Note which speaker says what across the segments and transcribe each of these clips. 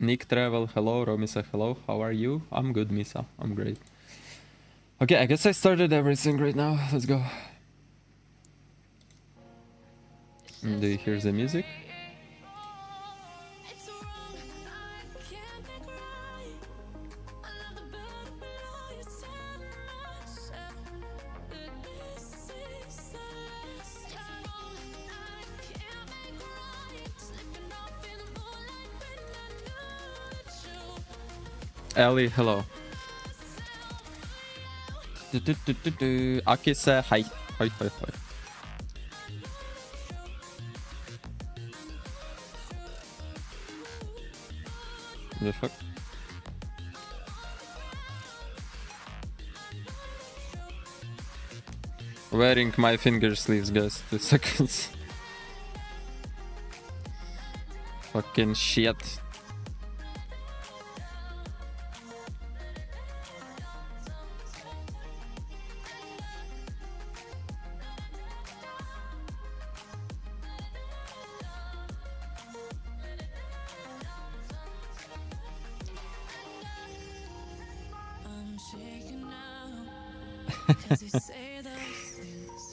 Speaker 1: Nick Travel, hello. Romisa, hello. How are you? I'm good, Misa. I'm great. Okay, I guess I started everything right now. Let's go. Do you hear the music? Ellie, hello. Akise, hi. Hi, hi, hi. The fuck? Wearing my finger sleeves, guys. 2 seconds. Fucking shit.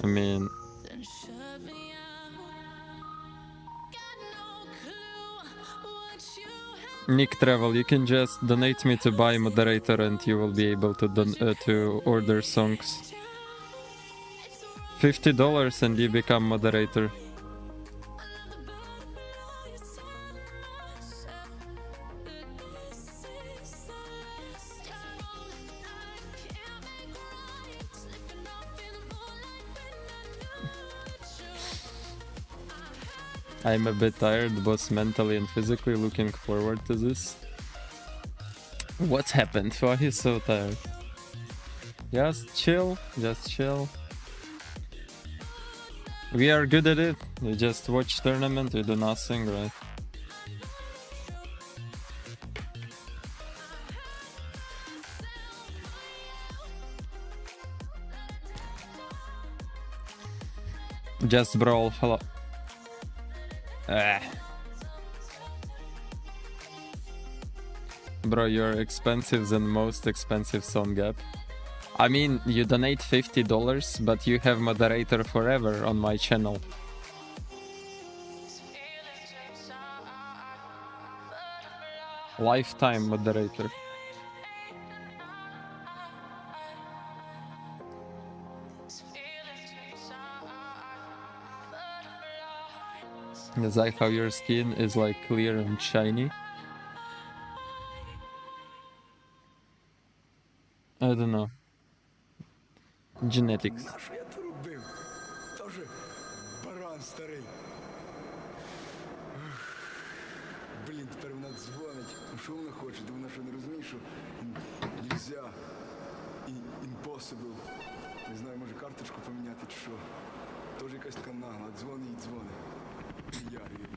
Speaker 1: I mean, Nick Travel, you can just donate me to buy moderator and you will be able to order songs. $50 and you become moderator. I'm a bit tired, both mentally and physically, looking forward to this. What happened? Why are you so tired? Just chill, just chill. We are good at it. We just watch tournament, we do nothing, right? Just brawl, hello. Bro, you're expensive than most expensive song app. I mean, you donate $50, but you have moderator forever on my channel. Lifetime moderator. It's like how your skin is like clear and shiny. I don't know. Genetics.
Speaker 2: Блін, тепер вона дзвонить. Ну що вона хоче? Та вона що не розуміє, що нельзя. Impossible. Не знаю, може карточку поміняти чи що. Тож якась така нагла. Дзвони і дзвони. Я її.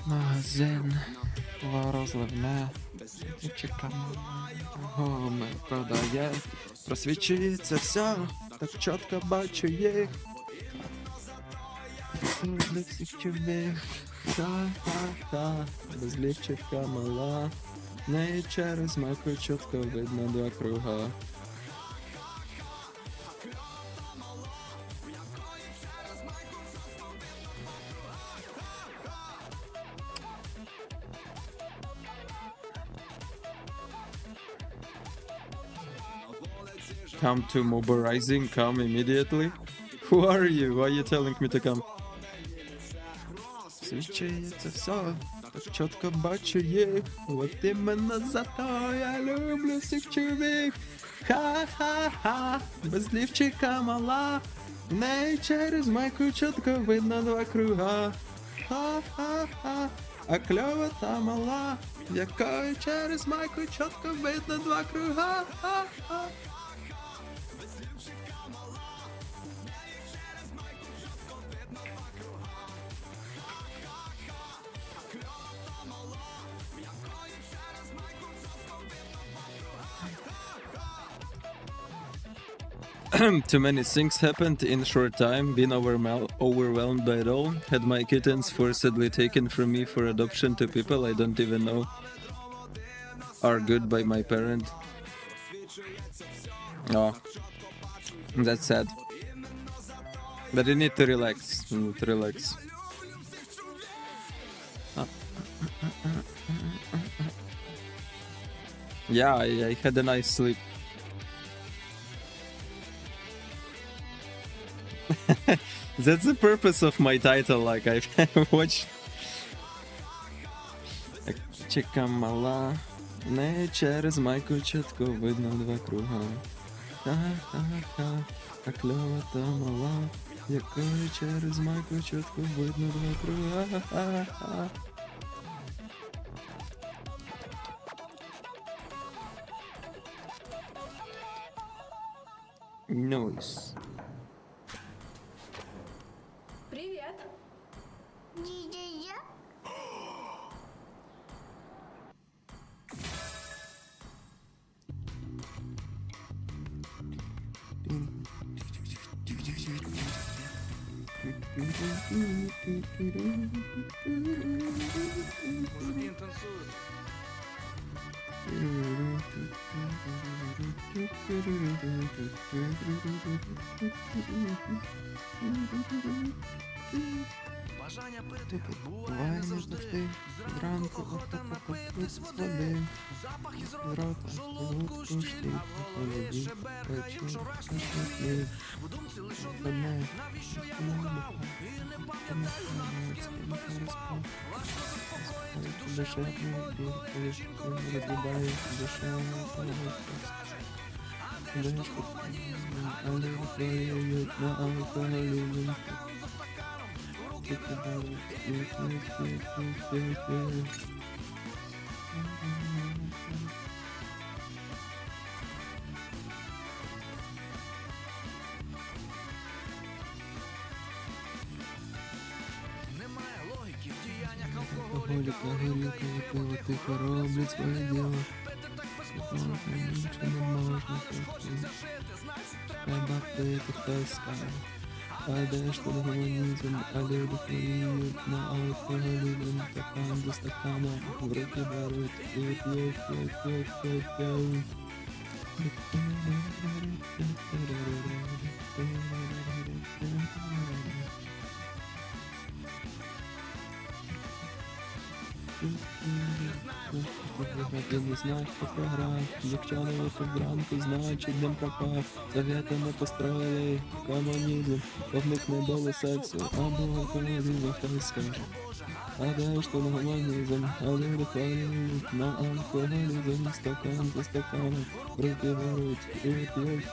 Speaker 1: Магазин розливне. Чекаємо, ми продає. Просвічується все, так чітко бачу їх. Для всіх чубих. Ха-ха-ха. Без лівчика мала. Не через майку чітко видно 2 круга. Come to Mobile Rising, come immediately. Who are you? Why are you telling me to come? Свічується все, так чітко бачу їх. От іменно за то я люблю всіх чоловік. Ха-ха-ха, без лівчика мала. Не через майку чітко видно 2 круга. Ха-ха-ха, а кльова та мала, якою через майку чітко видно 2 круга. Ха-ха. Too many things happened in short time, been overwhelmed by it all. Had my kittens forcibly taken from me for adoption to people I don't even know are good by my parent. Oh, that's sad. But you need to relax. You need to relax. Yeah, I had a nice sleep. That's the purpose of my title, like I've watched. Чека мала, не через майку чітко видно два круга. Ха-ха-ха, а кльова та мала, якою через майку чітко видно два круга. Ха-ха-ха. Nice.
Speaker 3: Привет.
Speaker 2: Мужики танцуют. Бажання пити буває не завжди. Зранку охота напитись води. Запах із рота, желудку штіт. Голові шебергають вчорашній. В думці лиш одне, навіщо я бухав? І не пам'ятаю навіть, як переспав. Важко заспокоїти душевну біль.
Speaker 1: Розглядаю душевну але виходять на алкоголізм.
Speaker 2: Немає логіки в діяннях
Speaker 1: Алкоголіка, горілка і пиво тихо роблять своє діло. Нічого не можна пити. Треба пити, хтось скаже. А де ж тут гуманізм, а люди хворіють на алкоголізм. Стакан за стаканом в руки беруть і п'ють. Я не знаю, хто програв. Якщо не випив вранку, значить днем пропав. Совєти не построїли комунізм. Повник не було сексу, або алкоголізм, хтось скаже. А де ж тут гуманізм, а люди хворіють на алкоголізм. Стакан за стаканом, в руки беруть і п'ють.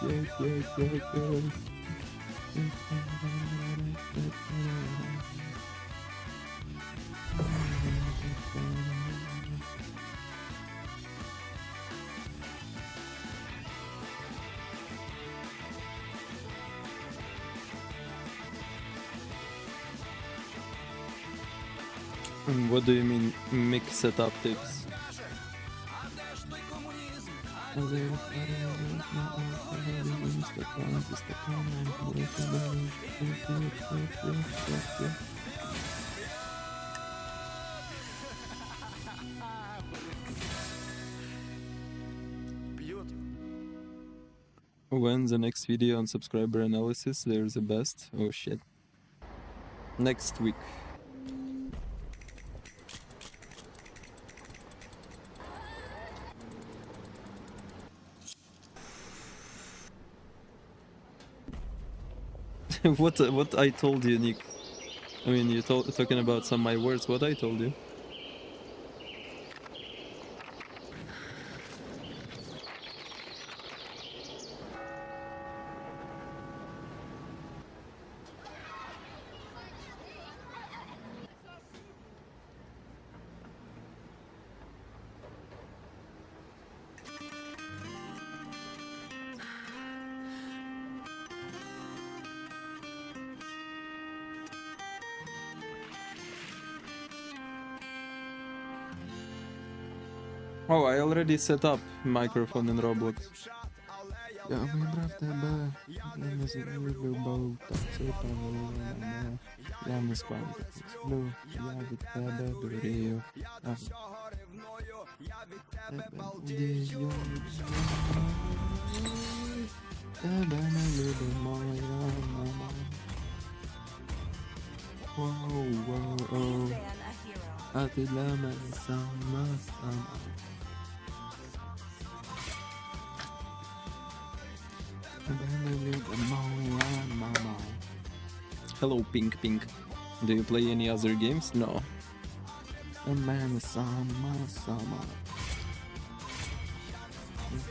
Speaker 1: What do you mean mix setup tips?
Speaker 2: п'ють.
Speaker 1: When the next video on subscriber analysis, there's the best. Oh shit. Next week. What I told you, Nick? I mean, you talking about some of my words. What I told you? Oh, I already set up microphone in Roblox.
Speaker 2: Я вибрав тебе, я не злю любов, так це повело мене. Я не спам, так не сплю, я від тебе дурію. А від тебе дію. Тебе не любить моя мама. Воу-воу-оу. А ти для мене сама. Тебе не любить моя мама.
Speaker 1: Hello, Pink Pink. Do you play any other games? No.
Speaker 2: У мене сама.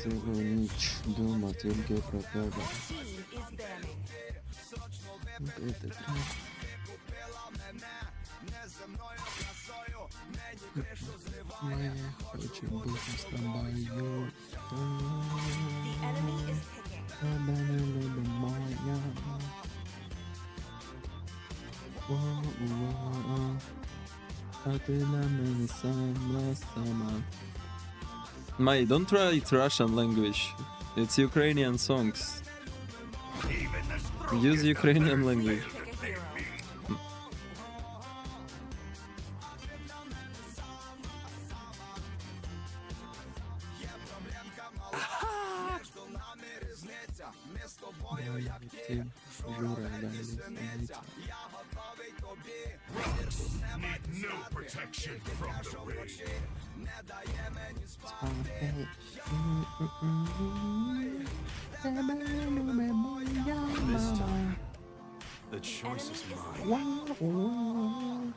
Speaker 2: Цілу ніч думав тільки про тебе. Бити треба. Я хочу бути з тобою. Тебе не любить моя мама. О-о-о-о. А ти для мене сама.
Speaker 1: Mai, don't write Russian language. It's Ukrainian songs. Use Ukrainian language.
Speaker 2: Жура, далі станеться.
Speaker 4: No protection from the rain.
Speaker 2: Спати. Тебе любить моя мама.
Speaker 4: The choice is mine.
Speaker 2: Вау.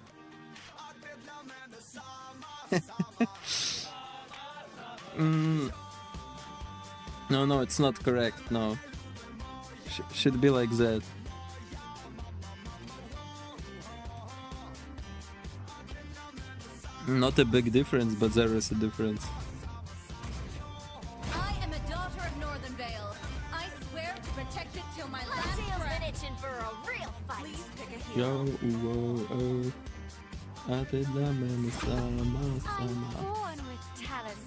Speaker 1: No, it's not correct. No. Should be like that. Not a big difference, but there is a difference.
Speaker 5: I am a daughter of Northern Vale. I swear to protect it till my last breath. Itching for a real fight. Please pick a hero.
Speaker 2: Йоу-воу-оу. А ти для мене сама.
Speaker 5: Born with talent.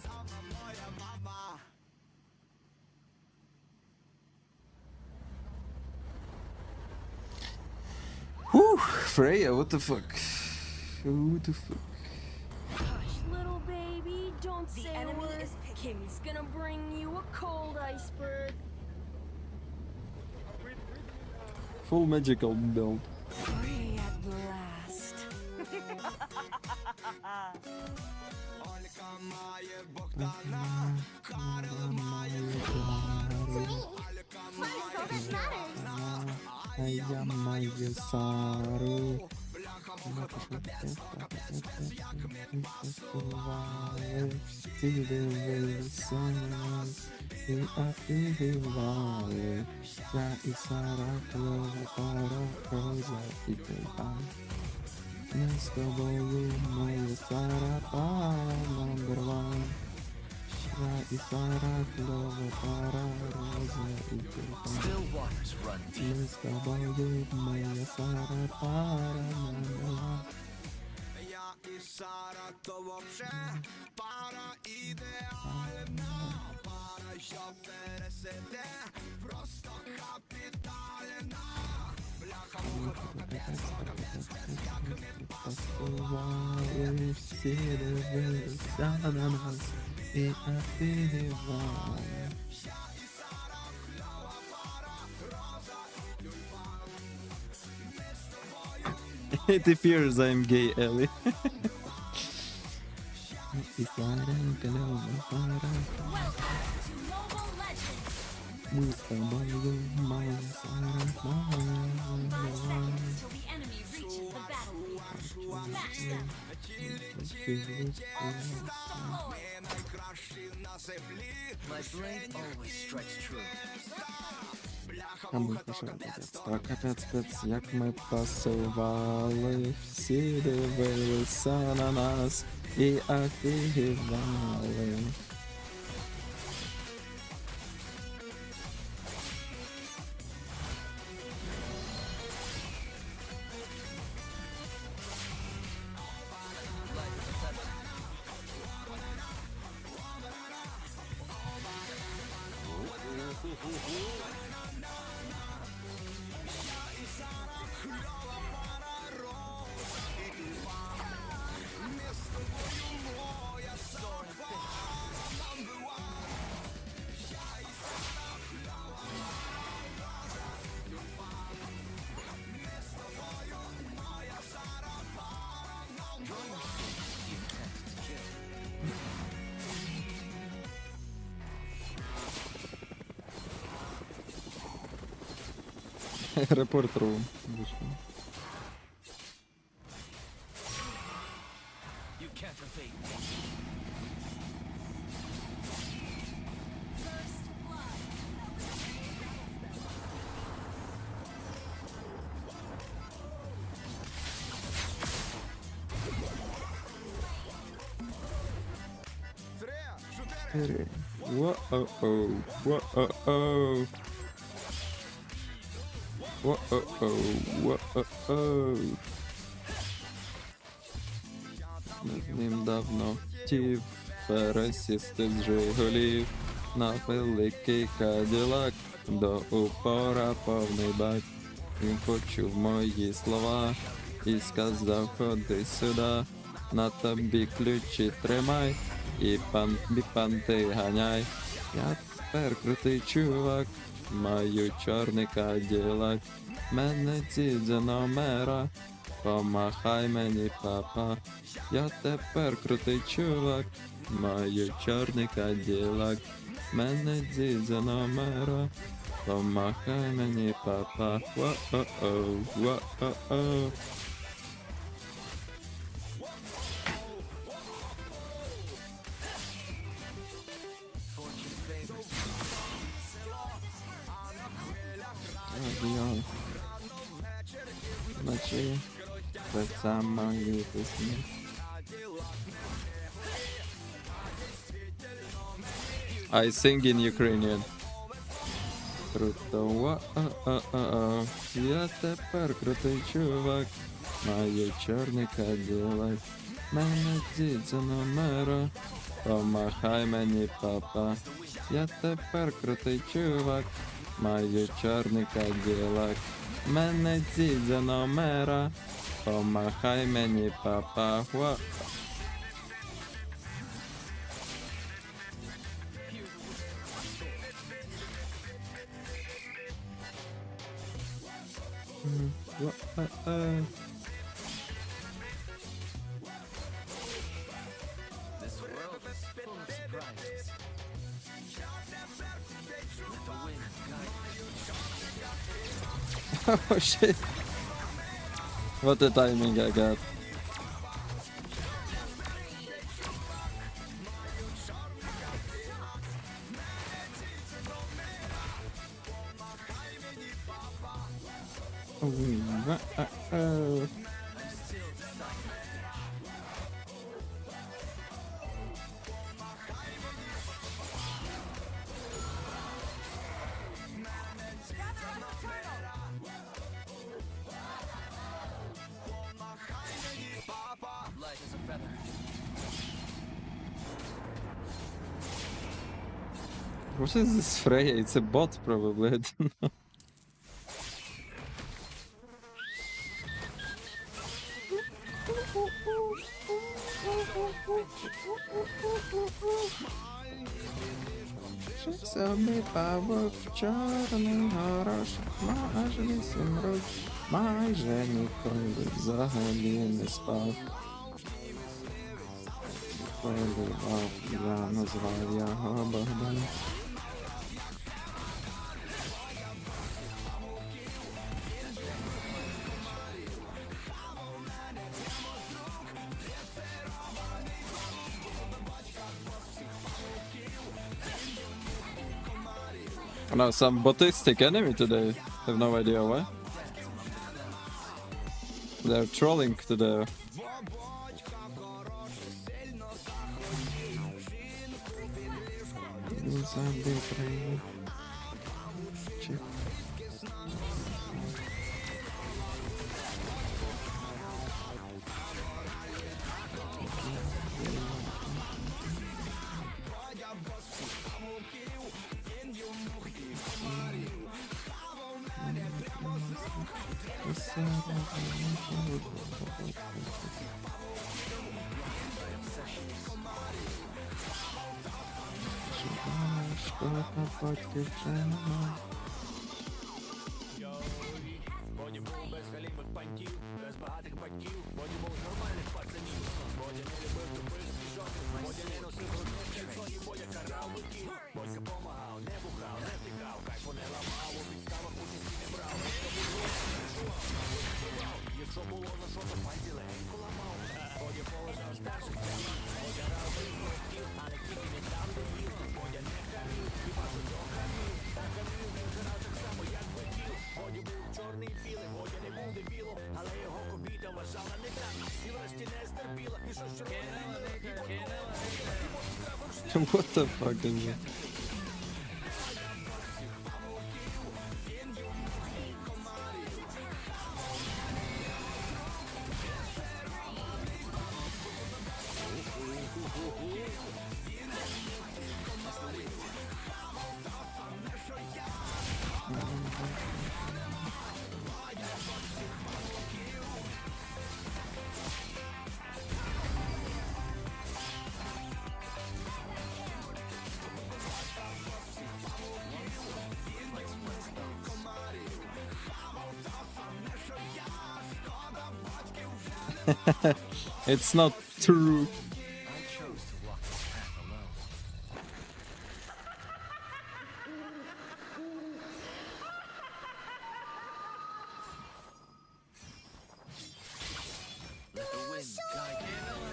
Speaker 1: Whew, Freya, what the fuck? What the fuck?
Speaker 6: Hush, little baby, don't
Speaker 5: The
Speaker 6: say a
Speaker 5: enemy
Speaker 6: word.
Speaker 5: is picking.
Speaker 6: Kimmy's gonna bring you a cold iceberg.
Speaker 1: Full magical build.
Speaker 6: Free at last.
Speaker 2: А я маю Сару. Всі дивилися на нас і афігували. Я і Сара, клова, пара, роза і тюльпан. Ми з тобою, моя Сара, пара номер ван. Я і Сара, клова, пара, роза і тюльпан. Ми з тобою, моя Сара, пара номер ван. Пасували, всі дивилися на нас і афігували.
Speaker 1: It appears I'm gay, Ellie.
Speaker 2: І Сара, кльова пара.
Speaker 5: Welcome to Mobile Legends.
Speaker 2: Ми з тобою, моя Сара, пара номер
Speaker 5: 5
Speaker 2: ван.
Speaker 5: seconds till the enemy reaches the battlefield. Smash them.
Speaker 7: My blade always strikes true.
Speaker 2: А ми пішли капець, як ми пасували, всі дивилися на нас і афігували. Report room.
Speaker 7: You can't evade me.
Speaker 2: Whoa-oh-oh. Whoa-oh-oh. Whoa-oh-oh. Whoa-oh-oh. Над ним давно хотів пересісти з Жигулів на великий каділак, до упора повний бак. Він почув мої слова і сказав: ходи сюди, на тобі ключі тримай, і панти ганяй. Я тепер крутий чувак, маю чорний каділак, мене дідзя номера, помахай мені, папа. Я тепер крутий чувак, маю чорний каділак, мене дідзя номера, помахай мені, папа. Ва-о-о, ва-о-о. Радіо. Вночі серця мої пісні. I sing in Ukrainian. Круто, ва-а-а-а-а. Я тепер крутий чувак, маю чорний каділак, мене дідзя номера, помахай мені, папа. Я тепер крутий чувак, маю чорний каділак, мене дідзя номера, помахай мені, папа. Ва. Ва-а-а.
Speaker 7: This world is full of surprises. Let the wind guide you.
Speaker 2: Oh shit. What a timing I got. Oh.
Speaker 7: Light as a feather.
Speaker 2: What is this Freya? It's a bot probably. I don't know. Собі павук чорний горошок, майже 8 років, майже ніколи взагалі не спав. Полював, я назвав його Богдан. Oh no, some botistic enemy today. I have no idea why. They're trolling today. What the fuck is it? It's not true.
Speaker 7: I chose to walk this path alone. Let the wind guide you.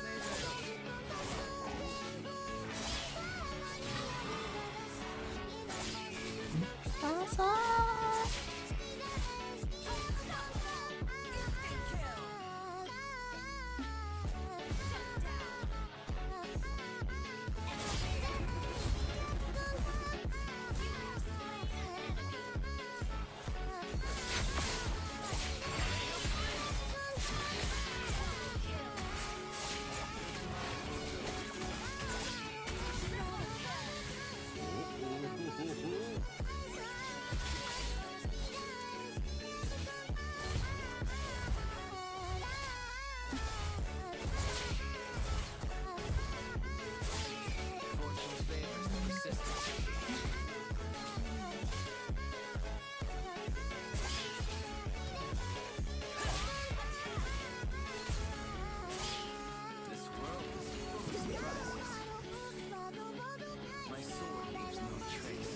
Speaker 7: Fortune favors the persistent. This world is full of surprises. My sword leaves no trace.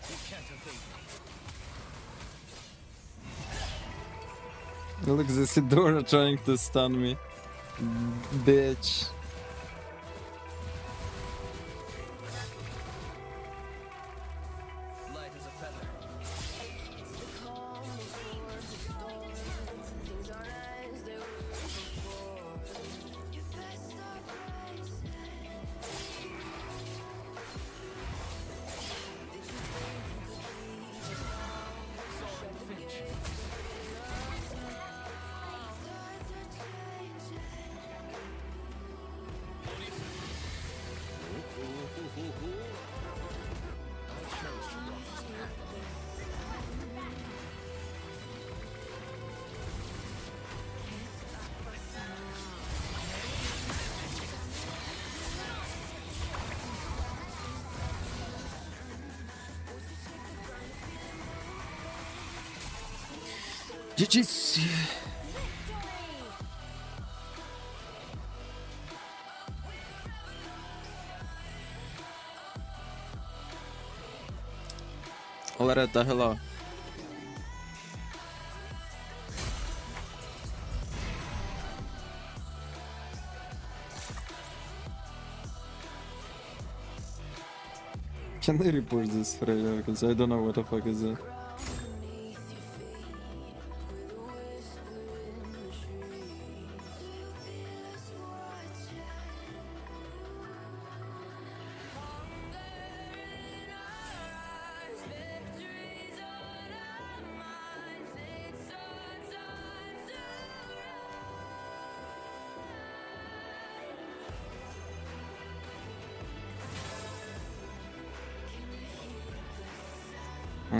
Speaker 7: You can't evade me.
Speaker 2: Look, this Isidora trying to stun me. Bitch.
Speaker 7: Light as a feather.
Speaker 2: GG's.
Speaker 1: Loretta, hello. Can they report this, Freya? Because I don't know what the fuck is that.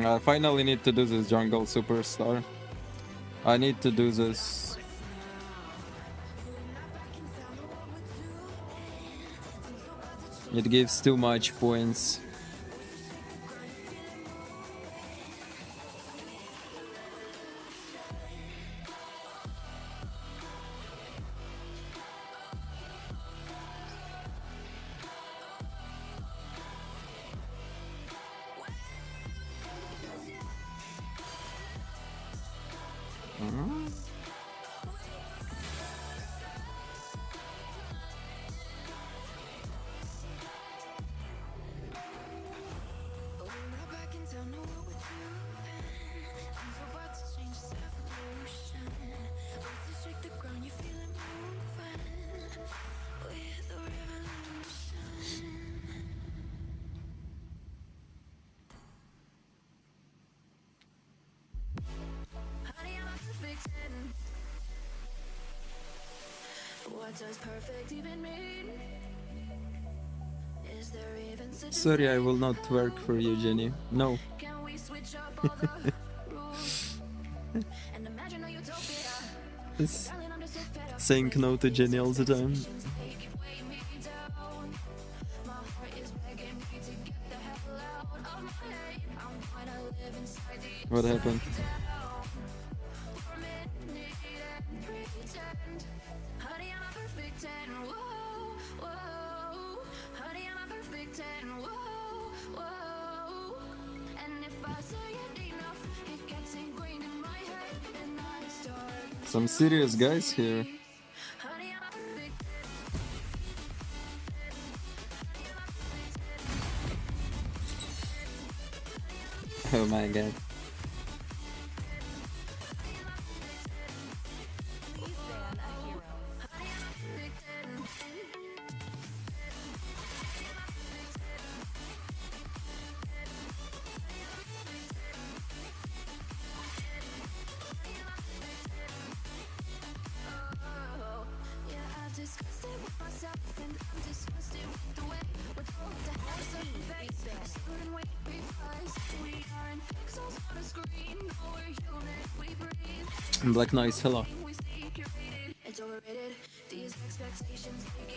Speaker 1: I finally need to do this jungle superstar. I need to do this. It gives too much points. Sorry, I will not work for you, Jenny. No. It's saying no to Jenny all the time. What happened? Some serious guys here. Oh my god. Black Noise, hello.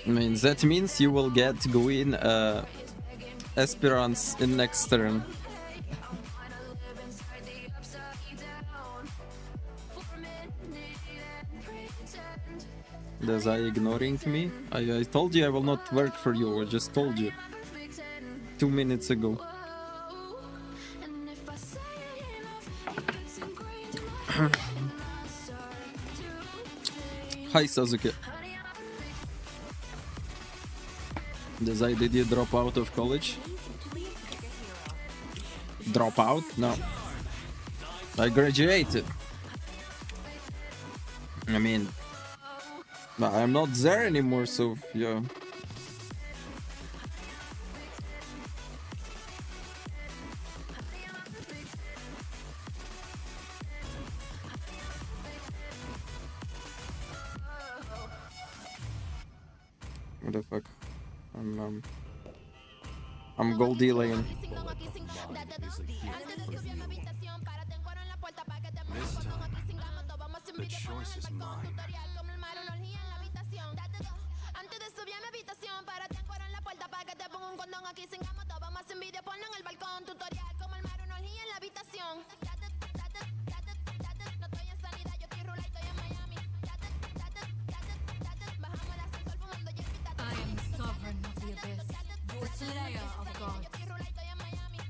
Speaker 1: I mean, that means you will get Gwyn Esperance in next turn. Dazai ignoring me? I told you I will not work for you, I just told you. 2 minutes ago. Hi Sasuke. Dazai, did you drop out of college? Drop out? No. I graduated. I mean, I'm not there anymore, so yeah. What the fuck? I'm Goldie Lane.
Speaker 4: This time, the choice is mine.
Speaker 5: Antes de subir a mi habitación, párate afuera en la puerta para que te ponga un condón. Aquí cingamos todo, más envidia, ponlo en el balcón. Tutorial como el mar, una orgía en la habitación. No estoy en sanidad, yo estoy rula y estoy en Miami. Bajamos el ascensor fumando hierbita.
Speaker 6: I am sovereign of the abyss, the slayer of gods.
Speaker 5: Yo estoy rula y estoy en Miami.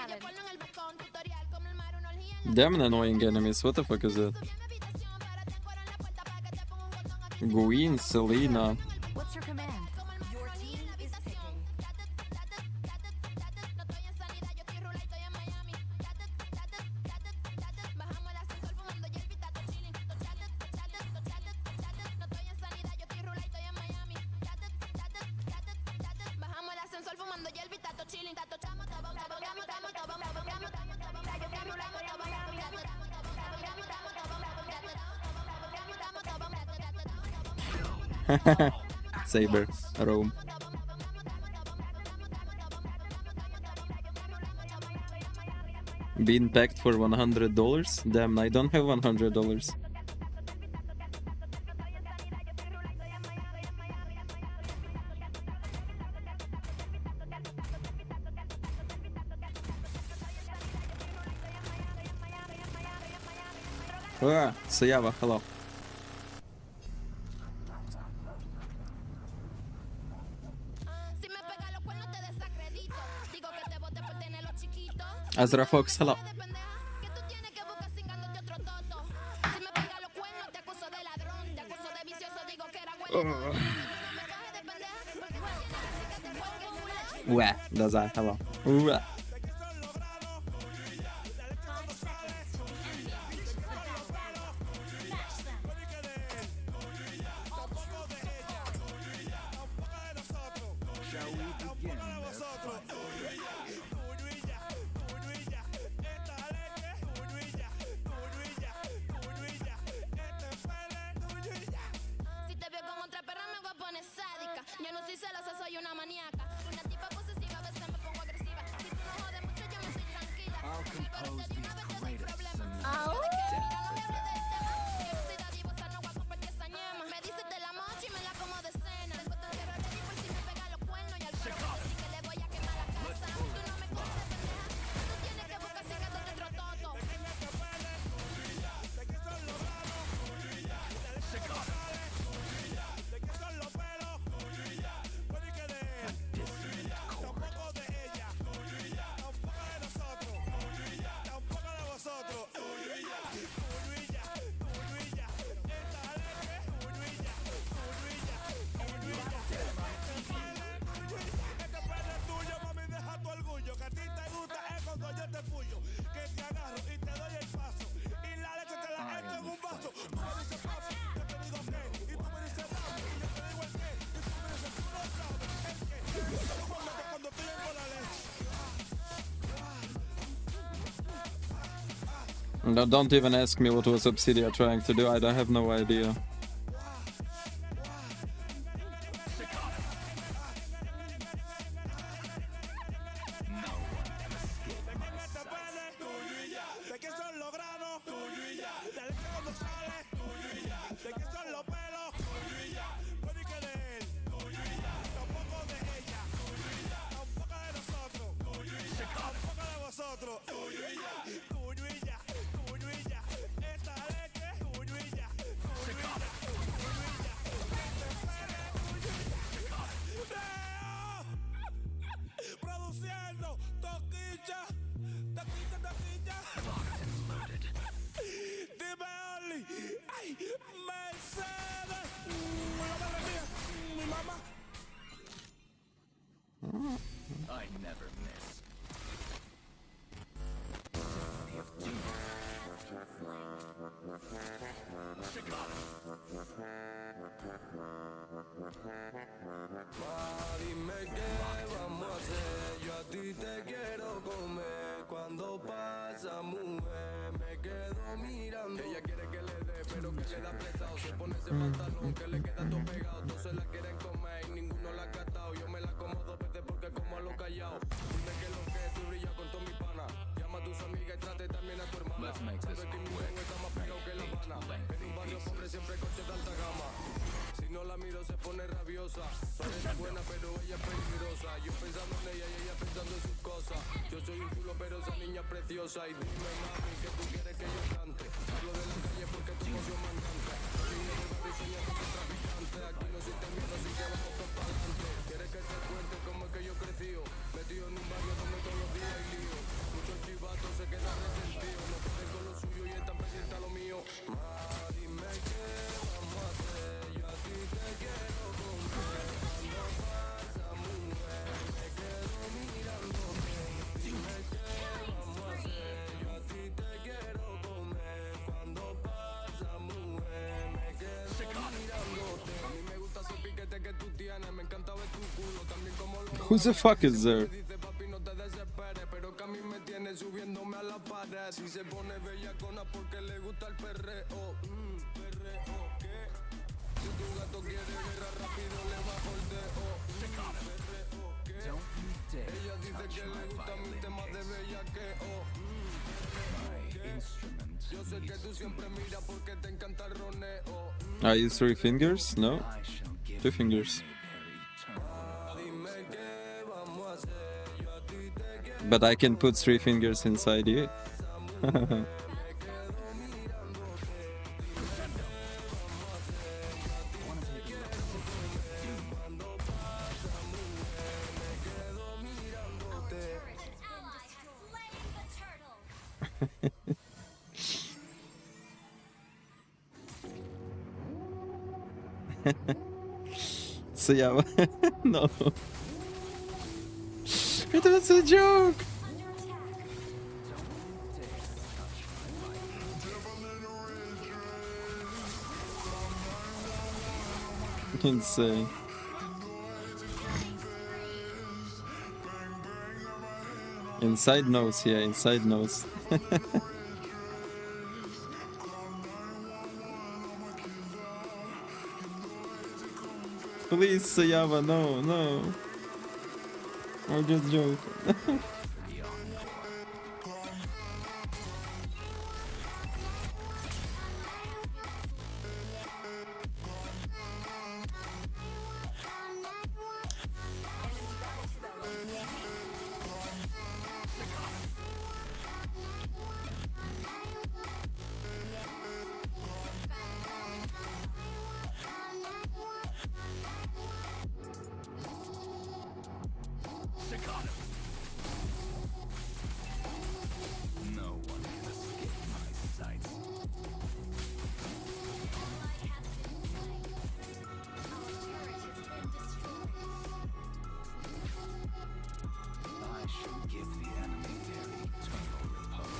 Speaker 5: envidia, ponlo en el balcón, tutorial, como el mar, una orgía en la
Speaker 1: Damn annoying enemies. What the fuck is that?
Speaker 5: Sube a mi habitación, párate afuera en la puerta para que te ponga un condón aquí.
Speaker 1: Gwyn, Selena.
Speaker 6: What's your command?
Speaker 5: Como el mar, una orgía en la habitación. No estoy en sanidad, yo estoy rula y estoy en Miami. Bajamos el ascensor fumando hierba y tato chilling. No estoy en sanidad, yo estoy rula y estoy en Miami. Bajamos el ascensor fumando hierba y tato chilling. Tato chamo, tabo, tabo, gamo, tamo, tabo, tabo, gamo, tamo, tabo, yo estoy rula, tabo, tabo, tabo,
Speaker 1: Saber, Rome. Being packed for $100? Damn, I don't have $100. Ah, Sayava, hello.
Speaker 5: Si me pega los cuernos te desacredito. Digo que te bote por tenerlo chiquito.
Speaker 1: Azra Fox, hello.
Speaker 5: De pendeja que tú tienes que buscar cingándote otro toto. Si me pega los cuernos te acuso de ladrón, te acuso de vicioso, digo que era güey. No me bajes de pendeja porque tú tienes que te cuelgue el
Speaker 1: Wah, Dazai, hello. Wah.
Speaker 5: Si te veo con otra perra me voy a poner sádica. Yo no soy celosa, soy una maníaca. Una tipa posesiva, a veces me pongo agresiva. Si tú no jodes mucho, yo me soy tranquila.
Speaker 7: I'll compose these greatest scenarios.
Speaker 5: Me dices de la mocha y me la como de cena. Después te quiero ready por si me pega los cuernos y al perro sí que le voy a quemar la casa. Tú no me conoces, pendeja. Tú tienes que buscar cingándote otro toto.
Speaker 1: No, don't even ask me what was Obsidia trying to do, I don't have no idea.
Speaker 8: Produciendo, toquilla, toquilla, toquilla. Dime Oli, ay, Mercedes, mi mamá.
Speaker 7: I never miss.
Speaker 8: Dime qué vamos a hacer, yo a ti te quiero comer. Cuando pasa mujer, me quedo mirando. Ella quiere que le dé, pero que le da prestado. Se pone ese pantalón que le queda todo pegado. Todos se la quieren comer y ninguno la ha catado. Yo me la como 2 veces porque como a lo callado. Dime que lo que tú brillas con todo mi pana. Llama a tus amigas y trate también a tu hermana.
Speaker 7: Let's make this
Speaker 8: Sabe que mi
Speaker 7: quick.
Speaker 8: mujer está más pegado que La Habana. En un barrio pobre siempre coche de alta gama. Si no la miro se pone rabiosa. Parece buena pero ella es peligrosa. Yo pensando en ella y ella pensando en sus cosas. Yo soy un culo pero esa niña es preciosa. Y dime mami que tú quieres que yo cante. Hablo de la calle porque tu emoción me encanta. Los niños del barrio sueñan con el traficante. Aquí no sienten miedo así que vamos todos para adelante. Quieres que te cuente cómo es que yo crecí. Metido en un barrio donde todos los días hay lío.
Speaker 1: Who the fuck is there?
Speaker 7: Don't you dare touch my violin case. My instrument needs to move.
Speaker 1: Are you 3 fingers? No?
Speaker 7: I shall give
Speaker 1: 2 fingers. But I can put 3 fingers inside you. So yeah, no. It was a joke. Insane. Inside nose, yeah, inside nose. Please, Sayava, no, no. I'm just joking.
Speaker 7: No one can escape my sight. I shall give the enemy their eternal repose.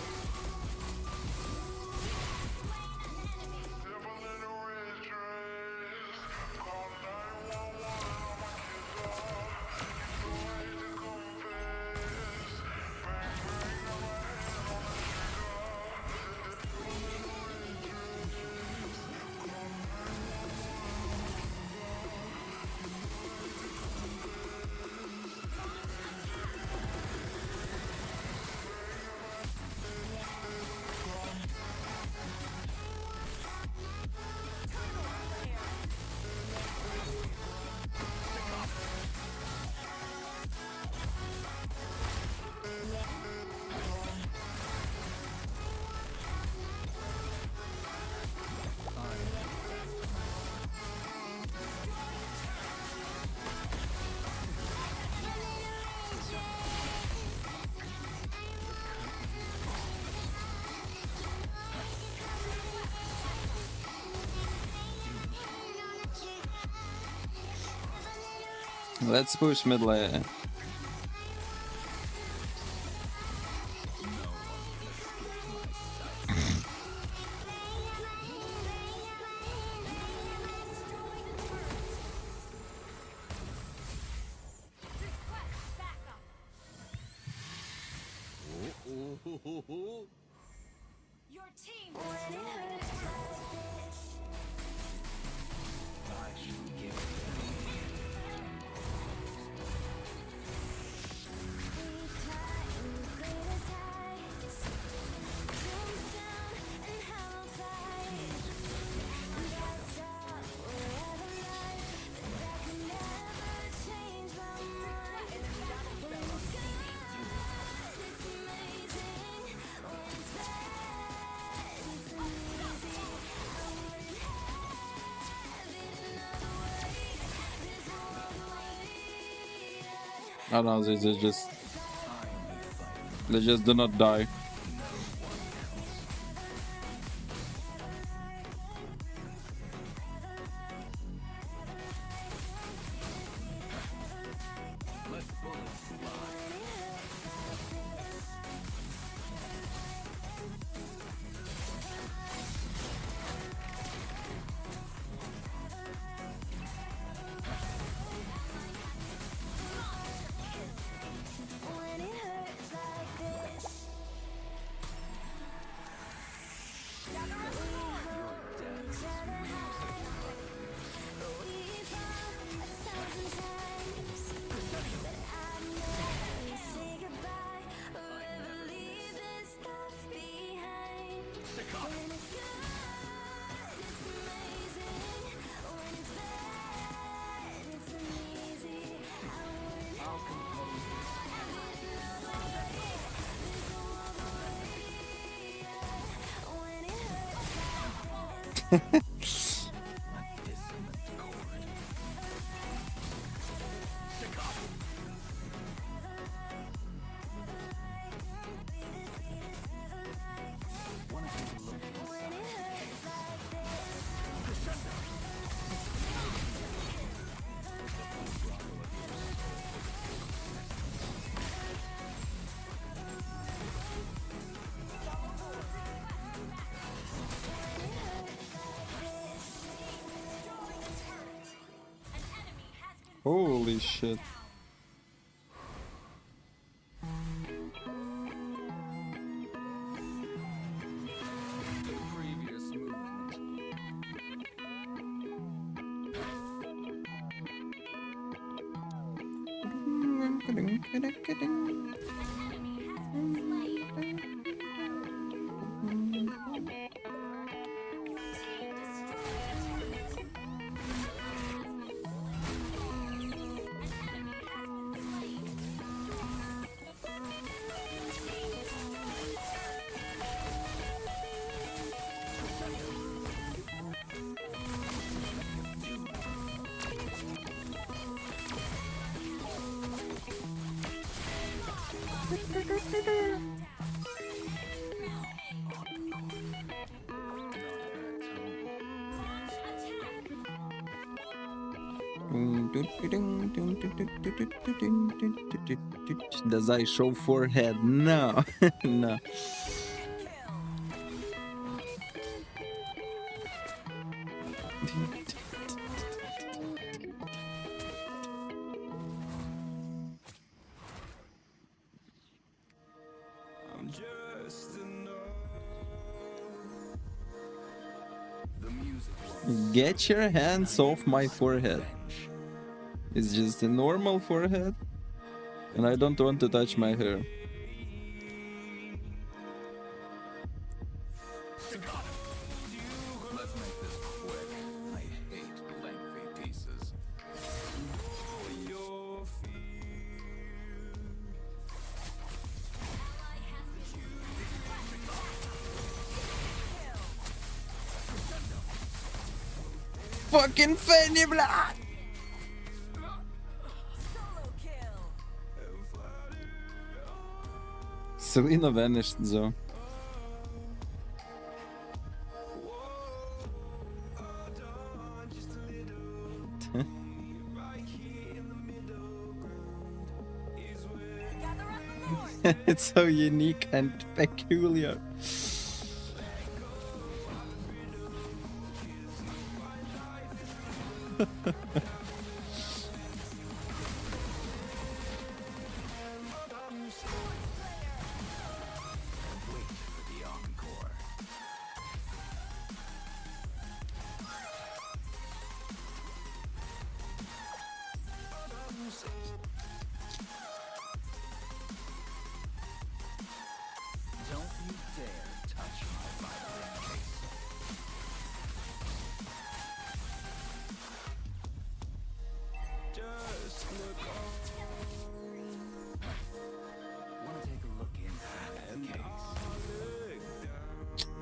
Speaker 1: Let's push mid lane.
Speaker 6: Your team
Speaker 7: I shall give the
Speaker 1: I don't know, they just do not die. Holy shit.
Speaker 7: Previous movement.
Speaker 1: Dazai show forehead. No, no.
Speaker 7: I'm just the music.
Speaker 1: Get your hands off my forehead. It's just a normal forehead, and I don't want to touch my hair.
Speaker 4: Let's make this quick. I hate lengthy pieces.
Speaker 1: Fucking Fanny Blood! Selena vanished though. It's so unique and peculiar.
Speaker 4: Don't you dare touch my vibrating case.
Speaker 7: Just look
Speaker 4: Wanna take a look inside the case?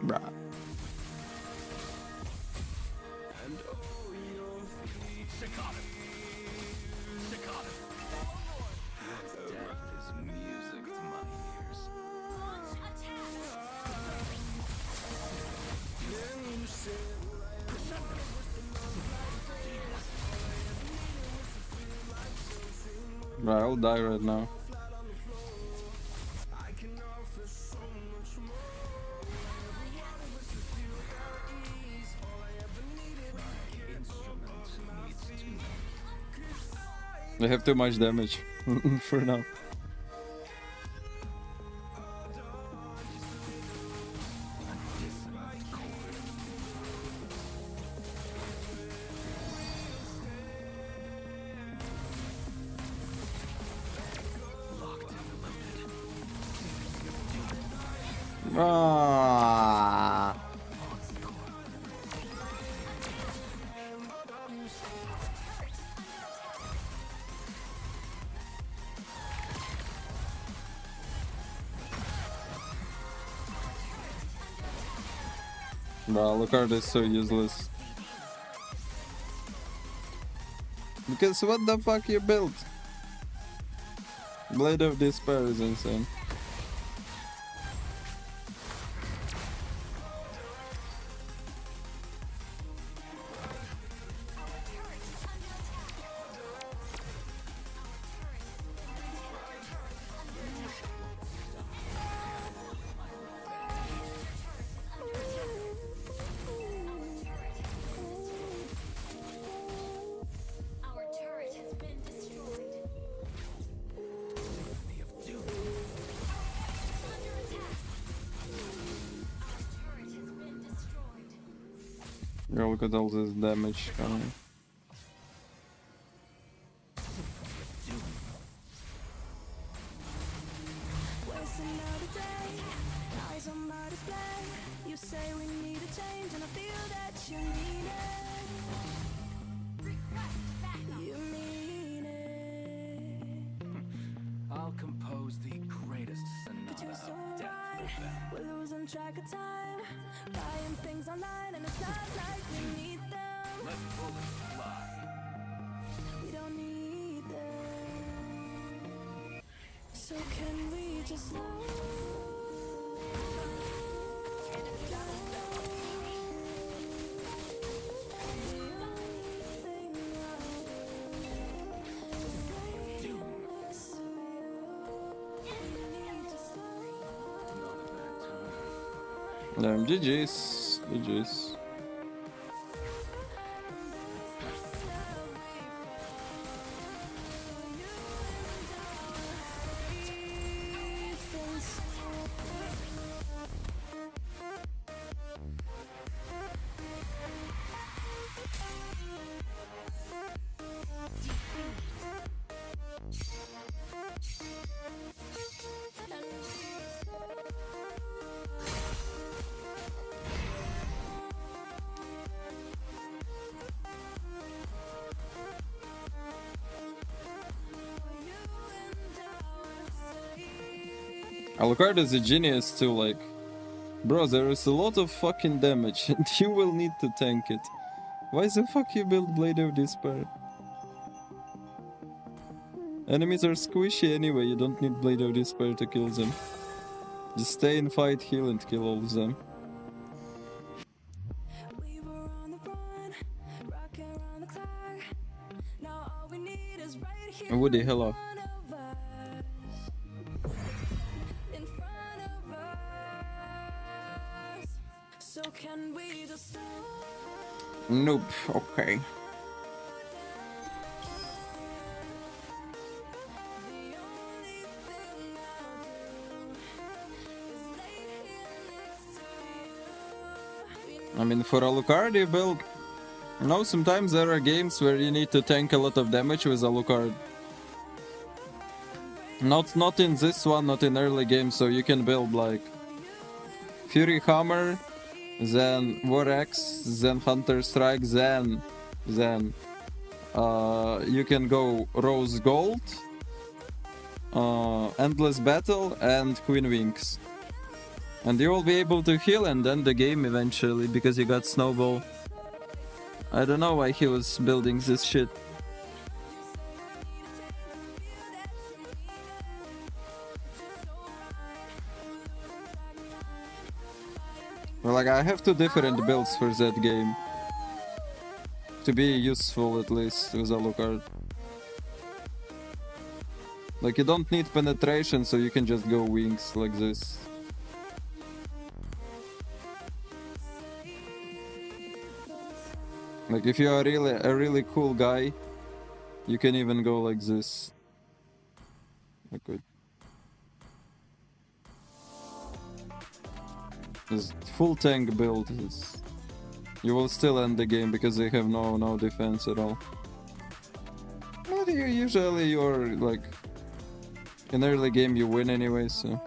Speaker 1: Bruh.
Speaker 7: and oh, your feet.
Speaker 4: Staccato! Staccato! Your death is music to my ears.
Speaker 1: Bruh, I'll die right now. I have too much damage for now. Ah. The Alucard is so useless. Because what the fuck you built? Blade of Despair is insane.
Speaker 6: Our turret has been destroyed. Under attack. Our turret has been destroyed.
Speaker 1: Yeah, look at all this damage coming.
Speaker 9: Wasting another day, eyes on my display. You say we need a change, and I feel that you mean it.
Speaker 6: Request backup.
Speaker 9: You mean it.
Speaker 4: I'll compose the greatest
Speaker 9: But you're
Speaker 4: sonata
Speaker 9: so
Speaker 4: of death
Speaker 9: right.
Speaker 4: for them.
Speaker 9: We're losing track of time, buying things online, and it's not like we need them.
Speaker 4: Let bullets fly.
Speaker 9: We don't need them. So can we just slow
Speaker 1: GG's. GG's. Alucard is a genius too, like, bro, there is a lot of fucking damage and you will need to tank it. Why the fuck you build Blade of Despair? Enemies are squishy anyway, you don't need Blade of Despair to kill them. Just stay in fight, heal and kill all of them.
Speaker 9: We were on the run, rocking around the clock. Now all we need is right here
Speaker 1: Woody, hello.
Speaker 9: in front of us. In front of us. So can we just slow
Speaker 1: Nope, okay.
Speaker 9: The only thing I'll do is lay here next to you.
Speaker 1: I mean, for Alucard you build... No, sometimes there are games where you need to tank a lot of damage with Alucard. Not in this one, not in early game, so you can build like Fury Hammer, then War Axe, then Hunter Strike, then you can go Rose Gold, Endless Battle, and Queen Wings. And you will be able to heal and end the game eventually because you got Snowball. I don't know why he was building this shit. Well, like, I have two different builds for that game. To be useful at least with Alucard. Like, you don't need penetration, so you can just go wings like this. Like, if you are a really cool guy, you can even go like this. Okay. This full tank build is... You will still end the game because they have no defense at all. But usually you're like... In early game you win anyway, so...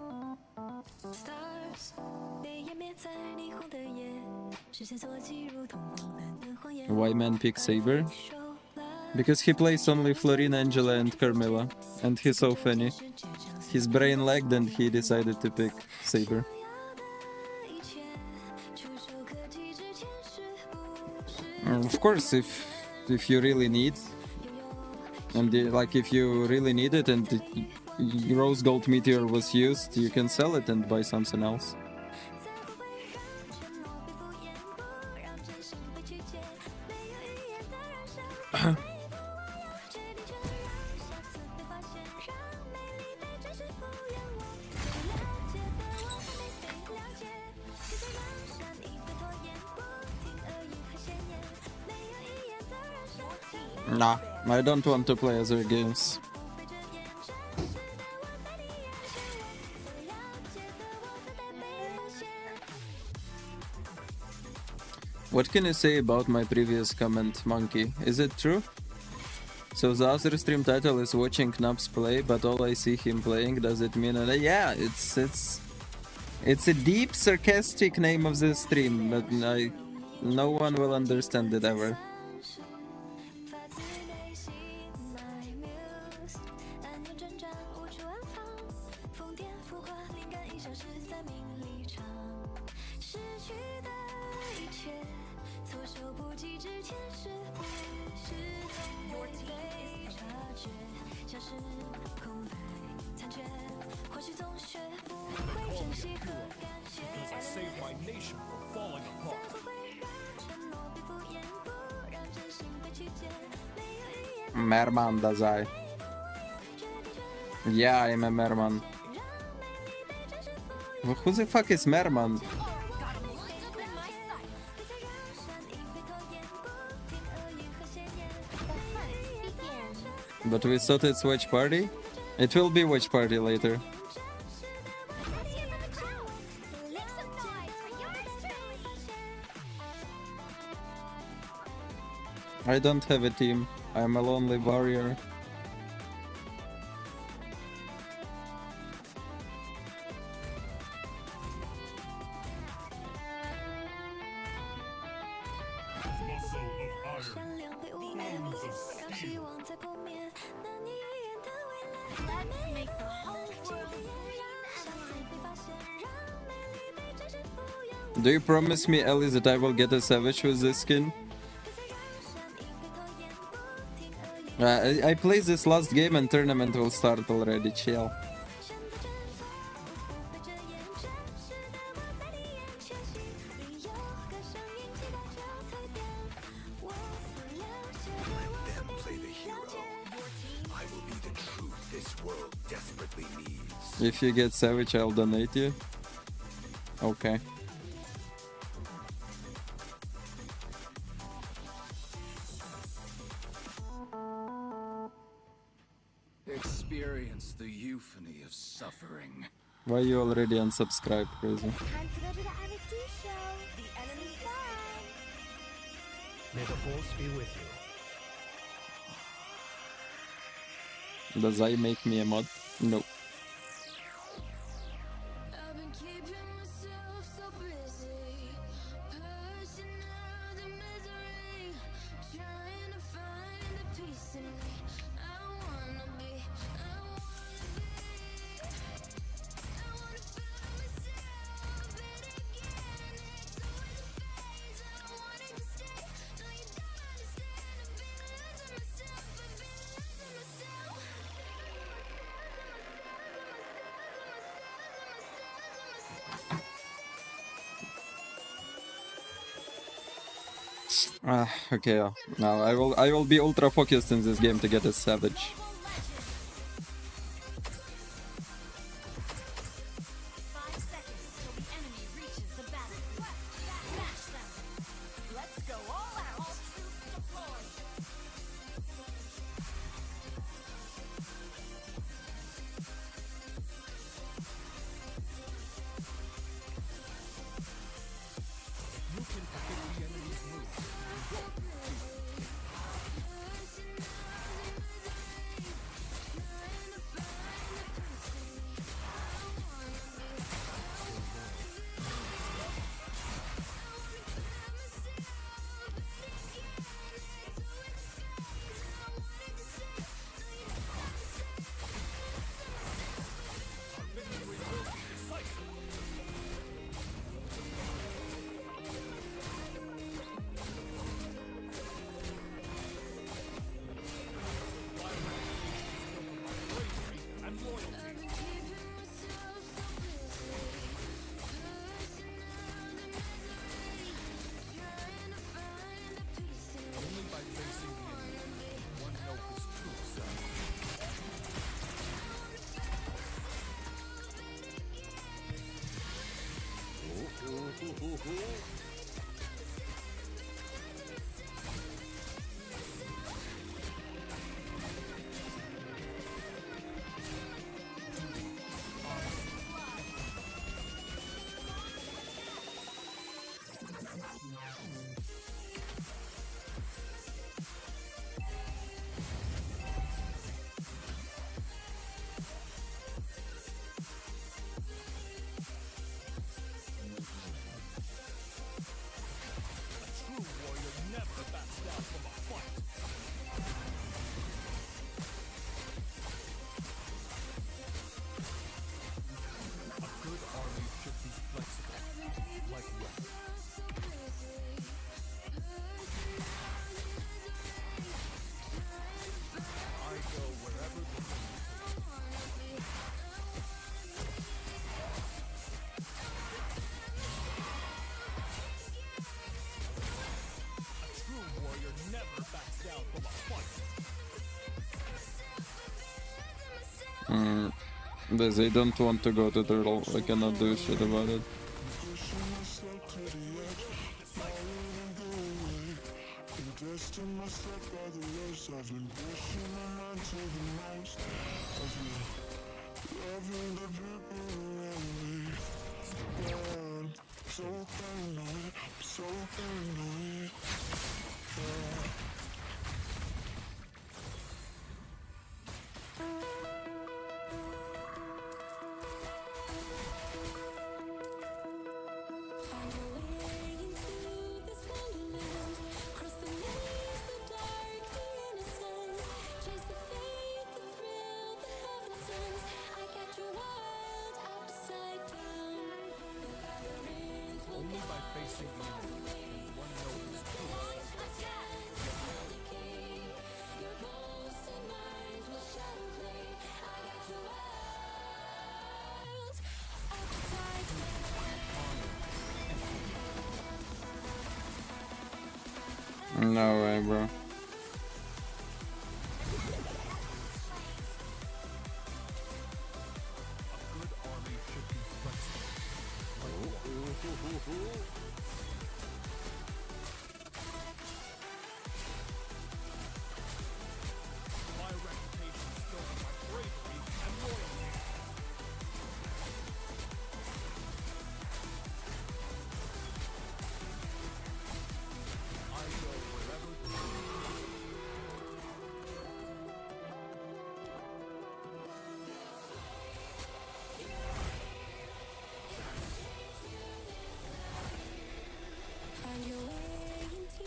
Speaker 9: Stars, 被湮灭在霓虹的夜，视线锁记如同荒诞的谎言。
Speaker 1: Why man pick Saber? Because he plays only Florina, Angela and Carmilla. And he's so funny. His brain lagged and he decided to pick Saber.
Speaker 9: 要的一切，触手可及
Speaker 2: Of course, if you really need, and like if you really need it, and the rose gold meteor was used, you can sell it and buy something else. Nah, I don't want to play other games. What can you say about my previous comment, Monkey? Is it true? So the other stream title is watching Knobs play, but all I see him playing, does it mean yeah, it's a deep sarcastic name of the stream, but no one will understand it ever. Merman Dazai. Yeah, I'm a Merman. Who the fuck is Merman? But we thought it's Watchparty? It will be Watchparty later. I don't have a team. I'm a lonely warrior. Do you promise me, Ellie, that I will get a savage with this skin? I play this last game and tournament will start already, chill. If you get savage, I'll donate you. Okay.
Speaker 4: Experience the euphony of suffering.
Speaker 2: Why you already unsubscribed, crazy?
Speaker 9: Time to go to the Anarchy show. The enemy is down.
Speaker 10: May the force be with you.
Speaker 2: Does I make me a mod? No.
Speaker 9: I've been keeping myself so busy, pushing out the misery, trying to find the peace in me. I wanna be, I wanna feel myself beat again. It's always a phase, I don't want it to stay. No, you don't understand. I've been losing myself, I've been losing myself.
Speaker 2: Okay. Now I will be ultra focused in this game to get a savage.
Speaker 6: 5 seconds till the enemy reaches the battlefield. Smash them. Let's go all out. All troops deployed.
Speaker 2: They don't want to go to turtle. I cannot do shit about it.
Speaker 10: Only by facing the enemy can one know his true strength.
Speaker 2: No way, bro.
Speaker 10: A good army should be flexible. My reputation is built on my bravery and loyalty. I go wherever the
Speaker 9: Find your way into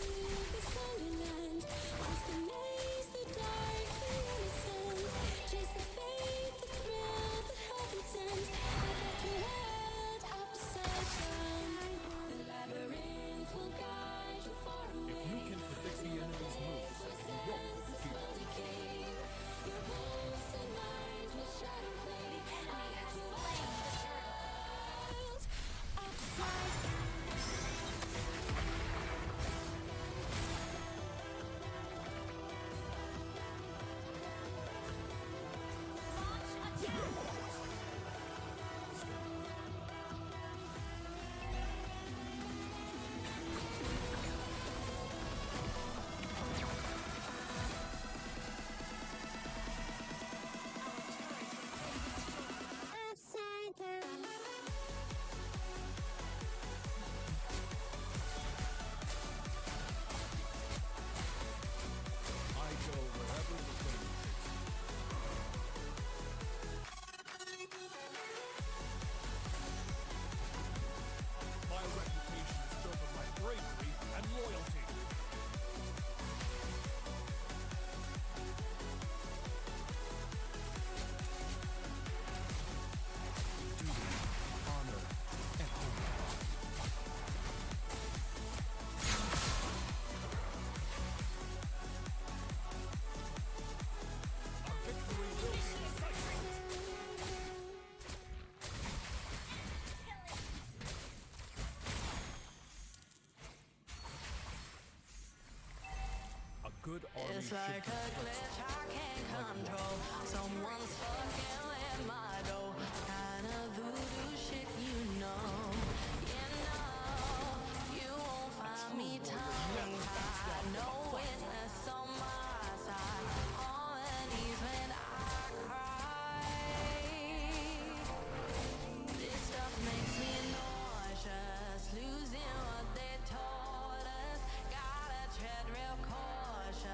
Speaker 9: this wonderland. Cross the maze, the dark, the innocent. Chase the fate, the thrill, the heaven sends. I got your world upside down. The labyrinth will guide you far
Speaker 10: If
Speaker 9: away.
Speaker 10: you can predict the enemy's moves, you won't defeat them.
Speaker 9: Your pulse and mind will shadow play. I got your world upside down. Upside down.
Speaker 10: I go wherever the wind takes me. My reputation is built on my bravery and loyalty. Duty, honor, and honor. Our victory will be decisive. A good army
Speaker 11: It's
Speaker 10: should
Speaker 11: like
Speaker 10: be
Speaker 11: a glitch I can't control. Someone's fucking with my dough. Kind of voodoo shit, you know. You won't find me tongue tied. No witness on my side. On the knees when I cry. This stuff makes me nauseous. Losing what they taught us. Gotta tread real cautious.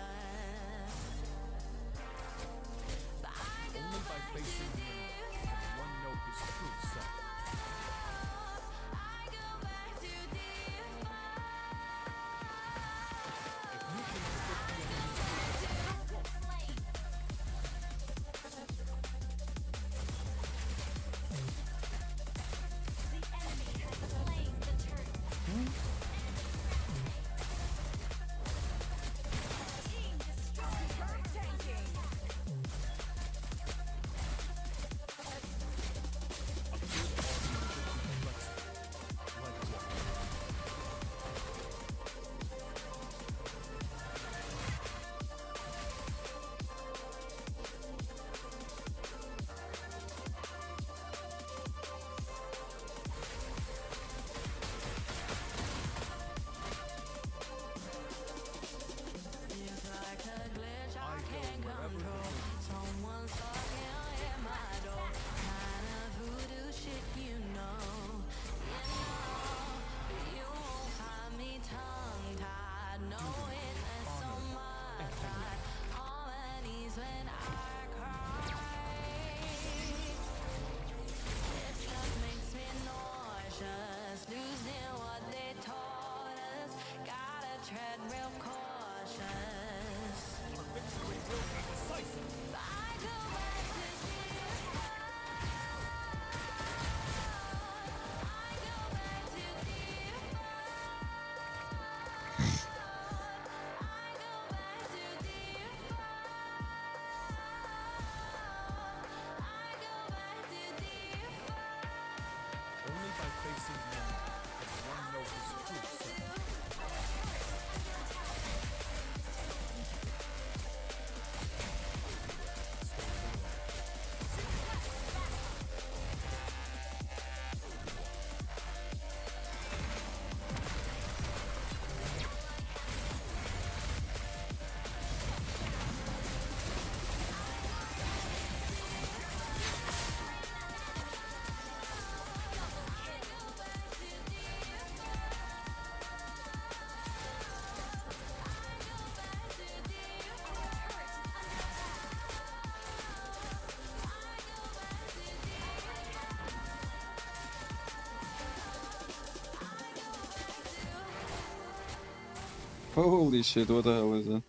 Speaker 2: Holy shit, what the hell is that?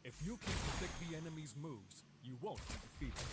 Speaker 10: If you can predict the enemy's moves, you won't be defeated.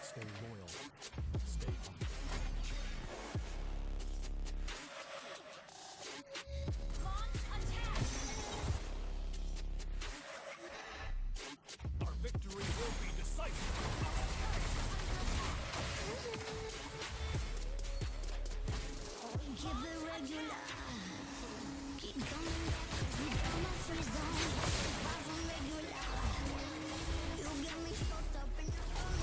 Speaker 10: Stay loyal. Stay humble.
Speaker 6: Launch attack!
Speaker 10: Our victory will be decisive.
Speaker 9: Keep it regular. Keep coming back 'cause we got my free zone. Far from regular. You get me fucked up in your own.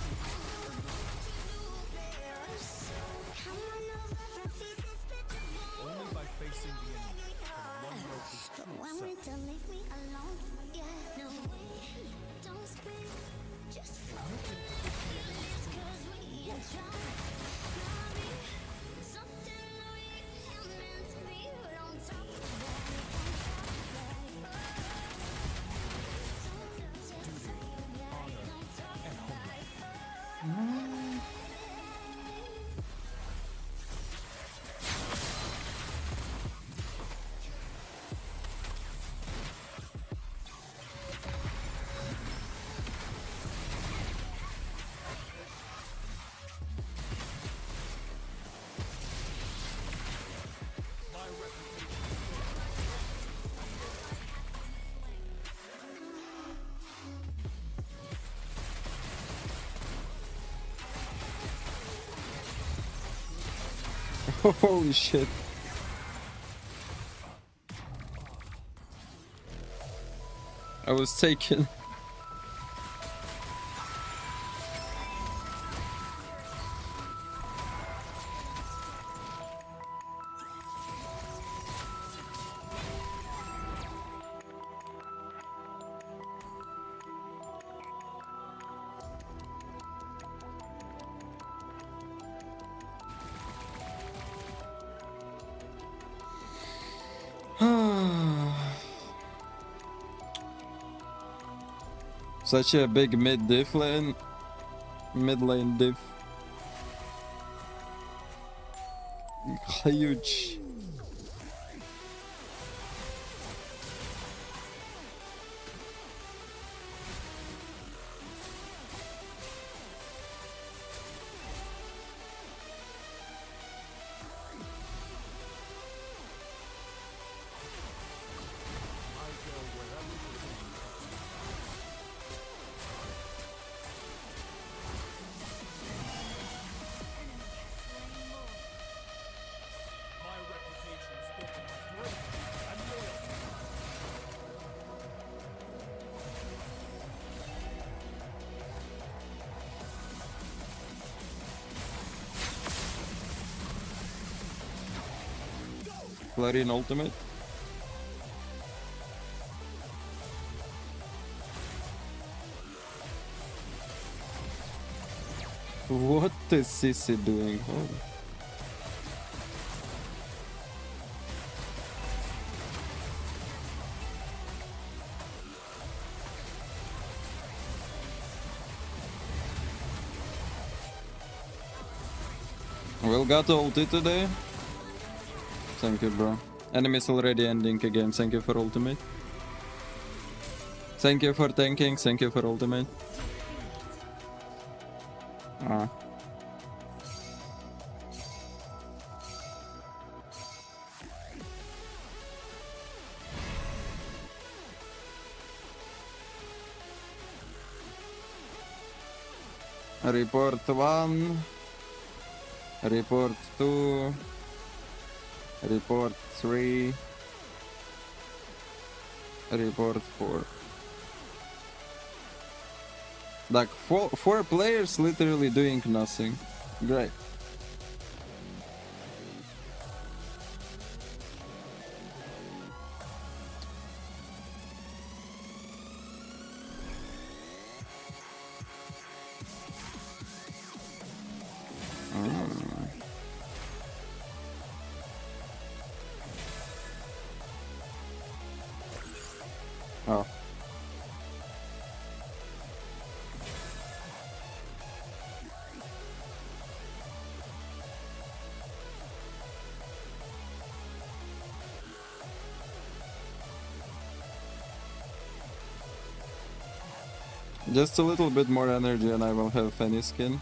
Speaker 9: Come on over, repeat this picture.
Speaker 10: Only by facing the enemy can one know his true
Speaker 9: When
Speaker 10: self.
Speaker 9: we don't leave me alone, yeah. No way, don't speak, just fucking it's 'cause we ain't trying. Something we ain't meant to be, but on top of that,
Speaker 2: Holy shit. I was taken. Such a big mid diff lane. Mid lane diff. Huge.
Speaker 10: My reputation is built on my bravery and loyalty.
Speaker 2: Clarion ultimate. What is Sissy doing? Oh. Will got ulti today. Thank you, bro. Enemy's already ending a game. Thank you for ultimate.
Speaker 1: Thank you for tanking, thank you for ultimate. Ah. Report 1, report 2, report 3, report 4. Like four players literally doing nothing. Great. Oh. Just a little bit more energy and I will have any skin.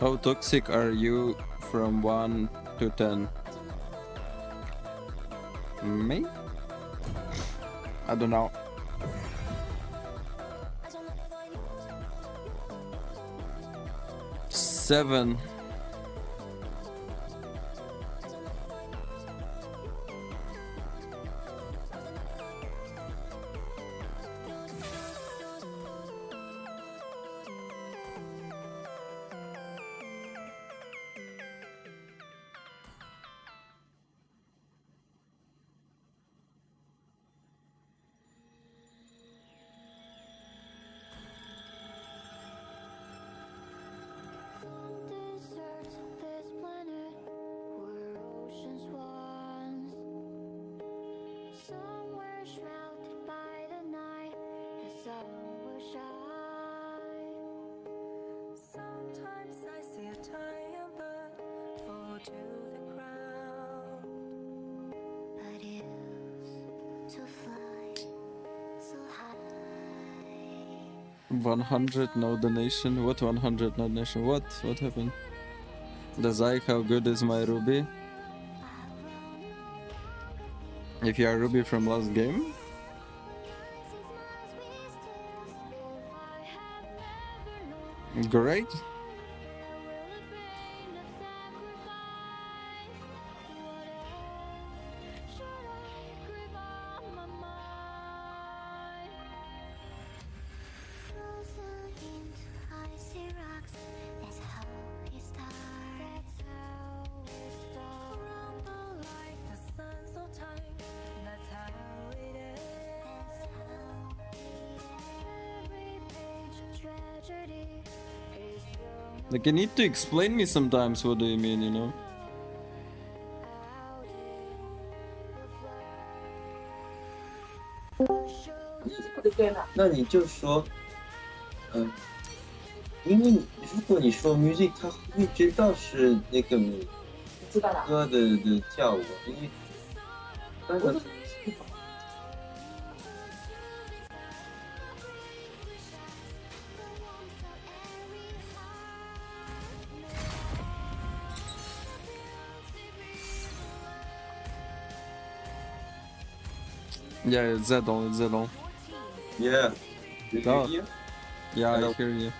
Speaker 1: How toxic are you from 1 to 10? Me? I don't know. 7.
Speaker 9: to the ground. But it used to fly so high.
Speaker 1: 100 no donation. What 100 no donation? What happened? Dazai, how good is my Ruby? If you are Ruby from last game? Great. Like, you need to explain me sometimes what do you mean, you know?
Speaker 12: 那你就说，因为如果你说 music， 他会知道是那个歌的跳舞，因为刚才。
Speaker 2: Yeah, it's Zedol, it's Zedol.
Speaker 12: Yeah. Do you
Speaker 2: Oh.
Speaker 12: hear?
Speaker 2: Yeah,
Speaker 12: Hello.
Speaker 2: I hear you.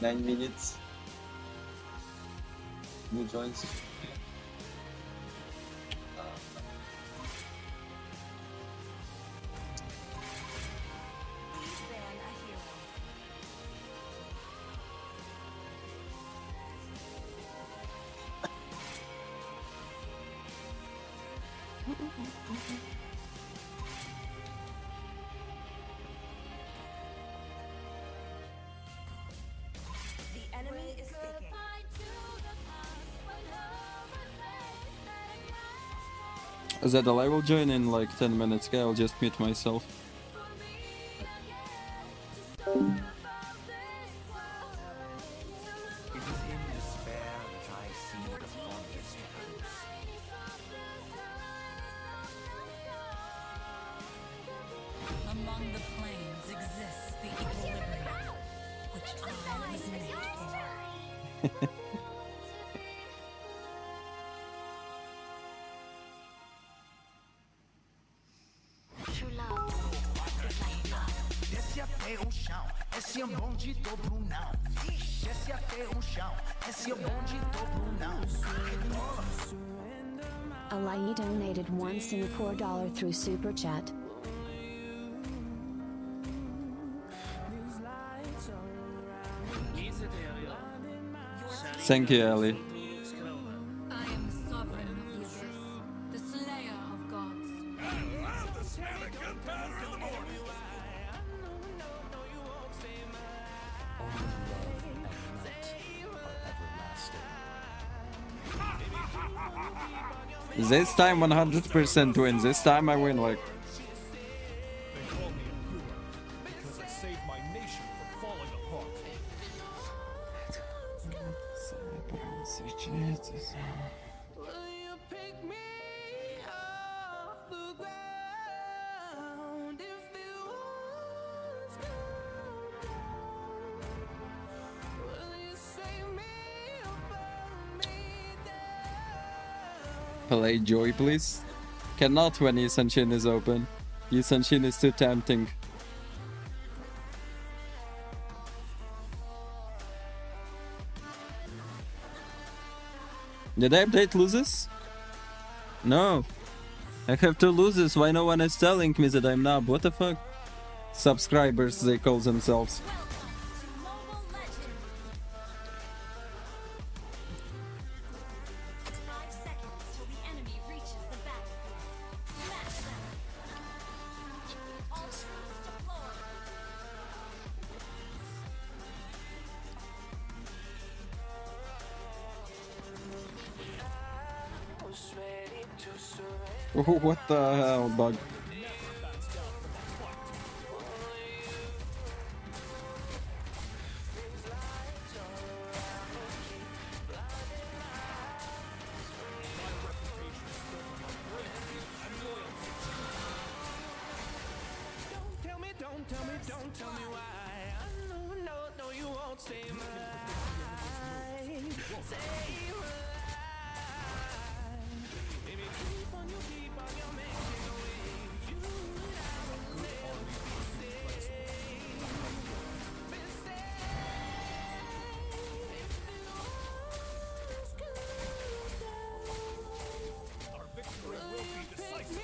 Speaker 12: Nine minutes. New joins.
Speaker 6: The enemy is thinking.
Speaker 2: Zedol, I will join in like 10 minutes, okay? I'll just mute myself.
Speaker 4: It is in despair that I see the fondest hopes.
Speaker 11: Among the planes exists the equilibrium, which I was made for.
Speaker 9: True love is like love.
Speaker 4: Desce até o chão, esse é um bonde dobro não. Desce até o chão, esse é um bonde dobro não.
Speaker 13: Alai donated $1 through Super Chat.
Speaker 2: Thank you, Ellie.
Speaker 11: I am the sovereign of the abyss, the slayer of gods.
Speaker 2: This time 100% win. This time I win like...
Speaker 10: They call me a hero because I saved my nation from falling apart.
Speaker 2: Play Joy, please. Cannot when Yisanshin is open. Yisanshin is too tempting. Did I update loses? No. I have two loses. Why no one is telling me that I'm nub? What the fuck? Subscribers, they call themselves. Oh, what the hell, bug?
Speaker 8: Don't tell me why. No, you won't save my life. Save my life. Baby, keep on your making a way. You will never be safe. Be safe.
Speaker 10: Our victory will be decisive.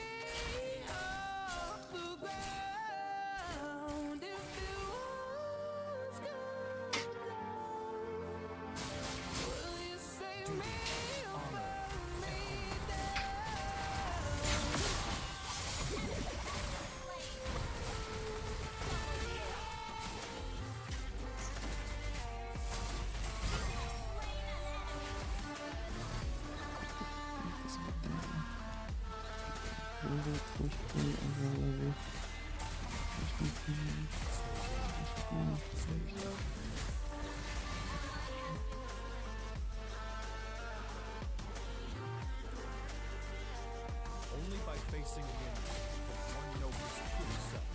Speaker 10: Only by facing the enemy does one know his true self.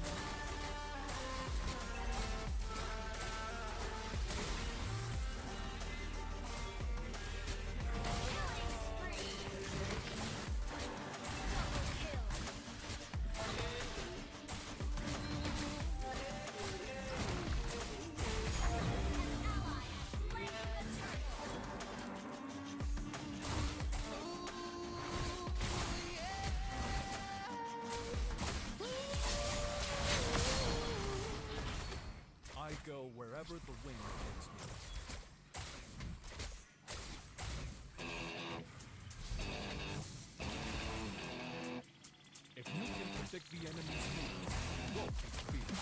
Speaker 10: the wind takes me. If you can predict the enemy's moves, you won't be defeated.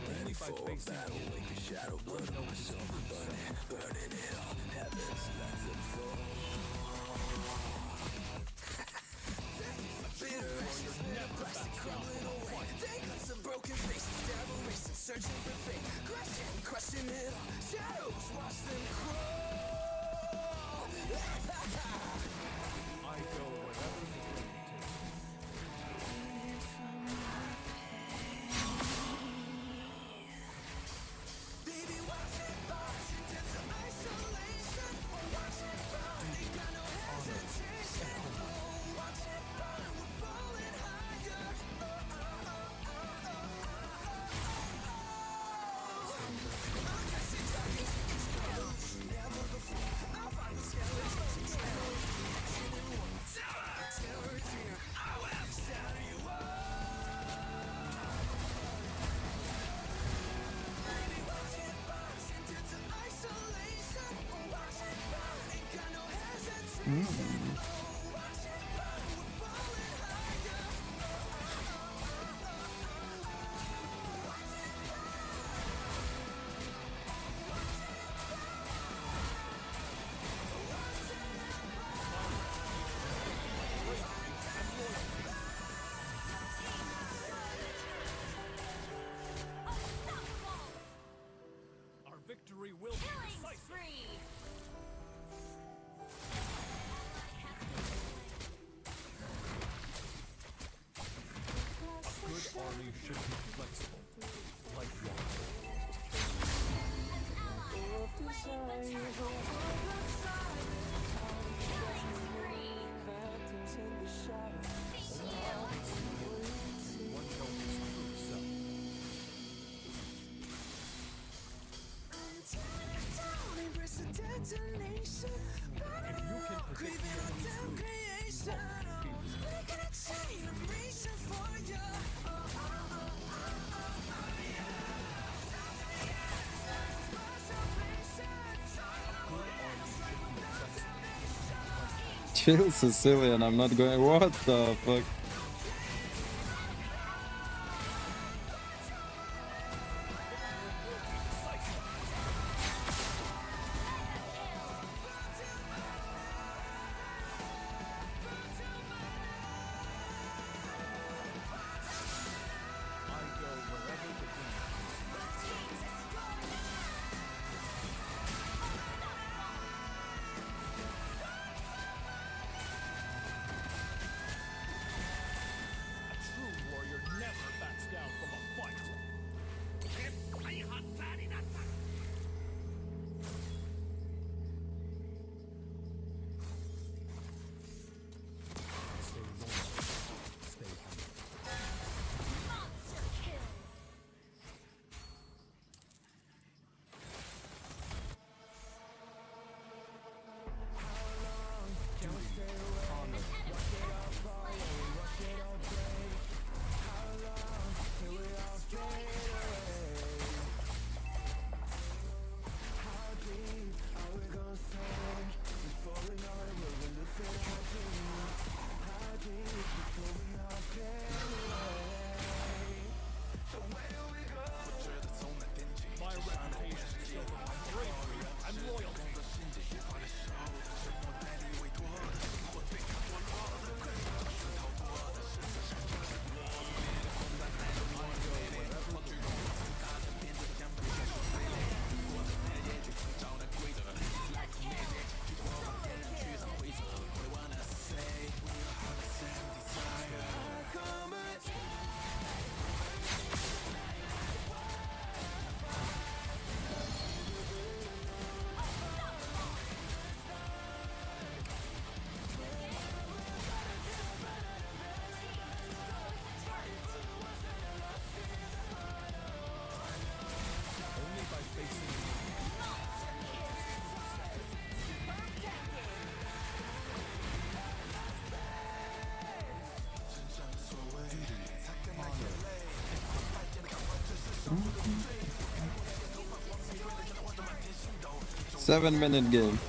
Speaker 10: Only by facing battle, one knows his true self. I go wherever the wind takes me. Our victory will be decisive. A good army should be flexible, like water. One knows his true self. If you can predict the enemy's moves, you won't be defeated.
Speaker 2: Chill, Sicilian, I'm not going. What the fuck?
Speaker 10: I go wherever the wind takes me.
Speaker 1: 7-minute game.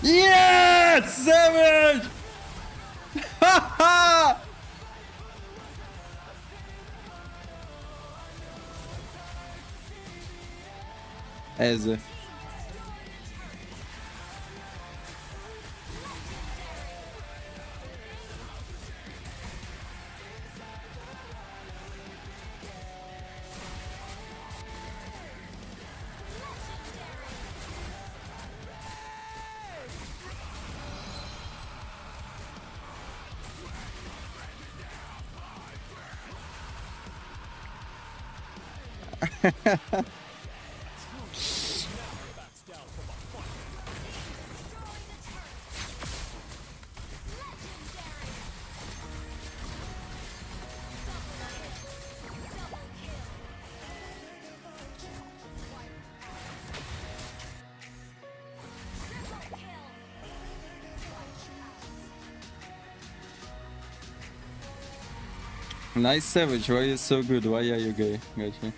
Speaker 1: Yes! Savage! Ha ha! Eze. Nice Savage, why are you so good? Why are you gay? Gotcha.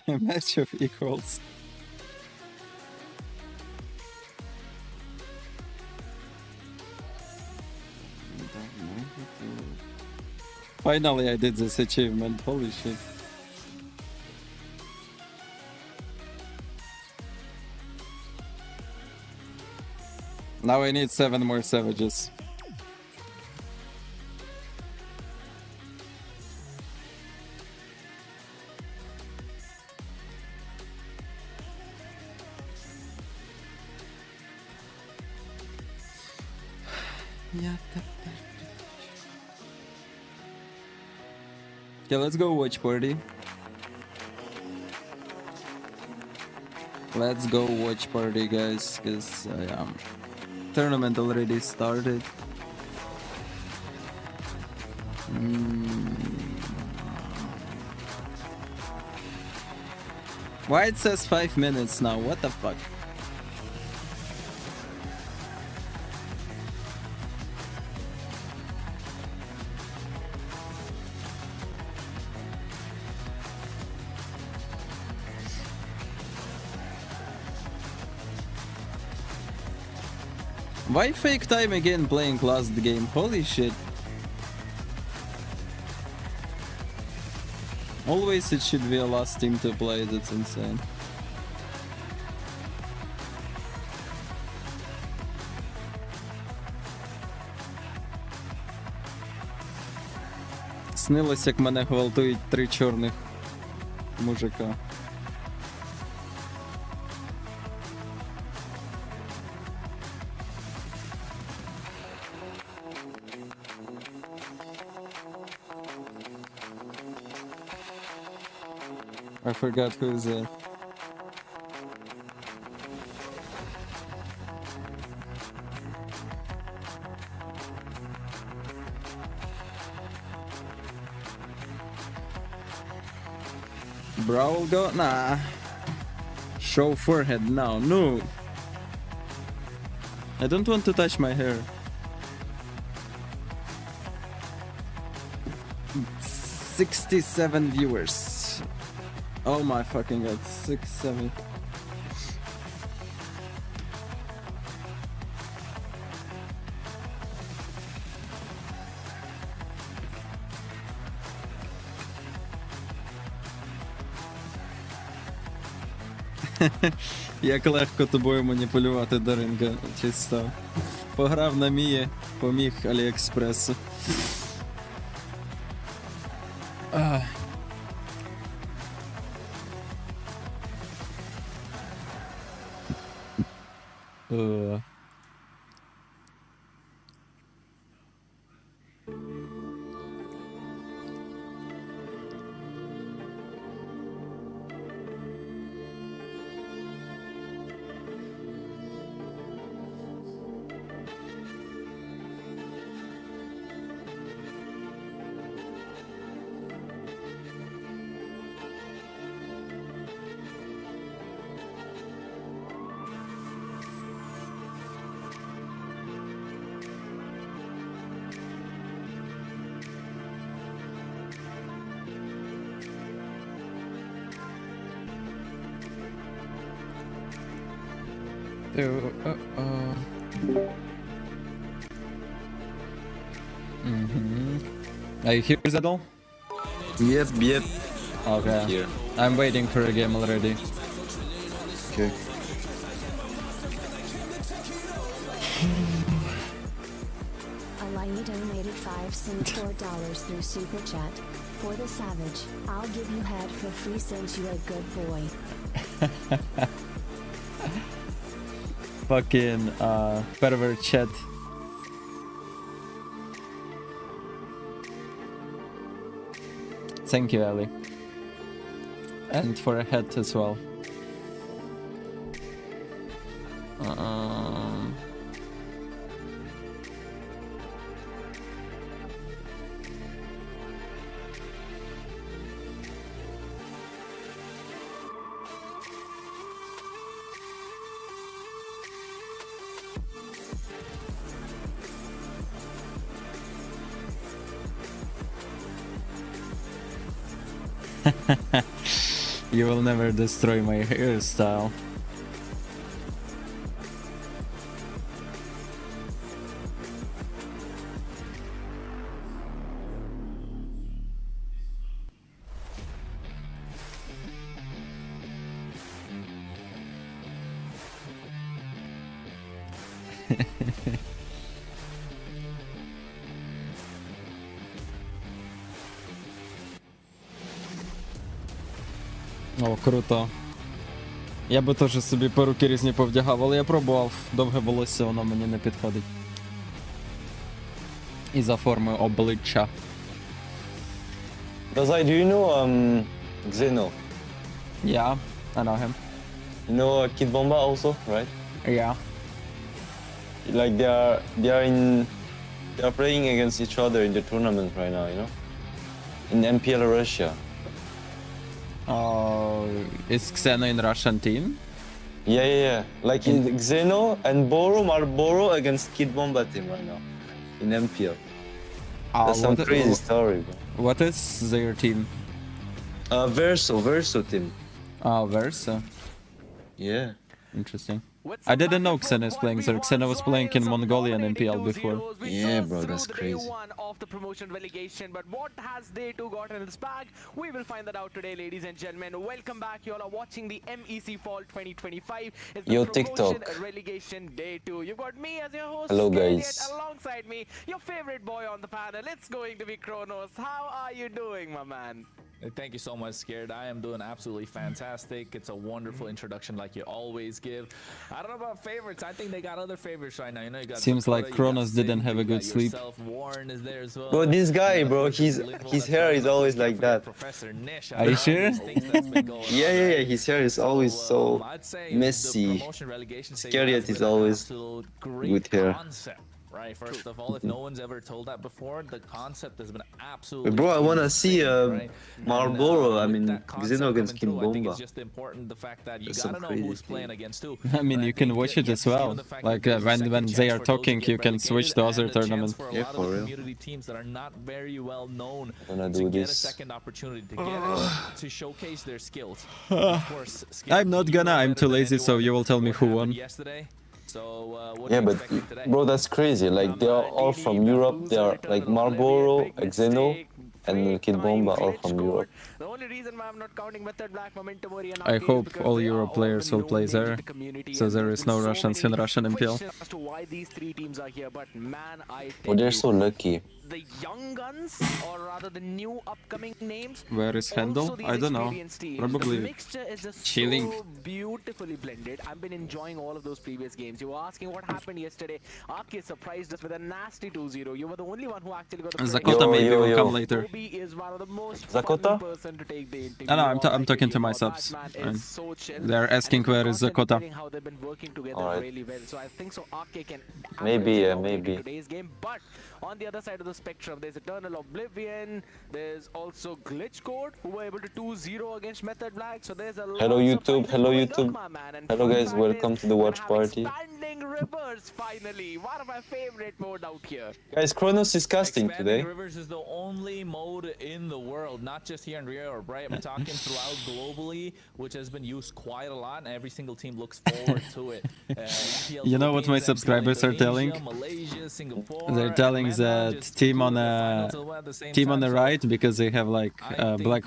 Speaker 1: A match of equals. Finally I did this achievement, holy shit. Now I need 7 more savages. Okay, let's go watch party. Let's go watch party, guys, because tournament already started. Why it says 5 minutes now? What the fuck? Why fake time again playing last game? Holy shit. Always it should be a last team to play, that's insane. Снилось, як мене гвалтують 3 чорних
Speaker 2: мужика. I forgot who's it. Brow will go? Nah. Show forehead now. No. I don't want to touch my hair. 67 viewers. Oh my fucking god. 67. Як легко тобою маніпулювати, Даринка, чисто. Пограв на Мії, поміг Аліекспресу. Are you here, Zadol?
Speaker 14: Yep.
Speaker 2: Okay.
Speaker 14: Here.
Speaker 2: I'm waiting for a game already.
Speaker 14: Okay.
Speaker 13: Alani donated 5 Singapore dollars through Super Chat. For the savage, I'll give you head for free since you're a good boy.
Speaker 2: Fucking pervert chat. Thank you, Ali. And for a head as well. You will never destroy my hairstyle. О, круто. Я би теж собі перуки різні повдягав, але я пробував. Довге волосся, воно мені не підходить. І за формою обличчя.
Speaker 14: Dazai, do you know Xeno?
Speaker 2: Yeah, I know him.
Speaker 14: You know Kid Bomba also, right?
Speaker 2: Yeah.
Speaker 14: Like they are playing against each other in the tournament right now, you know? In MPL Russia.
Speaker 2: Is Xeno in Russian team?
Speaker 14: Yeah. Like Xeno and Boro against Kid Bomba team right now. In MPL. That's some crazy story, bro.
Speaker 2: What is their team?
Speaker 14: Verso team.
Speaker 2: Verso.
Speaker 14: Yeah.
Speaker 2: Interesting. I didn't know Xeno is playing there. Xeno was playing in Mongolian MPL before.
Speaker 14: Yeah, bro, that's crazy.
Speaker 15: of the promotion relegation. But what has Day 2 got in its bag? We will find that out today, ladies and gentlemen. Welcome back. You all are watching the MEC Fall 2025. It's the
Speaker 14: Yo,
Speaker 15: promotion
Speaker 14: TikTok.
Speaker 15: relegation Day 2. You've got me as your host,
Speaker 14: Hello,
Speaker 15: Scared
Speaker 14: guys.
Speaker 15: Yet, alongside me, your favorite boy on the panel. It's going to be Kronos. How are you doing, my man?
Speaker 16: Thank you so much, Scared. I am doing absolutely fantastic. It's a wonderful introduction like you always give. I don't know about favorites. I think they got other favorites right now. You know, you got
Speaker 1: Seems
Speaker 16: Dakota,
Speaker 1: like
Speaker 16: you
Speaker 1: Kronos
Speaker 16: got
Speaker 1: didn't
Speaker 16: Singh,
Speaker 1: have a
Speaker 16: you
Speaker 1: good
Speaker 16: got
Speaker 1: sleep.
Speaker 16: yourself. Warren is there as well.
Speaker 14: Bro, this guy,
Speaker 16: And of
Speaker 14: bro,
Speaker 16: course,
Speaker 14: his
Speaker 16: Linval
Speaker 14: his
Speaker 16: that's
Speaker 14: hair
Speaker 16: running
Speaker 14: is
Speaker 16: up
Speaker 14: always
Speaker 16: here
Speaker 14: like
Speaker 16: for your
Speaker 14: that.
Speaker 16: Professor Nish.
Speaker 1: Are you
Speaker 16: I don't know
Speaker 1: sure?
Speaker 16: these things that's been going on,
Speaker 14: Yeah,
Speaker 16: right?
Speaker 14: his hair is always so
Speaker 16: I'd say
Speaker 14: messy.
Speaker 16: the promotion relegation stage
Speaker 14: Scary
Speaker 16: has
Speaker 14: that is
Speaker 16: been an
Speaker 14: always
Speaker 16: absolute great
Speaker 14: good hair.
Speaker 16: concept. Right, first of all, if no one's ever told that before, the concept has been absolutely
Speaker 14: Bro, I wanna see
Speaker 16: insane, right?
Speaker 14: Marlboro. I
Speaker 16: with
Speaker 14: mean,
Speaker 16: that concept
Speaker 14: Xeno against
Speaker 16: coming through, I think
Speaker 14: Kimbomba.
Speaker 16: it's just important the fact that you
Speaker 14: That's some
Speaker 16: gotta know
Speaker 14: crazy
Speaker 16: who's
Speaker 14: thing.
Speaker 16: playing against who.
Speaker 1: I mean, you can watch it as well. Like when they are talking, you can switch to other tournaments.
Speaker 16: For a
Speaker 14: Yeah,
Speaker 16: lot of
Speaker 14: for
Speaker 16: the
Speaker 14: real.
Speaker 16: community teams that are not very well known
Speaker 14: Gonna
Speaker 16: to
Speaker 14: do
Speaker 16: get a
Speaker 14: this.
Speaker 16: second opportunity to get to showcase their skills. Of course,
Speaker 1: I'm not gonna, I'm too lazy, so you will tell me who won.
Speaker 16: yesterday. So what
Speaker 14: Yeah,
Speaker 16: are you
Speaker 14: but
Speaker 16: expecting today?
Speaker 14: bro, that's crazy. Like they are all from Europe. They are like Marlboro, Xeno, and Kid Bomba are from Europe.
Speaker 15: The only reason why I'm not counting Method Black, Momentum Ori, and
Speaker 1: I
Speaker 15: Arcade is
Speaker 1: hope
Speaker 15: because
Speaker 1: all
Speaker 15: they are
Speaker 1: Euro
Speaker 15: all
Speaker 1: players
Speaker 15: the
Speaker 1: will
Speaker 15: known
Speaker 1: play
Speaker 15: names in
Speaker 1: there,
Speaker 15: the community,
Speaker 1: so
Speaker 15: and
Speaker 1: there
Speaker 15: there's
Speaker 1: is
Speaker 15: been
Speaker 1: no
Speaker 15: so
Speaker 1: Russians
Speaker 15: many
Speaker 1: in Russian MPL.
Speaker 15: questions as to why these three teams are here, but man, I
Speaker 14: Oh,
Speaker 15: tell
Speaker 14: they're
Speaker 15: you,
Speaker 14: so lucky.
Speaker 15: the young guns, or rather the new upcoming names,
Speaker 1: Where is Handel?
Speaker 15: also these
Speaker 1: I don't know.
Speaker 15: experienced teams.
Speaker 1: Probably
Speaker 15: The mixture is just
Speaker 1: chilling.
Speaker 15: so beautifully blended. I've been enjoying all of those previous games. You were asking what happened yesterday. Arcade surprised us with a nasty 2-0. You were the only one who actually got the
Speaker 1: Zakota
Speaker 14: Yo,
Speaker 1: maybe
Speaker 14: yo,
Speaker 1: will
Speaker 14: yo.
Speaker 1: come later.
Speaker 15: Toby is one of the most
Speaker 14: Zakota?
Speaker 15: fun person to take the interview.
Speaker 1: No, I'm
Speaker 15: All I
Speaker 1: talking
Speaker 15: can
Speaker 1: to
Speaker 15: give
Speaker 1: my
Speaker 15: about
Speaker 1: subs.
Speaker 15: that man is so chill.
Speaker 1: They're
Speaker 15: And
Speaker 1: asking
Speaker 15: it's been
Speaker 1: where is
Speaker 15: constantly
Speaker 1: Zakota.
Speaker 15: telling how they've been working together
Speaker 14: Alright.
Speaker 15: really well. So I think so Arcade can
Speaker 14: Maybe,
Speaker 15: absolutely
Speaker 14: yeah,
Speaker 15: dominate
Speaker 14: maybe.
Speaker 15: today's game. But on the other side of the spectrum, there's Eternal Oblivion. There's also Glitch Code, who were able to 2-0 against Method Black. So there's a lot
Speaker 14: Hello
Speaker 15: of
Speaker 14: YouTube,
Speaker 15: surprises
Speaker 14: hello
Speaker 15: going
Speaker 14: YouTube.
Speaker 15: on, my man. And
Speaker 14: Hello
Speaker 15: fun
Speaker 14: guys,
Speaker 15: fact
Speaker 14: welcome
Speaker 15: is
Speaker 14: to the
Speaker 15: we
Speaker 14: watch
Speaker 15: have
Speaker 14: party.
Speaker 15: Expanding Rivers finally. One of my favorite mode out here.
Speaker 14: Guys, Kronos is casting
Speaker 16: Expanding
Speaker 14: today.
Speaker 16: Rivers is the only mode in the world, not just here in Europe, right? I'm talking throughout globally, which has been used quite a lot, and every single team looks forward to it. EPL
Speaker 1: You know what my
Speaker 16: Philippines,
Speaker 1: subscribers are
Speaker 16: MPL
Speaker 1: telling?
Speaker 16: Indonesia, Malaysia, Singapore,
Speaker 1: They're telling
Speaker 16: and
Speaker 1: that
Speaker 16: just
Speaker 1: team on
Speaker 16: two
Speaker 1: a
Speaker 16: finals as well at the same
Speaker 1: team on
Speaker 16: time.
Speaker 1: the
Speaker 16: So
Speaker 1: right because they have like
Speaker 16: I think,
Speaker 1: black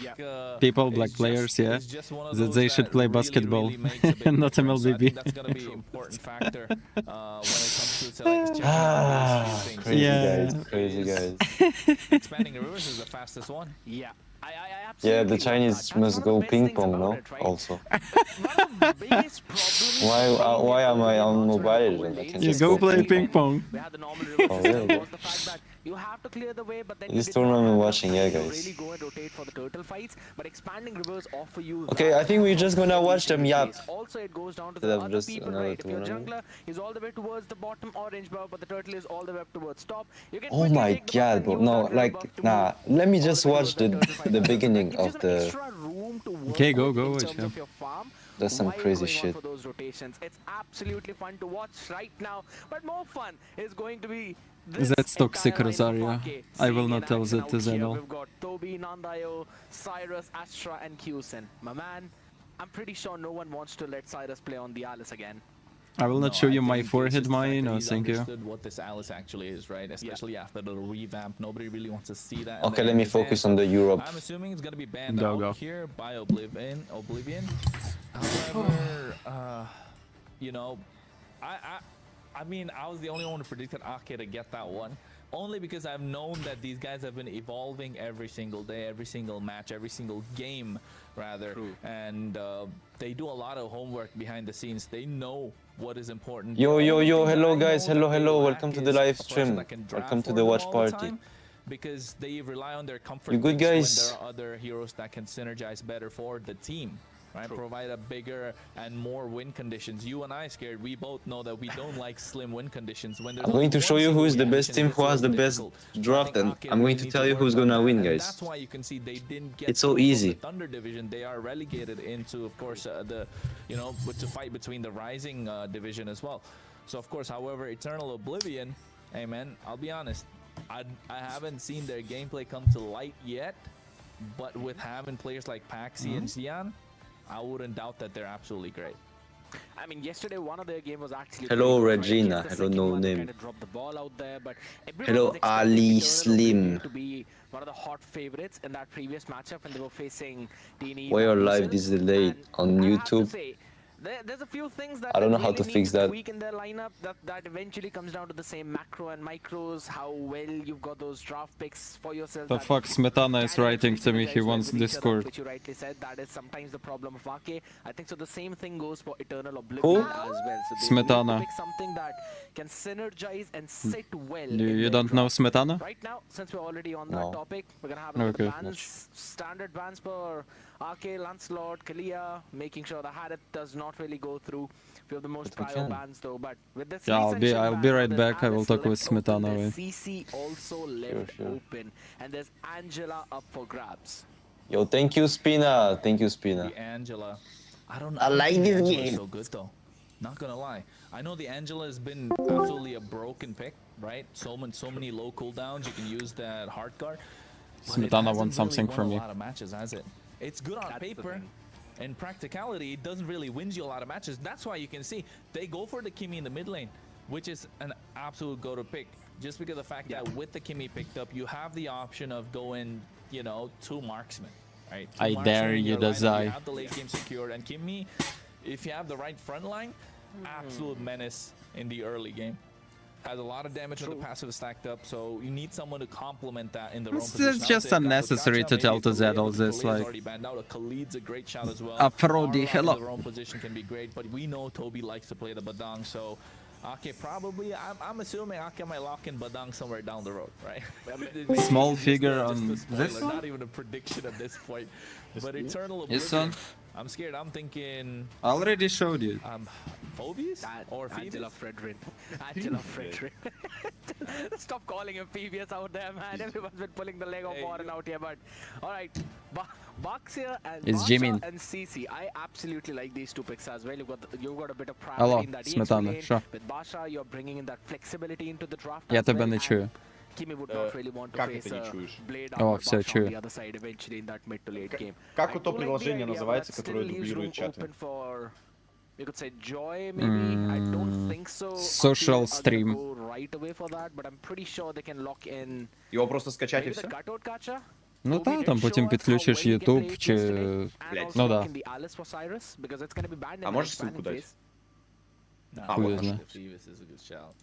Speaker 1: people, black
Speaker 16: it's
Speaker 1: players,
Speaker 16: just-
Speaker 1: yeah.
Speaker 16: it's just one of
Speaker 1: That
Speaker 16: those
Speaker 1: they should
Speaker 16: that
Speaker 1: play
Speaker 16: really,
Speaker 1: basketball,
Speaker 16: really makes a big
Speaker 1: not
Speaker 16: difference. So I
Speaker 1: MLBB.
Speaker 16: think that's gonna be an important factor when it comes to checking out
Speaker 14: Ah,
Speaker 16: these few things.
Speaker 14: crazy
Speaker 1: Yeah.
Speaker 14: guys, crazy guys.
Speaker 16: Expanding Rivers is the fastest one.
Speaker 15: Yeah. I
Speaker 14: Yeah,
Speaker 15: absolutely
Speaker 14: the
Speaker 15: love
Speaker 14: Chinese
Speaker 15: that.
Speaker 14: must
Speaker 15: That's one
Speaker 14: go
Speaker 15: of the best
Speaker 14: ping
Speaker 15: things
Speaker 14: pong,
Speaker 15: about
Speaker 14: no?
Speaker 15: it, right?
Speaker 14: Also.
Speaker 15: One of the biggest problems
Speaker 14: Why am I on
Speaker 15: being
Speaker 14: mobile
Speaker 15: able to
Speaker 14: legend? I can
Speaker 1: You
Speaker 14: just
Speaker 1: go
Speaker 14: go
Speaker 1: play
Speaker 14: ping
Speaker 1: ping
Speaker 14: pong.
Speaker 1: pong.
Speaker 15: We had the normal river
Speaker 14: Oh,
Speaker 15: system
Speaker 14: really?
Speaker 15: was the fact that you have to clear the way, but then
Speaker 14: This
Speaker 15: you did not
Speaker 14: tournament
Speaker 15: have enough
Speaker 14: watching,
Speaker 15: time
Speaker 14: yeah,
Speaker 15: to
Speaker 14: guys.
Speaker 15: really go and rotate for the turtle fights. But expanding rivers offer you
Speaker 14: Okay,
Speaker 15: that
Speaker 14: I think we're just gonna
Speaker 15: from
Speaker 14: watch them
Speaker 15: every
Speaker 14: yap.
Speaker 15: place. Also, it goes down to
Speaker 14: Instead
Speaker 15: the
Speaker 14: of
Speaker 15: other
Speaker 14: just
Speaker 15: people,
Speaker 14: another
Speaker 15: right? If your
Speaker 14: tournament.
Speaker 15: jungler is all the way towards the bottom orange bar, but the turtle is all the way up towards top, you can
Speaker 14: Oh
Speaker 15: quickly
Speaker 14: my
Speaker 15: take the buff
Speaker 14: god,
Speaker 15: and
Speaker 14: bro.
Speaker 15: use
Speaker 14: No,
Speaker 15: that
Speaker 14: like,
Speaker 15: buff to
Speaker 14: nah.
Speaker 15: move
Speaker 14: Let me
Speaker 15: all
Speaker 14: just
Speaker 15: the way
Speaker 14: watch
Speaker 15: towards the turtle fight.
Speaker 14: the
Speaker 15: So
Speaker 14: beginning
Speaker 15: that gives
Speaker 14: of
Speaker 15: you an
Speaker 14: the...
Speaker 15: extra room to work
Speaker 1: Okay, go,
Speaker 15: with in
Speaker 1: watch,
Speaker 15: terms
Speaker 1: yeah.
Speaker 15: of your farm.
Speaker 14: That's some
Speaker 15: while
Speaker 14: crazy
Speaker 15: going on
Speaker 14: shit.
Speaker 15: for those rotations. It's absolutely fun to watch right now, but more fun is going to be this
Speaker 1: That's toxic,
Speaker 15: entire lineup of
Speaker 1: Rosario.
Speaker 15: Arcade
Speaker 1: I will
Speaker 15: seeing
Speaker 1: not
Speaker 15: in
Speaker 1: tell
Speaker 15: action
Speaker 1: that to
Speaker 15: out here.
Speaker 1: Zeno.
Speaker 15: We've got Toby, Nandayo, Cyrus, Astra, and Kusen. My man, I'm pretty sure no one wants to let Cyrus play on the Alice again.
Speaker 1: I will not
Speaker 16: No,
Speaker 1: show
Speaker 16: I
Speaker 1: you my
Speaker 16: think it's
Speaker 1: forehead,
Speaker 16: just the fact
Speaker 1: mine.
Speaker 16: that
Speaker 1: No,
Speaker 16: he's
Speaker 1: thank you.
Speaker 16: understood what this Alice actually is, right? Especially after the revamp. Nobody really wants to see that. in
Speaker 14: Okay,
Speaker 16: the
Speaker 14: let me
Speaker 16: early
Speaker 14: focus
Speaker 16: days.
Speaker 14: on the Europe.
Speaker 16: I'm assuming it's gonna be banned
Speaker 1: Go,
Speaker 16: out
Speaker 1: go.
Speaker 16: here by Oblivion. However, you know, I mean, I was the only one who predicted Ake to get that one. Only because I've known that these guys have been evolving every single day, every single match, every single game, rather.
Speaker 15: True.
Speaker 16: And they do a lot of homework behind the scenes. They know what is important.
Speaker 14: Yo,
Speaker 16: The
Speaker 14: yo,
Speaker 16: only
Speaker 14: yo,
Speaker 16: thing that
Speaker 14: hello
Speaker 16: I
Speaker 14: guys,
Speaker 16: know
Speaker 14: hello,
Speaker 16: that they
Speaker 14: hello,
Speaker 16: lack
Speaker 14: welcome to the
Speaker 16: is
Speaker 14: live
Speaker 16: a person
Speaker 14: stream.
Speaker 16: that can draft
Speaker 14: Welcome to
Speaker 16: for
Speaker 14: the
Speaker 16: them
Speaker 14: watch
Speaker 16: all
Speaker 14: party.
Speaker 16: time, because they rely on their comfort
Speaker 14: You good,
Speaker 16: picks
Speaker 14: guys?
Speaker 16: when there are other heroes that can synergize better for the team. Right, provide a bigger and more win conditions. You and I, Scared, we both know that we don't like slim win conditions. When there's
Speaker 14: I'm going
Speaker 16: only
Speaker 14: to show
Speaker 16: one
Speaker 14: you who is
Speaker 16: single
Speaker 14: the
Speaker 16: win
Speaker 14: best team,
Speaker 16: condition,
Speaker 14: who
Speaker 16: it's
Speaker 14: has the
Speaker 16: so
Speaker 14: best
Speaker 16: difficult. So I
Speaker 14: draft,
Speaker 16: think
Speaker 14: and
Speaker 16: Ake
Speaker 14: I'm
Speaker 16: really
Speaker 14: going to
Speaker 16: need
Speaker 14: tell you
Speaker 16: work
Speaker 14: who's
Speaker 16: on
Speaker 14: gonna
Speaker 16: that,
Speaker 14: win,
Speaker 16: and
Speaker 14: guys.
Speaker 16: that's why you can see they didn't get
Speaker 14: It's so
Speaker 16: through from
Speaker 14: easy.
Speaker 16: the Thunder division. They are relegated into, of course, to fight between the Rising division as well. So of course, however, Eternal Oblivion, hey man, I'll be honest, I haven't seen their gameplay come to light yet, but with having players like Paxi and Xian, I wouldn't doubt that they're absolutely great.
Speaker 15: I mean, yesterday one of their game was actually.
Speaker 14: Hello,
Speaker 15: pretty good, right?
Speaker 14: Regina.
Speaker 15: Just the
Speaker 14: Hello,
Speaker 15: second
Speaker 14: no
Speaker 15: one, they
Speaker 14: name.
Speaker 15: kind of dropped the ball out there, but everyone
Speaker 14: Hello,
Speaker 15: was expecting
Speaker 14: Ali
Speaker 15: Eternal
Speaker 14: Slim.
Speaker 15: Oblivion to be one of the hot favorites in that previous matchup when they were facing Dini.
Speaker 14: Why your live is delayed on YouTube?
Speaker 15: There's a few things that
Speaker 14: I don't
Speaker 15: they
Speaker 14: know how
Speaker 15: really
Speaker 14: to
Speaker 15: need
Speaker 14: fix
Speaker 15: to
Speaker 14: that.
Speaker 15: tweak in their lineup that eventually comes down to the same macro and micros, how well you've got those draft picks for yourself.
Speaker 1: The
Speaker 15: that
Speaker 1: fuck, Smetana is
Speaker 15: can
Speaker 1: writing
Speaker 15: actually
Speaker 1: to me, he
Speaker 15: synergize well
Speaker 1: wants
Speaker 15: with each other,
Speaker 1: Discord.
Speaker 15: which you rightly said, that is sometimes the problem of Ake. I think so the same thing goes for Eternal Oblivion
Speaker 14: Who?
Speaker 15: as well. So they
Speaker 1: Smetana.
Speaker 15: need to pick something that can synergize and sit well.
Speaker 1: You
Speaker 15: in
Speaker 1: don't
Speaker 15: their
Speaker 1: know
Speaker 15: draft.
Speaker 1: Smetana?
Speaker 15: Right now, since we're already on
Speaker 14: No.
Speaker 15: that topic, we're gonna have a look at
Speaker 1: Okay.
Speaker 15: the bans. Standard bans for Ake, Lancelot, Kalia, making sure the Hadith does not really go through. Few of the most
Speaker 14: But we
Speaker 15: prior
Speaker 14: can.
Speaker 15: bans though, but with this
Speaker 1: Yeah,
Speaker 15: recent
Speaker 1: I'll be
Speaker 15: ban,
Speaker 1: right
Speaker 15: there's
Speaker 1: back. I will
Speaker 15: Alice
Speaker 1: talk with
Speaker 15: left open,
Speaker 1: Smetana,
Speaker 15: there's
Speaker 1: wait.
Speaker 15: CC also left
Speaker 14: sure.
Speaker 15: open, and there's Angela up for grabs.
Speaker 14: Yo, thank you, Spina. Thank you, Spina.
Speaker 16: The Angela. I don't
Speaker 14: like
Speaker 16: think the
Speaker 14: this
Speaker 16: Angela
Speaker 14: game.
Speaker 16: is so good though. Not gonna lie. I know the Angela has been absolutely a broken pick, right? So many low cooldowns. You can use that hard card. but it
Speaker 1: Smetana
Speaker 16: hasn't
Speaker 1: wants something
Speaker 16: really
Speaker 1: from
Speaker 16: won
Speaker 1: you.
Speaker 16: a lot of matches, has it? It's good on
Speaker 15: That's the
Speaker 16: paper.
Speaker 15: thing.
Speaker 16: In practicality, it doesn't really win you a lot of matches. That's why you can see they go for the Kimi in the mid lane, which is an absolute go-to pick. Just because of the fact that with the Kimi picked up, you have the option of going, you know, 2 marksmen, right? Two
Speaker 1: I
Speaker 16: marksmen
Speaker 1: dare
Speaker 16: in
Speaker 1: you,
Speaker 16: your lineup,
Speaker 1: Dazai.
Speaker 16: You have the late game secured, and Kimi, if you have the right front line, absolute menace in the early game. Has a lot of damage when the passive is stacked up, so you need someone to complement that in the roam
Speaker 1: It's
Speaker 16: position.
Speaker 1: just
Speaker 16: Out there,
Speaker 1: unnecessary
Speaker 16: Gato
Speaker 1: to
Speaker 16: Gacha,
Speaker 1: tell
Speaker 16: maybe
Speaker 1: to Zed
Speaker 16: Khalid,
Speaker 1: all
Speaker 16: but
Speaker 1: this,
Speaker 16: Khalid's
Speaker 1: like-
Speaker 16: already banned out. Khalid's a great shot as well.
Speaker 1: Afrodi,
Speaker 16: Arlott
Speaker 1: hello.
Speaker 16: in the roam position can be great, but we know Toby likes to play the Badang, so Ake probably, I'm assuming Ake might lock in Badang somewhere down the road, right?
Speaker 1: Small
Speaker 16: Just
Speaker 1: figure
Speaker 16: a
Speaker 1: on
Speaker 16: spoiler,
Speaker 1: this one?
Speaker 16: not even a prediction at this point. But Eternal
Speaker 1: This
Speaker 16: Oblivion,
Speaker 1: one?
Speaker 16: I'm scared. I'm thinking
Speaker 1: I already showed you.
Speaker 16: Phoebus or
Speaker 15: Angela
Speaker 16: Phoebus?
Speaker 15: Fredrin. Angela Fredrin. Stop calling him Phoebus out there, man. Everyone's been pulling the leg of Warren out here, but alright. Baxia and
Speaker 1: It's
Speaker 15: Basha
Speaker 1: Jimin.
Speaker 15: and CC. I absolutely like these two picks as well. You've got a bit of
Speaker 1: Hello,
Speaker 15: priority in that EXP
Speaker 1: Smetana,
Speaker 15: lane.
Speaker 1: що?
Speaker 15: With Basha, you're bringing in that flexibility into the draft.
Speaker 1: Я
Speaker 15: as
Speaker 1: тебе
Speaker 15: well,
Speaker 1: не
Speaker 15: and
Speaker 1: чую.
Speaker 15: Kimi would not really want to
Speaker 2: как
Speaker 15: face
Speaker 2: это не
Speaker 15: a
Speaker 2: чуешь?
Speaker 15: blade
Speaker 1: О,
Speaker 15: armor
Speaker 1: всё,
Speaker 15: Basha on
Speaker 1: чую.
Speaker 15: the other side eventually in that mid to late game.
Speaker 2: Как
Speaker 15: I
Speaker 2: вот то
Speaker 15: do like the
Speaker 2: приложение
Speaker 15: idea, but
Speaker 2: называется,
Speaker 15: that
Speaker 2: которое
Speaker 15: still leaves
Speaker 2: дублирует
Speaker 15: room
Speaker 2: чаты?
Speaker 15: open for, you could say Joy maybe. I don't think so.
Speaker 1: Social
Speaker 15: Akil are gonna
Speaker 1: stream.
Speaker 15: go right away for that, but I'm pretty sure they can lock in
Speaker 2: Его просто скачать и
Speaker 15: maybe the
Speaker 2: все?
Speaker 15: cutout catcher.
Speaker 1: Ну
Speaker 15: Toby
Speaker 1: та,
Speaker 15: did
Speaker 1: там
Speaker 15: show
Speaker 1: потім
Speaker 15: us how
Speaker 1: підключиш
Speaker 15: well he can
Speaker 1: YouTube
Speaker 15: play it
Speaker 1: чи...
Speaker 15: yesterday, and
Speaker 2: Блядь.
Speaker 15: also
Speaker 1: Ну да.
Speaker 15: lock in the Alice for Cyrus, because it's gonna be banned in
Speaker 2: А
Speaker 15: the
Speaker 2: можешь
Speaker 15: next banning
Speaker 2: ссылку дать?
Speaker 15: phase.
Speaker 16: Nah,
Speaker 1: Хуй
Speaker 2: вот
Speaker 1: знає.
Speaker 16: Phoebus is a good shout.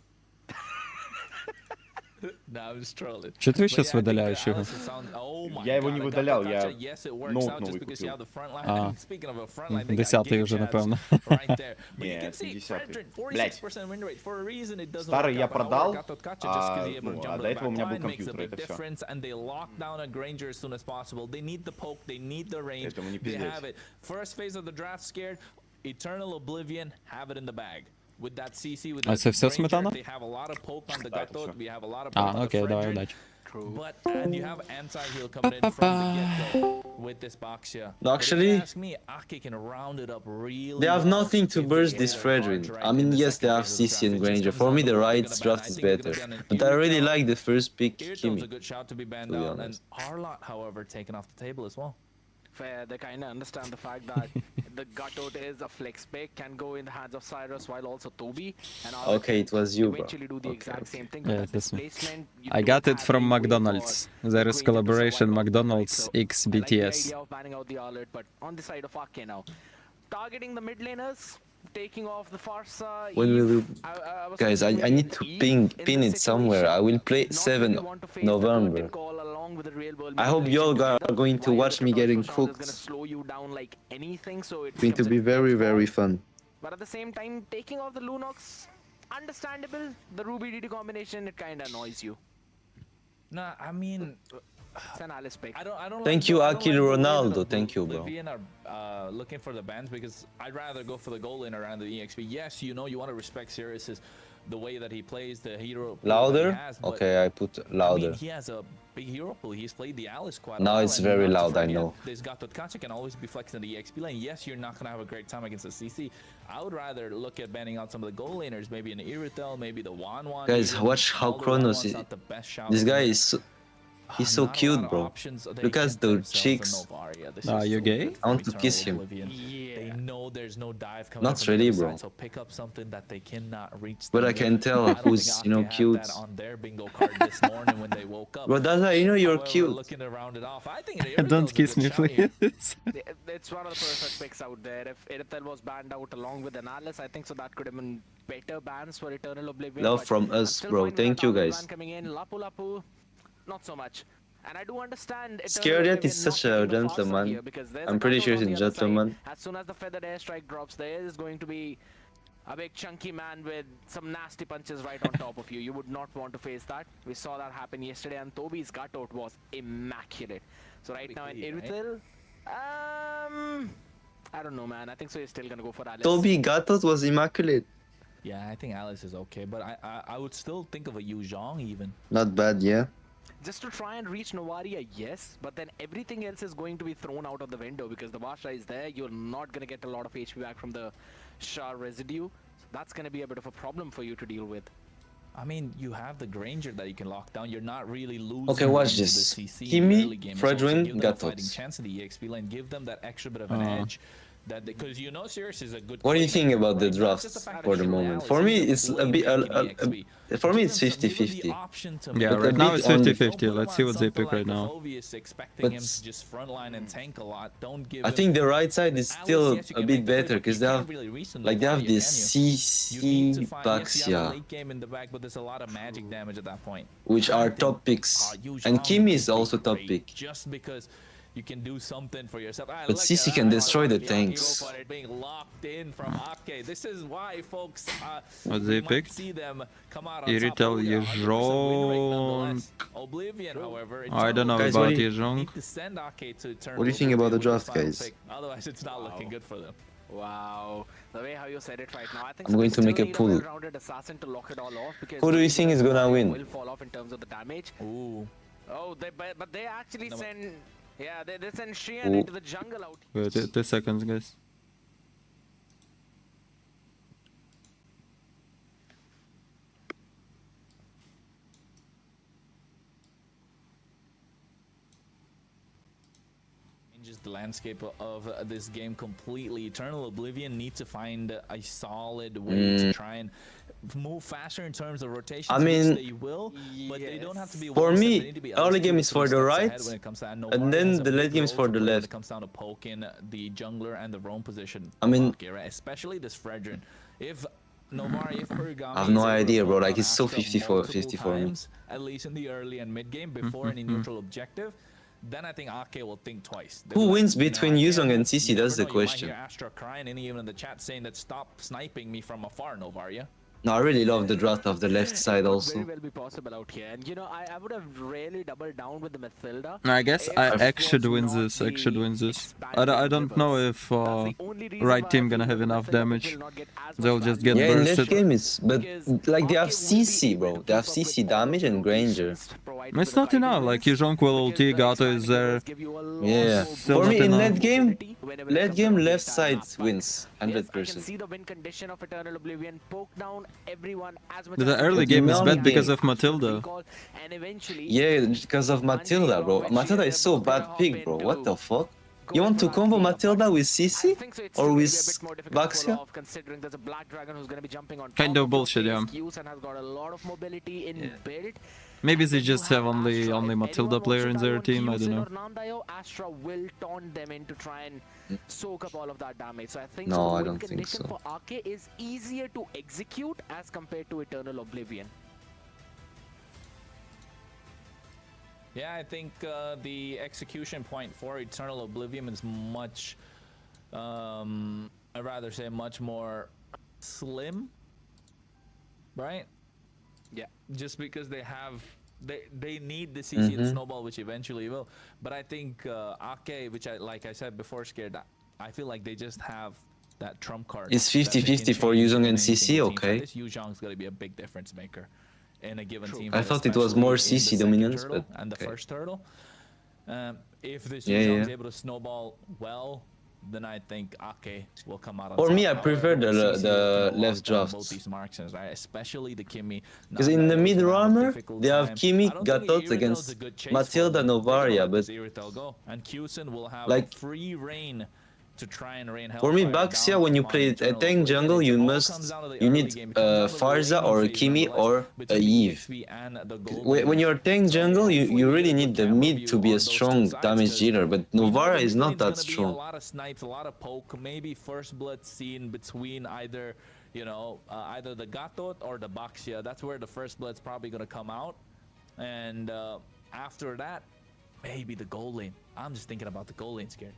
Speaker 16: Nah, I'm just trolling.
Speaker 1: Чё ты
Speaker 16: But
Speaker 1: сейчас
Speaker 16: yeah, I think
Speaker 1: выдаляешь
Speaker 16: the
Speaker 1: его?
Speaker 16: Alice is on- Oh my
Speaker 2: Я его
Speaker 16: God,
Speaker 2: не
Speaker 16: I got
Speaker 2: выдалял,
Speaker 16: the
Speaker 2: я
Speaker 16: gotcha. Yes, it works
Speaker 2: ноут
Speaker 16: out just
Speaker 2: новый
Speaker 16: because you
Speaker 2: купил.
Speaker 16: have the front line.
Speaker 1: А.
Speaker 16: And speaking of a front line, they got
Speaker 1: 10-й
Speaker 16: game
Speaker 1: уже,
Speaker 16: chats
Speaker 1: напевно.
Speaker 16: right there. But you can
Speaker 2: Нет,
Speaker 16: see
Speaker 2: 10-й.
Speaker 16: Fredrin,
Speaker 2: Блядь.
Speaker 16: 46% win rate. For a reason it doesn't
Speaker 2: Старый
Speaker 16: work
Speaker 2: я
Speaker 16: out, but however,
Speaker 2: продал,
Speaker 16: got that gotcha just 'cause he able to
Speaker 2: ну,
Speaker 16: jump
Speaker 2: а
Speaker 16: to
Speaker 2: до
Speaker 16: the
Speaker 2: этого у меня
Speaker 16: back
Speaker 2: был
Speaker 16: line, makes a
Speaker 2: компьютер,
Speaker 16: big
Speaker 2: это всё.
Speaker 16: difference, and they lock down a Granger as soon as possible. They need the poke, they need the range,
Speaker 2: Поэтому не
Speaker 16: they
Speaker 2: пиздеть.
Speaker 16: have it. First phase of the draft scared, Eternal Oblivion have it in the bag. With that CC, with
Speaker 1: А
Speaker 16: that
Speaker 1: це все
Speaker 16: Granger,
Speaker 1: Сметана?
Speaker 16: they have a lot of poke on the
Speaker 2: Да, это
Speaker 16: Gatot,
Speaker 2: всё.
Speaker 16: we have a lot of poke on
Speaker 1: А,
Speaker 16: the
Speaker 1: окей, давай,
Speaker 16: Fredrin.
Speaker 1: удачи.
Speaker 16: But and you have anti-heal coming in from the get-go with this Baxia.
Speaker 14: No,
Speaker 16: But
Speaker 14: actually,
Speaker 16: if you ask me, Ake can round it up really
Speaker 14: They have
Speaker 16: well
Speaker 14: nothing to
Speaker 16: if
Speaker 14: burst
Speaker 16: they
Speaker 14: this
Speaker 16: get their
Speaker 14: Fredrin.
Speaker 16: cards
Speaker 14: I
Speaker 16: right
Speaker 14: mean,
Speaker 16: in the
Speaker 14: yes, they
Speaker 16: second
Speaker 14: have
Speaker 16: phase of the
Speaker 14: CC and
Speaker 16: draft. It just
Speaker 14: Granger.
Speaker 16: comes
Speaker 14: For
Speaker 16: down
Speaker 14: me,
Speaker 16: to
Speaker 14: the
Speaker 16: who they're
Speaker 14: Riot's
Speaker 16: gonna
Speaker 14: draft
Speaker 16: ban.
Speaker 14: is
Speaker 16: I think
Speaker 14: better.
Speaker 16: they're gonna ban
Speaker 14: But I really
Speaker 16: Irithel.
Speaker 14: like the first pick,
Speaker 16: Irithel is a
Speaker 14: Kimi.
Speaker 16: good shot to be banned
Speaker 14: to be
Speaker 16: down, and
Speaker 14: honest.
Speaker 16: Arlott, however, taken off the table as well.
Speaker 15: Fair, they kind of understand the fact that the Gatot is a flex pick, can go in the hands of Cyrus while also Toby. And Arlott
Speaker 14: Okay, it was you, bro.
Speaker 15: eventually do the
Speaker 14: Okay,
Speaker 15: exact
Speaker 14: okay.
Speaker 15: same thing.
Speaker 1: Yeah,
Speaker 15: But that
Speaker 1: that's me.
Speaker 15: displacement, you
Speaker 1: I
Speaker 15: don't
Speaker 1: got it
Speaker 15: have
Speaker 1: from
Speaker 15: any way for
Speaker 1: McDonald's. There is
Speaker 15: Granger to
Speaker 1: collaboration
Speaker 15: survive off that, right?
Speaker 1: McDonald's
Speaker 15: So,
Speaker 1: X
Speaker 15: I like the
Speaker 1: BTS.
Speaker 15: idea of banning out the Arlott, but on the side of Ake now. Targeting the mid laners, taking off the Farsa.
Speaker 14: When will you...
Speaker 15: was
Speaker 14: Guys, I
Speaker 15: thinking
Speaker 14: need
Speaker 15: maybe
Speaker 14: to
Speaker 15: an Eve
Speaker 14: pin
Speaker 15: in
Speaker 14: it
Speaker 15: this
Speaker 14: somewhere. I
Speaker 15: situation.
Speaker 14: will play
Speaker 15: Not
Speaker 14: 7
Speaker 15: really want to face the
Speaker 14: November.
Speaker 15: curtain call along with the real world
Speaker 14: I hope
Speaker 15: manipulation
Speaker 14: y'all are
Speaker 15: together,
Speaker 14: going to
Speaker 15: while
Speaker 14: watch
Speaker 15: the
Speaker 14: me
Speaker 15: cutoff
Speaker 14: getting
Speaker 15: for Sean is
Speaker 14: cooked.
Speaker 15: gonna slow you down like anything, so it
Speaker 14: It's going to
Speaker 15: becomes
Speaker 14: be
Speaker 15: a
Speaker 14: very,
Speaker 15: dead
Speaker 14: very
Speaker 15: fall.
Speaker 14: fun.
Speaker 15: But at the same time, taking off the Lunox, understandable. The Ruby DD combination, it kind of annoys you.
Speaker 16: Nah, I mean,
Speaker 15: It's an Alice pick.
Speaker 16: I don't.
Speaker 14: Thank
Speaker 16: like
Speaker 14: you,
Speaker 16: the- I don't
Speaker 14: Akil
Speaker 16: like the way that
Speaker 14: Ronaldo.
Speaker 16: the
Speaker 14: Thank you, bro.
Speaker 16: Oblivion are looking for the bans because I'd rather go for the goal lane around the EXP. Yes, you know you want to respect Sirius's the way that he plays, the hero pool that he
Speaker 14: Louder?
Speaker 16: has, but,
Speaker 14: Okay, I put
Speaker 16: I
Speaker 14: louder.
Speaker 16: mean, he has a big hero pool. He's played the Alice quite a
Speaker 14: Now
Speaker 16: while,
Speaker 14: it's
Speaker 16: and
Speaker 14: very
Speaker 16: not to
Speaker 14: loud, I
Speaker 16: forget,
Speaker 14: know.
Speaker 16: This Gatot Kacha can always be flexing the EXP lane. Yes, you're not gonna have a great time against the CC. I would rather look at banning out some of the goal laners, maybe an Irithel, maybe the Wan.
Speaker 14: Guys, watch how
Speaker 16: Although
Speaker 14: Kronos
Speaker 16: Wanwan's
Speaker 14: is...
Speaker 16: not the best shout
Speaker 14: This
Speaker 16: in
Speaker 14: guy
Speaker 16: here.
Speaker 14: is He's so
Speaker 16: Not a lot
Speaker 14: cute,
Speaker 16: of
Speaker 14: bro.
Speaker 16: options. They
Speaker 14: Look at
Speaker 16: get
Speaker 14: the
Speaker 16: themselves a
Speaker 14: cheeks.
Speaker 16: Novaria. This
Speaker 1: Ah,
Speaker 16: is
Speaker 1: you're
Speaker 16: so
Speaker 1: gay?
Speaker 16: good
Speaker 14: I
Speaker 16: for
Speaker 14: want to
Speaker 16: Eternal
Speaker 14: kiss him.
Speaker 16: Oblivion.
Speaker 15: Yeah.
Speaker 16: They know there's no dive coming
Speaker 14: Not
Speaker 16: up from the
Speaker 14: really,
Speaker 16: other
Speaker 14: bro.
Speaker 16: side, so pick up something that they cannot reach.
Speaker 14: But
Speaker 16: the
Speaker 14: I can
Speaker 16: middle.
Speaker 14: tell
Speaker 16: I don't
Speaker 14: who's,
Speaker 16: think
Speaker 14: you know,
Speaker 16: Ake had
Speaker 14: cute.
Speaker 16: that on their bingo card this morning when they woke up.
Speaker 14: Bro, Dazai, you know you're
Speaker 16: However,
Speaker 14: cute.
Speaker 16: looking to round it off, I think
Speaker 1: Don't kiss me, please.
Speaker 15: It's one of the perfect picks out there. If Irithel was banned out along with Analyst, I think so that could have been better bans for Eternal Oblivion.
Speaker 14: Love
Speaker 15: but
Speaker 14: from
Speaker 15: I'm
Speaker 14: us,
Speaker 15: still
Speaker 14: bro.
Speaker 15: finding
Speaker 14: Thank
Speaker 15: that
Speaker 14: you,
Speaker 15: Alvin
Speaker 14: guys.
Speaker 15: ban coming in. Lapu Lapu, not so much. And I do understand Eternal
Speaker 14: Scared
Speaker 15: Oblivion
Speaker 14: is
Speaker 15: not
Speaker 14: such a
Speaker 15: taking the fast side
Speaker 14: gentleman.
Speaker 15: here because there's
Speaker 14: I'm
Speaker 15: a
Speaker 14: pretty sure
Speaker 15: control
Speaker 14: he's
Speaker 15: on
Speaker 14: a
Speaker 15: the other side.
Speaker 14: gentleman.
Speaker 15: As soon as the feathered airstrike drops, there is going to be a big chunky man with some nasty punches right on top of you. You would not want to face that. We saw that happen yesterday, and Toby's cutout was immaculate. So right now in Irithel, I don't know, man. I think so he's still gonna go for Alice.
Speaker 14: Toby Gatos was immaculate.
Speaker 16: Yeah, I think Alice is okay, but I would still think of a Yu Zhong even.
Speaker 14: Not bad, yeah.
Speaker 15: Just to try and reach Novaria, yes, but then everything else is going to be thrown out of the window because the Vasha is there. You're not gonna get a lot of HP back from the Shah residue. So that's gonna be a bit of a problem for you to deal with.
Speaker 16: I mean, you have the Granger that you can lock down. You're not really losing.
Speaker 14: Okay, watch
Speaker 16: into
Speaker 14: this.
Speaker 16: The CC
Speaker 14: Kimi,
Speaker 16: in the early game. It's also
Speaker 14: Fredrin,
Speaker 16: give them a fighting
Speaker 14: Gatos.
Speaker 16: chance in the EXP lane. Give them that extra bit of an edge. That because you know Sirius is a good.
Speaker 14: What do you think about the
Speaker 16: right? Not just
Speaker 14: drafts
Speaker 16: fact
Speaker 14: for
Speaker 16: that
Speaker 14: the
Speaker 16: you
Speaker 14: moment?
Speaker 16: Alice
Speaker 14: For me,
Speaker 16: is a
Speaker 14: it's a
Speaker 16: flame
Speaker 14: bit.
Speaker 16: pick in EXP.
Speaker 14: For me,
Speaker 16: Give
Speaker 14: it's
Speaker 16: them some- give them the
Speaker 14: 50-50.
Speaker 16: option to
Speaker 1: Yeah,
Speaker 16: make
Speaker 1: right
Speaker 16: it
Speaker 1: now
Speaker 16: big.
Speaker 1: it's
Speaker 14: on-
Speaker 1: 50-50.
Speaker 16: Don't put
Speaker 1: Let's
Speaker 16: him
Speaker 1: see
Speaker 16: on
Speaker 1: what they pick
Speaker 16: something
Speaker 1: right
Speaker 16: like
Speaker 1: now.
Speaker 16: Phoveus, expecting
Speaker 14: But
Speaker 16: him to just frontline and tank a lot. Don't give
Speaker 14: I
Speaker 16: him.
Speaker 14: think the right side is
Speaker 16: Alice,
Speaker 14: still
Speaker 16: yes, you
Speaker 14: a
Speaker 16: can
Speaker 14: bit
Speaker 16: make the play,
Speaker 14: better
Speaker 16: but
Speaker 14: because
Speaker 16: you
Speaker 14: they
Speaker 16: can't
Speaker 14: have,
Speaker 16: really reach the
Speaker 14: like, they have
Speaker 16: Novaria,
Speaker 14: this
Speaker 16: can you? You need
Speaker 14: CC
Speaker 16: to find, yes, you have a
Speaker 14: Baxia,
Speaker 16: late game in the back, but there's a lot of magic damage at that point.
Speaker 14: which
Speaker 16: I
Speaker 14: are
Speaker 16: think,
Speaker 14: top picks.
Speaker 16: Yu
Speaker 14: And
Speaker 16: Zhang
Speaker 14: Kimi
Speaker 16: would
Speaker 14: is
Speaker 16: be
Speaker 14: also top
Speaker 16: great
Speaker 14: pick.
Speaker 16: Just because you can do something for yourself. Ah,
Speaker 14: But
Speaker 16: look
Speaker 14: CC
Speaker 16: at
Speaker 14: can
Speaker 16: that.
Speaker 14: destroy the
Speaker 16: Yeah,
Speaker 14: tanks.
Speaker 16: go for it, being locked in from Ake. This is why, folks,
Speaker 1: What
Speaker 16: we
Speaker 1: they
Speaker 16: might
Speaker 1: picked?
Speaker 16: see them come out on top.
Speaker 1: Irithel
Speaker 16: Oh, yeah, 100% win rate
Speaker 1: Yezhong.
Speaker 16: nonetheless. Oblivion, however,
Speaker 1: I don't know
Speaker 14: Guys,
Speaker 1: about
Speaker 14: what do you-
Speaker 1: Yezhong.
Speaker 16: need to send Ake to Eternal
Speaker 14: What do you think about the
Speaker 16: Oblivion with
Speaker 14: draft,
Speaker 16: final
Speaker 14: guys?
Speaker 16: pick. Otherwise, it's not looking good for them.
Speaker 15: Wow, the way how you said it right now, I think
Speaker 14: I'm
Speaker 15: so
Speaker 14: going
Speaker 15: we
Speaker 14: to make
Speaker 15: still
Speaker 14: a
Speaker 15: need
Speaker 14: pull.
Speaker 15: well-rounded assassin to lock it all off because
Speaker 14: Who do you think is gonna win?
Speaker 15: Will fall off in terms of the damage.
Speaker 16: Ooh.
Speaker 15: Oh, but they actually
Speaker 16: No, but-
Speaker 15: send, yeah, they send Shian
Speaker 14: Ooh.
Speaker 15: into the jungle out.
Speaker 1: Wait, 2 seconds, guys.
Speaker 16: Changes the landscape of this game completely. Eternal Oblivion need to find a solid way to try and move faster in terms of rotations.
Speaker 14: I mean,
Speaker 16: which they will, but they don't have to be.
Speaker 14: For
Speaker 16: one step,
Speaker 14: me,
Speaker 16: they need to be at
Speaker 14: early
Speaker 16: least
Speaker 14: game
Speaker 16: 2
Speaker 14: is
Speaker 16: to
Speaker 14: for
Speaker 16: 3
Speaker 14: the
Speaker 16: steps ahead
Speaker 14: right,
Speaker 16: when it comes to that.
Speaker 14: and
Speaker 16: Novaria
Speaker 14: then
Speaker 16: has a
Speaker 14: the
Speaker 16: big
Speaker 14: late game is
Speaker 16: role
Speaker 14: for
Speaker 16: to
Speaker 14: the
Speaker 16: play when
Speaker 14: left.
Speaker 16: it comes down to poking the jungler and the roam position.
Speaker 14: I mean-
Speaker 16: of Ake, right? Especially this Fredrin. If Novaria, if Origami
Speaker 14: I have no
Speaker 16: is able to
Speaker 14: idea, bro.
Speaker 16: poke
Speaker 14: Like,
Speaker 16: on
Speaker 14: it's so
Speaker 16: Astra
Speaker 14: 50-50 for me.
Speaker 16: times, at least in the early and mid game before any neutral objective, then I think Ake will think twice. They'll
Speaker 14: Who
Speaker 16: be like,
Speaker 14: wins
Speaker 16: you know,
Speaker 14: between
Speaker 16: Ake,
Speaker 14: Yuzong and
Speaker 16: you
Speaker 14: CC?
Speaker 16: never
Speaker 14: That's the
Speaker 16: know, you might
Speaker 14: question.
Speaker 16: hear Astra crying, and even in the chat saying that stop sniping me from afar, Novaria.
Speaker 14: No, I really love the draft of the left side
Speaker 15: Very
Speaker 14: also.
Speaker 15: well be possible out here, and you know I would have really doubled down with the Mathilda.
Speaker 1: I guess X should win this. X should win this. I don't know if right team gonna have enough damage. They'll just get
Speaker 14: Yeah, in late
Speaker 1: bursted.
Speaker 14: game is, but like they have CC, bro. They have CC damage and Granger.
Speaker 1: It's not enough. Like Yezhong will ulti, Gato is there.
Speaker 14: Yeah.
Speaker 1: Still
Speaker 14: For me,
Speaker 1: not
Speaker 14: in
Speaker 1: enough.
Speaker 14: late game, left side wins
Speaker 15: I can
Speaker 14: 100%.
Speaker 15: see the win condition of Eternal Oblivion. Poke down everyone as much
Speaker 1: The
Speaker 15: as
Speaker 1: early
Speaker 14: But
Speaker 1: game is
Speaker 14: now
Speaker 1: bad
Speaker 14: the
Speaker 1: because
Speaker 14: game-
Speaker 1: of Matilda.
Speaker 15: and eventually
Speaker 14: Yeah, because of Matilda, bro. Matilda is so bad pick, bro. What the fuck? You want to combo Matilda with CC or with Baxia?
Speaker 15: considering there's a black dragon who's going to be jumping on
Speaker 1: Kind
Speaker 15: top
Speaker 1: of bullshit, yeah.
Speaker 15: Qs and has got a lot of mobility in build.
Speaker 1: Maybe they just have only Matilda player in their team. I don't know.
Speaker 15: Nandayo, Astra will taunt them in to try and soak up all of that damage. So I think
Speaker 14: No,
Speaker 15: so
Speaker 14: I
Speaker 15: the win
Speaker 14: don't think
Speaker 15: condition
Speaker 14: so.
Speaker 15: for Ake is easier to execute as compared to Eternal Oblivion.
Speaker 16: Yeah, I think the execution point for Eternal Oblivion is much, I'd rather say much more slim, right?
Speaker 15: Yeah.
Speaker 16: Just because they have, they need the CC and Snowball, which eventually will. But I think Ake, which like I said before, Scared, I feel like they just have that trump card.
Speaker 14: It's
Speaker 16: that they can
Speaker 14: 50-50 for
Speaker 16: change
Speaker 14: Yuzong
Speaker 16: in
Speaker 14: and
Speaker 16: anything
Speaker 14: CC,
Speaker 16: it seems
Speaker 14: okay.
Speaker 16: like this Yu Zhang's going to be a big difference maker in a given team.
Speaker 14: I
Speaker 16: fight,
Speaker 14: thought it was more
Speaker 16: especially in the
Speaker 14: CC
Speaker 16: second
Speaker 14: dominance,
Speaker 16: turtle
Speaker 14: but
Speaker 16: and the
Speaker 14: okay.
Speaker 16: first turtle. If this
Speaker 14: Yeah,
Speaker 16: Yu Zhang is
Speaker 14: yeah.
Speaker 16: able to snowball well, then I think Ake will come out on
Speaker 14: For
Speaker 16: top.
Speaker 14: me, I prefer
Speaker 16: However,
Speaker 14: the
Speaker 16: CC will come
Speaker 14: left
Speaker 16: lock down both
Speaker 14: drafts.
Speaker 16: these marksmans, right? Especially the Kimmy.
Speaker 14: Because
Speaker 16: Now,
Speaker 14: in the
Speaker 16: Gato is
Speaker 14: mid
Speaker 16: gonna have a
Speaker 14: armor,
Speaker 16: difficult
Speaker 14: they have
Speaker 16: time.
Speaker 14: Kimi,
Speaker 16: I don't think
Speaker 14: Gatot
Speaker 16: Iritel's a
Speaker 14: against
Speaker 16: good chase
Speaker 14: Matilda,
Speaker 16: for him. Take a
Speaker 14: Novaria,
Speaker 16: look
Speaker 14: but
Speaker 16: as Iritel go. And Kusin will have
Speaker 14: like
Speaker 16: free reign to try and rain
Speaker 14: for me,
Speaker 16: Hellfire
Speaker 14: Baxia,
Speaker 16: down
Speaker 14: when you
Speaker 16: upon
Speaker 14: play a
Speaker 16: Eternal
Speaker 14: tank
Speaker 16: Oblivion.
Speaker 14: jungle,
Speaker 16: It
Speaker 14: you
Speaker 16: all
Speaker 14: must
Speaker 16: comes down to the
Speaker 14: you
Speaker 16: early
Speaker 14: need
Speaker 16: game. It comes down to the
Speaker 14: Farza
Speaker 16: laning
Speaker 14: or
Speaker 16: phase,
Speaker 14: Kimi
Speaker 16: nonetheless,
Speaker 14: or a
Speaker 16: between the
Speaker 14: Eve.
Speaker 16: EXP and the gold
Speaker 14: When
Speaker 16: laning.
Speaker 14: you're tank jungle, you
Speaker 16: hopefully
Speaker 14: really
Speaker 16: get a
Speaker 14: need
Speaker 16: good
Speaker 14: the
Speaker 16: camera
Speaker 14: mid
Speaker 16: view
Speaker 14: to be
Speaker 16: on
Speaker 14: a
Speaker 16: those two
Speaker 14: strong
Speaker 16: sides,
Speaker 14: damage
Speaker 16: 'cause
Speaker 14: dealer, but
Speaker 16: we know
Speaker 14: Novara
Speaker 16: the
Speaker 14: is
Speaker 16: mid
Speaker 14: not
Speaker 16: lane's
Speaker 14: that
Speaker 16: gonna be
Speaker 14: strong.
Speaker 16: a lot of snipes, a lot of poke, maybe first blood seen between either, you know, either the Gatot or the Baxia. That's where the first blood's probably gonna come out. And after that, maybe the gold lane. I'm just thinking about the gold lane, scared.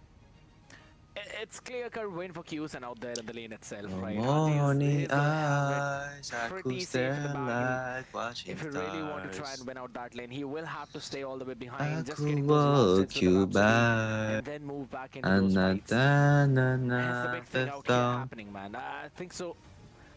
Speaker 15: It's clear-cut win for Kusin out there in the lane itself, right?
Speaker 14: Morning
Speaker 15: He's gonna have
Speaker 14: eyes, I
Speaker 15: it pretty
Speaker 14: could
Speaker 15: safe in the
Speaker 14: stare
Speaker 15: bag.
Speaker 14: like watching
Speaker 15: If you really want to try
Speaker 14: stars.
Speaker 15: and win out that lane, he will have to stay all the way
Speaker 14: I
Speaker 15: behind, just
Speaker 14: could
Speaker 15: getting those last hits
Speaker 14: walk
Speaker 15: with the
Speaker 14: you
Speaker 15: Rhapsody,
Speaker 14: back.
Speaker 15: and then move back into those fights. That's the big thing out here happening, man. I think so.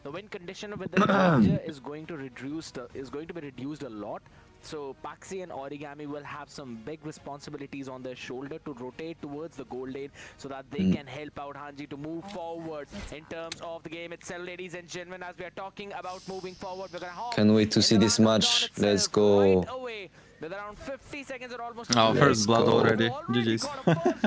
Speaker 15: The win condition with the Ranger is going to be reduced a lot. So Paxi and Origami will have some big responsibilities on their shoulder to rotate towards the gold lane so that they can help out Hanji to move forward in terms of the game itself, ladies and gentlemen. As we are talking about moving forward, we're gonna hop
Speaker 14: Can't wait to see this match. Let's go.
Speaker 15: right away. With around 50 seconds or almost.
Speaker 1: Oh, first blood
Speaker 14: go.
Speaker 1: already. GG's.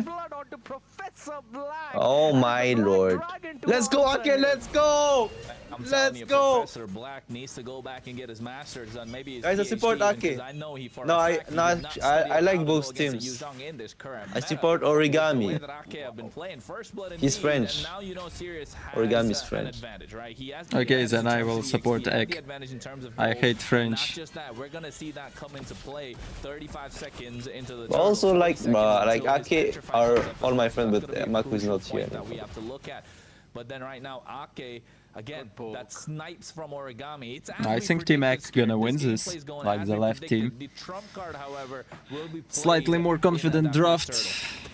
Speaker 15: Blood onto Professor Black.
Speaker 14: Oh my lord. Let's go, Ake, let's go!
Speaker 16: I'm telling
Speaker 14: Let's
Speaker 16: you,
Speaker 14: go!
Speaker 16: Professor Black needs to go back and get his masters done. Maybe his
Speaker 14: Guys, I
Speaker 16: PhD
Speaker 14: support
Speaker 16: even,
Speaker 14: Ake.
Speaker 16: 'cause I know he for
Speaker 14: No,
Speaker 16: a fact he did not study
Speaker 14: I
Speaker 16: on
Speaker 14: like
Speaker 16: how to
Speaker 14: both
Speaker 16: go against
Speaker 14: teams.
Speaker 16: the Yuzhong in this current
Speaker 14: I
Speaker 16: meta.
Speaker 14: support
Speaker 16: The way
Speaker 14: Origami.
Speaker 16: that Ake have been playing first blood
Speaker 14: He's
Speaker 16: indeed,
Speaker 14: French.
Speaker 16: and now you know Sirius has
Speaker 14: Origami's
Speaker 16: an
Speaker 14: French.
Speaker 16: advantage, right? He has the
Speaker 1: Okay,
Speaker 16: advantage
Speaker 1: then
Speaker 16: in
Speaker 1: I
Speaker 16: terms
Speaker 1: will
Speaker 16: of
Speaker 1: support
Speaker 16: EXP, he has the
Speaker 1: Egg.
Speaker 16: advantage in terms of
Speaker 1: I
Speaker 16: gold.
Speaker 1: hate
Speaker 16: Not
Speaker 1: French.
Speaker 16: just that, we're gonna see that come into play 35 seconds into the
Speaker 14: But also
Speaker 16: turtle,
Speaker 14: like
Speaker 16: 40 seconds
Speaker 14: like
Speaker 16: until his
Speaker 14: Ake
Speaker 16: petrified
Speaker 14: are
Speaker 16: comes up
Speaker 14: all
Speaker 16: as
Speaker 14: my
Speaker 16: well.
Speaker 14: friends,
Speaker 16: That's
Speaker 14: but
Speaker 16: gonna be a
Speaker 14: Maku is
Speaker 16: crucial
Speaker 14: not here
Speaker 16: point that we
Speaker 14: anymore.
Speaker 16: have to look at. But then right now, Ake, again, that snipes from Origami. It's as
Speaker 1: I
Speaker 16: we
Speaker 1: think Team
Speaker 16: predicted,
Speaker 1: X gonna win
Speaker 16: this
Speaker 1: this,
Speaker 16: gameplay's going
Speaker 1: like
Speaker 16: as
Speaker 1: the
Speaker 16: we
Speaker 1: left
Speaker 16: predicted.
Speaker 1: team.
Speaker 16: The trump card, however, will be played
Speaker 1: Slightly more
Speaker 16: in
Speaker 1: confident
Speaker 16: that first
Speaker 1: draft.
Speaker 16: turtle.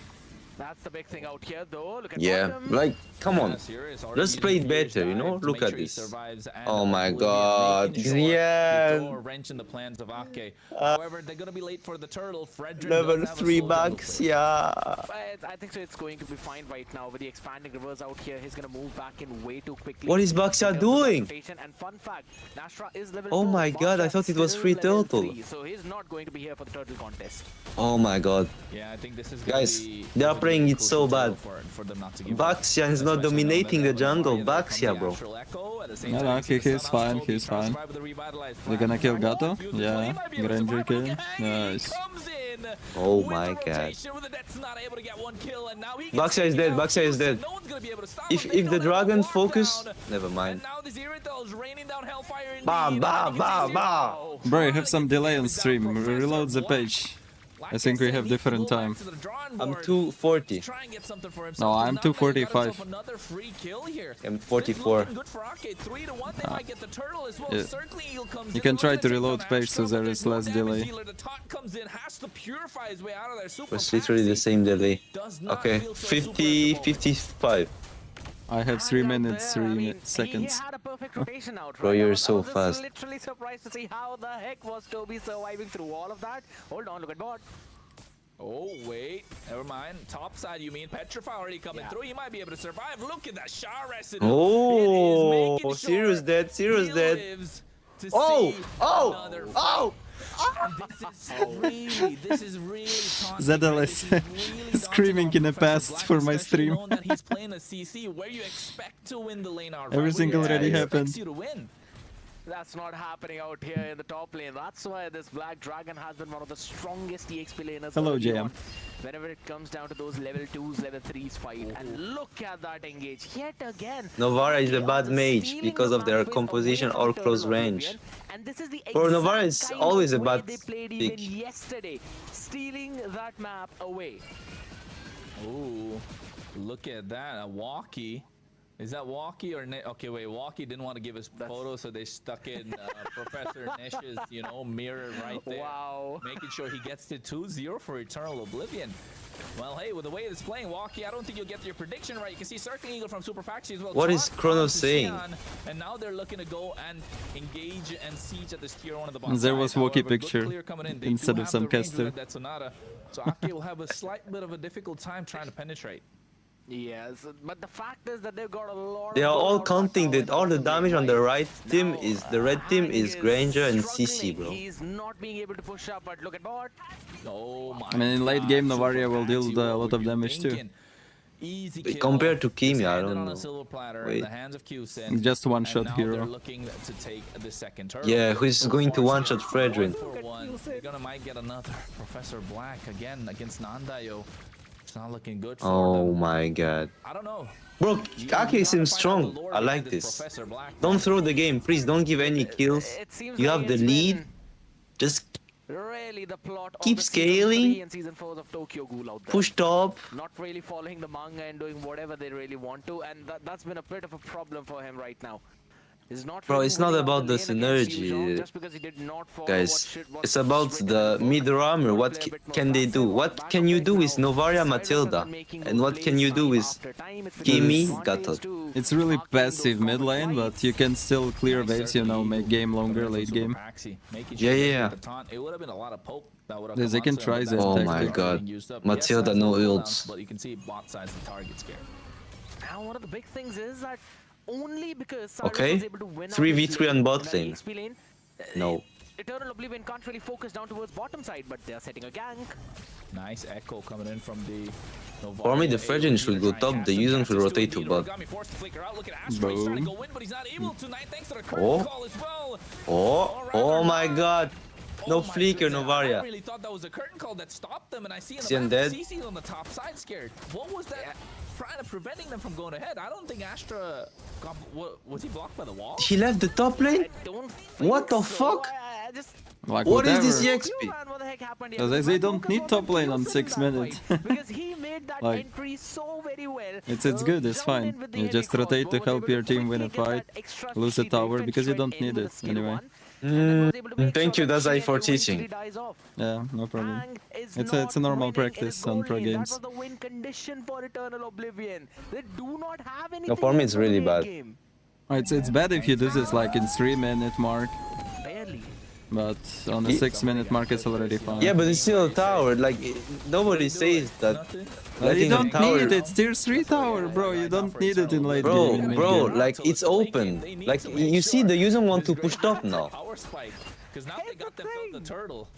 Speaker 15: That's the big thing out here, though. Look at
Speaker 14: Yeah,
Speaker 15: bottom.
Speaker 14: like come on.
Speaker 16: Yeah, Sirius already
Speaker 14: Let's
Speaker 16: using
Speaker 14: play it
Speaker 16: Fierce
Speaker 14: better, you know?
Speaker 16: Dive to
Speaker 14: Look
Speaker 16: make
Speaker 14: at
Speaker 16: sure he
Speaker 14: this.
Speaker 16: survives and
Speaker 14: Oh my
Speaker 16: Oblivion,
Speaker 14: god.
Speaker 16: making sure they
Speaker 14: Yeah.
Speaker 16: throw a wrench in the plans of Ake. However, they're gonna be late for the turtle. Frederick
Speaker 14: Level
Speaker 16: does have a
Speaker 14: 3
Speaker 16: slow jungle
Speaker 14: max,
Speaker 16: play.
Speaker 14: yeah.
Speaker 15: But I think so. It's going to be fine right now with the expanding rivers out here. He's gonna move back in way too quickly.
Speaker 14: What is
Speaker 15: in
Speaker 14: Baxia
Speaker 15: terms of that
Speaker 14: doing?
Speaker 15: rotation. And fun fact, Nashra is level
Speaker 14: Oh
Speaker 15: 4.
Speaker 14: my god, I
Speaker 15: Baxia
Speaker 14: thought it was
Speaker 15: still
Speaker 14: free
Speaker 15: level
Speaker 14: turtle.
Speaker 15: 3, so he's not going to be here for the turtle contest.
Speaker 14: Oh my god.
Speaker 16: Yeah, I think this is gonna
Speaker 14: Guys,
Speaker 16: be
Speaker 14: they are playing it so bad.
Speaker 16: for them not to give up.
Speaker 14: Baxia is not
Speaker 16: Especially
Speaker 14: dominating
Speaker 16: knowing
Speaker 14: the
Speaker 16: that
Speaker 14: jungle.
Speaker 16: Novaria there comes the
Speaker 14: Baxia, bro.
Speaker 16: Astral Echo. At the same
Speaker 1: No,
Speaker 16: time,
Speaker 1: no,
Speaker 16: you see the
Speaker 1: he's
Speaker 16: Sun
Speaker 1: fine,
Speaker 16: Toby
Speaker 1: he's
Speaker 16: tries to
Speaker 1: fine.
Speaker 16: survive with the revitalized
Speaker 1: They're
Speaker 16: flag.
Speaker 1: gonna kill
Speaker 16: He
Speaker 1: Gato?
Speaker 16: might be able to
Speaker 1: Yeah,
Speaker 16: survive, he
Speaker 1: Granger kill.
Speaker 16: he
Speaker 1: Nice.
Speaker 16: comes in
Speaker 14: Oh
Speaker 16: with
Speaker 14: my
Speaker 16: the
Speaker 14: god.
Speaker 16: rotation with the Death's not able to get one kill, and now he
Speaker 14: Baxia is dead, Baxia is dead.
Speaker 16: No one's gonna be able to stop
Speaker 14: If
Speaker 16: him. They
Speaker 14: if
Speaker 16: know
Speaker 14: the
Speaker 16: they're gonna
Speaker 14: dragon
Speaker 16: walk
Speaker 14: focus,
Speaker 16: down.
Speaker 14: never mind.
Speaker 16: And now this Iritel is raining down Hellfire indeed.
Speaker 14: Ba
Speaker 16: And
Speaker 14: ba
Speaker 16: you can
Speaker 14: ba
Speaker 16: see
Speaker 14: ba.
Speaker 16: Zero
Speaker 1: Bro, you have some delay on
Speaker 16: down
Speaker 1: stream.
Speaker 16: Professor
Speaker 1: Reload the
Speaker 16: Black.
Speaker 1: page.
Speaker 16: Like
Speaker 1: I think we
Speaker 16: said,
Speaker 1: have
Speaker 16: needs to
Speaker 1: different
Speaker 16: go back
Speaker 1: time.
Speaker 16: to the drawing
Speaker 14: I'm
Speaker 16: board.
Speaker 14: 240.
Speaker 16: Try and get something for
Speaker 1: No,
Speaker 16: himself, 'cause
Speaker 1: I'm
Speaker 16: now Black got
Speaker 1: 245.
Speaker 16: himself another free kill here.
Speaker 14: I'm
Speaker 16: It's
Speaker 14: 44.
Speaker 16: looking good for Arcade. 3-1. They might get the turtle as well.
Speaker 1: Yeah.
Speaker 16: Certainly he'll come
Speaker 1: You
Speaker 16: in.
Speaker 1: can try
Speaker 16: Look
Speaker 1: to
Speaker 16: at
Speaker 1: reload
Speaker 16: Zip on
Speaker 1: page so
Speaker 16: Astro,
Speaker 1: there
Speaker 16: but
Speaker 1: is
Speaker 16: there's no
Speaker 1: less
Speaker 16: damage
Speaker 1: delay.
Speaker 16: dealer. The taunt comes in, has to purify his way out of there. Super
Speaker 14: It's literally the
Speaker 16: Paxi
Speaker 14: same delay.
Speaker 16: does not
Speaker 14: Okay,
Speaker 16: feel so
Speaker 14: 50,
Speaker 16: super at the moment.
Speaker 14: 55.
Speaker 1: I have 3 minutes,
Speaker 15: I
Speaker 1: 3
Speaker 15: mean,
Speaker 1: seconds.
Speaker 15: He had a perfect rotation out,
Speaker 14: Bro,
Speaker 15: right?
Speaker 14: you're
Speaker 15: I was
Speaker 14: so
Speaker 15: just
Speaker 14: fast.
Speaker 15: literally surprised to see how the heck was Toby surviving through all of that. Hold on, look at bot.
Speaker 16: Oh, wait. Never mind. Top side, you mean? Petrify already coming through. He might be able to survive. Look at that Shah residue.
Speaker 14: Oh, Sirius dead, Sirius dead. Oh, oh, oh!
Speaker 16: This is really taunting,
Speaker 1: ZLS
Speaker 16: right? This is really
Speaker 1: screaming
Speaker 16: daunting
Speaker 1: in
Speaker 16: on
Speaker 1: the
Speaker 16: Professor
Speaker 1: past
Speaker 16: Black,
Speaker 1: for my
Speaker 16: especially
Speaker 1: stream.
Speaker 16: knowing that he's playing a CC where you expect to win the lane out.
Speaker 1: Everything already happened.
Speaker 16: You to win.
Speaker 15: That's not happening out here in the top lane. That's why this Black Dragon has been one of the strongest EXP laners.
Speaker 1: Hello,
Speaker 15: early
Speaker 1: JM.
Speaker 15: on. Whenever it comes down to those level 2s, level 3s fight. And look at that engage yet again.
Speaker 14: Novara is a bad mage
Speaker 15: Stealing
Speaker 14: because
Speaker 15: the
Speaker 14: of their
Speaker 15: map phase
Speaker 14: composition
Speaker 15: away from
Speaker 14: or
Speaker 15: the
Speaker 14: close
Speaker 15: Turtle
Speaker 14: range.
Speaker 15: Oblivion. And this is the
Speaker 14: Bro, Novara
Speaker 15: exact
Speaker 14: is
Speaker 15: kind
Speaker 14: always a
Speaker 15: of way
Speaker 14: bad
Speaker 15: they played even
Speaker 14: pick.
Speaker 15: yesterday. Stealing that map away.
Speaker 16: Ooh, look at that. A walkie. Is that Walkie or okay? Wait, Walkie didn't want to give his photo, so they stuck in Professor Nesh's, you know, mirror right there.
Speaker 15: Wow.
Speaker 16: Making sure he gets to 2-0 for Eternal Oblivion. Well, hey, with the way it's playing, Walkie, I don't think you'll get your prediction right. You can see Circling Eagle from Super Paxi as well.
Speaker 14: What is
Speaker 16: Taunt
Speaker 14: Chronos
Speaker 16: onto
Speaker 14: saying?
Speaker 16: Xian, and now they're looking to go and engage and siege at this tier 1 of the bottom.
Speaker 1: There was
Speaker 16: side.
Speaker 1: Walkie
Speaker 16: However, good
Speaker 1: picture
Speaker 16: clear coming in. They
Speaker 1: instead
Speaker 16: do
Speaker 1: of
Speaker 16: have
Speaker 1: some
Speaker 16: the range
Speaker 1: caster.
Speaker 16: with that Sonata, so Ake will have a slight bit of a difficult time trying to penetrate.
Speaker 15: Yes, but the fact is that they've got a lot.
Speaker 14: They are
Speaker 15: of
Speaker 14: all
Speaker 15: gold
Speaker 14: counting that all the damage on the right team
Speaker 15: Now,
Speaker 14: is the red team is Granger and CC,
Speaker 15: struggling.
Speaker 14: bro.
Speaker 15: He's not being able to push up, but look at bot.
Speaker 16: Oh my
Speaker 1: I mean, in late game, Novaria will deal
Speaker 16: Maxi,
Speaker 1: a
Speaker 16: what
Speaker 1: lot
Speaker 16: were
Speaker 1: of
Speaker 16: you
Speaker 1: damage too.
Speaker 16: thinking? Easy kill.
Speaker 14: Compared to
Speaker 16: Just
Speaker 14: Kimi, I
Speaker 16: handed
Speaker 14: don't
Speaker 16: on
Speaker 14: know.
Speaker 16: a silver platter in
Speaker 14: Wait.
Speaker 16: the hands of Q-Sin,
Speaker 1: Just one shot
Speaker 16: and now
Speaker 1: hero.
Speaker 16: they're looking to take the second turtle.
Speaker 14: Yeah, who's going to one-shot Fredrin?
Speaker 16: They're gonna might get another Professor Black again against Nandayo. It's not looking good for
Speaker 14: Oh
Speaker 16: them.
Speaker 14: my god.
Speaker 16: I don't know.
Speaker 14: Bro, Ake seems strong. I like this. Don't throw the game, please. Don't give any kills. You have the lead. Just
Speaker 15: Really, the plot
Speaker 14: keep
Speaker 15: of the
Speaker 14: scaling.
Speaker 15: Season 3 and Season 4 of Tokyo Ghoul out there.
Speaker 14: Push top.
Speaker 15: Not really following the manga and doing whatever they really want to, and that's been a bit of a problem for him right now. He's not
Speaker 14: Bro,
Speaker 15: really
Speaker 14: it's not
Speaker 15: moving
Speaker 14: about
Speaker 15: on
Speaker 14: the
Speaker 15: lane against Yu Zhong
Speaker 14: synergy,
Speaker 15: just because he did not follow
Speaker 14: guys.
Speaker 15: what
Speaker 14: It's about the mid armor. What can they do? What can you do with Novaria Matilda? And what can you do with Kimi Gatot?
Speaker 1: It's really passive mid lane, but you can still clear waves, you know, make game longer late game.
Speaker 14: Yeah.
Speaker 16: It would have been a lot of poke that would have
Speaker 1: They can try that
Speaker 14: Oh
Speaker 1: tactic.
Speaker 14: my god.
Speaker 16: used up.
Speaker 14: Matilda,
Speaker 16: Yes,
Speaker 14: no
Speaker 16: that's
Speaker 14: ults.
Speaker 16: but you can see bot size the target scared.
Speaker 15: Now, one of the big things is that only because Cyrus
Speaker 14: Okay.
Speaker 15: was able to win out
Speaker 14: 3v3
Speaker 15: this lane
Speaker 14: on bot
Speaker 15: in that
Speaker 14: lane.
Speaker 15: EXP lane,
Speaker 14: No.
Speaker 15: Eternal Oblivion can't really focus down towards bottom side, but they're setting a gank.
Speaker 16: Nice echo coming in from the Novaria.
Speaker 14: For me, the Fredrin should go top. The Yuuzhan should rotate to bot.
Speaker 1: Boom.
Speaker 14: Oh. Oh my god. No flicker,
Speaker 16: I
Speaker 14: Novaria.
Speaker 16: really thought that was a curtain call that stopped them, and I see in
Speaker 14: Xian
Speaker 16: the back,
Speaker 14: dead.
Speaker 16: CC's on the top side scared. What was that trying to preventing them from going ahead? I don't think Astra got, was he blocked by the wall?
Speaker 14: He left the top lane? What the fuck?
Speaker 1: Like
Speaker 14: What is
Speaker 1: whatever.
Speaker 14: this EXP?
Speaker 1: Because they don't need top lane on 6 minutes.
Speaker 15: Because he made that
Speaker 1: Like,
Speaker 15: entry so very well.
Speaker 1: It's good, it's fine. You just rotate to help your team win a fight, lose a tower because you don't need it anyway.
Speaker 14: Thank you, Dazai, for teaching.
Speaker 1: Yeah, no problem. It's a normal practice on pro
Speaker 15: That
Speaker 1: games.
Speaker 15: was the win condition for Eternal Oblivion. They do not have anything.
Speaker 14: No, for me, it's
Speaker 15: else on
Speaker 14: really
Speaker 15: the
Speaker 14: bad.
Speaker 15: game.
Speaker 1: It's bad if you do this like in 3-minute mark,
Speaker 15: Barely.
Speaker 1: but on the 6-minute mark it's already fine.
Speaker 14: Yeah, but it's still a tower. Like, nobody says that.
Speaker 1: You
Speaker 14: letting a
Speaker 1: don't
Speaker 14: tower.
Speaker 1: need it, it's tier 3 tower, bro, you don't need it in late
Speaker 14: Bro,
Speaker 1: game. in
Speaker 14: bro,
Speaker 1: mid-game.
Speaker 14: like it's open. Like you see, the Yuuzhan want to push top now.
Speaker 16: Power spike, because now they got themselves the turtle.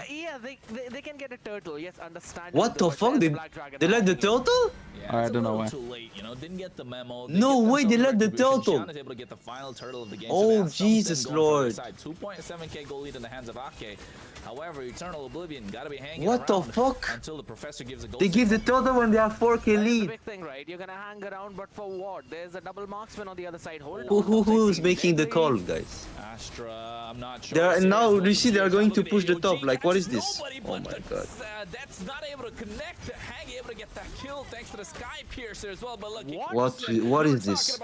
Speaker 15: Yeah, they can get a turtle. Yes, understand.
Speaker 14: What the fuck? They let the turtle?
Speaker 1: I don't know why.
Speaker 16: Too late, you know, didn't get the memo.
Speaker 14: No way, they let the turtle.
Speaker 16: Xian is able to get the final turtle of the game.
Speaker 14: Oh,
Speaker 16: so they have something
Speaker 14: Jesus
Speaker 16: going for their
Speaker 14: Lord.
Speaker 16: side. 2.7k goal lead in the hands of Ake. However, Eternal Oblivion gotta be hanging
Speaker 14: What the
Speaker 16: around
Speaker 14: fuck?
Speaker 16: until the professor gives a goal.
Speaker 14: They give the turtle when they have 4k
Speaker 15: That's the
Speaker 14: lead.
Speaker 15: big thing, right? You're gonna hang around, but for what? There's a double marksman on the other side. Hold
Speaker 14: Who's making the call, guys?
Speaker 16: Astra, I'm not sure.
Speaker 14: They are
Speaker 16: Serious
Speaker 14: now.
Speaker 16: goes
Speaker 14: You see,
Speaker 16: to
Speaker 14: they are
Speaker 16: Serious.
Speaker 14: going
Speaker 16: Look
Speaker 14: to
Speaker 16: at the
Speaker 14: push the
Speaker 16: AOG.
Speaker 14: top. Like, what is
Speaker 16: That's
Speaker 14: this?
Speaker 16: nobody,
Speaker 14: Oh
Speaker 16: but
Speaker 14: my
Speaker 16: the-
Speaker 14: god.
Speaker 16: That's not able to connect. Hang able to get that kill thanks to the Sky Piercer as well. But look,
Speaker 14: What is this?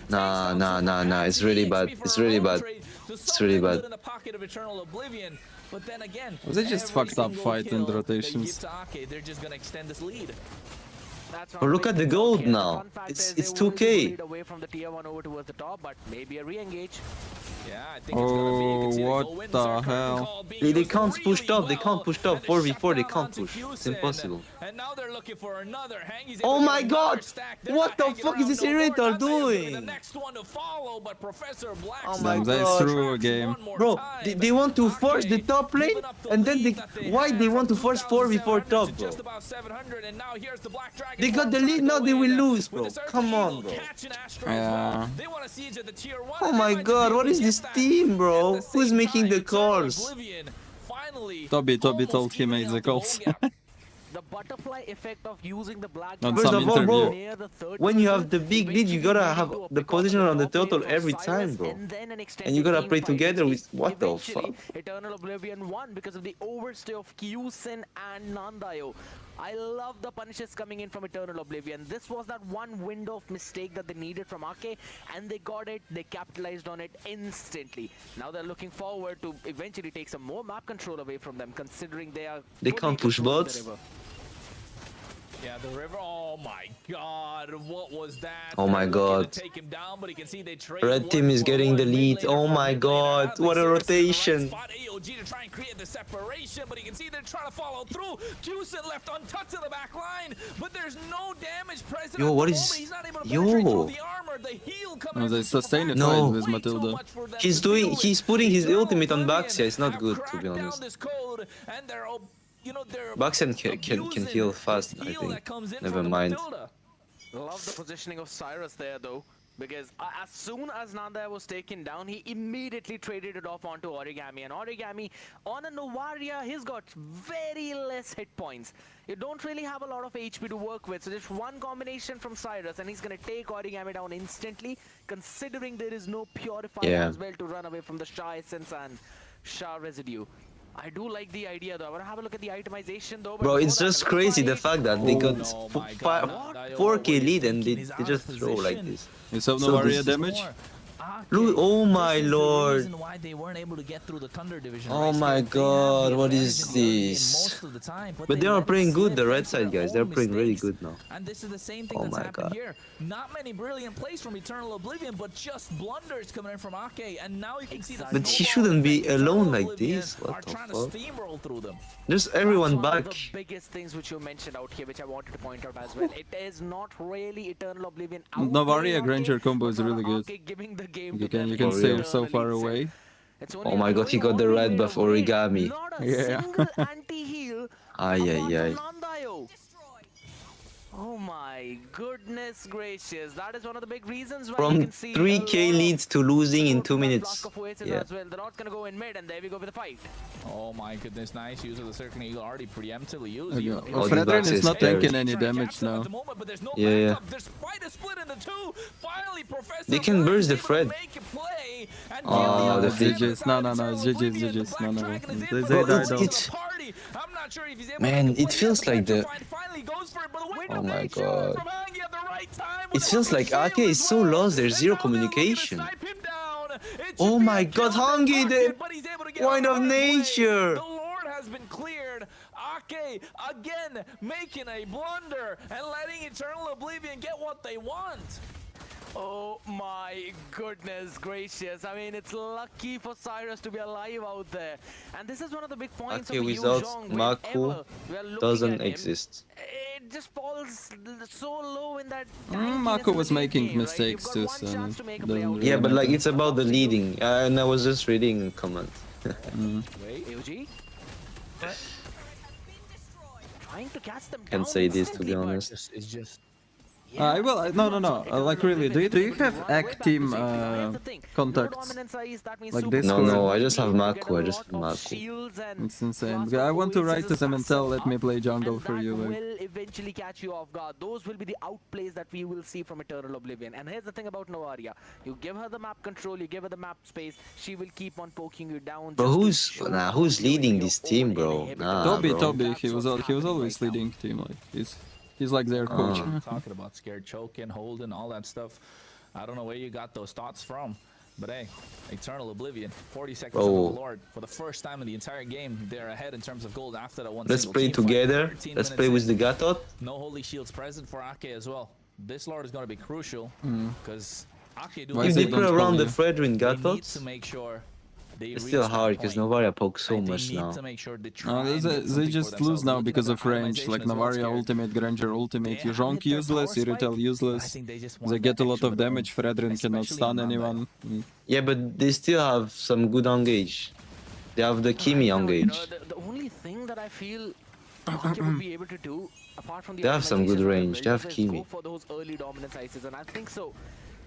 Speaker 14: Nah. It's really bad. It's really bad. It's really bad.
Speaker 16: In the pocket of Eternal Oblivion. But then again,
Speaker 1: Was it just
Speaker 16: every
Speaker 1: fucked up
Speaker 16: single
Speaker 1: fight
Speaker 16: kill
Speaker 1: and
Speaker 16: they give
Speaker 1: rotations?
Speaker 16: to Ake, they're just gonna extend this lead.
Speaker 14: But look at the gold now. It's 2k.
Speaker 15: away from the tier 1 over towards the top, but maybe a re-engage.
Speaker 16: Yeah, I think it's gonna be. You can see they
Speaker 1: Oh,
Speaker 16: go in,
Speaker 1: what
Speaker 16: Zerg
Speaker 1: the
Speaker 16: curtain
Speaker 1: hell?
Speaker 16: call being
Speaker 14: They
Speaker 16: used
Speaker 14: can't push
Speaker 16: really
Speaker 14: top. They can't
Speaker 16: well,
Speaker 14: push top.
Speaker 16: and they
Speaker 14: 4v4. They
Speaker 16: shut
Speaker 14: can't
Speaker 16: down
Speaker 14: push.
Speaker 16: onto
Speaker 14: It's
Speaker 16: Q-Sin.
Speaker 14: impossible.
Speaker 16: And now they're looking for another. Hangy's
Speaker 14: Oh
Speaker 16: able to
Speaker 14: my
Speaker 16: get
Speaker 14: god!
Speaker 16: another stack. They're
Speaker 14: What
Speaker 16: not
Speaker 14: the
Speaker 16: hanging
Speaker 14: fuck is
Speaker 16: around
Speaker 14: this
Speaker 16: no more.
Speaker 14: irritor
Speaker 16: Dazai will be the
Speaker 14: doing?
Speaker 16: next one to follow, but Professor Black
Speaker 14: Oh
Speaker 16: still
Speaker 14: my
Speaker 1: Dazai
Speaker 14: god.
Speaker 1: threw a game.
Speaker 16: one more
Speaker 14: Bro,
Speaker 16: time.
Speaker 14: they want to force the top lane, and then why they want to force 4v4 top, bro?
Speaker 16: Just about 700, and now here's the Black Dragon.
Speaker 14: They got the lead, now they will lose, bro.
Speaker 16: With the
Speaker 14: Come
Speaker 16: Surge
Speaker 14: on,
Speaker 16: Eagle
Speaker 14: bro.
Speaker 16: catching Astro as well.
Speaker 1: Yeah.
Speaker 16: They want to siege at the tier 1.
Speaker 14: Oh
Speaker 16: and they
Speaker 14: my
Speaker 16: might just
Speaker 14: god,
Speaker 16: be
Speaker 14: what
Speaker 16: able
Speaker 14: is
Speaker 16: to
Speaker 14: this
Speaker 16: get that.
Speaker 14: team, bro?
Speaker 16: At the
Speaker 14: Who's
Speaker 16: same
Speaker 14: making
Speaker 16: time,
Speaker 14: the
Speaker 16: Eternal
Speaker 14: calls?
Speaker 16: Oblivion finally
Speaker 1: Toby
Speaker 16: almost
Speaker 1: told he
Speaker 16: evening
Speaker 1: made
Speaker 16: out
Speaker 1: the calls.
Speaker 16: goal gap.
Speaker 15: The butterfly effect of using the black
Speaker 1: On
Speaker 14: First
Speaker 1: some
Speaker 14: of all, bro,
Speaker 1: interview.
Speaker 15: near the third
Speaker 14: when you
Speaker 15: turtle,
Speaker 14: have the big lead, you gotta have the position on the turtle every time, bro. And you gotta play together with what the fuck?
Speaker 15: Eternal Oblivion won because of the overstay of Q-Sin and Nandayo. I love the punishes coming in from Eternal Oblivion. This was that one window of mistake that they needed from Ake, and they got it. They capitalized on it instantly. Now they're looking forward to eventually take some more map control away from them, considering they are
Speaker 14: They
Speaker 15: fully
Speaker 14: can't push
Speaker 15: controlling
Speaker 14: bots?
Speaker 15: the river.
Speaker 16: Yeah, the river. Oh my God, what was that?
Speaker 14: Oh my
Speaker 16: They're looking
Speaker 14: God.
Speaker 16: to take him down, but you can see they trade
Speaker 14: Red team
Speaker 16: one
Speaker 14: is
Speaker 16: for
Speaker 14: getting the
Speaker 16: one. Mid
Speaker 14: lead.
Speaker 16: laner
Speaker 14: Oh
Speaker 16: for
Speaker 14: my
Speaker 16: mid laner.
Speaker 14: God,
Speaker 16: Adley
Speaker 14: what a
Speaker 16: Sears in the right
Speaker 14: rotation.
Speaker 16: spot. AOG to try and create the separation, but you can see they're trying to follow through. Houston left untouched to the back line, but there's no damage present
Speaker 14: Yo,
Speaker 16: at
Speaker 14: what
Speaker 16: the
Speaker 14: is...
Speaker 16: moment. He's not able to penetrate
Speaker 14: Yo.
Speaker 16: through the armor. The heal coming
Speaker 1: No,
Speaker 16: in
Speaker 1: they
Speaker 16: from
Speaker 1: sustain it
Speaker 16: Supermax.
Speaker 1: fine
Speaker 14: No.
Speaker 1: with Matilda.
Speaker 14: He's putting his
Speaker 16: Eternal
Speaker 14: ultimate on
Speaker 16: Oblivion
Speaker 14: Baxia. It's not
Speaker 16: have
Speaker 14: good, to
Speaker 16: cracked
Speaker 14: be
Speaker 16: down
Speaker 14: honest.
Speaker 16: this code, and they're
Speaker 14: Baxia can heal fast, I think. Never mind.
Speaker 15: Love the positioning of Cyrus there though, because as soon as Nanda was taken down, he immediately traded it off onto Origami, and Origami on a Novaria, he's got very less hit points. You don't really have a lot of HP to work with, so just one combination from Cyrus and he's gonna take Origami down instantly, considering there is no Purifier as well to run away from the Sha Essence and Sha Residue. I do like the idea though. I want to have a look at the itemization though.
Speaker 14: Bro, it's just crazy the fact that they got 4k lead and they just throw like this.
Speaker 1: You saw
Speaker 14: So
Speaker 1: Novaria
Speaker 14: this-
Speaker 1: damage?
Speaker 14: Look, oh my lord.
Speaker 16: Why they weren't able to get through the Thunder division.
Speaker 14: Oh my god, what is this? But they are playing good, the red side guys. They're playing really good now.
Speaker 16: And this is the same thing
Speaker 14: Oh
Speaker 16: that's
Speaker 14: my
Speaker 16: happened
Speaker 14: god.
Speaker 16: here. Not many brilliant plays from Eternal Oblivion, but just blunders coming in from Ake. And now you can see the
Speaker 14: But he shouldn't be alone like this. What the
Speaker 16: trying to
Speaker 14: fuck?
Speaker 16: steamroll through them.
Speaker 14: There's everyone
Speaker 15: That's one
Speaker 14: back.
Speaker 15: of the biggest things which you mentioned out here, which I wanted to point out as well. It is not really Eternal Oblivion.
Speaker 1: Novaria Granger combo is really good.
Speaker 15: Giving the game
Speaker 1: You
Speaker 15: to
Speaker 1: can
Speaker 14: For
Speaker 1: stay
Speaker 14: real.
Speaker 1: so far away.
Speaker 14: Oh my god, he got the red buff Origami.
Speaker 1: Yeah.
Speaker 15: Anti-heal.
Speaker 14: Ay ay ay.
Speaker 15: Oh my goodness gracious, that is one of the big reasons why you
Speaker 14: From
Speaker 15: can see
Speaker 14: 3k leads to losing in 2 minutes. Yeah.
Speaker 15: as well. They're not gonna go in mid, and there we go with the fight.
Speaker 16: Oh my goodness, nice use of the Circle Eagle already preemptively used.
Speaker 1: Okay.
Speaker 16: Even-
Speaker 1: Well,
Speaker 14: the
Speaker 1: Fredrin
Speaker 14: box
Speaker 1: is
Speaker 14: is
Speaker 1: not
Speaker 14: scary.
Speaker 1: taking any damage now.
Speaker 16: But there's no
Speaker 14: Yeah, yeah.
Speaker 16: backup. There's quite a split in the two. Finally, Professor
Speaker 14: They can
Speaker 16: Black
Speaker 14: burst the
Speaker 16: is able to
Speaker 14: Fred.
Speaker 16: make a play and
Speaker 14: Oh,
Speaker 16: the
Speaker 14: the Fred.
Speaker 1: GG's. No, it's GG's. No. They
Speaker 14: Bro,
Speaker 1: died off.
Speaker 14: it's man, it feels like the... Oh my god. It feels like Ake is so lost, there's zero communication. Oh my god, Hangi, the point of nature!
Speaker 16: The Lord has been cleared. Ake again making a blunder and letting Eternal Oblivion get what they want.
Speaker 15: Oh my goodness gracious. I mean, it's lucky for Cyrus to be alive out there. And this is one of the big points
Speaker 14: Ake
Speaker 15: of
Speaker 14: without
Speaker 15: Yuzhong.
Speaker 14: Maku
Speaker 15: Whenever we are looking
Speaker 14: doesn't
Speaker 15: at him,
Speaker 14: exist.
Speaker 15: it just falls so low in that
Speaker 1: Mako was making
Speaker 15: game,
Speaker 1: mistakes
Speaker 15: right?
Speaker 1: too,
Speaker 15: You've got one
Speaker 1: so
Speaker 15: chance to make a
Speaker 1: doesn't
Speaker 15: play out
Speaker 1: really
Speaker 14: Yeah, but like
Speaker 1: matter.
Speaker 14: it's about the leading, and I was just reading comment.
Speaker 15: Wait, AOG? Trying to catch them
Speaker 14: Can't
Speaker 15: down
Speaker 14: say this to be
Speaker 15: instantly, but
Speaker 14: honest.
Speaker 16: It's just
Speaker 1: Well, no. Like really, do you have act team contacts like this?
Speaker 14: No,
Speaker 1: or-
Speaker 14: I just have Maku. I just have Maku.
Speaker 15: shields and
Speaker 1: It's insane. Because I want to write to them and tell, let me play jungle for you.
Speaker 15: that
Speaker 1: Like.
Speaker 15: will eventually catch you off guard. Those will be the outplays that we will see from Eternal Oblivion. And here's the thing about Novaria. You give her the map control, you give her the map space, she will keep on poking you down.
Speaker 14: But
Speaker 15: just to show
Speaker 14: who's
Speaker 15: you
Speaker 14: leading
Speaker 15: your
Speaker 14: this
Speaker 15: own
Speaker 14: team, bro?
Speaker 15: inhibitor.
Speaker 14: Nah,
Speaker 1: Toby,
Speaker 14: bro.
Speaker 1: he was always leading team. Like he's like their coach.
Speaker 16: talking about scared choking, holding, all that stuff. I don't know where you got those thoughts from. But hey, Eternal Oblivion, 40 seconds of the Lord. For the first time in the entire game, they're ahead in terms of gold after that one.
Speaker 14: Let's
Speaker 16: single
Speaker 14: play
Speaker 16: team fight.
Speaker 14: together.
Speaker 16: 13
Speaker 14: Let's
Speaker 16: minutes
Speaker 14: play
Speaker 16: in.
Speaker 14: with the Gatot.
Speaker 16: No holy shields present for Ake as well. This Lord is going to be crucial because Ake do
Speaker 1: Why
Speaker 14: If
Speaker 1: is
Speaker 14: they
Speaker 1: it
Speaker 14: play
Speaker 1: don't
Speaker 14: around
Speaker 1: follow
Speaker 14: the
Speaker 1: you?
Speaker 14: Fredrin
Speaker 16: they need
Speaker 14: Gatot,
Speaker 16: to make sure they
Speaker 14: it's
Speaker 16: reach
Speaker 14: still
Speaker 16: that
Speaker 14: hard because
Speaker 16: point.
Speaker 14: Novaria pokes so
Speaker 16: They
Speaker 14: much
Speaker 16: need
Speaker 14: now.
Speaker 16: to make sure they try
Speaker 1: No,
Speaker 16: and get
Speaker 1: they
Speaker 16: something for
Speaker 1: just
Speaker 16: themselves.
Speaker 1: lose now
Speaker 16: Looking
Speaker 1: because
Speaker 16: at
Speaker 1: of
Speaker 16: their
Speaker 1: range.
Speaker 16: itemization
Speaker 1: Like
Speaker 16: as well,
Speaker 1: Navaria
Speaker 16: scared.
Speaker 1: ultimate, Granger ultimate,
Speaker 16: They
Speaker 1: Yuzhong
Speaker 16: haven't hit their
Speaker 1: useless,
Speaker 16: power
Speaker 1: Irrital
Speaker 16: spike. I
Speaker 1: useless.
Speaker 16: think they just want
Speaker 1: They
Speaker 16: that
Speaker 1: get a lot
Speaker 16: extra
Speaker 1: of
Speaker 16: bit
Speaker 1: damage. Fredrin cannot
Speaker 16: especially
Speaker 1: stun
Speaker 16: on Nanda.
Speaker 1: anyone.
Speaker 14: Yeah, but they still have some good engage. They have the Kimi
Speaker 15: Right now, you know,
Speaker 14: engage.
Speaker 15: the only thing that I feel Ake would be able to do, apart from the
Speaker 14: They have some good
Speaker 15: optimization for the
Speaker 14: range. They have
Speaker 15: builders, is
Speaker 14: Kimi.
Speaker 15: go for those early dominance ices, and I think so.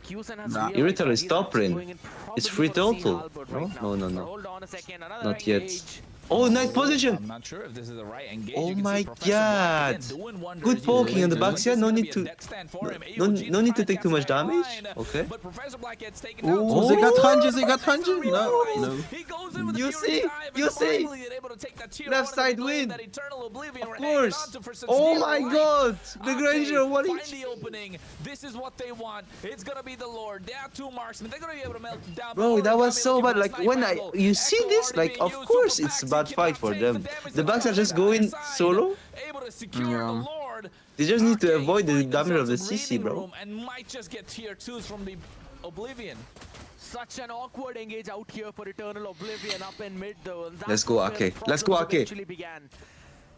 Speaker 15: Kyusen has
Speaker 1: Nah.
Speaker 15: realized
Speaker 14: Irrital
Speaker 15: that
Speaker 14: is
Speaker 15: he's
Speaker 14: top
Speaker 15: actually
Speaker 14: lane.
Speaker 15: going in
Speaker 14: It's
Speaker 15: probably
Speaker 14: free
Speaker 15: for the Sea
Speaker 14: total.
Speaker 15: Halberd
Speaker 14: No?
Speaker 15: right now.
Speaker 14: No, no,
Speaker 15: But
Speaker 14: no.
Speaker 15: hold on a second, another
Speaker 14: Not yet.
Speaker 15: engage.
Speaker 14: Oh, night position!
Speaker 16: I'm not sure if this is the right engage.
Speaker 14: Oh
Speaker 16: You can see
Speaker 14: my
Speaker 16: Professor Black again
Speaker 14: god!
Speaker 16: doing wonders.
Speaker 14: Good
Speaker 16: He's
Speaker 14: poking
Speaker 16: doing
Speaker 14: on the
Speaker 16: good.
Speaker 14: backside,
Speaker 16: This
Speaker 14: no
Speaker 16: is gonna
Speaker 14: need
Speaker 16: be a
Speaker 14: to...
Speaker 16: death stand for him.
Speaker 14: No,
Speaker 16: AOG
Speaker 14: no need to
Speaker 16: trying
Speaker 14: take too much
Speaker 16: catch that
Speaker 14: damage.
Speaker 16: line,
Speaker 14: Okay.
Speaker 16: But Professor Black gets taken down.
Speaker 1: Oh, they got Hanji, they got Hanji! No.
Speaker 16: He goes in with the
Speaker 14: You
Speaker 16: Fury
Speaker 14: see?
Speaker 16: dive and
Speaker 14: You see?
Speaker 16: finally they're able to take that tier
Speaker 14: Left
Speaker 16: 1
Speaker 14: side
Speaker 16: and the
Speaker 14: win.
Speaker 16: that Eternal Oblivion
Speaker 14: Of
Speaker 16: were hanging
Speaker 14: course.
Speaker 16: on to for such
Speaker 14: Oh
Speaker 16: dear
Speaker 14: my
Speaker 16: life.
Speaker 14: god! The
Speaker 16: Ake,
Speaker 14: Granger, what
Speaker 16: find
Speaker 14: is...
Speaker 16: the opening. This is what they want. It's gonna be the Lord. They have two marksmen. They're gonna be able to melt down.
Speaker 14: Bro, that was
Speaker 16: Origami
Speaker 14: so
Speaker 16: looking
Speaker 14: bad.
Speaker 16: for a
Speaker 14: Like,
Speaker 16: snipe
Speaker 14: when
Speaker 16: angle.
Speaker 14: you see
Speaker 16: Echo
Speaker 14: this,
Speaker 16: already
Speaker 14: like,
Speaker 16: being
Speaker 14: of
Speaker 16: used.
Speaker 14: course
Speaker 16: Super
Speaker 14: it's
Speaker 16: Pax,
Speaker 14: bad
Speaker 16: he
Speaker 14: fight
Speaker 16: cannot
Speaker 14: for
Speaker 16: take
Speaker 14: them.
Speaker 16: the damage
Speaker 14: The
Speaker 16: that
Speaker 14: backs are
Speaker 16: comes
Speaker 14: just
Speaker 16: on the
Speaker 14: going
Speaker 16: side.
Speaker 14: solo.
Speaker 16: Able to secure
Speaker 1: Yeah.
Speaker 16: the Lord. board.
Speaker 14: They just need to
Speaker 16: Okay,
Speaker 14: avoid the
Speaker 16: finding
Speaker 14: damage of the
Speaker 16: themselves some
Speaker 14: CC, bro.
Speaker 16: breathing room and might just get tier 2s from the Oblivion.
Speaker 15: Such an awkward engage out here for Eternal Oblivion up in mid though. And
Speaker 14: Let's
Speaker 15: that's
Speaker 14: go,
Speaker 15: where the
Speaker 14: Ake. Let's go,
Speaker 15: problems
Speaker 14: Ake.
Speaker 15: eventually began.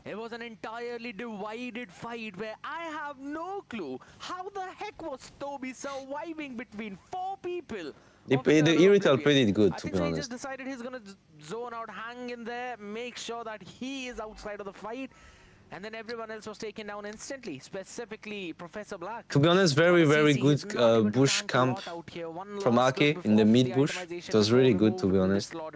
Speaker 15: It was an entirely divided fight where I have no clue how the heck was Toby surviving between 4 people.
Speaker 14: The Irrital played it good, to be
Speaker 15: He
Speaker 14: honest.
Speaker 15: just decided he's gonna zone out, hang in there, make sure that he is outside of the fight. And then everyone else was taken down instantly, specifically Professor Black.
Speaker 14: To be honest, very good bush camp from Ake in the mid bush. It was really good, to be honest.
Speaker 1: No,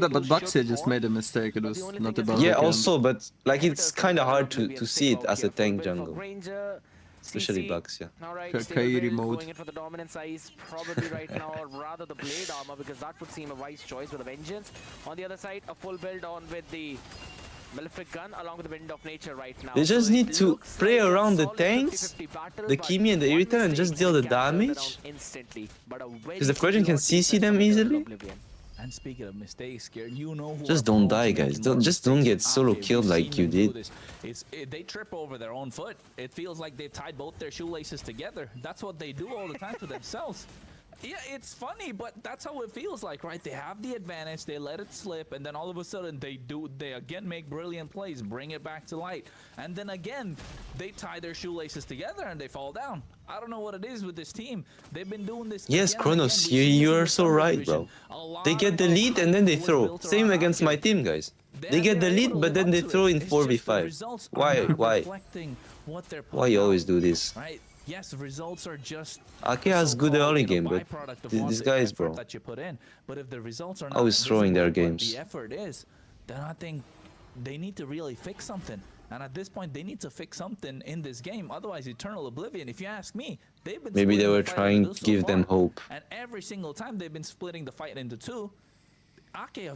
Speaker 1: but Buxia just made a mistake. It was not about
Speaker 14: Yeah,
Speaker 1: the camp.
Speaker 14: also, but like it's kind of hard to see it as a tank jungle, especially Buxia.
Speaker 1: Kairi mode.
Speaker 15: Going in for the dominance ice probably right now, or rather the blade armor, because that would seem a wise choice with a vengeance. On the other side, a full build on with the Malefic gun along with the Wind of Nature right now.
Speaker 14: They just need to play around the tanks, the Kimi and the Irrital, and just deal the damage. Because the Fredrin can CC them easily.
Speaker 16: And speaking of mistakes, you know who
Speaker 14: Just don't die, guys. Just don't get solo killed like you did.
Speaker 16: They trip over their own foot. It feels like they tied both their shoelaces together. That's what they do all the time to themselves. Yeah, it's funny, but that's how it feels like, right? They have the advantage, they let it slip, and then all of a sudden they again make brilliant plays, bring it back to light. And then again, they tie their shoelaces together and they fall down. I don't know what it is with this team. They've been doing this.
Speaker 14: Yes, Kronos, you are so right, bro. They get the lead and then they throw. Same against my team, guys. They get the lead, but then they throw in 4v5. Why you always do this?
Speaker 16: Right? Yes, results are just
Speaker 14: Ake has good early game, but these guys, bro,
Speaker 16: that you put in. But if the results are not
Speaker 14: always throwing their
Speaker 16: visible,
Speaker 14: games.
Speaker 16: the effort is, then I think they need to really fix something. And at this point, they need to fix something in this game. Otherwise, Eternal Oblivion, if you ask me, they've been
Speaker 14: Maybe they
Speaker 16: splitting
Speaker 14: were
Speaker 16: the fight
Speaker 14: trying
Speaker 16: into
Speaker 14: to
Speaker 16: two
Speaker 14: give
Speaker 16: so
Speaker 14: them
Speaker 16: far.
Speaker 14: hope.
Speaker 16: And every single time they've been splitting the fight into two, Ake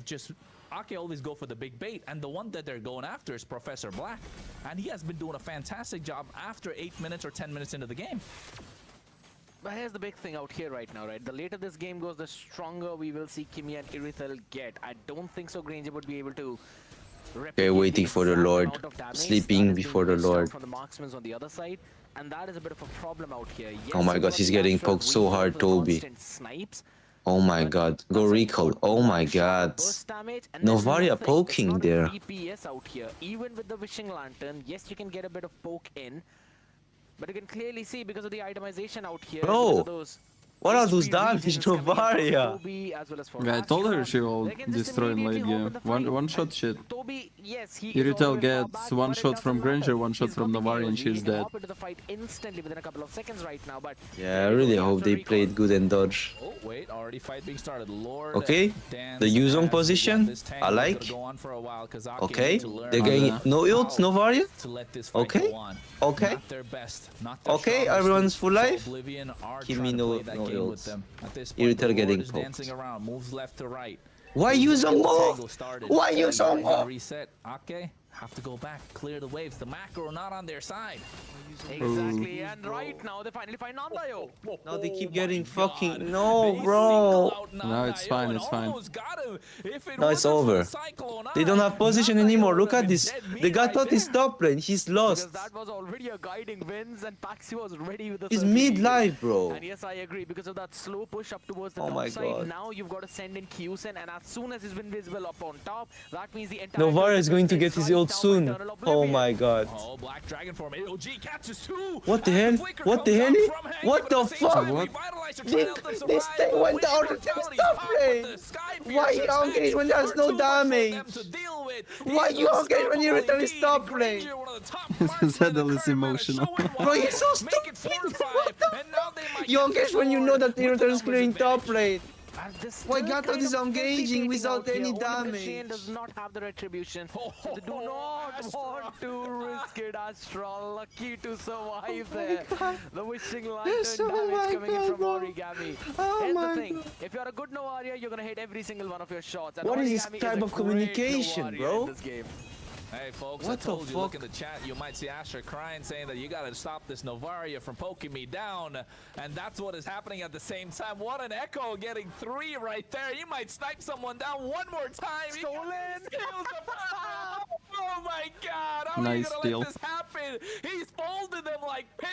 Speaker 16: always go for the big bait, and the one that they're going after is Professor Black. And he has been doing a fantastic job after 8 minutes or 10 minutes into the game.
Speaker 15: But here's the big thing out here right now, right? The later this game goes, the stronger we will see Kimi and Irithel get. I don't think so Granger would be able to
Speaker 14: Okay, waiting for the Lord, sleeping before the Lord.
Speaker 15: From the marksmen on the other side, and that is a bit of a problem out here. Yes,
Speaker 14: Oh my god, he's getting poked so hard, Toby. Oh my god, go recall. Oh my god. Novaria poking there.
Speaker 15: DPS out here, even with the Wishing Lantern. Yes, you can get a bit of poke in, but you can clearly see because of the itemization out here.
Speaker 14: Bro, what are those damage, Novaria?
Speaker 1: Yeah, I told her she will destroy in late game. One shot shit. Irrital gets one shot from Granger, one shot from Novaria, and she's dead.
Speaker 14: Yeah, I really hope they played good and dodge.
Speaker 16: Oh, wait, already fight being started. Lord,
Speaker 14: Okay, the Yuzong position, I like. Okay, they're getting no ult, Novaria. Okay, okay, okay, everyone's full life. Kimi no ult. Irrital getting poked.
Speaker 16: Moves left to right.
Speaker 14: Why Yuzong move? Why Yuzong move?
Speaker 16: Reset. Ake have to go back, clear the waves. The macro not on their side.
Speaker 15: Exactly, and right now they finally find Nandayo.
Speaker 14: Now they keep getting fucking no, bro.
Speaker 1: No, it's fine, it's fine.
Speaker 14: No, it's over. They don't have position anymore. Look at this. They got out his top lane. He's lost.
Speaker 15: That was already a guiding wins, and Paxi was ready with the.
Speaker 14: He's mid-life, bro.
Speaker 15: And yes, I agree because of that slow push up towards the
Speaker 14: Oh my
Speaker 15: top side.
Speaker 14: God.
Speaker 15: Now you've got to send in Kyusen, and as soon as he's been visible up on top, that means the entire.
Speaker 14: Novaria is going to get his ult soon. Oh my god.
Speaker 16: Oh, Black Dragon form. AOG catches two.
Speaker 14: What the hell? What the hell? What the fuck? This thing went out of the top lane. Why you engage when there's no damage? Why you engage when you return his top lane?
Speaker 1: Zedel is emotional.
Speaker 14: Bro, you're so stupid. You engage when you know that the return is clearing top lane. Why Gatot is engaging without any damage?
Speaker 15: Does not have the retribution. So they do not want to risk it. Astral lucky to survive there. The wishing lantern damage coming in from Origami. Here's the thing: if you're a good Novaria, you're gonna hit every single one of your shots. And
Speaker 14: What is this
Speaker 15: Origami
Speaker 14: type
Speaker 15: a
Speaker 14: of
Speaker 15: great
Speaker 14: communication,
Speaker 15: Novaria
Speaker 14: bro?
Speaker 15: in this game.
Speaker 16: Hey folks,
Speaker 14: What
Speaker 16: I told
Speaker 14: the
Speaker 16: you, look
Speaker 14: fuck?
Speaker 16: in the chat, you might see Asher crying, saying that you gotta stop this Novaria from poking me down. And that's what is happening at the same time. What an echo, getting 3 right there. You might snipe someone down one more time. Stolen! Oh my god, how are you
Speaker 1: Nice
Speaker 16: gonna
Speaker 1: steal.
Speaker 16: let this happen? He's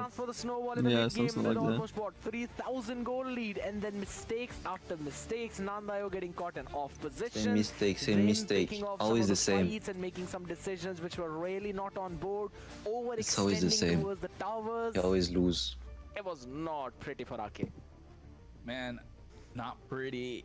Speaker 15: chance for the snowball in the
Speaker 1: Yeah,
Speaker 15: mid game
Speaker 1: something
Speaker 15: with
Speaker 1: like that.
Speaker 15: almost what 3,000 goal lead, and then mistakes after mistakes. Nandayo getting caught in off position.
Speaker 14: Same mistake, same
Speaker 15: Zayn
Speaker 14: mistake.
Speaker 15: picking off
Speaker 14: Always
Speaker 15: some
Speaker 14: the
Speaker 15: of
Speaker 14: same.
Speaker 15: fights and making some decisions which were really not on board.
Speaker 14: It's always the
Speaker 15: Overextending
Speaker 14: same.
Speaker 15: towards the towers.
Speaker 14: You always lose.
Speaker 15: It was not pretty for Ake.
Speaker 16: Man, not pretty.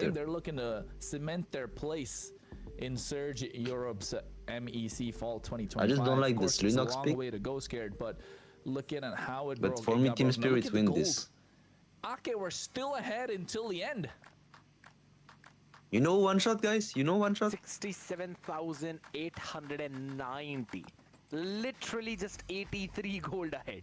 Speaker 14: better.
Speaker 16: They're looking to cement their place in Surge Europe's MEC Fall 2025.
Speaker 14: I just don't like
Speaker 16: Of
Speaker 14: this
Speaker 16: course, it's a
Speaker 14: Linux
Speaker 16: long
Speaker 14: pick.
Speaker 16: way to go, Scared, but looking at how it
Speaker 14: But
Speaker 16: broke,
Speaker 14: for
Speaker 16: it
Speaker 14: me,
Speaker 16: got
Speaker 14: Team
Speaker 16: broken. Now look
Speaker 14: Spirit
Speaker 16: at the
Speaker 14: win
Speaker 16: gold.
Speaker 14: this.
Speaker 16: Ake were still ahead until the end.
Speaker 14: You know one shot, guys? You know one shot?
Speaker 15: 67,890. Literally just 83 gold ahead.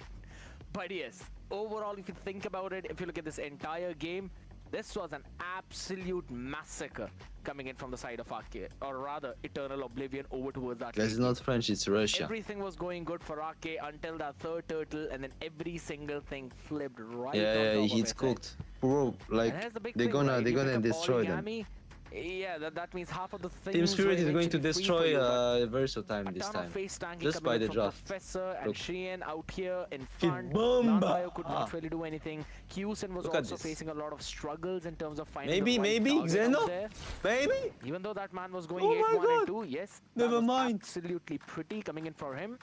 Speaker 15: But yes, overall, if you think about it, if you look at this entire game, this was an absolute massacre coming in from the side of Ake, or rather Eternal Oblivion over towards that.
Speaker 14: Guys, it's not French, it's Russia.
Speaker 15: Everything was going good for Ake until that third turtle, and then every single thing flipped right
Speaker 14: Yeah,
Speaker 15: on top of
Speaker 14: he's
Speaker 15: it.
Speaker 14: cooked. Bro, like,
Speaker 15: And here's the big
Speaker 14: they're
Speaker 15: thing,
Speaker 14: gonna
Speaker 15: right? You pick up
Speaker 14: destroy them.
Speaker 15: origami, yeah, that means half of the things
Speaker 14: Team Spirit
Speaker 15: were
Speaker 14: is going to
Speaker 15: eventually free for
Speaker 14: destroy
Speaker 15: you, but
Speaker 14: Verso time this
Speaker 15: ton of
Speaker 14: time.
Speaker 15: face tanking
Speaker 14: Just
Speaker 15: coming
Speaker 14: by
Speaker 15: in
Speaker 14: the
Speaker 15: from
Speaker 14: draft.
Speaker 15: Professor and
Speaker 14: Look.
Speaker 15: Shien out here in front.
Speaker 14: Bomba!
Speaker 15: Nandayo could not
Speaker 14: Ah.
Speaker 15: really do anything. Kyusen was
Speaker 14: Look at
Speaker 15: also
Speaker 14: this.
Speaker 15: facing a lot of struggles in terms of finding
Speaker 14: Maybe,
Speaker 15: the right
Speaker 14: maybe,
Speaker 15: target out
Speaker 14: Xeno?
Speaker 15: there.
Speaker 14: Maybe?
Speaker 15: Even though that man was going
Speaker 14: Oh my
Speaker 15: 8-1 and
Speaker 14: God.
Speaker 15: 2, yes,
Speaker 14: Never
Speaker 15: that was
Speaker 14: mind.
Speaker 15: absolutely pretty coming in for him.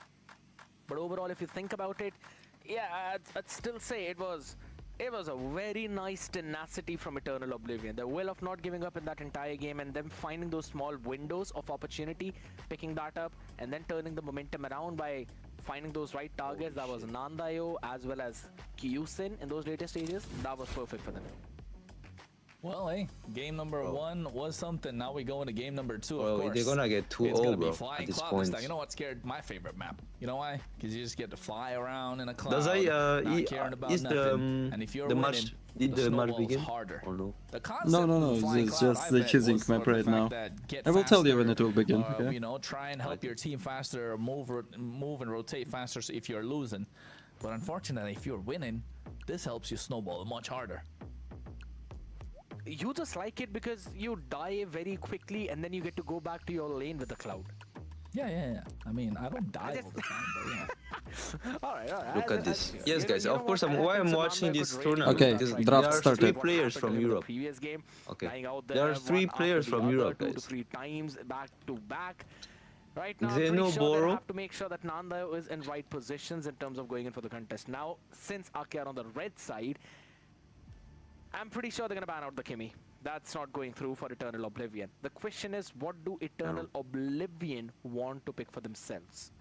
Speaker 15: But overall, if you think about it, yeah, I'd still say it was a very nice tenacity from Eternal Oblivion. The will of not giving up in that entire game and them finding those small windows of opportunity, picking that up, and then turning the momentum around by finding those right targets. That was Nandayo as well as Kyusen in those later stages. That was perfect for them.
Speaker 16: Well, hey, game number 1 was something. Now we go into game number 2,
Speaker 14: Bro,
Speaker 16: of course.
Speaker 14: they're gonna get 2-0,
Speaker 16: It's gonna be
Speaker 14: bro,
Speaker 16: flying
Speaker 14: at this
Speaker 16: cloud this
Speaker 14: point.
Speaker 16: time. You know what scared my favorite map? You know why? Because you just get to fly around in a cloud,
Speaker 14: Dazai,
Speaker 16: not caring about
Speaker 14: is
Speaker 16: nothing. And if you're
Speaker 14: the
Speaker 16: winning,
Speaker 14: match, did the match
Speaker 16: snowball's
Speaker 14: begin?
Speaker 16: harder.
Speaker 14: Or no?
Speaker 16: The concept
Speaker 1: No,
Speaker 16: of
Speaker 1: it's
Speaker 16: flying
Speaker 1: just
Speaker 16: cloud,
Speaker 1: the
Speaker 16: I bet,
Speaker 1: choosing
Speaker 16: was
Speaker 1: map
Speaker 16: for the
Speaker 1: right
Speaker 16: fact
Speaker 1: now.
Speaker 16: that get
Speaker 1: I will tell you when
Speaker 16: faster,
Speaker 1: it will begin, okay?
Speaker 16: You know, try and help your team faster, move and rotate faster if you're losing. But unfortunately, if you're winning, this helps you snowball much harder.
Speaker 15: You just like it because you die very quickly and then you get to go back to your lane with the cloud.
Speaker 16: Yeah. I mean, I don't die all the time, but yeah.
Speaker 15: Alright.
Speaker 14: Look at this. Yes, guys,
Speaker 15: you know
Speaker 14: of course,
Speaker 15: what? I
Speaker 14: why
Speaker 15: think
Speaker 14: I'm
Speaker 15: Samanda
Speaker 14: watching
Speaker 15: could
Speaker 14: this
Speaker 15: really
Speaker 14: tournament.
Speaker 1: Okay,
Speaker 14: because
Speaker 1: draft
Speaker 14: there are
Speaker 1: started.
Speaker 14: 3
Speaker 15: What
Speaker 14: players
Speaker 15: happened to
Speaker 14: from
Speaker 15: him in the
Speaker 14: Europe.
Speaker 15: previous game,
Speaker 14: Okay.
Speaker 15: lying out
Speaker 14: There are
Speaker 15: there,
Speaker 14: 3
Speaker 15: one
Speaker 14: players
Speaker 15: after the
Speaker 14: from
Speaker 15: other,
Speaker 14: Europe,
Speaker 15: 2 to
Speaker 14: guys.
Speaker 15: 3 times back to back. Right now, I'm
Speaker 14: Xeno,
Speaker 15: pretty sure
Speaker 14: Boro.
Speaker 15: they have to make sure that Nandayo is in right positions in terms of going in for the contest. Now, since Ake are on the red side, I'm pretty sure they're going to ban out the Kimi. That's not going through for Eternal Oblivion. The question is, what do Eternal Oblivion want to pick for themselves?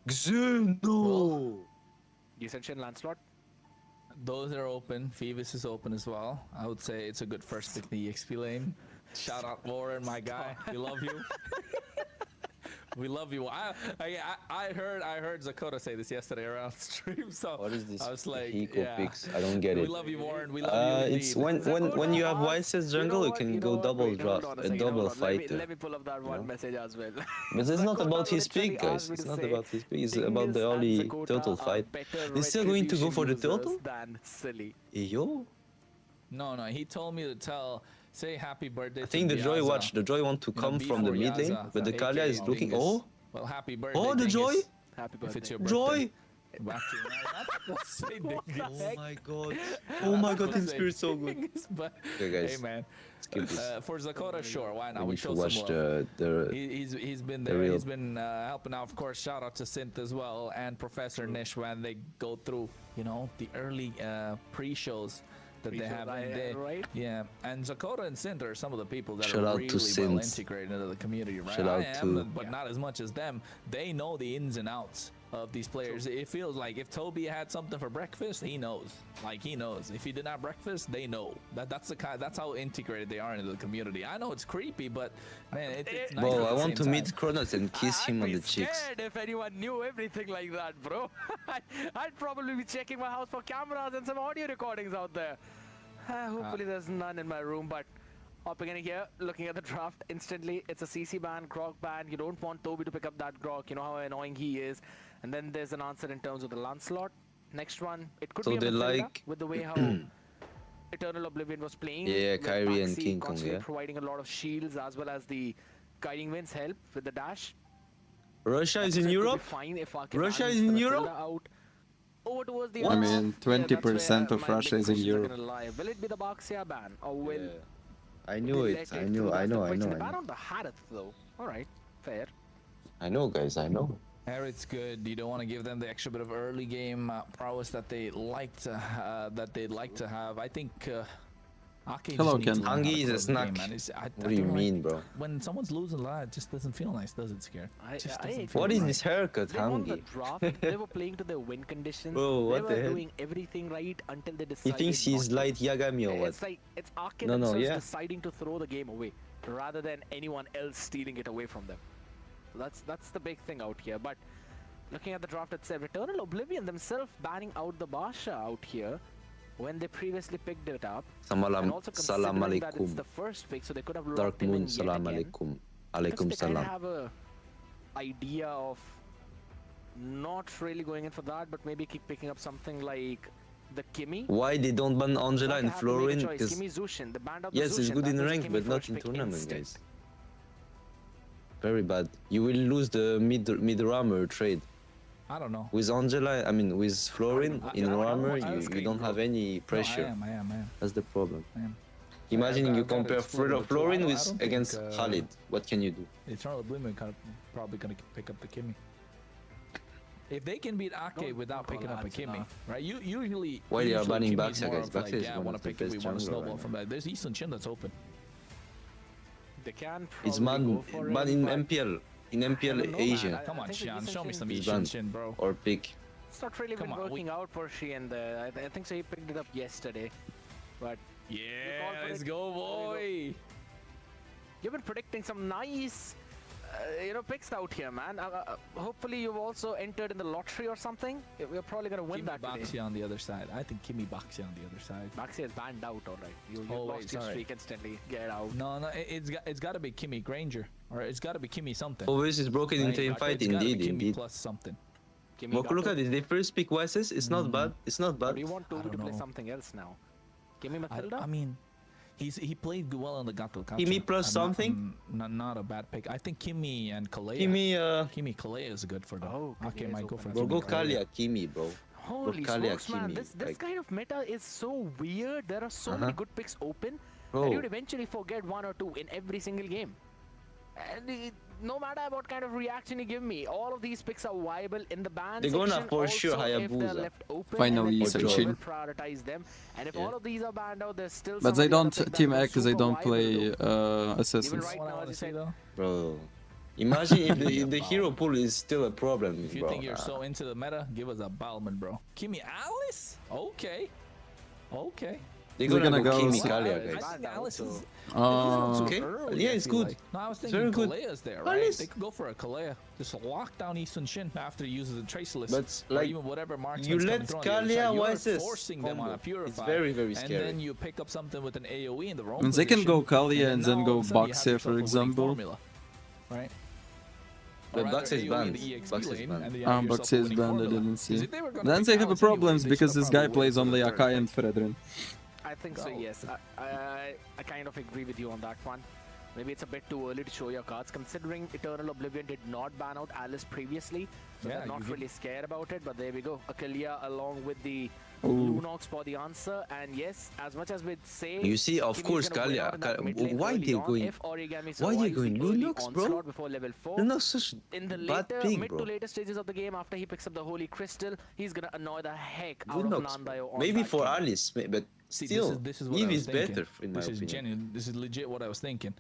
Speaker 14: Xeno!
Speaker 15: You said Shin Lancelot?
Speaker 16: Those are open. Phoebus is open as well. I would say it's a good first pick in the EXP lane. Shout out Warren, my guy. We love you. We love you. I heard Zakota say this yesterday around stream. So
Speaker 14: What is this
Speaker 16: I was like,
Speaker 14: Hiko
Speaker 16: yeah.
Speaker 14: picks? I don't get
Speaker 16: We
Speaker 14: it.
Speaker 16: love you, Warren. We love you.
Speaker 14: It's
Speaker 16: indeed.
Speaker 14: when you have Wisest jungle, you can go double draft, a double fighter.
Speaker 15: Let me pull up that one message as well.
Speaker 14: But it's not
Speaker 15: Zakota
Speaker 14: about his
Speaker 15: literally
Speaker 14: pick, guys.
Speaker 15: asked me
Speaker 14: It's
Speaker 15: to
Speaker 14: not
Speaker 15: say,
Speaker 14: about his pick. It's
Speaker 15: Dingus
Speaker 14: about the
Speaker 15: and
Speaker 14: only
Speaker 15: Zakota
Speaker 14: turtle
Speaker 15: are
Speaker 14: fight.
Speaker 15: better
Speaker 14: They're still going to go for the
Speaker 15: retribution
Speaker 14: turtle?
Speaker 15: users than Silly.
Speaker 14: Yo.
Speaker 16: No, he told me to say happy birthday.
Speaker 14: I think
Speaker 16: to
Speaker 14: the Joy
Speaker 16: Biaza.
Speaker 14: watch. The Joy want to
Speaker 16: You know,
Speaker 14: come from the
Speaker 16: before
Speaker 14: mid lane,
Speaker 16: Yaza,
Speaker 14: but the Kalia is
Speaker 16: aka
Speaker 14: looking.
Speaker 16: Dingus.
Speaker 14: Oh,
Speaker 16: Well, happy birthday.
Speaker 14: oh, the
Speaker 16: Dingus.
Speaker 14: Joy.
Speaker 15: Happy
Speaker 16: If it's
Speaker 15: birthday.
Speaker 16: your birthday.
Speaker 14: Joy.
Speaker 16: Back to you. Let's say Dingus.
Speaker 14: Oh my god. Oh my god, Team Spirit so good.
Speaker 16: Dingus, but
Speaker 14: Okay, guys.
Speaker 16: hey, man.
Speaker 14: Skip this.
Speaker 16: For Zakota, sure, why not?
Speaker 14: We
Speaker 16: We
Speaker 14: need to
Speaker 16: show
Speaker 14: watch
Speaker 16: some love.
Speaker 14: the
Speaker 16: He's been
Speaker 14: the
Speaker 16: there.
Speaker 14: real-
Speaker 16: He's been helping out. Of course, shout out to Synth as well and Professor Nish when they go through, you know, the early pre-shows that they have in there.
Speaker 15: Right?
Speaker 16: Yeah, and Zakota and Synth are some of the people that
Speaker 14: Shout
Speaker 16: are
Speaker 14: out
Speaker 16: really
Speaker 14: to
Speaker 16: well
Speaker 14: Synth.
Speaker 16: integrated into the community, right?
Speaker 14: Shout out
Speaker 16: I am,
Speaker 14: to-
Speaker 16: but not as much as them. They know the ins and outs of these players. It feels like if Toby had something for breakfast, he knows. Like he knows. If he didn't have breakfast, they know. That's how integrated they are into the community. I know it's creepy, but man, it's nice.
Speaker 14: Bro,
Speaker 16: at
Speaker 14: I
Speaker 16: the
Speaker 14: want to
Speaker 16: same
Speaker 14: meet
Speaker 16: time.
Speaker 14: Kronos and kiss him on
Speaker 15: I'd
Speaker 14: the
Speaker 15: be
Speaker 14: cheeks.
Speaker 15: scared if anyone knew everything like that, bro. I'd probably be checking my house for cameras and some audio recordings out there. Hopefully there's none in my room, but hopping in here, looking at the draft instantly, it's a CC ban, Grok ban. You don't want Toby to pick up that Grok, you know how annoying he is. And then there's an answer in terms of the Lancelot. Next one, it could
Speaker 14: So
Speaker 15: be a
Speaker 14: they
Speaker 15: Mathilda
Speaker 14: like-
Speaker 15: with the way how Eternal Oblivion was playing.
Speaker 14: Yeah,
Speaker 15: with
Speaker 14: Kyrie and
Speaker 15: Maxi
Speaker 14: King Kong,
Speaker 15: constantly
Speaker 14: yeah.
Speaker 15: providing a lot of shields as well as the Guiding Winds help with the dash.
Speaker 14: Russia is
Speaker 15: So
Speaker 14: in
Speaker 15: it could be
Speaker 14: Europe?
Speaker 15: fine if Ake
Speaker 14: Russia
Speaker 15: bans
Speaker 14: is in
Speaker 15: the
Speaker 14: Europe?
Speaker 15: Mathilda out. Over towards the
Speaker 1: I
Speaker 15: other
Speaker 1: mean,
Speaker 15: half, yeah, that's
Speaker 1: 20%
Speaker 15: where
Speaker 1: of
Speaker 15: my
Speaker 1: Russia
Speaker 15: big
Speaker 1: is in
Speaker 15: questions are
Speaker 1: Europe.
Speaker 15: gonna lie. Will it be the Baxia ban or will
Speaker 14: Yeah. I knew
Speaker 15: they
Speaker 14: it.
Speaker 15: let
Speaker 14: I
Speaker 15: it
Speaker 14: knew.
Speaker 15: through?
Speaker 14: I
Speaker 15: That's the
Speaker 14: know. I
Speaker 15: question.
Speaker 14: know.
Speaker 15: They
Speaker 14: I
Speaker 15: ban
Speaker 14: know.
Speaker 15: on the Harith though. All right, fair.
Speaker 14: I know, guys. I know.
Speaker 16: Harriet's good. You don't want to give them the extra bit of early game prowess that they'd like to have. I think Ake
Speaker 1: Hello,
Speaker 16: just needs
Speaker 1: Ken.
Speaker 16: to learn how to
Speaker 14: Hangi is
Speaker 16: play
Speaker 14: a
Speaker 16: the
Speaker 14: snack.
Speaker 16: game, man.
Speaker 14: What do you mean, bro?
Speaker 16: When someone's losing a lot, it just doesn't feel nice, does it, Scare? Just doesn't feel
Speaker 14: What is
Speaker 16: right.
Speaker 14: this haircut,
Speaker 15: They won the
Speaker 14: Hangi?
Speaker 15: draft. They were playing to their win conditions.
Speaker 14: Bro, what
Speaker 15: they
Speaker 14: the
Speaker 15: were
Speaker 14: hell?
Speaker 15: doing everything right until they
Speaker 14: He
Speaker 15: decided.
Speaker 14: thinks he's
Speaker 15: not
Speaker 14: light Yagami or
Speaker 15: to.
Speaker 14: what?
Speaker 15: It's like it's Arke
Speaker 14: No, no,
Speaker 15: themselves
Speaker 14: yeah.
Speaker 15: deciding to throw the game away rather than anyone else stealing it away from them. So that's the big thing out here. But looking at the draft itself, Eternal Oblivion themselves banning out the Basha out here when they previously picked it up. And also
Speaker 14: Salam
Speaker 15: considering that it's
Speaker 14: alaikum.
Speaker 15: the first pick, so they could have
Speaker 14: Dark
Speaker 15: locked him in
Speaker 14: Moon,
Speaker 15: yet
Speaker 14: salam
Speaker 15: again.
Speaker 14: alaikum.
Speaker 15: Because
Speaker 14: Alaikum
Speaker 15: they kind of
Speaker 14: salam.
Speaker 15: have a idea of not really going in for that, but maybe keep picking up something like the Kimi.
Speaker 14: Why they don't ban Angela
Speaker 15: They
Speaker 14: and
Speaker 15: have to make a
Speaker 14: Florin?
Speaker 15: choice.
Speaker 14: Because
Speaker 15: Kimi Zushin, the band of the
Speaker 14: yes, it's
Speaker 15: Zushin,
Speaker 14: good
Speaker 15: that
Speaker 14: in
Speaker 15: was the
Speaker 14: rank,
Speaker 15: Kimi
Speaker 14: but not
Speaker 15: first
Speaker 14: in
Speaker 15: pick
Speaker 14: tournament,
Speaker 15: instant.
Speaker 14: guys. Very bad. You will lose the mid rammer trade.
Speaker 16: I don't know.
Speaker 14: With Angela, I mean with Florin in rammer,
Speaker 16: I was
Speaker 14: you don't
Speaker 16: bro.
Speaker 14: have any pressure.
Speaker 16: No, I am.
Speaker 14: That's the problem.
Speaker 16: I am.
Speaker 14: Imagine
Speaker 16: I've
Speaker 14: you
Speaker 16: got to
Speaker 14: compare
Speaker 16: explore it too.
Speaker 14: Florin
Speaker 16: I
Speaker 14: with
Speaker 16: don't
Speaker 14: against
Speaker 16: think,
Speaker 14: Khalid. What can you do?
Speaker 16: Eternal Oblivion probably gonna pick up the Kimi. If they can beat Ake without picking up a Kimi, right? You usually
Speaker 14: Why they are banning
Speaker 16: Kimi's
Speaker 14: Baxia,
Speaker 16: more
Speaker 14: guys?
Speaker 16: of like,
Speaker 14: Baxia is
Speaker 16: yeah, I
Speaker 14: one
Speaker 16: want
Speaker 14: of
Speaker 16: to
Speaker 14: the
Speaker 16: pick it, we
Speaker 14: best
Speaker 16: want to
Speaker 14: jungler
Speaker 16: snowball
Speaker 14: right
Speaker 16: from that. There's Eastern Chin that's open.
Speaker 15: They can
Speaker 14: It's
Speaker 15: probably
Speaker 14: banned,
Speaker 15: go for
Speaker 14: banned
Speaker 15: it,
Speaker 14: in
Speaker 15: but
Speaker 14: MPL. In MPL Asia.
Speaker 16: Come on, Xian, show me some
Speaker 14: It's
Speaker 16: Eastern
Speaker 14: banned.
Speaker 16: Chin, bro.
Speaker 14: Or pick.
Speaker 15: it's not really
Speaker 16: Come
Speaker 15: been
Speaker 16: on,
Speaker 15: working out for Sheehan there. I think so. He picked it up yesterday, but
Speaker 16: Yeah,
Speaker 15: let's
Speaker 16: go, boy.
Speaker 15: you've been predicting some nice, picks out here, man. Hopefully, you've also entered in the lottery or something. We're probably gonna win
Speaker 16: Kimi
Speaker 15: that today.
Speaker 16: Baxia on the other side. I think Kimi Baxia on the other side.
Speaker 15: Baxi is banned out, alright. You
Speaker 16: Oh,
Speaker 15: lost
Speaker 16: wait,
Speaker 15: your
Speaker 16: sorry.
Speaker 15: streak instantly. Get out.
Speaker 16: No, it's got to be Kimi Granger, or it's got to be Kimi something.
Speaker 14: Always is broken in
Speaker 16: Right?
Speaker 14: team fight,
Speaker 16: It's gotta be
Speaker 14: indeed,
Speaker 16: Kimi
Speaker 14: indeed.
Speaker 16: plus something.
Speaker 15: Kimi
Speaker 14: But look
Speaker 15: Gato.
Speaker 14: at this, they first pick YSS, it's not bad, it's not
Speaker 15: Or
Speaker 14: bad.
Speaker 15: do you want Toby to
Speaker 16: don't
Speaker 15: play
Speaker 16: know.
Speaker 15: something else now? Kimi Matilda?
Speaker 16: I mean, he played good well on the Gato.
Speaker 14: Kimi plus something?
Speaker 16: Not a bad pick. I think Kimi and Kalea.
Speaker 14: Kimi,
Speaker 16: Kalea is good for them.
Speaker 15: Oh,
Speaker 16: Okay,
Speaker 15: Kalea
Speaker 16: might
Speaker 15: is
Speaker 16: go for
Speaker 15: open.
Speaker 14: bro,
Speaker 16: Kimi
Speaker 14: go
Speaker 16: Kalea.
Speaker 14: Kalia, Kimi, bro.
Speaker 15: Holy
Speaker 14: Kalia
Speaker 15: smokes, man.
Speaker 14: Kimi,
Speaker 15: This
Speaker 14: like-
Speaker 15: kind of meta is so weird. There are so many good picks open.
Speaker 14: Bro.
Speaker 15: And you'd eventually forget one or two in every single game. And no matter what kind of reaction you give me, all of these picks are viable in the ban
Speaker 14: They're gonna
Speaker 15: section.
Speaker 14: for sure
Speaker 15: Also, if they're
Speaker 14: Hayabusa.
Speaker 15: left open,
Speaker 1: Finally,
Speaker 15: and then
Speaker 1: Lee
Speaker 15: people
Speaker 1: Sin-shin.
Speaker 15: will prioritize them. And if
Speaker 14: Yeah.
Speaker 15: all of these are banned out, there's still
Speaker 1: But
Speaker 15: some
Speaker 1: they
Speaker 15: of the other
Speaker 1: don't
Speaker 15: picks that
Speaker 1: Team
Speaker 15: are
Speaker 1: X, they
Speaker 15: super
Speaker 1: don't
Speaker 15: viable
Speaker 1: play
Speaker 15: though. Even
Speaker 1: assassins.
Speaker 15: right now, as you said,
Speaker 14: Bro. Imagine if the hero pool is still a problem,
Speaker 16: If you
Speaker 14: bro.
Speaker 16: think you're so into the meta, give us a Balman, bro. Kimi Alice? Okay.
Speaker 14: They're
Speaker 1: They're
Speaker 14: gonna,
Speaker 1: gonna
Speaker 14: go
Speaker 1: go-
Speaker 14: Kimi
Speaker 16: Well,
Speaker 14: Kalia,
Speaker 16: I
Speaker 14: guys.
Speaker 16: think Alice is
Speaker 14: Okay.
Speaker 16: early,
Speaker 14: Yeah,
Speaker 16: I
Speaker 14: it's
Speaker 16: feel
Speaker 14: good.
Speaker 16: like. No, I was
Speaker 14: It's
Speaker 16: thinking
Speaker 14: very good.
Speaker 16: Kalea's there, right?
Speaker 14: Alice.
Speaker 16: They could go for a Kalea. Just lock down Eastern Shin after he uses the trace list.
Speaker 14: But,
Speaker 16: or
Speaker 14: like,
Speaker 16: even whatever marksman's
Speaker 14: you
Speaker 16: coming
Speaker 14: let
Speaker 16: through on the other
Speaker 14: Kalia
Speaker 16: side. You're
Speaker 14: YSS
Speaker 16: forcing them on
Speaker 14: combo.
Speaker 16: a purify.
Speaker 14: It's very, very
Speaker 16: And
Speaker 14: scary.
Speaker 16: then you pick up something with an AoE in the wrong
Speaker 1: And they can go
Speaker 16: position,
Speaker 1: Kalia and then
Speaker 16: now
Speaker 1: go
Speaker 16: all of a sudden you have
Speaker 1: Baxia,
Speaker 16: yourself
Speaker 1: for
Speaker 16: a winning
Speaker 1: example.
Speaker 16: formula, right?
Speaker 14: But
Speaker 16: Or rather,
Speaker 14: Baxia is
Speaker 16: AoE
Speaker 14: banned.
Speaker 16: the EXP
Speaker 14: Baxia is
Speaker 16: lane,
Speaker 14: banned.
Speaker 16: and then you have yourself a
Speaker 1: Baxia is
Speaker 16: winning
Speaker 1: banned, I
Speaker 16: formula.
Speaker 1: didn't
Speaker 16: 'Cause
Speaker 1: see.
Speaker 16: if they were gonna
Speaker 1: Then
Speaker 16: pick
Speaker 1: they have
Speaker 16: Alice
Speaker 1: problems
Speaker 16: anyway, they
Speaker 1: because
Speaker 16: should've
Speaker 1: this guy
Speaker 16: probably
Speaker 1: plays
Speaker 16: waited
Speaker 1: only
Speaker 16: for the
Speaker 1: Akai
Speaker 16: third
Speaker 1: and Fredrin.
Speaker 15: I think so, yes. I kind of agree with you on that one. Maybe it's a bit too early to show your cards, considering Eternal Oblivion did not ban out Alice previously. So
Speaker 16: Yeah,
Speaker 15: they're not
Speaker 16: you
Speaker 15: really scared about it, but there we go. Akalia along with the
Speaker 1: Ooh.
Speaker 15: Lunox for the answer. And yes, as much as we'd say...
Speaker 14: You see, of
Speaker 15: Kimi's
Speaker 14: course,
Speaker 15: gonna win
Speaker 14: Kalia.
Speaker 15: out in that mid lane
Speaker 14: Why
Speaker 15: early
Speaker 14: they
Speaker 15: on
Speaker 14: going?
Speaker 15: if Origami
Speaker 14: Why they
Speaker 15: survives
Speaker 14: going
Speaker 15: the early
Speaker 14: Lunox, bro?
Speaker 15: onslaught before level 4.
Speaker 14: Lunox such
Speaker 15: In the
Speaker 14: bad
Speaker 15: later,
Speaker 14: pick,
Speaker 15: mid
Speaker 14: bro.
Speaker 15: to later stages of the game, after he picks up the Holy Crystal, he's gonna annoy the heck out of
Speaker 14: Lunox,
Speaker 15: Nandayo on
Speaker 14: maybe
Speaker 15: that
Speaker 14: for
Speaker 15: Kimi.
Speaker 14: Alice, but
Speaker 16: See,
Speaker 14: still,
Speaker 16: this is what I
Speaker 14: Eve
Speaker 16: was
Speaker 14: is
Speaker 16: thinking.
Speaker 14: better, in my
Speaker 16: This is
Speaker 14: opinion.
Speaker 16: genuine. This is legit what I was thinking.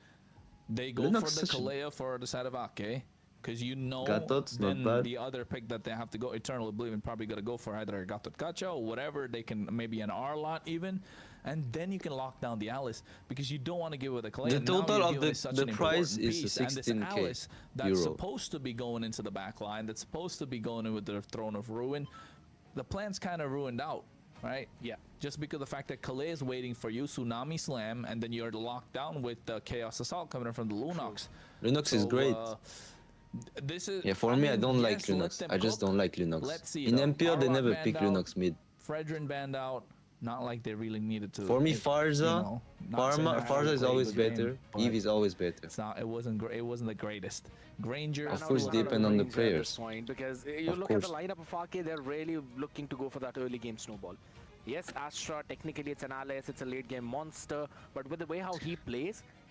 Speaker 16: They go
Speaker 14: Lunox
Speaker 16: for the
Speaker 14: such a-
Speaker 16: Kalea for the side of Ake, because you know
Speaker 14: Gatot's not
Speaker 16: then
Speaker 14: bad.
Speaker 16: the other pick that they have to go, Eternal Oblivion, probably gonna go for either a Gatot Gacha or whatever. They can maybe an R lot even, and then you can lock down the Alice because you don't want to give it a Kalea.
Speaker 14: The
Speaker 16: Now
Speaker 14: total
Speaker 16: you're
Speaker 14: of
Speaker 16: giving such
Speaker 14: the
Speaker 16: an
Speaker 14: price
Speaker 16: important
Speaker 14: is
Speaker 16: piece, and this
Speaker 14: 16K
Speaker 16: Alice that's
Speaker 14: euro.
Speaker 16: supposed to be going into the back line, that's supposed to be going in with the Throne of Ruin. The plan's kind of ruined out. Right? Yeah. Just because the fact that Kalea is waiting for you, Tsunami Slam, and then you're locked down with Chaos Assault coming in from the Lunox.
Speaker 14: Lunox is great.
Speaker 16: This is
Speaker 14: Yeah, for me, I don't like Lunox. I just don't like Lunox.
Speaker 16: Let's see.
Speaker 14: In
Speaker 16: though.
Speaker 14: MPL, they
Speaker 16: Arlott
Speaker 14: never
Speaker 16: banned
Speaker 14: pick
Speaker 16: out,
Speaker 14: Lunox mid.
Speaker 16: Fredrin banned out. Not like they really needed to.
Speaker 14: For me,
Speaker 16: it-
Speaker 14: Farza,
Speaker 16: you know, not saying they
Speaker 14: Farza
Speaker 16: haven't
Speaker 14: is
Speaker 16: played
Speaker 14: always
Speaker 16: good
Speaker 14: better.
Speaker 16: game, but
Speaker 14: Eve is always better.
Speaker 16: It's not. It wasn't. It wasn't the greatest. Granger.
Speaker 14: Of
Speaker 15: Now
Speaker 14: course,
Speaker 15: to
Speaker 14: depend on the
Speaker 15: Granger at this
Speaker 14: players.
Speaker 15: point, because you
Speaker 14: Of
Speaker 15: look at the
Speaker 14: course.
Speaker 15: lineup of Arcade, they're really looking to go for that early game snowball. Yes, Astra, technically it's an alias, it's a late game monster, but with the way how he plays,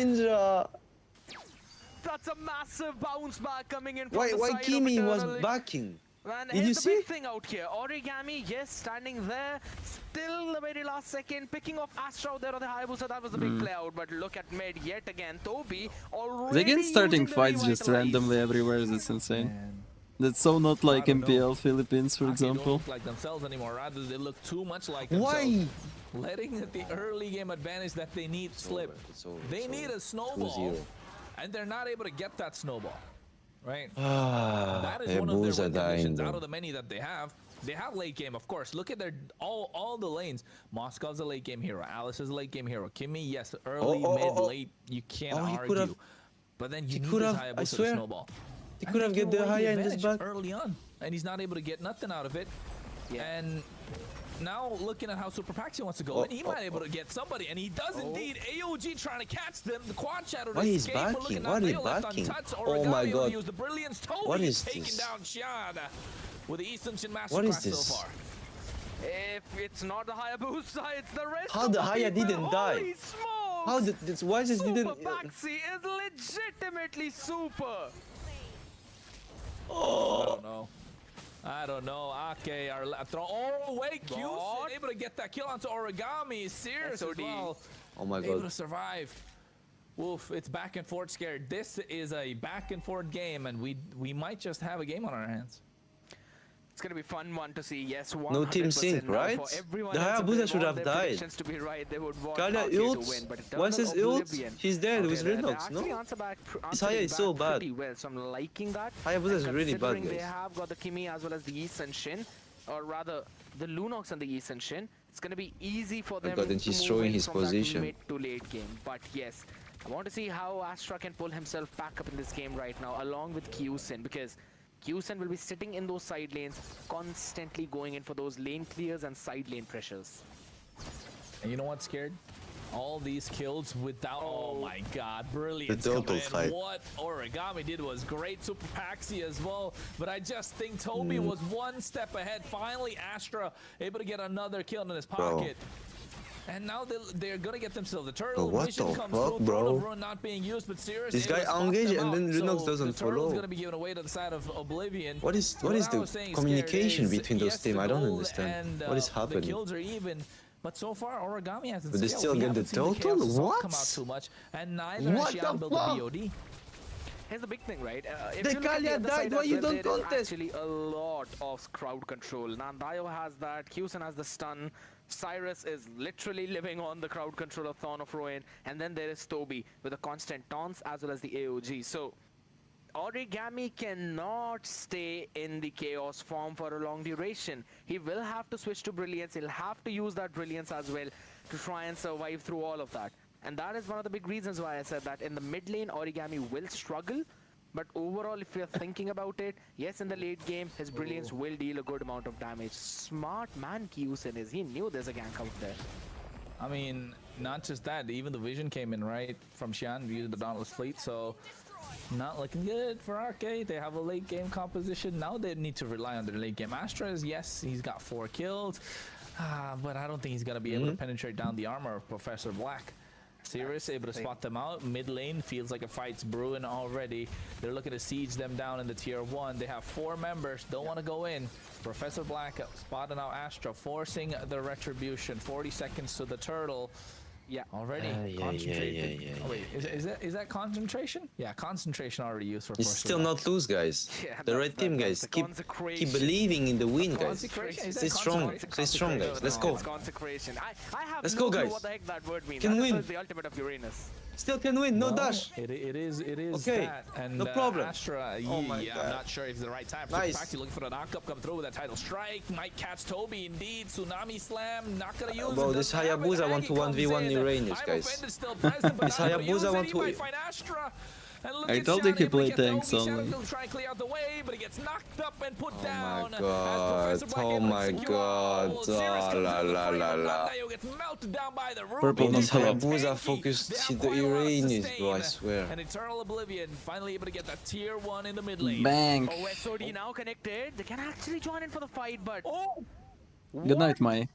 Speaker 14: Indra.
Speaker 15: That's a massive bounce back coming in from
Speaker 14: Why
Speaker 15: the
Speaker 14: why
Speaker 15: side of
Speaker 14: Kimi was
Speaker 15: Eternal.
Speaker 14: backing?
Speaker 15: And
Speaker 14: Did you
Speaker 15: here's the
Speaker 14: see?
Speaker 15: big thing out here. Origami, yes, standing there. Still the very last second. Picking off Astro there on the Hayabusa. That was a big play out. But look at mid yet again. Toby already
Speaker 1: They again starting
Speaker 15: using the
Speaker 1: fights just
Speaker 15: revitalize.
Speaker 1: randomly everywhere. That's insane. That's so not like
Speaker 16: I don't know.
Speaker 1: MPL Philippines, for
Speaker 16: They don't
Speaker 1: example.
Speaker 16: look like themselves anymore. Rather, they look too much like
Speaker 14: Why?
Speaker 16: themselves. Letting the early game advantage that they need slip. They need a snowball, and they're not able to get that snowball. Right? That is one of their win conditions out of the many that they have. They have late game, of course. Look at their all the lanes. Moscow's a late game hero. Alice is a late game hero. Kimmy, yes, early, mid, late. You can't argue. But then you need this Hayabusa to snowball.
Speaker 14: He could have get the higher in this back
Speaker 16: early on, and he's not able to get nothing out of it. And now looking at how Super Paxi wants to go, and he might be able to get somebody, and he does indeed. AOG trying to catch them. The quad shadow to escape.
Speaker 14: Why is backing? Oh my god.
Speaker 16: Use the brilliance. Toby
Speaker 14: What is
Speaker 16: taking
Speaker 14: this?
Speaker 16: down Xian with the Eastern Shin
Speaker 14: What is
Speaker 16: Masterclass
Speaker 14: this?
Speaker 16: so far.
Speaker 15: If it's not the Hayabusa, it's the rest.
Speaker 14: How
Speaker 15: of
Speaker 14: the
Speaker 15: the
Speaker 14: Haya
Speaker 15: people.
Speaker 14: didn't die?
Speaker 15: Holy smokes!
Speaker 14: How did this? Why just
Speaker 15: Super
Speaker 14: didn't?
Speaker 15: Baxi is legitimately super.
Speaker 16: I don't know. Okay, our throw. Oh, wait, Q's able to get that kill onto Origami. Serious as well.
Speaker 14: Oh my
Speaker 16: Able
Speaker 14: god.
Speaker 16: to survive. Woof, it's back and forth scared. This is a back and forth game, and we might just have a game on our hands.
Speaker 15: It's gonna be fun one to see. Yes,
Speaker 14: No team sync, right? The Hayabusa should have died.
Speaker 15: To be right, they would want
Speaker 14: Galia
Speaker 15: Palkia to
Speaker 14: ult.
Speaker 15: win, but
Speaker 14: Why says ult? He's dead with
Speaker 15: they
Speaker 14: Rinox, no?
Speaker 15: actually answer back,
Speaker 14: His Haya is so bad.
Speaker 15: pretty well, so I'm liking that.
Speaker 14: Hayabusa is
Speaker 15: And
Speaker 14: really bad,
Speaker 15: considering They
Speaker 14: guys.
Speaker 15: have got the Kimi as well as the East and Shin, or rather the Lunox and the East and Shin. It's gonna be easy for them
Speaker 14: god, and
Speaker 15: to
Speaker 14: he's
Speaker 15: move
Speaker 14: showing
Speaker 15: in
Speaker 14: his
Speaker 15: from that
Speaker 14: position.
Speaker 15: mid to late game. But yes, I want to see how Astra can pull himself back up in this game right now, along with Kyusen, because Kyusen will be sitting in those side lanes, constantly going in for those lane clears and side lane pressures.
Speaker 16: And you know what's scared? All these kills without. Oh my god, brilliant.
Speaker 14: The total fight.
Speaker 16: What Origami did was great. Super Paxi as well. But I just think Toby was one step ahead. Finally, Astra able to get another kill in his pocket. And now they're gonna get themselves the turtle.
Speaker 14: What
Speaker 16: Vision
Speaker 14: the
Speaker 16: comes
Speaker 14: fuck,
Speaker 16: through,
Speaker 14: bro?
Speaker 16: Throne of Ruin not being used, but serious.
Speaker 14: This guy engage and then Rinox doesn't
Speaker 16: the turtle's
Speaker 14: follow.
Speaker 16: gonna be given away to the side of Oblivion.
Speaker 14: What is
Speaker 16: I was
Speaker 14: the
Speaker 16: saying,
Speaker 14: communication
Speaker 16: Scared, is,
Speaker 14: between those
Speaker 16: yes,
Speaker 14: teams?
Speaker 16: the
Speaker 14: I don't
Speaker 16: gold
Speaker 14: understand.
Speaker 16: and,
Speaker 14: What is
Speaker 16: The
Speaker 14: happening?
Speaker 16: kills are even. But so far, Origami hasn't.
Speaker 14: But they
Speaker 16: scaled.
Speaker 14: still
Speaker 16: We
Speaker 14: get the
Speaker 16: haven't seen
Speaker 14: total?
Speaker 16: Chaos Assault
Speaker 14: What?
Speaker 16: come out too much, and neither
Speaker 14: What
Speaker 16: has Xian
Speaker 14: the
Speaker 16: built the
Speaker 14: fuck?
Speaker 16: BOD.
Speaker 15: Here's the big thing, right? If
Speaker 14: The
Speaker 15: you look at
Speaker 14: Kalia
Speaker 15: other
Speaker 14: died,
Speaker 15: side
Speaker 14: why
Speaker 15: as
Speaker 14: you
Speaker 15: well,
Speaker 14: don't
Speaker 15: there is
Speaker 14: contest?
Speaker 15: actually a lot of crowd control. Nandayo has that, Kyusen has the stun, Cyrus is literally living on the crowd control of Thorn of Ruin, and then there is Toby with the constant taunts as well as the AOG. So Origami cannot stay in the Chaos form for a long duration. He will have to switch to Brilliance, he'll have to use that Brilliance as well to try and survive through all of that. And that is one of the big reasons why I said that in the mid lane, Origami will struggle. But overall, if you're thinking about it, yes, in the late game, his Brilliance will deal a good amount of damage. Smart man Kyusen is. He knew there's a gank out there.
Speaker 16: I mean, not just that, even the vision came in, right, from Xian via the Dauntless Fleet, so not looking good for Arcade. They have a late game composition. Now they need to rely on their late game Astras. Yes, he's got 4 kills, but I don't think he's going to be able to penetrate down the armor of Professor Black. Sirius able to spot them out. Mid lane feels like a fight's brewing already. They're looking to siege them down in the tier 1. They have 4 members, don't want to go in. Professor Black spotting out Astra, forcing the retribution. 40 seconds to the turtle. Yeah, already concentrated. Oh, wait, is that concentration? Yeah, concentration already used for.
Speaker 14: It's still not lose, guys. The right team, guys. Keep believing in the win, guys. Stay strong. Stay strong, guys. Let's go.
Speaker 15: It's consecration. I have
Speaker 14: Let's
Speaker 15: no
Speaker 14: go,
Speaker 15: clue
Speaker 14: guys.
Speaker 15: what the heck that word means.
Speaker 14: Can
Speaker 15: That
Speaker 14: win.
Speaker 15: is the ultimate of Uranus.
Speaker 14: Still can win. No dash.
Speaker 16: It is
Speaker 14: Okay,
Speaker 16: that. And
Speaker 14: no problem.
Speaker 16: Astra,
Speaker 14: Oh my
Speaker 16: yeah,
Speaker 14: God.
Speaker 16: I'm not sure if it's the right time.
Speaker 14: Nice.
Speaker 16: Actually looking for the knockup, come through with that title strike. Might catch Toby indeed. Tsunami slam, not gonna use
Speaker 14: Bro,
Speaker 16: it.
Speaker 14: this
Speaker 16: Doesn't have it.
Speaker 14: Hayabusa want
Speaker 16: Aggie
Speaker 14: to
Speaker 16: comes
Speaker 14: 1v1
Speaker 16: in.
Speaker 14: Uranus,
Speaker 16: I'm
Speaker 14: guys.
Speaker 16: offended still present, but
Speaker 14: This
Speaker 16: not gonna use
Speaker 14: Hayabusa
Speaker 16: it.
Speaker 14: want
Speaker 16: He
Speaker 14: to.
Speaker 16: might find Astra. And look
Speaker 1: I
Speaker 16: at
Speaker 1: told
Speaker 16: Xian
Speaker 1: you he
Speaker 16: able to
Speaker 1: played
Speaker 16: get
Speaker 1: tanks
Speaker 16: Toby.
Speaker 1: only.
Speaker 16: Xian will try and clear out the way, but he gets knocked up and put
Speaker 14: Oh
Speaker 16: down.
Speaker 14: my
Speaker 16: As
Speaker 14: god.
Speaker 16: Professor Black
Speaker 14: Oh
Speaker 16: able to
Speaker 14: my
Speaker 16: secure
Speaker 14: god.
Speaker 16: all. Sirius
Speaker 14: Oh,
Speaker 16: comes
Speaker 14: la
Speaker 16: in the
Speaker 14: la
Speaker 16: frame,
Speaker 14: la
Speaker 16: and
Speaker 14: la.
Speaker 16: Nandayo gets melted down by the
Speaker 1: Purple
Speaker 16: Ruby.
Speaker 1: not
Speaker 14: This
Speaker 1: hello.
Speaker 14: Hayabusa focused hit the Uranus, bro, I swear.
Speaker 16: And Eternal Oblivion finally able to get that tier 1 in the mid lane.
Speaker 1: Bang.
Speaker 15: Oh, SOD now connected. They can actually join in for the fight, but
Speaker 1: Good night, Mai.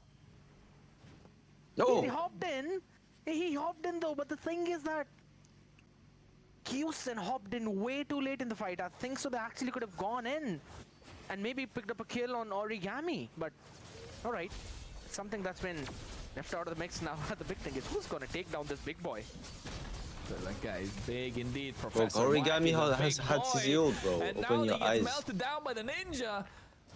Speaker 15: he
Speaker 14: Oh,
Speaker 15: hopped in. He hopped in though, but the thing is that Kyusen hopped in way too late in the fight. I think so they actually could have gone in and maybe picked up a kill on Origami, but alright. Something that's been left out of the mix now. The big thing is who's gonna take down this big boy?
Speaker 16: That guy is big indeed,
Speaker 14: Bro,
Speaker 16: Professor.
Speaker 14: Origami
Speaker 16: Mike is a
Speaker 14: has
Speaker 16: big
Speaker 14: had
Speaker 16: boy.
Speaker 14: his yield, bro.
Speaker 16: And
Speaker 14: Open
Speaker 16: now
Speaker 14: your
Speaker 16: he gets
Speaker 14: eyes.
Speaker 16: melted down by the ninja.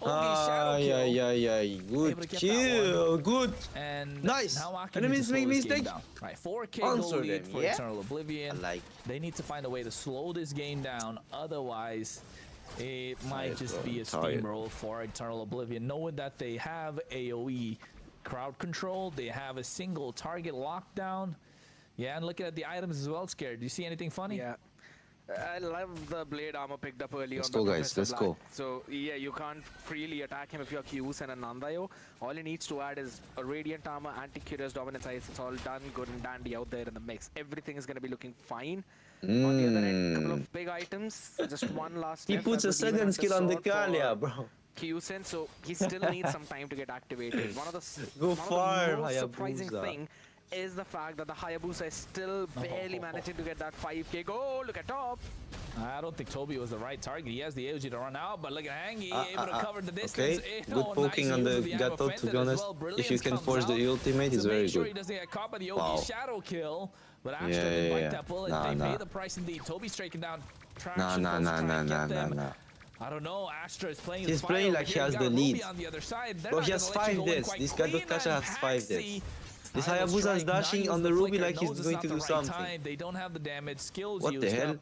Speaker 14: Ay, ay, ay, ay.
Speaker 16: Able to
Speaker 14: Good
Speaker 16: get that
Speaker 14: kill. Good.
Speaker 16: And
Speaker 14: Nice.
Speaker 16: now Aki
Speaker 14: Enemies
Speaker 16: needs to slow
Speaker 14: make
Speaker 16: this game
Speaker 14: mistake.
Speaker 16: down. Right, 4K
Speaker 14: Answer
Speaker 16: goal lead
Speaker 14: them,
Speaker 16: for
Speaker 14: yeah?
Speaker 16: Eternal Oblivion.
Speaker 14: I like.
Speaker 16: They need to find a way to slow this game down. Otherwise, it might just be a steamroll for Eternal Oblivion. Knowing that they have AoE crowd control, they have a single target lockdown. Yeah, and looking at the items as well, Scared. Do you see anything funny?
Speaker 15: Yeah. I love the blade armor picked up early
Speaker 14: Let's
Speaker 15: on.
Speaker 14: go,
Speaker 15: by
Speaker 14: guys.
Speaker 15: Professor
Speaker 14: Let's
Speaker 15: Black.
Speaker 14: go.
Speaker 15: So yeah, you can't freely attack him if you're Qs and a Nandayo. All he needs to add is a radiant armor, anti-curious dominance ice. It's all done, good and dandy out there in the mix. Everything is going to be looking fine. On the other end, couple of big items. Just one last.
Speaker 14: He
Speaker 15: left.
Speaker 14: puts
Speaker 15: That
Speaker 14: a
Speaker 15: was even
Speaker 14: second
Speaker 15: at
Speaker 14: skill on the
Speaker 15: sword for
Speaker 14: Kalia, bro.
Speaker 15: Kyusen, so he still needs some time to get activated. One of the
Speaker 14: Go
Speaker 15: one
Speaker 14: far,
Speaker 15: of the most surprising
Speaker 14: Hayabusa.
Speaker 15: thing is the fact that the Hayabusa is still barely managing to get that 5k goal. Look at top.
Speaker 16: I don't think Toby was the right target. He has the AOG to run out, but look at Hangy, able to cover the distance.
Speaker 14: Okay,
Speaker 16: Oh,
Speaker 14: good poking
Speaker 16: nice
Speaker 14: on the
Speaker 16: use of I'm
Speaker 14: Gato, to
Speaker 16: offended
Speaker 14: be
Speaker 16: as
Speaker 14: honest.
Speaker 16: well.
Speaker 14: If you
Speaker 16: Brilliance
Speaker 14: can
Speaker 16: comes
Speaker 14: force the
Speaker 16: out
Speaker 14: ultimate,
Speaker 16: to
Speaker 14: it's very
Speaker 16: make sure
Speaker 14: good.
Speaker 16: he doesn't get caught by the OG
Speaker 14: Wow.
Speaker 16: shadow kill. But Astra
Speaker 14: Yeah,
Speaker 16: didn't bite
Speaker 14: yeah.
Speaker 16: that bullet.
Speaker 14: Nah,
Speaker 16: They
Speaker 14: nah.
Speaker 16: pay the price indeed. Toby striking down traction.
Speaker 14: Nah, nah,
Speaker 16: goes to
Speaker 14: nah,
Speaker 16: try
Speaker 14: nah,
Speaker 16: and
Speaker 14: nah,
Speaker 16: get
Speaker 14: nah,
Speaker 16: them.
Speaker 14: nah.
Speaker 16: I don't know. Astra is playing.
Speaker 14: He's
Speaker 16: his
Speaker 14: playing
Speaker 16: fire
Speaker 14: like he
Speaker 16: over
Speaker 14: has
Speaker 16: here.
Speaker 14: the
Speaker 16: Got Ruby
Speaker 14: lead.
Speaker 16: on the other side. They're
Speaker 14: Bro,
Speaker 16: not
Speaker 14: he has
Speaker 16: gonna let you
Speaker 14: 5
Speaker 16: go in
Speaker 14: deaths.
Speaker 16: quite
Speaker 14: This guy
Speaker 16: clean
Speaker 14: Kasha
Speaker 16: and
Speaker 14: has 5
Speaker 16: Patsy.
Speaker 14: deaths. This
Speaker 16: I will
Speaker 14: Hayabusa is
Speaker 16: strike, not
Speaker 14: dashing
Speaker 16: use
Speaker 14: on the Ruby
Speaker 16: flicker,
Speaker 14: like he's
Speaker 16: knows it's
Speaker 14: going
Speaker 16: not
Speaker 14: to
Speaker 16: the
Speaker 14: do
Speaker 16: right
Speaker 14: something.
Speaker 16: time. They don't have the damage. Skills
Speaker 14: What the
Speaker 16: used
Speaker 14: hell?
Speaker 16: up.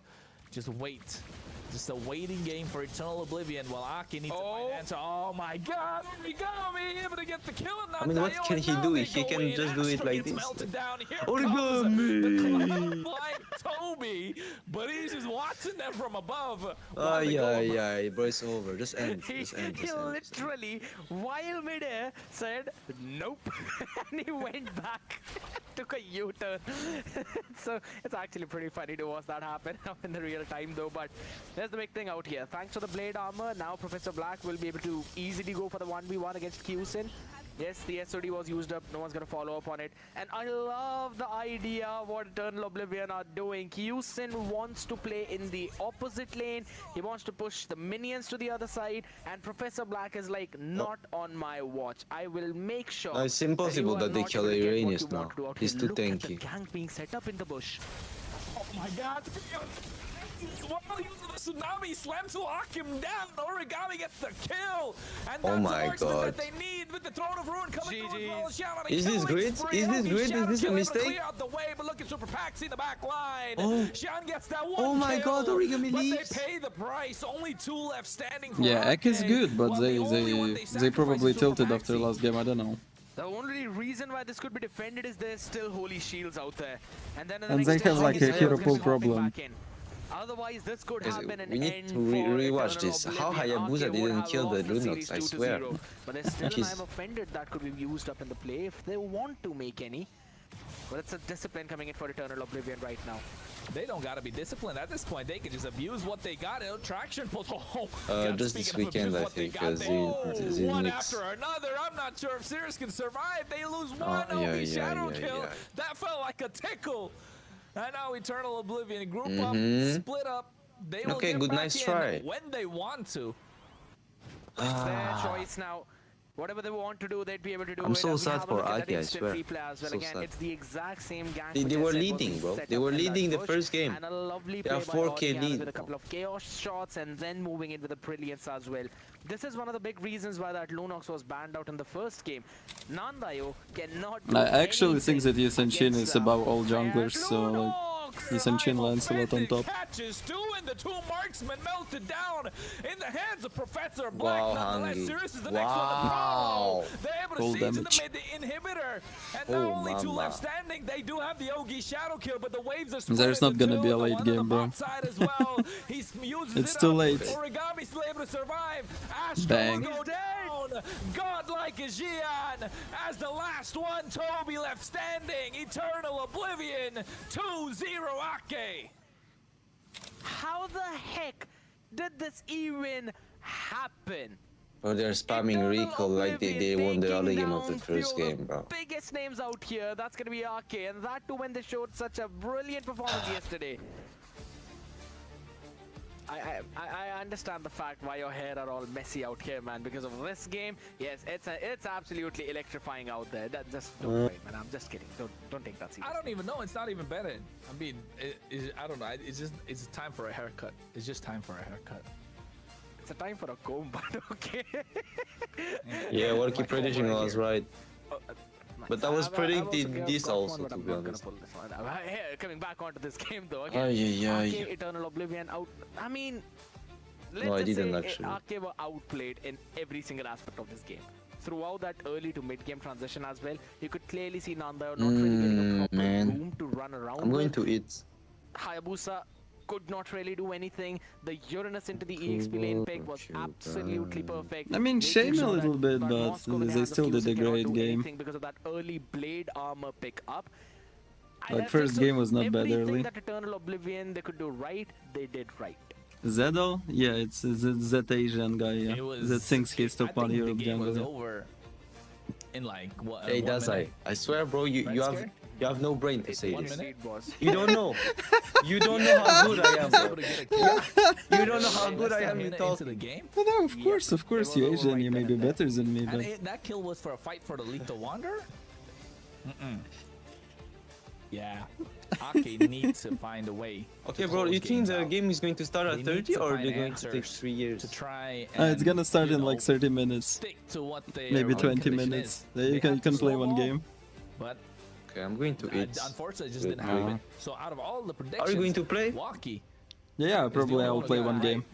Speaker 16: Just wait. Just a waiting game for Eternal Oblivion while Aki needs to find an answer. Oh my god, Origami able to get the kill.
Speaker 14: I mean, what can he do? He can just do it like this.
Speaker 16: Origami! Toby, but he's just watching them from above.
Speaker 14: Ay, ay, ay, bro, it's over. Just end. Just end.
Speaker 15: He
Speaker 14: Just end.
Speaker 15: literally, while midair, said nope, and he went back, took a U-turn. So it's actually pretty funny to watch that happen in the real time, though. But there's the big thing out here. Thanks to the blade armor, now Professor Black will be able to easily go for the 1v1 against Kyusen. Yes, the SOD was used up. No one's going to follow up on it. And I love the idea of what Eternal Oblivion are doing. Kyusen wants to play in the opposite lane. He wants to push the minions to the other side. And Professor Black is like, not on my watch. I will make sure.
Speaker 14: No, it's impossible that they kill Uranus now. He's too tanky.
Speaker 15: The gang being set up in the bush.
Speaker 16: Oh my god. While using the tsunami slam to lock him down, Origami gets the kill, and that's
Speaker 14: Oh my
Speaker 16: the marksman
Speaker 14: god.
Speaker 16: that they need with the Throne of Ruin coming through as well. Shout out a
Speaker 14: Is this
Speaker 16: killing
Speaker 14: grid?
Speaker 16: spree.
Speaker 14: Is this
Speaker 16: Ogi
Speaker 14: grid?
Speaker 16: Shadow
Speaker 14: Is this a
Speaker 16: Kill able to
Speaker 14: mistake?
Speaker 16: clear out the way, but looking super Paxi in the back line.
Speaker 14: Oh.
Speaker 16: Xian gets that one
Speaker 14: Oh my god,
Speaker 16: kill,
Speaker 14: Origami
Speaker 16: but
Speaker 14: leaves.
Speaker 16: they pay the price. Only 2 left standing for
Speaker 1: Yeah, Ek is
Speaker 16: Ake,
Speaker 1: good, but
Speaker 16: while
Speaker 1: they
Speaker 16: the only one
Speaker 1: they probably
Speaker 16: sacrifice is Super
Speaker 1: tilted after
Speaker 16: Paxi.
Speaker 1: last game. I don't know.
Speaker 15: The only reason why this could be defended is there's still holy shields out there. And then in the
Speaker 1: And
Speaker 15: next
Speaker 1: they have
Speaker 15: game,
Speaker 1: like a
Speaker 15: Zion's
Speaker 1: hero
Speaker 15: gonna
Speaker 1: pool
Speaker 15: be hopping
Speaker 1: problem.
Speaker 15: back in. Otherwise, this could
Speaker 14: Guys,
Speaker 15: happen and
Speaker 14: we need
Speaker 15: end
Speaker 14: to
Speaker 15: for
Speaker 14: rewatch
Speaker 15: Eternal
Speaker 14: this. How
Speaker 15: Oblivion.
Speaker 14: Hayabusa
Speaker 15: Arcade would
Speaker 14: didn't
Speaker 15: have
Speaker 14: kill the
Speaker 15: lost
Speaker 14: Lunox,
Speaker 15: series
Speaker 14: I
Speaker 15: 2-0.
Speaker 14: swear.
Speaker 15: But there's still
Speaker 14: He's-
Speaker 15: an I'm offended that could be used up in the play if they want to make any. But it's a discipline coming in for Eternal Oblivion right now.
Speaker 16: They don't gotta be disciplined at this point. They can just abuse what they got. Traction pulls. Oh,
Speaker 14: Just this
Speaker 16: speaking of
Speaker 14: weekend,
Speaker 16: abuse
Speaker 14: I
Speaker 16: what they
Speaker 14: think,
Speaker 16: got, they- one
Speaker 14: Zinix.
Speaker 16: after another. I'm not sure if Sirius can survive. They lose
Speaker 14: Oh,
Speaker 16: one.
Speaker 14: yeah,
Speaker 16: OB
Speaker 14: yeah,
Speaker 16: shadow
Speaker 14: yeah,
Speaker 16: kill.
Speaker 14: yeah.
Speaker 16: That felt like a tickle. And now Eternal Oblivion group
Speaker 14: Mhm.
Speaker 16: up, split up. They will
Speaker 14: Okay,
Speaker 16: get
Speaker 14: good,
Speaker 16: back
Speaker 14: nice
Speaker 16: in
Speaker 14: try.
Speaker 16: when they want to.
Speaker 15: It's their choice now. Whatever they want to do, they'd be able to do
Speaker 14: I'm
Speaker 15: it.
Speaker 14: so
Speaker 15: And we
Speaker 14: sad
Speaker 15: have a
Speaker 14: for
Speaker 15: look at that
Speaker 14: Aki, I
Speaker 15: instant
Speaker 14: swear.
Speaker 15: replay as well.
Speaker 14: So
Speaker 15: Again,
Speaker 14: sad.
Speaker 15: it's the exact same gang.
Speaker 14: They
Speaker 15: which I
Speaker 14: were
Speaker 15: said was
Speaker 14: leading,
Speaker 15: being
Speaker 14: bro.
Speaker 15: set
Speaker 14: They
Speaker 15: up
Speaker 14: were
Speaker 15: in that
Speaker 14: leading the
Speaker 15: push.
Speaker 14: first game.
Speaker 15: And a lovely
Speaker 14: They
Speaker 15: play
Speaker 14: are
Speaker 15: by
Speaker 14: 4K
Speaker 15: Oriana
Speaker 14: lead.
Speaker 15: with a couple of chaos shots and then moving in with the brilliance as well. This is one of the big reasons why that Lunox was banned out in the first game. Nandayo cannot do
Speaker 1: I actually think that
Speaker 15: anything
Speaker 1: Yisan Chin is
Speaker 15: against,
Speaker 1: above all junglers, so like Yisan Chin lands a lot on top.
Speaker 16: Catches 2 and the 2 marksmen melted down in the hands of Professor Black.
Speaker 14: Wow,
Speaker 16: Nonetheless,
Speaker 14: Hangi.
Speaker 16: Sirius is the next
Speaker 14: Wow.
Speaker 16: one to follow. They're able to
Speaker 1: Full
Speaker 16: siege in the
Speaker 1: damage.
Speaker 16: mid inhibitor. And now
Speaker 14: Oh,
Speaker 16: only 2
Speaker 14: mama.
Speaker 16: left standing. They do have the Ogi shadow kill, but the waves are
Speaker 1: There's
Speaker 16: split
Speaker 1: not
Speaker 16: into
Speaker 1: gonna
Speaker 16: two.
Speaker 1: be a
Speaker 16: The
Speaker 1: late
Speaker 16: one on the
Speaker 1: game, bro.
Speaker 16: bot side as well. He uses
Speaker 1: It's
Speaker 16: it
Speaker 1: too
Speaker 16: up.
Speaker 1: late.
Speaker 16: Origami still able to survive. Astro
Speaker 1: Bang.
Speaker 16: will go down. Godlike is Xian as the last one. Toby left standing. Eternal Oblivion 2-0 Ake.
Speaker 15: How the heck did this even happen?
Speaker 14: Bro, they're spamming recall like they won the early game of the first game, bro.
Speaker 15: Biggest names out here, that's gonna be RK, and that too when they showed such a brilliant performance yesterday. I understand the fact why your hair are all messy out here, man. Because of this game, yes, it's absolutely electrifying out there. Just don't worry, man. I'm just kidding. Don't take that seriously.
Speaker 16: I don't even know. It's not even better. I mean, I don't know. It's time for a haircut. It's just time for a haircut.
Speaker 15: It's a time for a comb, but okay.
Speaker 14: Yeah, what keep predicting was right. But I was predicting this also, to be honest.
Speaker 15: Here, coming back onto this game though.
Speaker 14: Ay.
Speaker 15: Eternal Oblivion out. I mean, let's
Speaker 14: No, I
Speaker 15: just
Speaker 14: didn't
Speaker 15: say
Speaker 14: actually.
Speaker 15: Arcade were outplayed in every single aspect of this game. Throughout that early to mid game transition as well, you could clearly see Nanda not really getting a proper room to run around.
Speaker 14: I'm going
Speaker 15: with.
Speaker 14: to eat.
Speaker 15: Hayabusa could not really do anything. The Uranus into the EXP lane pick was absolutely perfect.
Speaker 1: I mean, shame a little bit, but they still did a great game.
Speaker 15: Because of that early blade armor pick up.
Speaker 1: Like, first game was not bad
Speaker 15: Everything
Speaker 1: early.
Speaker 15: that Eternal Oblivion they could do right, they did right.
Speaker 1: Zedo? Yeah, it's that Asian guy, yeah. That sings his top on Europe
Speaker 16: The game was
Speaker 1: jungle.
Speaker 16: over in like what?
Speaker 14: Hey,
Speaker 16: 1
Speaker 14: Dazai,
Speaker 16: minute.
Speaker 14: I swear, bro, you
Speaker 16: Red
Speaker 14: have no brain to say
Speaker 16: 1
Speaker 14: this.
Speaker 16: minute?
Speaker 14: You don't know. You don't know how good I am, bro. You don't know how good I am. You talk.
Speaker 16: Into the game.
Speaker 1: No, of course, you Asian, you may be better than me,
Speaker 16: And
Speaker 1: but
Speaker 16: that kill was for a fight for the Lethal Wanderer? Yeah. Ake needs to find a way.
Speaker 14: Okay,
Speaker 16: to
Speaker 14: bro,
Speaker 16: close
Speaker 14: you think
Speaker 16: games
Speaker 14: the
Speaker 16: out.
Speaker 14: game is going to start
Speaker 16: They
Speaker 14: at
Speaker 16: need
Speaker 14: 30
Speaker 16: to
Speaker 14: or
Speaker 16: find
Speaker 14: they're going to take
Speaker 16: answers
Speaker 14: 3 years?
Speaker 16: to try
Speaker 1: it's gonna start
Speaker 16: you
Speaker 1: in like
Speaker 16: know,
Speaker 1: 30 minutes.
Speaker 16: stick to what they
Speaker 1: Maybe
Speaker 16: their
Speaker 1: 20
Speaker 16: condition
Speaker 1: minutes.
Speaker 16: is.
Speaker 1: Then you
Speaker 16: They
Speaker 1: can
Speaker 16: have to
Speaker 1: play one
Speaker 16: snowball,
Speaker 1: game.
Speaker 16: But
Speaker 14: Okay, I'm going to eat.
Speaker 16: unfortunately, it just
Speaker 14: Good
Speaker 16: didn't
Speaker 14: now.
Speaker 16: happen. So out of all the predictions,
Speaker 14: Are you going to play?
Speaker 16: Walkie.
Speaker 1: Yeah, probably I will play one game.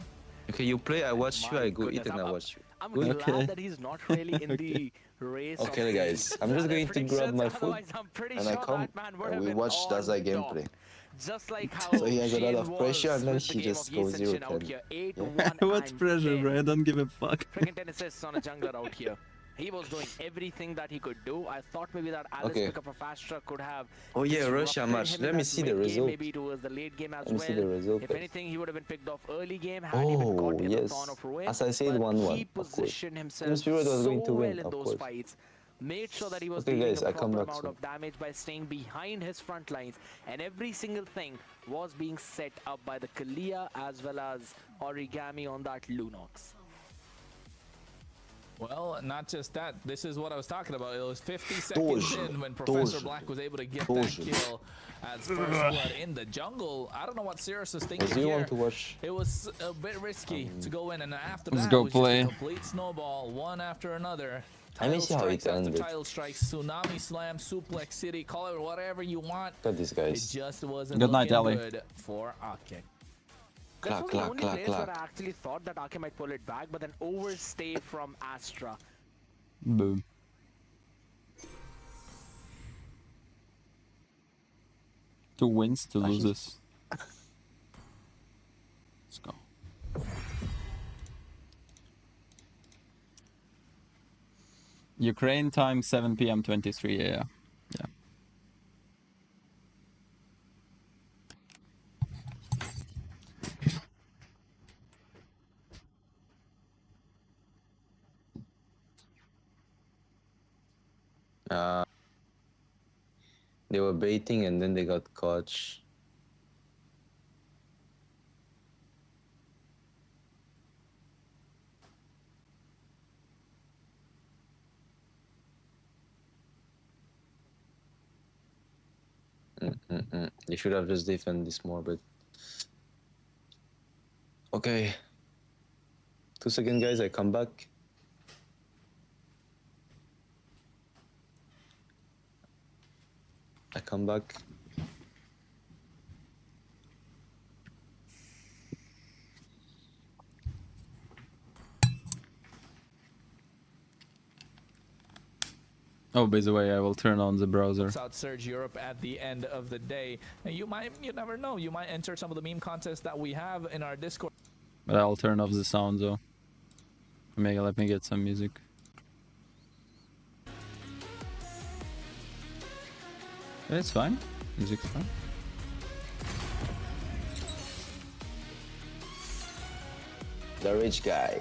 Speaker 14: Okay, you play, I watch you, I go eat and I watch you.
Speaker 15: I'm
Speaker 14: Good?
Speaker 15: glad that he's not really in the race.
Speaker 14: Okay,
Speaker 15: of
Speaker 14: guys, I'm just going to grab my food and I come and we watch Dazai gameplay.
Speaker 15: Just like how
Speaker 14: So he has a lot of
Speaker 15: Shane
Speaker 14: pressure and then
Speaker 15: was with
Speaker 14: he
Speaker 15: the game
Speaker 14: just
Speaker 15: of
Speaker 14: goes
Speaker 15: Yi
Speaker 14: 0
Speaker 15: Senshin out
Speaker 14: 10.
Speaker 15: here. 8,
Speaker 14: Yeah.
Speaker 15: 1,
Speaker 1: What
Speaker 15: and
Speaker 1: pressure,
Speaker 15: 10.
Speaker 1: bro? I don't give a fuck.
Speaker 15: Freaking 10 assists on a jungler out here. He was doing everything that he could do. I thought maybe that Alice
Speaker 14: Okay.
Speaker 15: pick up of Astra could have.
Speaker 14: Oh yeah,
Speaker 15: disrupted
Speaker 14: Russia match.
Speaker 15: him
Speaker 14: Let
Speaker 15: in
Speaker 14: me
Speaker 15: that
Speaker 14: see the
Speaker 15: mid-game,
Speaker 14: result.
Speaker 15: Maybe towards the late game as
Speaker 14: Let me see the
Speaker 15: well.
Speaker 14: result
Speaker 15: If
Speaker 14: first.
Speaker 15: anything, he would have been picked off early game. Had he been
Speaker 14: Oh,
Speaker 15: caught in the
Speaker 14: yes.
Speaker 15: thorn of ruin.
Speaker 14: As I said,
Speaker 15: But
Speaker 14: 1-1,
Speaker 15: he
Speaker 14: of course.
Speaker 15: positioned himself
Speaker 14: Team Spirit was
Speaker 15: so
Speaker 14: going to
Speaker 15: well
Speaker 14: win,
Speaker 15: in
Speaker 14: of
Speaker 15: those
Speaker 14: course.
Speaker 15: fights. Made sure that he was
Speaker 14: Okay,
Speaker 15: dealing
Speaker 14: guys,
Speaker 15: a
Speaker 14: I come
Speaker 15: proper
Speaker 14: back
Speaker 15: amount
Speaker 14: soon.
Speaker 15: of damage by staying behind his front lines, and every single thing was being set up by the Kalia as well as Origami on that Lunox.
Speaker 16: Well, not just that. This is what I was talking about. It was 50 seconds in when Professor
Speaker 14: Doge.
Speaker 16: Black was able to get that kill as first blood in the jungle. I don't know what Sirius was thinking
Speaker 14: Do you
Speaker 16: here.
Speaker 14: want to watch?
Speaker 16: It was a bit risky to go in, and after
Speaker 1: Let's
Speaker 16: that,
Speaker 1: go
Speaker 16: it was
Speaker 1: play.
Speaker 16: just a complete snowball, one after another.
Speaker 14: Let me
Speaker 16: Title
Speaker 14: see how
Speaker 16: strikes
Speaker 14: it
Speaker 16: after
Speaker 14: ended.
Speaker 16: title strikes, tsunami slam, suplex city, call it whatever you want.
Speaker 14: Look at these
Speaker 16: It
Speaker 14: guys.
Speaker 16: just wasn't
Speaker 1: Good night,
Speaker 16: looking
Speaker 1: Ali.
Speaker 16: good for Ake.
Speaker 15: This
Speaker 14: Clack,
Speaker 15: was
Speaker 14: clack,
Speaker 15: the only
Speaker 14: clack,
Speaker 15: place where
Speaker 14: clack.
Speaker 15: I actually thought that Ake might pull it back, but then overstay from Astra.
Speaker 1: Boom. Two wins, two loses. Let's go. Ukraine time 7 p.m. 23. Yeah.
Speaker 14: They were baiting and then they got caught. They should have just defended this more, but okay. 2 seconds, guys. I come back. I come back.
Speaker 1: Oh, by the way, I will turn on the browser.
Speaker 16: South Surge Europe at the end of the day. And you never know, you might enter some of the meme contests that we have in our Discord.
Speaker 1: But I'll turn off the sound though. Let me get some music. It's fine. Music's fine.
Speaker 14: The rich guy.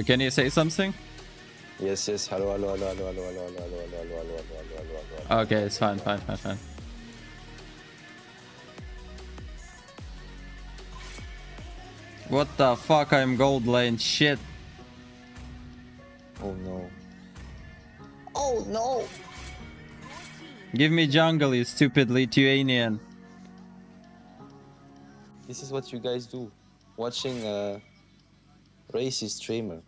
Speaker 1: Can you say something?
Speaker 14: Yes, yes. Hello, hello, hello, hello, hello, hello, hello, hello, hello, hello, hello, hello, hello, hello.
Speaker 1: Okay, it's fine, fine, fine, fine. What the fuck? I'm gold lane. Shit.
Speaker 14: Oh no. Oh no.
Speaker 1: Give me jungle, you stupid Lithuanian.
Speaker 14: This is what you guys do. Watching a racist streamer.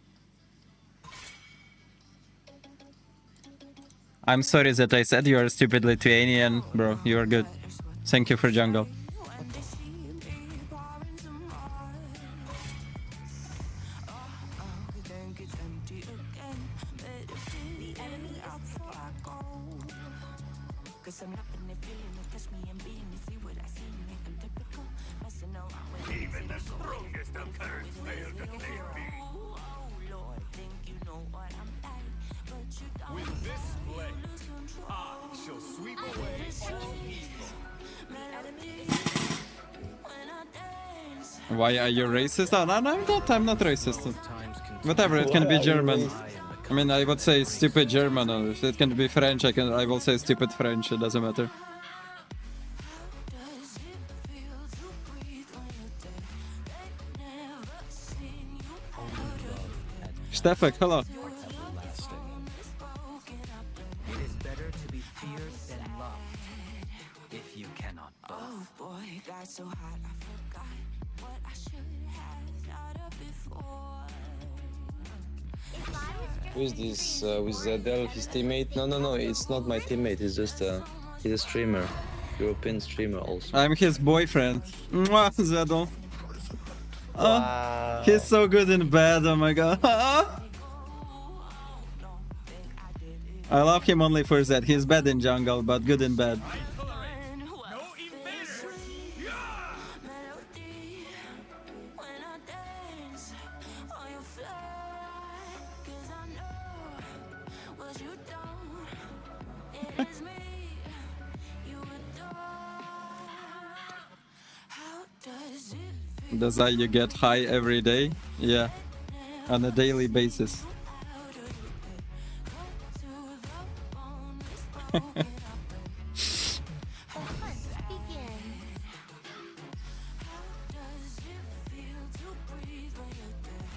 Speaker 1: I'm sorry that I said you are a stupid Lithuanian, bro. You are good. Thank you for jungle.
Speaker 10: Even the strongest of curse fail to clear me. With this blade, I shall sweep away all evil.
Speaker 1: Why are you racist? Oh, no, I'm not racist. Whatever, it can be German. I mean, I would say stupid German, or if it can be French, I will say stupid French, it doesn't matter. Stefek, hello.
Speaker 17: It is better to be feared than loved, if you cannot both. Oh boy, got so hot, I forgot what I should have thought of before.
Speaker 14: Who is this with Zadel, his teammate? No, it's not my teammate. It's just he's a streamer, European streamer also.
Speaker 1: I'm his boyfriend. Mwah, Zedel. Oh,
Speaker 14: Wow.
Speaker 1: he's so good in bed, oh my god. I love him only for that. He's bad in jungle, but good in bed. Dazai, you get high every day? Yeah, on a daily basis.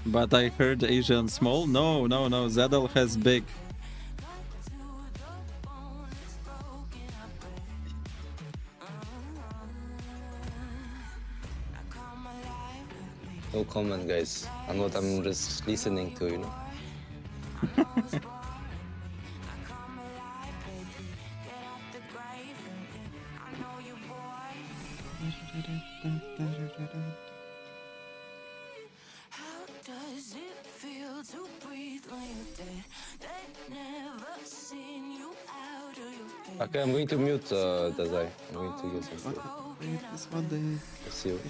Speaker 1: But I heard Asian small? No, Zadel has big.
Speaker 14: No comment, guys. I'm just listening to, you know. Okay, I'm going to mute Dazai. I'm going to use him. See you.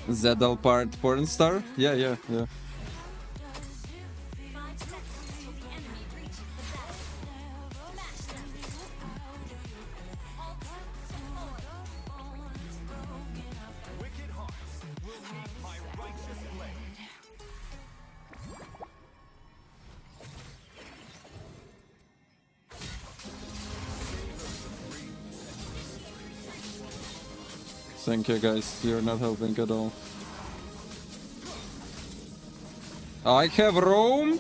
Speaker 1: Zadel part porn star? Yeah. Thank you guys, you're not helping at all. I have roam?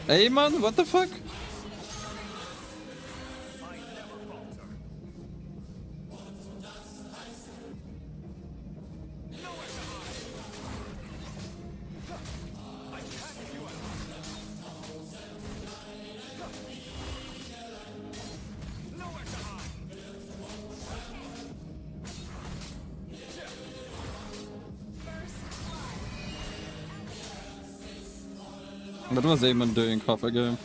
Speaker 1: Hey man, what the fuck? What was Eamon doing half a game?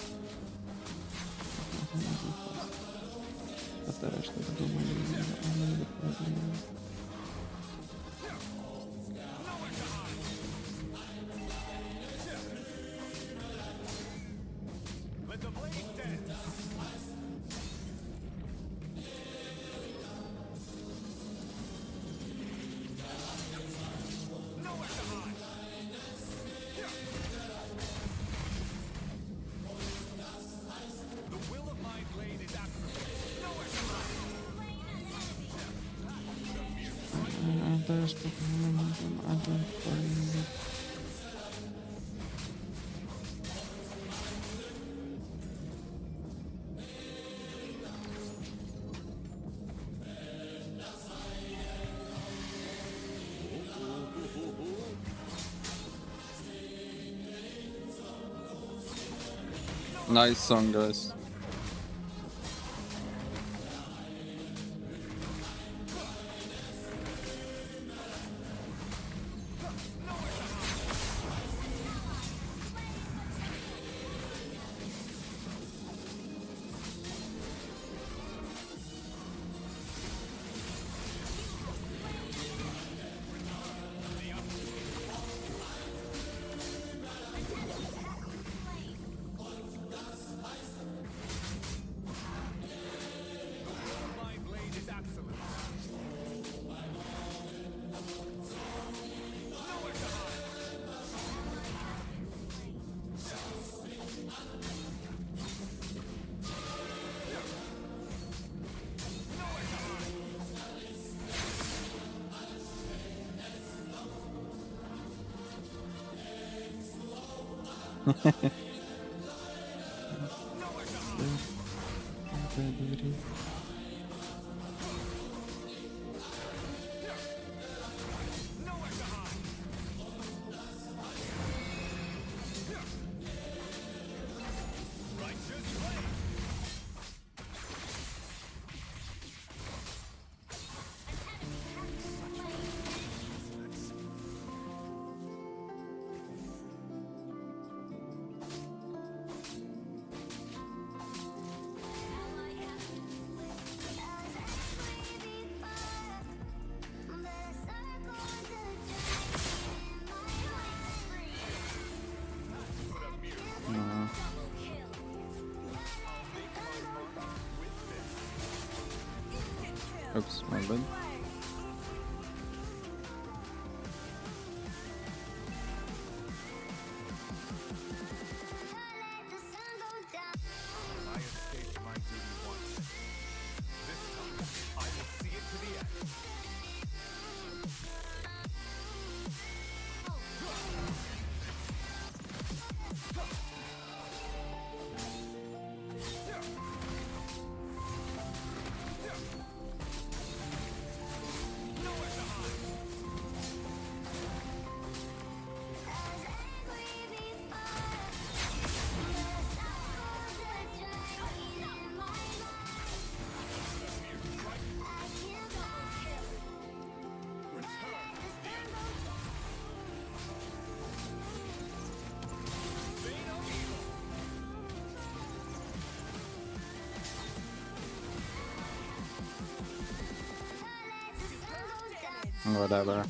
Speaker 2: just put them I don't worry.
Speaker 1: Nice song, guys. Oops, my bad.
Speaker 7: I escaped my duty once. This time, I will see it to the end.
Speaker 1: Whatever.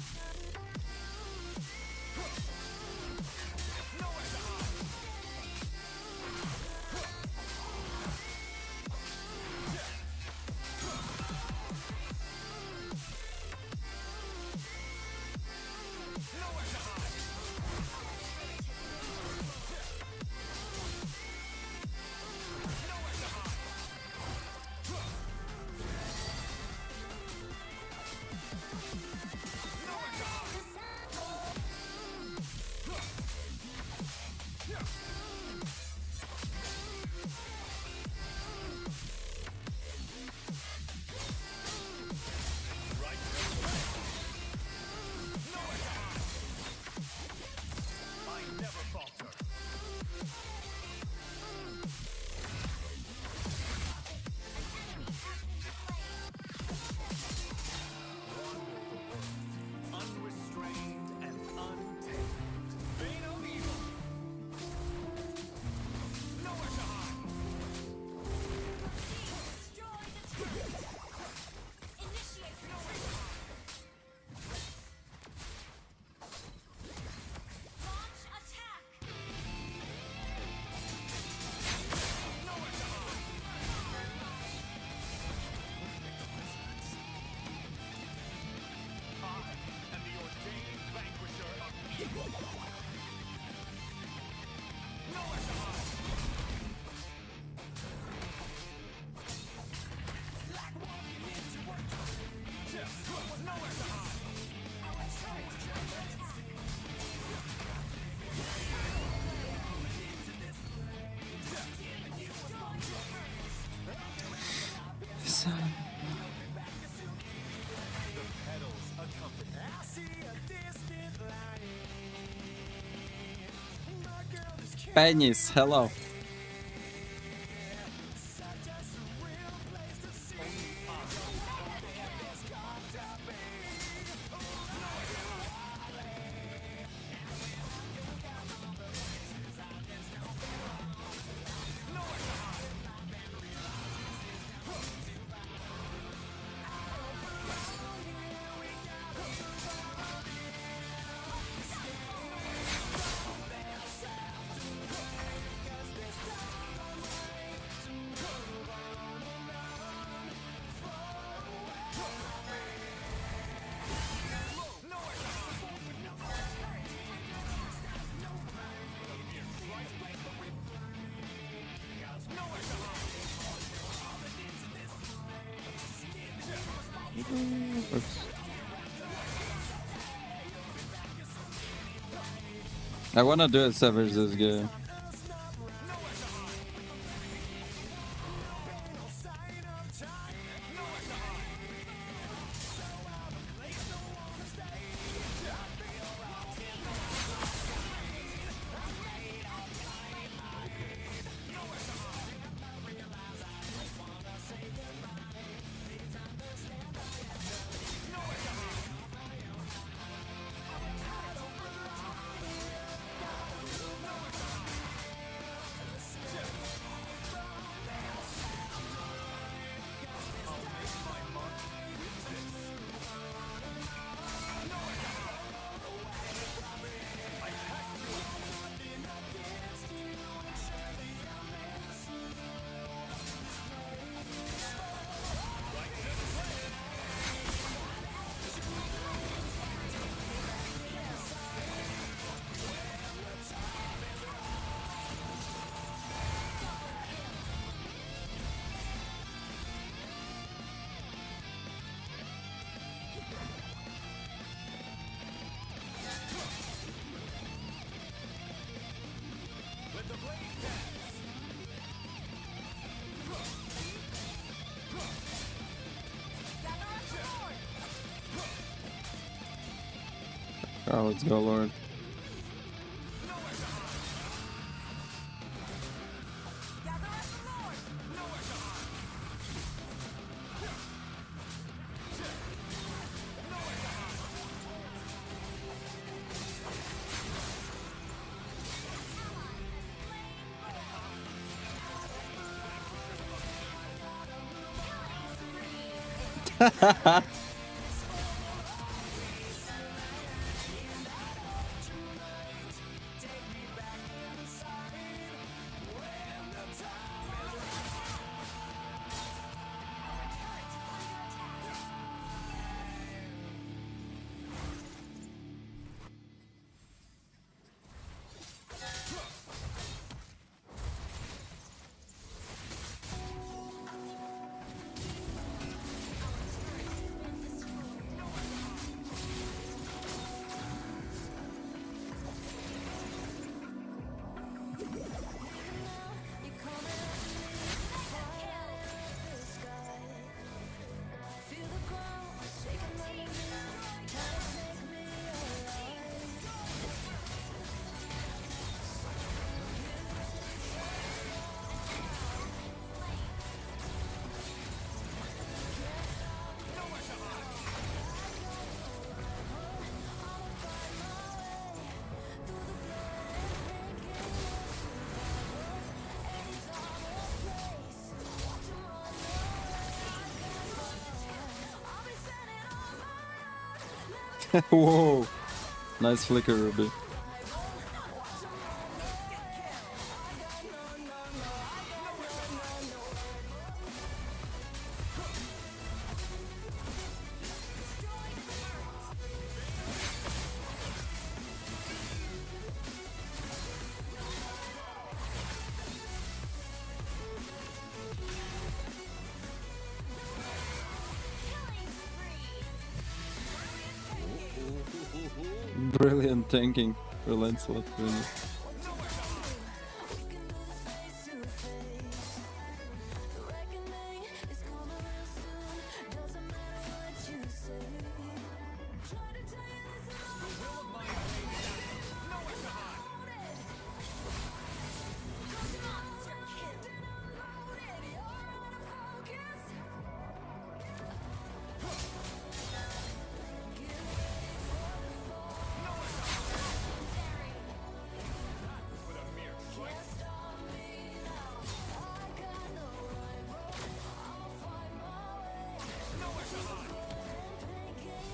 Speaker 1: Penis, hello. I wanna do a Savage this game. Oh, let's go, Lord. Whoa! Nice flicker, Ruby. Brilliant tanking for Lancelot, really.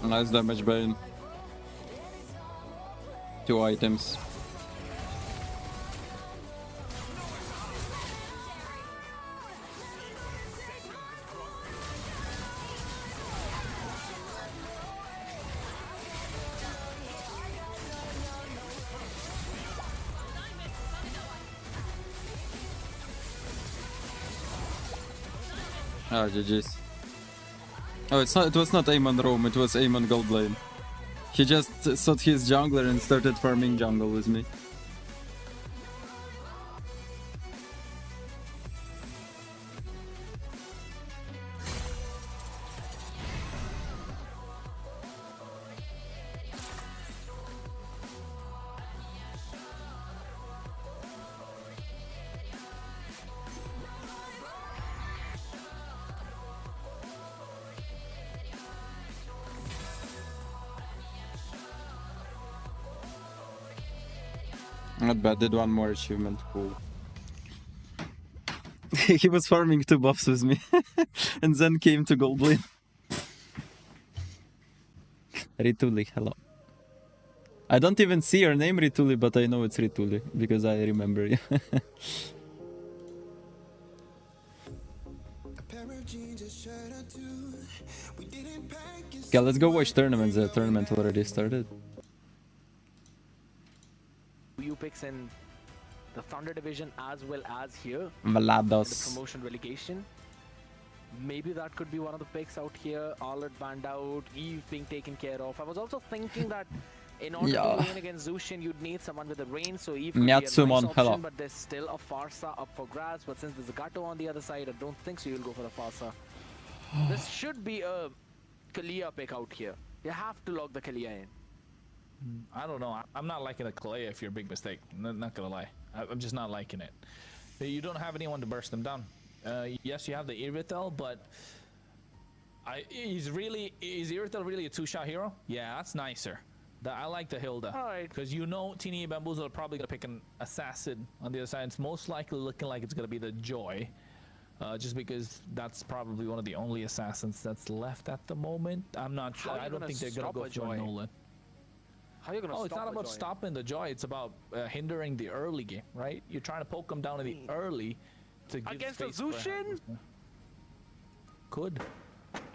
Speaker 1: Nice damage Bane. 2 items. Ah, GG's. Oh, it was not aim on roam, it was aim on gold lane. He just thought he's jungler and started farming jungle with me. Not bad, did one more achievement, cool. He was farming 2 buffs with me, and then came to gold lane. Rituli, hello. I don't even see your name, Rituli, but I know it's Rituli, because I remember you. Okay, let's go watch tournaments. The tournament already started.
Speaker 15: You picks in the Thunder division as well as here.
Speaker 1: Valados.
Speaker 15: The promotion relegation. Maybe that could be one of the picks out here. Arlott banned out, Eve being taken care of. I was also thinking that in order to win against Zushin, you'd need someone with a range, so Eve could be a nice option, but there's still a Farsa up for grabs. But since there's a Gato on the other side, I don't think so you'll go for the Farsa. This should be a Kalia pick out here. You have to lock the Kalia in.
Speaker 16: I don't know. I'm not liking the Kalea if you're a big mistake. Not gonna lie. I'm just not liking it. You don't have anyone to burst them down. Yes, you have the Iritel, but is Iritel really a 2-shot hero? Yeah, that's nicer. I like the Hilda. Because you know Tini Bamboozle are probably gonna pick an assassin on the other side. It's most likely looking like it's gonna be the Joy. Just because that's probably one of the only assassins that's left at the moment. I'm not sure. I don't think they're gonna go for Nolan.
Speaker 15: How are you gonna stop
Speaker 16: it's not about stopping the Joy, it's about hindering the early game, right? You're trying to poke them down in the early to give
Speaker 15: against
Speaker 16: space
Speaker 15: the Zushin?
Speaker 16: Could.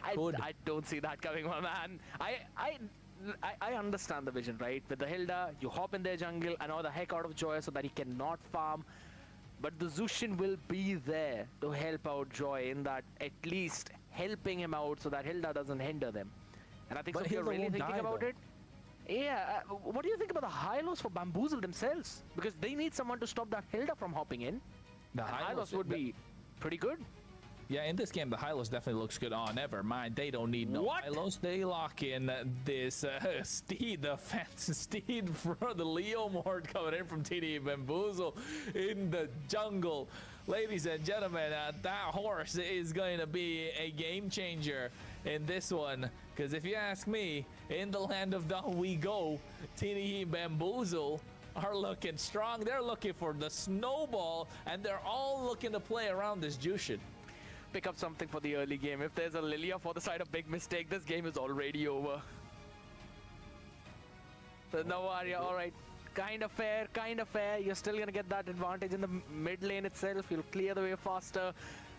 Speaker 15: I don't see that coming, my man. I understand the vision, right? With the Hilda, you hop in their jungle, annoy the heck out of Joy so that he cannot farm. But the Zushin will be there to help out Joy in that, at least helping him out so that Hilda doesn't hinder them. And I think so if you're really thinking about it, yeah, what do you think about the Hylos for Bamboozle themselves? Because they need someone to stop that Hilda from hopping in. The Hylos would be pretty good.
Speaker 16: Yeah, in this game, the Hylos definitely looks good. Oh, never mind. They don't need no Hylos. They lock in this Steed, the fancy Steed for the Leomord coming in from TD Bamboozle in the jungle. Ladies and gentlemen, that horse is going to be a game changer in this one. Because if you ask me, in the land of Dawn we go, TD Bamboozle are looking strong. They're looking for the snowball, and they're all looking to play around this Jushin.
Speaker 15: Pick up something for the early game. If there's a Lilia for the side of big mistake, this game is already over. So no worry, alright. Kind of fair, kind of fair. You're still gonna get that advantage in the mid lane itself. You'll clear the way faster.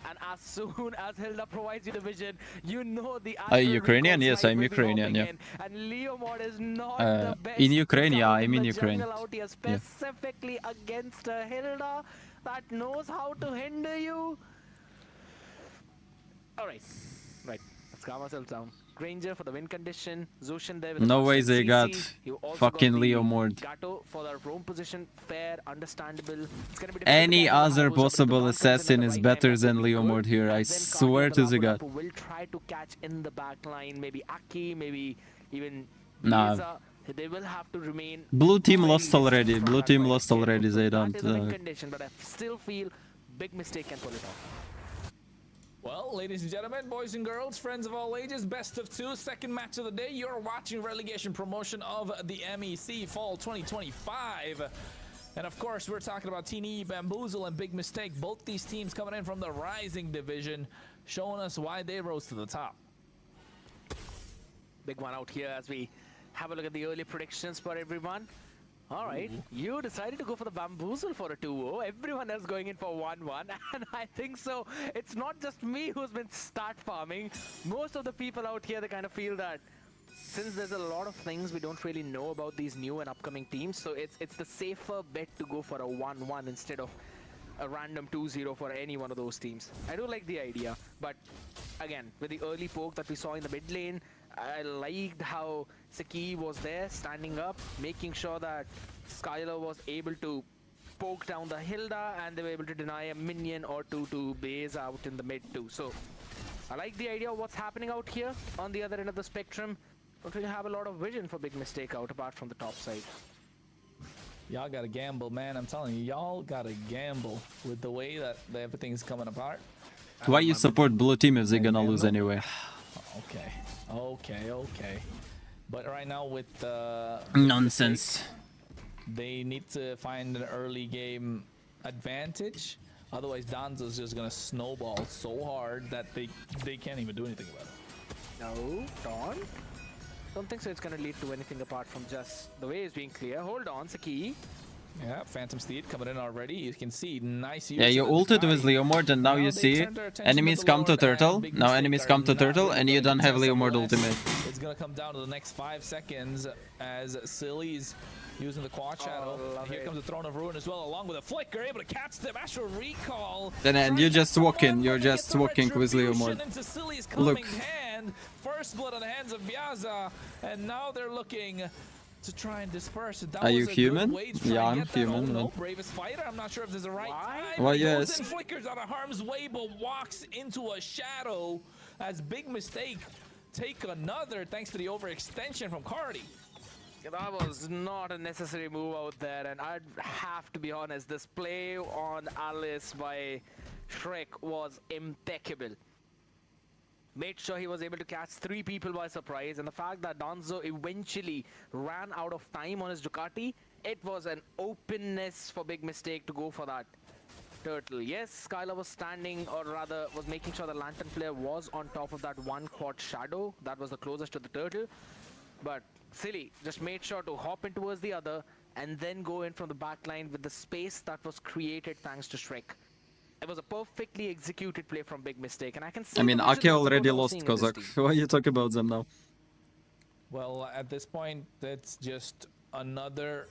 Speaker 15: And as soon as Hilda provides you the vision, you know the
Speaker 1: Ukrainian? Yes, I'm Ukrainian, yeah.
Speaker 15: And Leomord is not the best.
Speaker 1: In Ukraine, yeah, I'm in Ukraine.
Speaker 15: Out here specifically against Hilda that knows how to hinder you. Alright, right. Let's calm ourselves down. Granger for the win condition. Zushin there with
Speaker 1: no way they got fucking Leomord.
Speaker 15: Gato for the roam position. Fair, understandable. It's gonna be
Speaker 1: any other possible assassin is better than Leomord here. I swear to the god.
Speaker 15: Will try to catch in the back line. Maybe Aki, maybe even
Speaker 1: nah.
Speaker 15: They will have to remain.
Speaker 1: Blue team lost already. Blue team lost already. They don't.
Speaker 15: That is a win condition, but I still feel big mistake can pull it off.
Speaker 16: Well, ladies and gentlemen, boys and girls, friends of all ages, best of two, second match of the day. You're watching relegation promotion of the MEC Fall 2025. And of course, we're talking about TNE, Bamboozle, and Big Mistake. Both these teams coming in from the Rising division, showing us why they rose to the top.
Speaker 15: big one out here as we have a look at the early predictions for everyone. All right, you decided to go for the bamboozle for a 2-0. Everyone else going in for 1-1, and I think so. It's not just me who's been start farming. Most of the people out here, they kind of feel that since there's a lot of things we don't really know about these new and upcoming teams, so it's the safer bet to go for a 1-1 instead of a random 2-0 for any one of those teams. I do like the idea, but again, with the early poke that we saw in the mid lane, I liked how Saki was there, standing up, making sure that Skylar was able to poke down the Hilda, and they were able to deny a minion or two to base out in the mid too. So I like the idea of what's happening out here on the other end of the spectrum. Don't really have a lot of vision for Big Mistake out apart from the top side.
Speaker 16: Y'all gotta gamble, man. I'm telling you, y'all gotta gamble with the way that everything's coming apart.
Speaker 1: Why you support blue team if they're gonna lose anyway?
Speaker 16: Okay. But right now with
Speaker 1: nonsense,
Speaker 16: they need to find an early game advantage. Otherwise, Danzo's just gonna snowball so hard that they can't even do anything about it.
Speaker 15: No, Dawn? Don't think so. It's gonna lead to anything apart from just the way is being clear. Hold on, Saki.
Speaker 16: Yeah, Phantom Steed coming in already. You can see nice use.
Speaker 1: Yeah, you ulted with Leomord, and now you see enemies come to turtle. Now enemies come to turtle, and you don't have Leomord ultimate.
Speaker 16: It's gonna come down to the next 5 seconds as Silly's using the quad shadow. Here comes the Throne of Ruin as well, along with a flicker, able to catch the Astral Recall.
Speaker 1: And you're just walking. You're just walking with Leomord. Look.
Speaker 16: First blood on the hands of Biaza, and now they're looking to try and disperse it.
Speaker 1: Are you human? Yeah, I'm human.
Speaker 16: No, bravest fighter. I'm not sure if there's a right time.
Speaker 1: Well,
Speaker 16: He
Speaker 1: yes.
Speaker 16: goes in, flickers out of harm's way, but walks into a shadow as Big Mistake take another thanks to the overextension from Cardi.
Speaker 15: That was not a necessary move out there, and I'd have to be honest, this play on Alice by Shrek was impeccable. Made sure he was able to catch 3 people by surprise, and the fact that Danzo eventually ran out of time on his Ducati, it was an openness for Big Mistake to go for that turtle. Yes, Skylar was standing, or rather was making sure the Lantern Flare was on top of that one quad shadow that was the closest to the turtle, but Silly just made sure to hop in towards the other and then go in from the back line with the space that was created thanks to Shrek. It was a perfectly executed play from Big Mistake, and I can see.
Speaker 1: I mean, Ake already lost Kozak. Why you talk about them now?
Speaker 16: Well, at this point, that's just another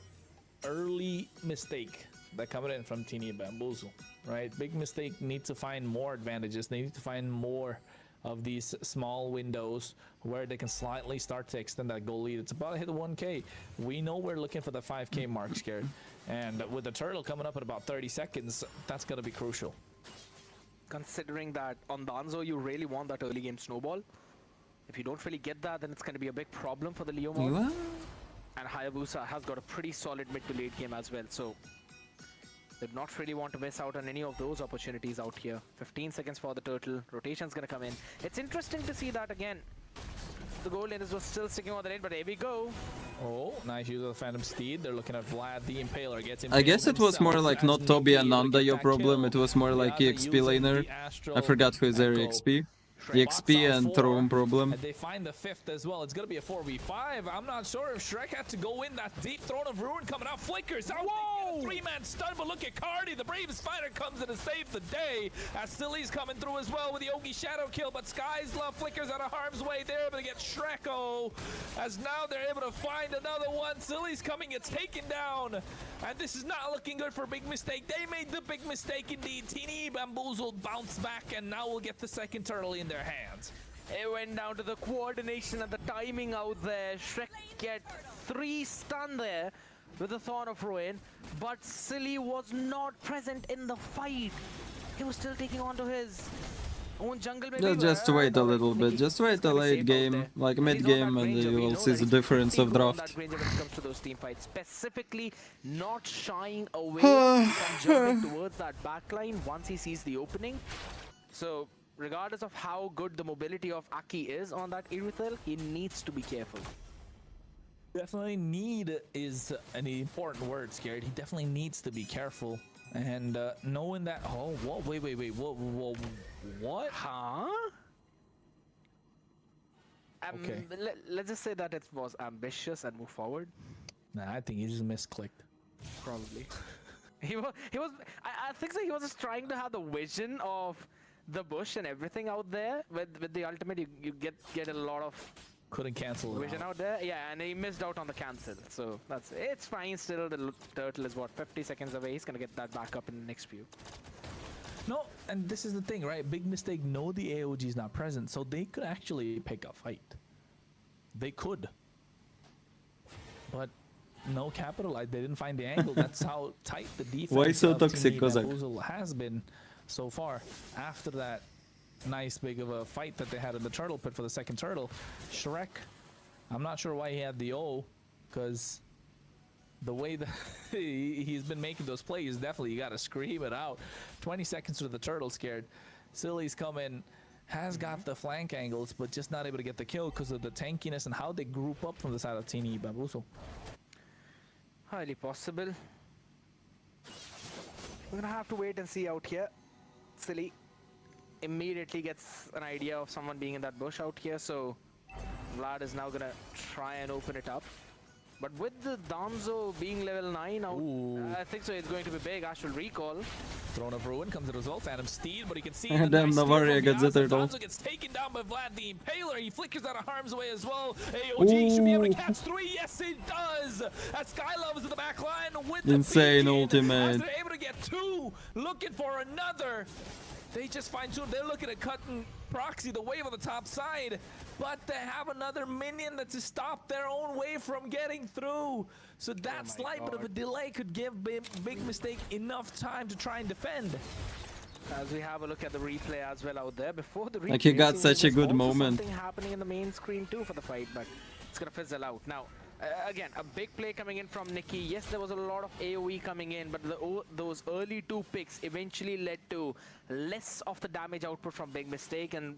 Speaker 16: early mistake that coming in from Teeny Bamboozle, right? Big Mistake need to find more advantages. They need to find more of these small windows where they can slightly start to extend that goal lead. It's about to hit the 1K. We know we're looking for the 5K mark, Scared. And with the turtle coming up in about 30 seconds, that's going to be crucial.
Speaker 15: Considering that on Danzo, you really want that early game snowball. If you don't really get that, then it's going to be a big problem for the Leomord. And Hayabusa has got a pretty solid mid to late game as well. So they do not really want to miss out on any of those opportunities out here. 15 seconds for the turtle. Rotation's going to come in. It's interesting to see that again. The goal line was still sticking on the lane, but here we go.
Speaker 16: Oh, nice use of the Phantom Steed. They're looking at Vlad the Impaler. Gets
Speaker 1: I guess it was more like not Toby and Nanda your problem. It was more like EXP laner. I forgot who is their EXP. EXP and Throne problem.
Speaker 16: And they find the 5th as well. It's going to be a 4v5. I'm not sure if Shrek had to go in that deep. Throne of Ruin coming out. Flickers out. Whoa! 3-man stun, but look at Cardi. The bravest fighter comes in to save the day. As Silly's coming through as well with the Ogi Shadow kill. But Sky's Love flickers out of harm's way. They're able to get Shreko. As now they're able to find another one. Silly's coming. It's taken down. And this is not looking good for Big Mistake. They made the big mistake indeed. Teeny Bamboozled bounced back. And now we'll get the second turtle in their hands.
Speaker 15: It went down to the coordination and the timing out there. Shrek get 3 stun there with the Thorn of Ruin, but Silly was not present in the fight. He was still taking on to his own jungle.
Speaker 1: Just wait a little bit. Just wait a late game, like mid game, and you will see the difference of draft.
Speaker 15: When it comes to those team fights, specifically not shying away from jumping towards that backline once he sees the opening. So regardless of how good the mobility of Aki is on that Irithel, he needs to be careful.
Speaker 16: Definitely need is an important word, Scared. He definitely needs to be careful. And knowing that... Oh, whoa, wait. Whoa, what?
Speaker 15: Huh?
Speaker 16: Okay.
Speaker 15: Let's just say that it was ambitious and move forward.
Speaker 16: Nah, I think he just misclicked.
Speaker 15: Probably. He was. I think so. He was just trying to have the vision of the bush and everything out there. With the ultimate, you get a lot of
Speaker 16: couldn't cancel it
Speaker 15: vision out there. Yeah, and he missed out on the cancel. So it's fine. Still, the turtle is what 50 seconds away. He's gonna get that back up in the next few.
Speaker 16: No, and this is the thing, right? Big Mistake know the AOG is not present, so they could actually pick a fight. They could. But no capitalize. They didn't find the angle. That's how tight the defense
Speaker 1: Why so
Speaker 16: of
Speaker 1: toxic,
Speaker 16: Team
Speaker 1: Kozak?
Speaker 16: Bamboozle has been so far. After that nice big of a fight that they had in the turtle pit for the second turtle, Shrek, I'm not sure why he had the O, because the way that he's been making those plays, definitely you got to scream it out. 20 seconds to the turtle scared. Silly's coming, has got the flank angles, but just not able to get the kill because of the tankiness and how they group up from the side of Team Bamboozle.
Speaker 15: Highly possible. We're gonna have to wait and see out here. Silly immediately gets an idea of someone being in that bush out here, so Vlad is now gonna try and open it up. But with the Danzo being level 9 out, I think so it's going to be big. Astral Recall.
Speaker 16: Throne of Ruin comes the result. Phantom Steed, but he can see
Speaker 1: Damn,
Speaker 16: the nice
Speaker 1: Navaria gets the turtle.
Speaker 16: Danzo gets taken down by Vlad the Impaler. He flickers out of harm's way as well. AOG should be able to catch 3. Yes, it does. As Skylove is in the back line with the
Speaker 1: Insane
Speaker 16: beacon.
Speaker 1: ultimate.
Speaker 16: As they're able to get 2, looking for another. They just find 2. They're looking at cutting Proxy the wave on the top side, but they have another minion that to stop their own wave from getting through. So that slight bit of a delay could give Big Mistake enough time to try and defend.
Speaker 15: As we have a look at the replay as well out there, before the replay,
Speaker 1: Like he got such a
Speaker 15: there's
Speaker 1: good
Speaker 15: also
Speaker 1: moment.
Speaker 15: Something happening in the main screen too for the fight, but it's gonna fizzle out now. Again, a big play coming in from Nikki. Yes, there was a lot of AoE coming in, but those early 2 picks eventually led to less of the damage output from Big Mistake, and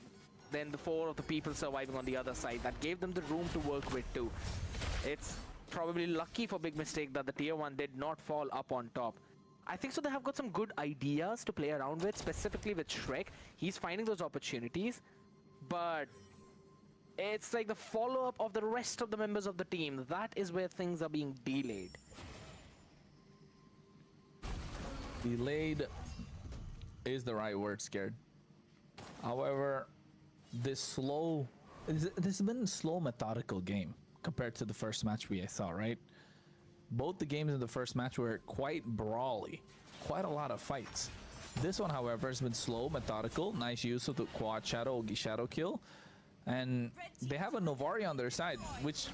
Speaker 15: then the 4 of the people surviving on the other side. That gave them the room to work with too. It's probably lucky for Big Mistake that the tier 1 did not fall up on top. I think so they have got some good ideas to play around with, specifically with Shrek. He's finding those opportunities, but it's like the follow-up of the rest of the members of the team. That is where things are being delayed.
Speaker 16: Delayed is the right word, scared. However, this has been a slow, methodical game compared to the first match we saw, right? Both the games in the first match were quite brawly, quite a lot of fights. This one, however, has been slow, methodical, nice use of the quad shadow, Ogi shadow kill. And they have a Novari on their side, which,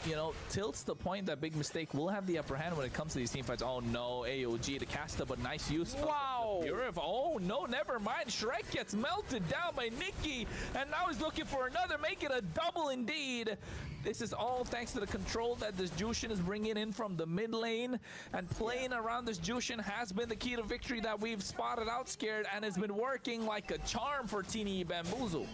Speaker 16: you know, tilts the point that Big Mistake will have the upper hand when it comes to these team fights. Oh no, AOG to cast up, but nice use. Wow! Oh no, never mind. Shrek gets melted down by Nikki, and now he's looking for another, make it a double indeed. This is all thanks to the control that this Jushin is bringing in from the mid lane, and playing around this Jushin has been the key to victory that we've spotted out, scared, and it's been working like a charm for Team Bamboozle.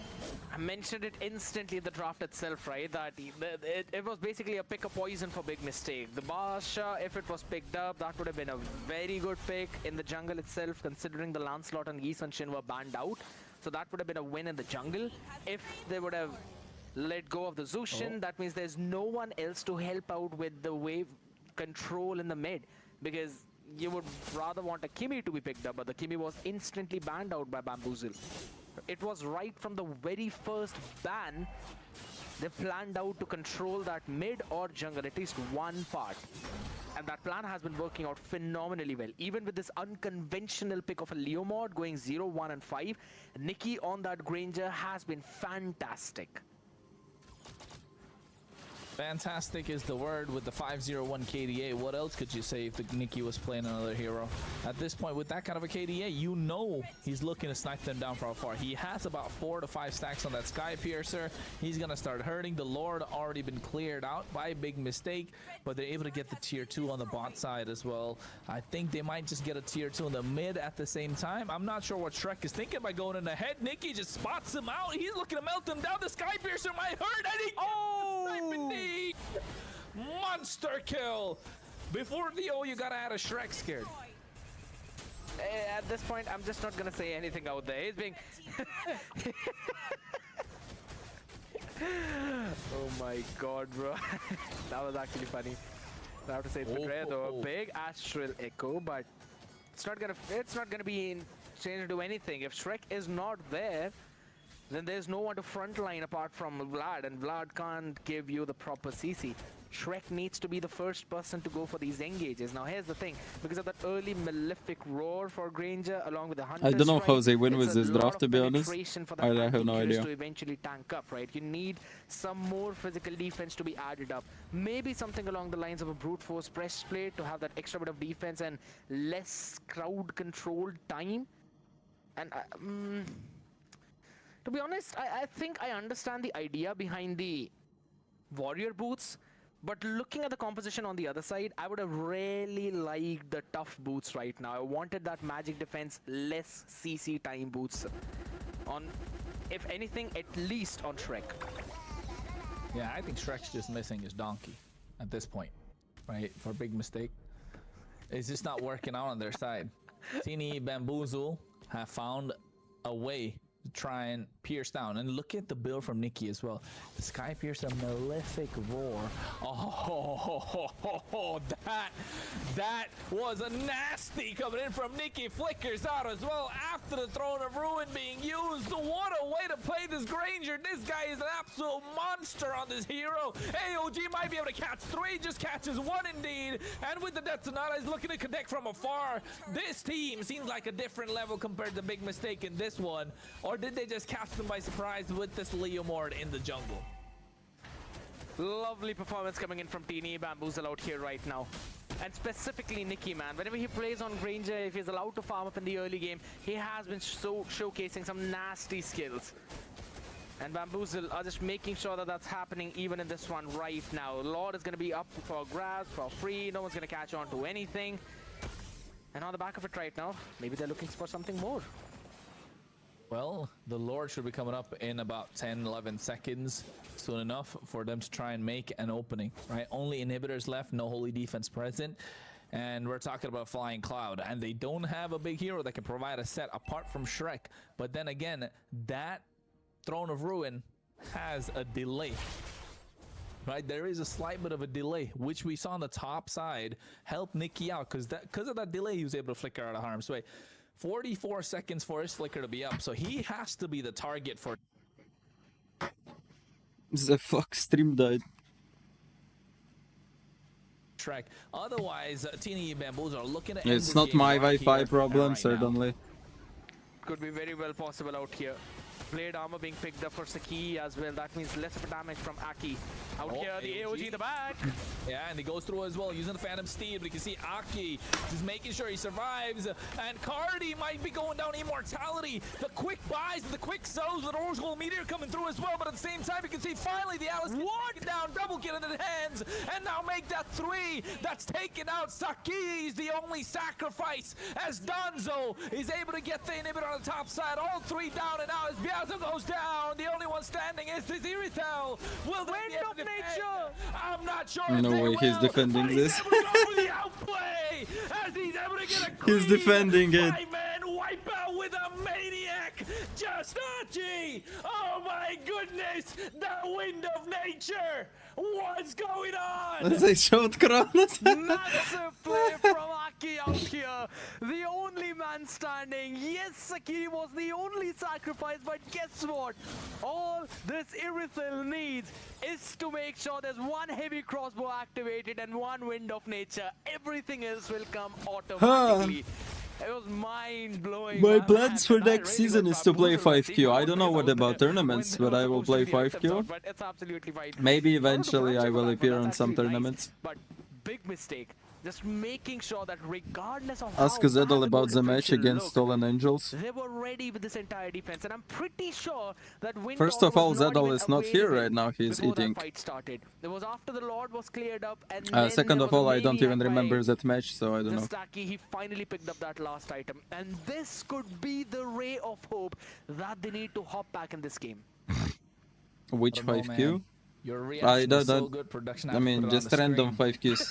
Speaker 15: I mentioned it instantly in the draft itself, right? That it was basically a pick a poison for Big Mistake. The Basha, if it was picked up, that would have been a very good pick in the jungle itself, considering the Lancelot and Yi Sun Shin were banned out. So that would have been a win in the jungle. If they would have let go of the Zushin, that means there's no one else to help out with the wave control in the mid, because you would rather want a Kimi to be picked up, but the Kimi was instantly banned out by Bamboozle. It was right from the very first ban, they planned out to control that mid or jungle, at least one part. And that plan has been working out phenomenally well. Even with this unconventional pick of a Leo mod going 0, 1, and 5, Nikki on that Granger has been fantastic.
Speaker 16: Fantastic is the word with the 501 KDA. What else could you say if the Nikki was playing another hero? At this point, with that kind of a KDA, you know he's looking to snipe them down from afar. He has about 4 to 5 stacks on that Sky Piercer. He's going to start hurting. The Lord already been cleared out by Big Mistake, but they're able to get the tier 2 on the bot side as well. I think they might just get a tier 2 in the mid at the same time. I'm not sure what Shrek is thinking by going in the head. Nikki just spots him out. He's looking to melt him down. The Sky Piercer might hurt. And he snipe indeed. Monster kill. Before the O, you gotta add a Shrek, scared.
Speaker 15: At this point, I'm just not gonna say anything out there. He's being Oh my god, bro. That was actually funny. I have to say it's betrayal though. A big astral echo, but it's not gonna be changed into anything. If Shrek is not there, then there's no one to frontline apart from Vlad, and Vlad can't give you the proper CC. Shrek needs to be the first person to go for these engages. Now here's the thing, because of that early malefic roar for Granger along with the Hunter
Speaker 1: I don't know
Speaker 15: Strike,
Speaker 1: how they win with
Speaker 15: it's a
Speaker 1: this
Speaker 15: lot
Speaker 1: draft,
Speaker 15: of
Speaker 1: to be honest.
Speaker 15: penetration for the
Speaker 1: I have no
Speaker 15: anti-heroes
Speaker 1: idea.
Speaker 15: to eventually tank up, right? You need some more physical defense to be added up. Maybe something along the lines of a brute force press play to have that extra bit of defense and less crowd controlled time. And to be honest, I think I understand the idea behind the warrior boots, but looking at the composition on the other side, I would have really liked the tough boots right now. I wanted that magic defense, less CC time boots on, if anything, at least on Shrek.
Speaker 16: Yeah, I think Shrek's just missing his donkey at this point, right? For a big mistake. It's just not working out on their side. Teeny Bamboozle have found a way to try and pierce down. And look at the build from Nikki as well. The Sky Piercer Malefic Roar. Oh, that was a nasty coming in from Nikki. Flickers out as well after the Throne of Ruin being used. What a way to play this Granger. This guy is an absolute monster on this hero. AOG might be able to catch 3, just catches 1 indeed. And with the Detonata, he's looking to connect from afar. This team seems like a different level compared to Big Mistake in this one. Or did they just catch them by surprise with this Leomord in the jungle?
Speaker 15: Lovely performance coming in from Teeny Bamboozle out here right now. And specifically Nikki, man. Whenever he plays on Granger, if he's allowed to farm up in the early game, he has been showcasing some nasty skills. And Bamboozle are just making sure that that's happening even in this one right now. Lord is going to be up for grabs, for free. No one's going to catch on to anything. And on the back of it right now, maybe they're looking for something more.
Speaker 16: Well, the Lord should be coming up in about 10-11 seconds, soon enough for them to try and make an opening, right? Only inhibitors left, no holy defense present, and we're talking about Flying Cloud, and they don't have a big hero that can provide a set apart from Shrek. But then again, that Throne of Ruin has a delay, right? There is a slight bit of a delay, which we saw on the top side help Nikki out, because of that delay he was able to flicker out of harm's way. 44 seconds for his flicker to be up, so he has to be the target for...
Speaker 1: The fuck, stream died.
Speaker 16: Shrek. Otherwise, Teeny Bamboozle are looking at...
Speaker 1: It's not my Wi-Fi problem, certainly.
Speaker 15: Could be very well possible out here. Blade armor being picked up for Saki as well. That means less of a damage from Aki. Out here, the AOG in the back.
Speaker 16: Yeah, and he goes through as well, using the Phantom Steed. But you can see Aki just making sure he survives. And Cardi might be going down immortality. The quick buys and the quick sells with Orange Gold Meteor coming through as well. But at the same time, you can see finally the Alice gets down, double kill in the hands. And now make that 3. That's taken out. Saki is the only sacrifice as Danzo is able to get the inhibitor on the top side. All 3 down and out as Biazo goes down. The only one standing is this Irithel. Will they be able to defend? I'm not sure.
Speaker 1: No way he's defending this.
Speaker 16: He's
Speaker 1: defending it.
Speaker 16: Wipe out with a maniac. Just Archie. Oh my goodness. The wind of nature. What's going on?
Speaker 1: They showed Kronos.
Speaker 15: Massive play from Aki out here. The only man standing. Yes, Saki was the only sacrifice, but guess what? All this Irithel needs is to make sure there's 1 heavy crossbow activated and 1 wind of nature. Everything else will come automatically. It was mind-blowing.
Speaker 1: My plans for next season is to play 5Q. I don't know what about tournaments, but I will play 5Q.
Speaker 15: But it's absolutely fine.
Speaker 1: Maybe eventually I will appear on some tournaments.
Speaker 15: But big mistake. Just making sure that regardless of
Speaker 1: Ask
Speaker 15: how
Speaker 1: Zedal
Speaker 15: bad
Speaker 1: about the
Speaker 15: opponent
Speaker 1: match against
Speaker 15: looked,
Speaker 1: Stolen Angels.
Speaker 15: they were ready with this entire defense, and I'm pretty sure that Wind
Speaker 1: First
Speaker 15: Dawn
Speaker 1: of all,
Speaker 15: was not
Speaker 1: Zedal
Speaker 15: even
Speaker 1: is not here
Speaker 15: available
Speaker 1: right now, he's
Speaker 15: before
Speaker 1: eating.
Speaker 15: that fight started. It was after the Lord was cleared up, and then
Speaker 1: Second
Speaker 15: there
Speaker 1: of
Speaker 15: was
Speaker 1: all, I don't even
Speaker 15: maniac
Speaker 1: remember
Speaker 15: by
Speaker 1: that match, so I don't know.
Speaker 15: Staki. He finally picked up that last item, and this could be the ray of hope that they need to hop back in this game.
Speaker 1: Which 5Q?
Speaker 16: Your reaction is so
Speaker 1: don't.
Speaker 16: good, production.
Speaker 1: I mean, just random 5Qs.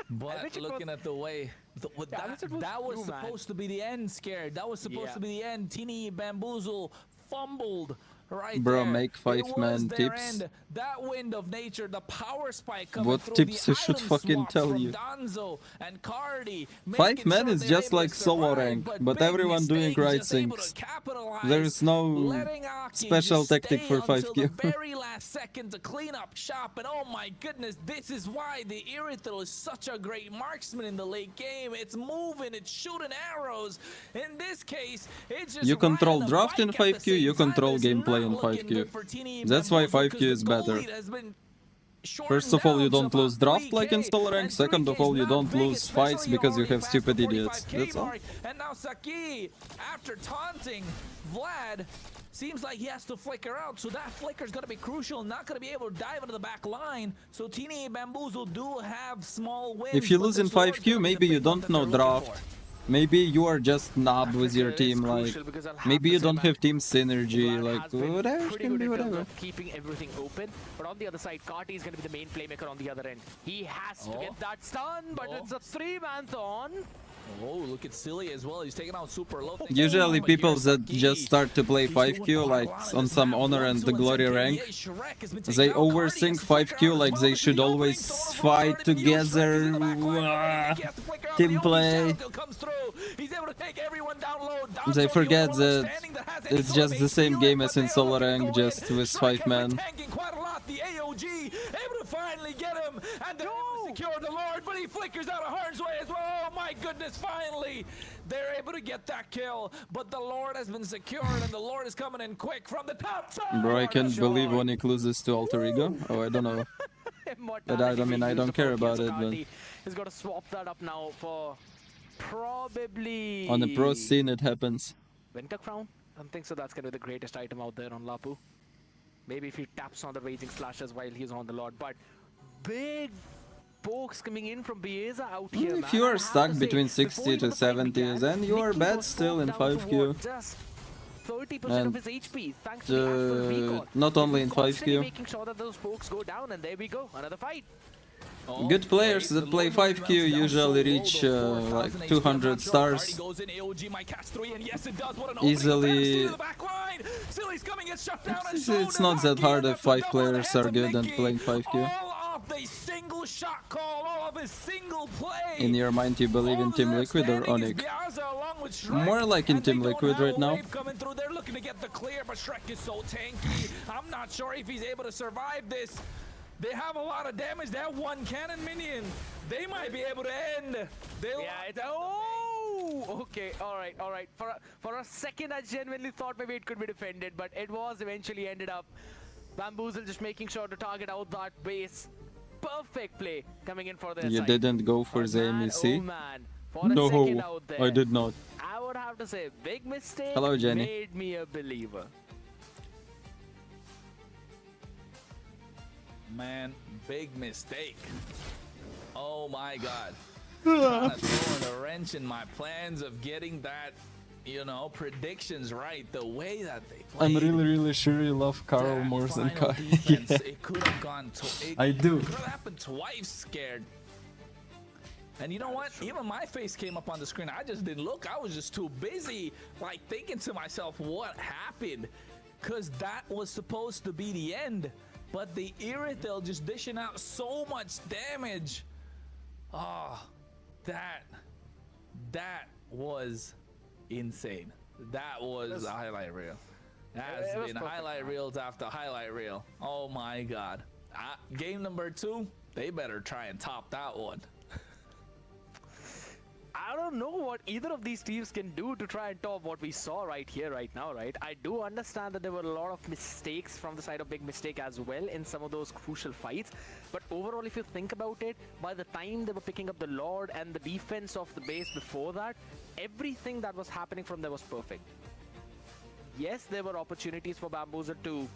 Speaker 16: But looking at the way that was supposed to be the end, Scared. That was supposed to be the end. Teeny Bamboozle fumbled right
Speaker 1: Bro,
Speaker 16: there.
Speaker 1: make
Speaker 16: It
Speaker 1: 5-man
Speaker 16: was their
Speaker 1: tips.
Speaker 16: end. That wind of nature, the power spike coming
Speaker 1: What
Speaker 16: through,
Speaker 1: tips
Speaker 16: the
Speaker 1: I should
Speaker 16: item
Speaker 1: fucking
Speaker 16: swaps
Speaker 1: tell
Speaker 16: from
Speaker 1: you?
Speaker 16: Danzo and Cardi,
Speaker 1: 5-man
Speaker 16: sure
Speaker 1: is
Speaker 16: they're
Speaker 1: just
Speaker 16: able to
Speaker 1: like solo
Speaker 16: survive,
Speaker 1: rank, but
Speaker 16: big
Speaker 1: everyone doing
Speaker 16: mistake,
Speaker 1: right
Speaker 16: just able to
Speaker 1: things.
Speaker 16: capitalize,
Speaker 1: There is no
Speaker 16: letting Aki
Speaker 1: special
Speaker 16: just
Speaker 1: tactic
Speaker 16: stay
Speaker 1: for
Speaker 16: until the
Speaker 1: 5Q.
Speaker 16: very last second to clean up shop. And oh my goodness, this is why the Irithel is such a great marksman in the late game. It's moving, it's shooting arrows. In this case, it's just
Speaker 1: You control
Speaker 16: riding the
Speaker 1: draft in
Speaker 16: bike at the
Speaker 1: 5Q,
Speaker 16: same
Speaker 1: you
Speaker 16: time,
Speaker 1: control
Speaker 16: but it's
Speaker 1: gameplay
Speaker 16: not
Speaker 1: in
Speaker 16: looking
Speaker 1: 5Q.
Speaker 16: good for Tini
Speaker 1: That's why
Speaker 16: Bamboozle,
Speaker 1: 5Q
Speaker 16: 'cause
Speaker 1: is
Speaker 16: the goal
Speaker 1: better.
Speaker 16: lead has been
Speaker 1: First of all, you don't lose draft like in solo rank. Second of all, you don't lose fights because you have stupid idiots. That's all.
Speaker 16: And now Saki, after taunting Vlad, seems like he has to flicker out. So that flicker is going to be crucial. Not going to be able to dive into the back line. So Tini Bamboozle do have small wins.
Speaker 1: If you
Speaker 16: but
Speaker 1: lose in
Speaker 16: this Lord's
Speaker 1: 5Q,
Speaker 16: gonna be
Speaker 1: maybe
Speaker 16: the
Speaker 1: you
Speaker 16: big one
Speaker 1: don't
Speaker 16: that
Speaker 1: know
Speaker 16: they're looking
Speaker 1: draft.
Speaker 16: for.
Speaker 1: Maybe you are just knob with your
Speaker 15: Africa
Speaker 1: team,
Speaker 15: is
Speaker 1: like
Speaker 15: crucial because I'll have
Speaker 1: maybe
Speaker 15: to
Speaker 1: you
Speaker 15: say,
Speaker 1: don't
Speaker 15: man,
Speaker 1: have team synergy,
Speaker 15: Vlad
Speaker 1: like
Speaker 15: has been
Speaker 1: whatever,
Speaker 15: pretty
Speaker 1: can
Speaker 15: good
Speaker 1: be
Speaker 15: in terms
Speaker 1: whatever.
Speaker 15: of keeping everything open, but on the other side, Carti is going to be the main playmaker on the other end. He has to get that stun, but it's a 3-man thon.
Speaker 16: Oh, look at Silly as well. He's taking out super low.
Speaker 1: Usually people that just start to play 5Q like on some honor and the glory rank, they overthink 5Q like they should always fight together, team play. They forget that it's just the same game as in solo rank, just with 5-man.
Speaker 16: The AOG able to finally get him, and they're able to secure the Lord, but he flickers out of harm's way as well. Oh my goodness, finally they're able to get that kill, but the Lord has been secured, and the Lord is coming in quick from the top side.
Speaker 1: Bro, I can't believe Onik loses to Alter Ego. Oh, I don't know. But I mean, I don't care about it, but
Speaker 15: He's got to swap that up now for probably
Speaker 1: on the pro scene it happens.
Speaker 15: Winter Crown. I don't think so. That's gonna be the greatest item out there on Lapu. Maybe if he taps on the Raging Slashes while he's on the Lord, but big pokes coming in from Bieza out here.
Speaker 1: If you are stuck between 60 to 70, then you are bad still in 5Q.
Speaker 15: 30% of his HP, thanks to the actual recall.
Speaker 1: Not only in
Speaker 15: Constantly
Speaker 1: 5Q.
Speaker 15: making sure that those pokes go down, and there we go, another fight.
Speaker 1: Good players that play 5Q usually reach like 200 stars easily. It's not that hard if 5 players are good and playing 5Q. In your mind, you believe in Team Liquid or Onyx? More like in Team Liquid right now.
Speaker 16: They're looking to get the clear, but Shrek is so tanky. I'm not sure if he's able to survive this. They have a lot of damage. That one cannon minion, they might be able to end.
Speaker 15: Okay, all right. For a second, I genuinely thought maybe it could be defended, but it was eventually ended up. Bamboozle just making sure to target out that base. Perfect play coming in for their
Speaker 1: You
Speaker 15: side.
Speaker 1: didn't go for the MEC?
Speaker 15: Oh man, for a second out there,
Speaker 1: I did not.
Speaker 15: I would have to say, big mistake.
Speaker 1: Hello, Jenny.
Speaker 15: Made me a believer.
Speaker 16: Man, big mistake. Oh my god. Trying to throw a wrench in my plans of getting that, you know, predictions right. The way that they played.
Speaker 1: I'm really sure you love Carl more than Kai. Yeah.
Speaker 16: It could have gone
Speaker 1: I do.
Speaker 16: It could have happened twice, scared. And you know what? Even my face came up on the screen. I just didn't look. I was just too busy, like, thinking to myself, what happened? Because that was supposed to be the end. But the Irithel just dishing out so much damage. Oh, that was insane. That was a highlight reel. That has been highlight reels after highlight reel. Oh my god. Game number 2, they better try and top that one.
Speaker 15: I don't know what either of these teams can do to try and top what we saw right here, right now, right? I do understand that there were a lot of mistakes from the side of Big Mistake as well in some of those crucial fights. But overall, if you think about it, by the time they were picking up the Lord and the defense of the base before that, everything that was happening from there was perfect. Yes, there were opportunities for Bamboozle to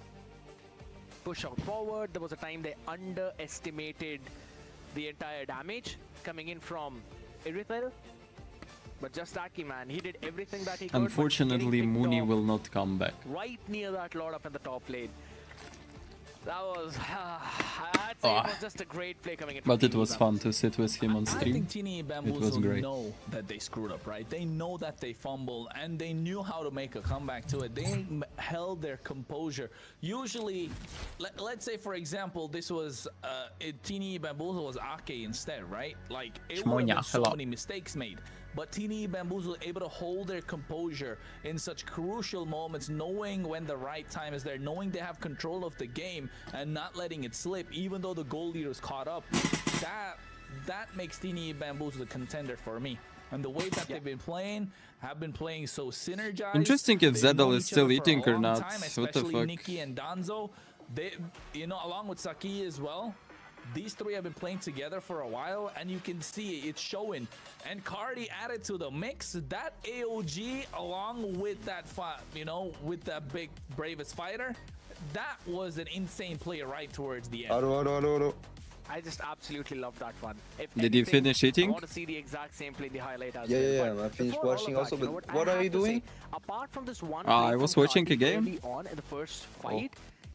Speaker 15: push out forward. There was a time they underestimated the entire damage coming in from Irithel, but just Aki, man, he did everything that he could.
Speaker 1: Unfortunately, Mooney will not come back.
Speaker 15: Right near that Lord up in the top lane. That was, I'd say it was just a great play coming in.
Speaker 1: But it was fun to sit with him on
Speaker 16: I
Speaker 1: stream.
Speaker 16: think Teeny
Speaker 1: It was
Speaker 16: Bamboozle
Speaker 1: great.
Speaker 16: know that they screwed up, right? They know that they fumbled, and they knew how to make a comeback to it. They held their composure. Usually, let's say, for example, this was Teeny Bamboozle was Ake instead, right? Like, it would have been so many mistakes made. But Teeny Bamboozle able to hold their composure in such crucial moments, knowing when the right time is there, knowing they have control of the game and not letting it slip, even though the goal leaders caught up. That makes Teeny Bamboozle the contender for me. And the way that they've been playing, have been playing so synergized.
Speaker 1: Interesting if
Speaker 16: They've
Speaker 1: Zedel
Speaker 16: known
Speaker 1: is
Speaker 16: each
Speaker 1: still
Speaker 16: other for a
Speaker 1: eating or
Speaker 16: long
Speaker 1: not.
Speaker 16: time,
Speaker 1: What the
Speaker 16: especially
Speaker 1: fuck?
Speaker 16: Nikki and Danzo. They, you know, along with Saki as well. These three have been playing together for a while, and you can see it's showing. And Cardi added to the mix. That AOG, along with that, you know, with that big bravest fighter, that was an insane play right towards the end.
Speaker 15: I just absolutely love that one. If
Speaker 1: Did you
Speaker 15: anything,
Speaker 1: finish eating?
Speaker 15: I want to see the exact same play in the highlight as
Speaker 12: Yeah,
Speaker 15: well.
Speaker 12: I finished
Speaker 15: Before all
Speaker 12: watching
Speaker 15: of
Speaker 12: also,
Speaker 15: that, you
Speaker 12: but
Speaker 15: know
Speaker 12: what
Speaker 15: I
Speaker 12: are
Speaker 15: have
Speaker 12: you
Speaker 15: to say,
Speaker 12: doing?
Speaker 15: apart from this one
Speaker 1: I
Speaker 15: play
Speaker 1: was
Speaker 15: from
Speaker 1: watching
Speaker 15: Cardi
Speaker 1: a game.
Speaker 15: early on in the first fight,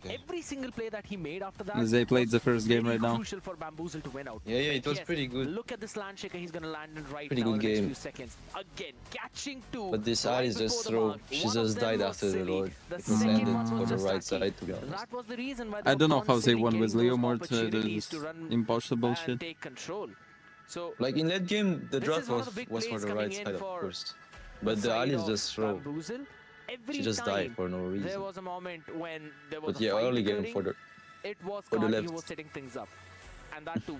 Speaker 15: every single play that he made after that
Speaker 1: They played the first game
Speaker 15: very
Speaker 1: right now.
Speaker 15: crucial for Bamboozle to win out.
Speaker 12: Yeah, it was
Speaker 15: Yes,
Speaker 12: pretty good.
Speaker 15: Look at this land shaker he's gonna land in right
Speaker 12: Pretty
Speaker 15: now
Speaker 12: good
Speaker 15: in the next
Speaker 12: game.
Speaker 15: few seconds. Again, catching two.
Speaker 12: But this
Speaker 15: right
Speaker 12: Alice just
Speaker 15: before the
Speaker 12: throw.
Speaker 15: mark.
Speaker 12: She
Speaker 15: One of
Speaker 12: just
Speaker 15: them
Speaker 12: died
Speaker 15: was
Speaker 12: after the
Speaker 15: silly.
Speaker 12: Lord.
Speaker 15: The
Speaker 12: It
Speaker 15: second
Speaker 12: landed
Speaker 15: one was
Speaker 12: for the
Speaker 15: just
Speaker 12: right
Speaker 15: lucky.
Speaker 12: side, to be honest.
Speaker 15: That was the reason why
Speaker 1: I
Speaker 15: they
Speaker 1: don't
Speaker 15: were
Speaker 1: know how they
Speaker 15: constantly
Speaker 1: won
Speaker 15: getting
Speaker 1: with
Speaker 15: those
Speaker 1: Leo more to
Speaker 15: opportunities
Speaker 1: this
Speaker 15: to run
Speaker 1: impossible
Speaker 15: and
Speaker 1: shit.
Speaker 15: take control. So
Speaker 12: Like in that game, the
Speaker 15: this
Speaker 12: draft
Speaker 15: is one of the big
Speaker 12: was for
Speaker 15: plays
Speaker 12: the
Speaker 15: coming
Speaker 12: right
Speaker 15: in
Speaker 12: side, of
Speaker 15: for
Speaker 12: course. But the
Speaker 15: side
Speaker 12: Alice
Speaker 15: of
Speaker 12: just throw.
Speaker 15: Bamboozle. Every
Speaker 12: She just
Speaker 15: time
Speaker 12: died for no reason.
Speaker 15: there was a moment when there was
Speaker 12: But
Speaker 15: a
Speaker 12: yeah,
Speaker 15: fight
Speaker 12: early game
Speaker 15: occurring,
Speaker 12: for the
Speaker 15: it was
Speaker 12: for the
Speaker 15: Cardi
Speaker 12: left.
Speaker 15: who was setting things up. And that too,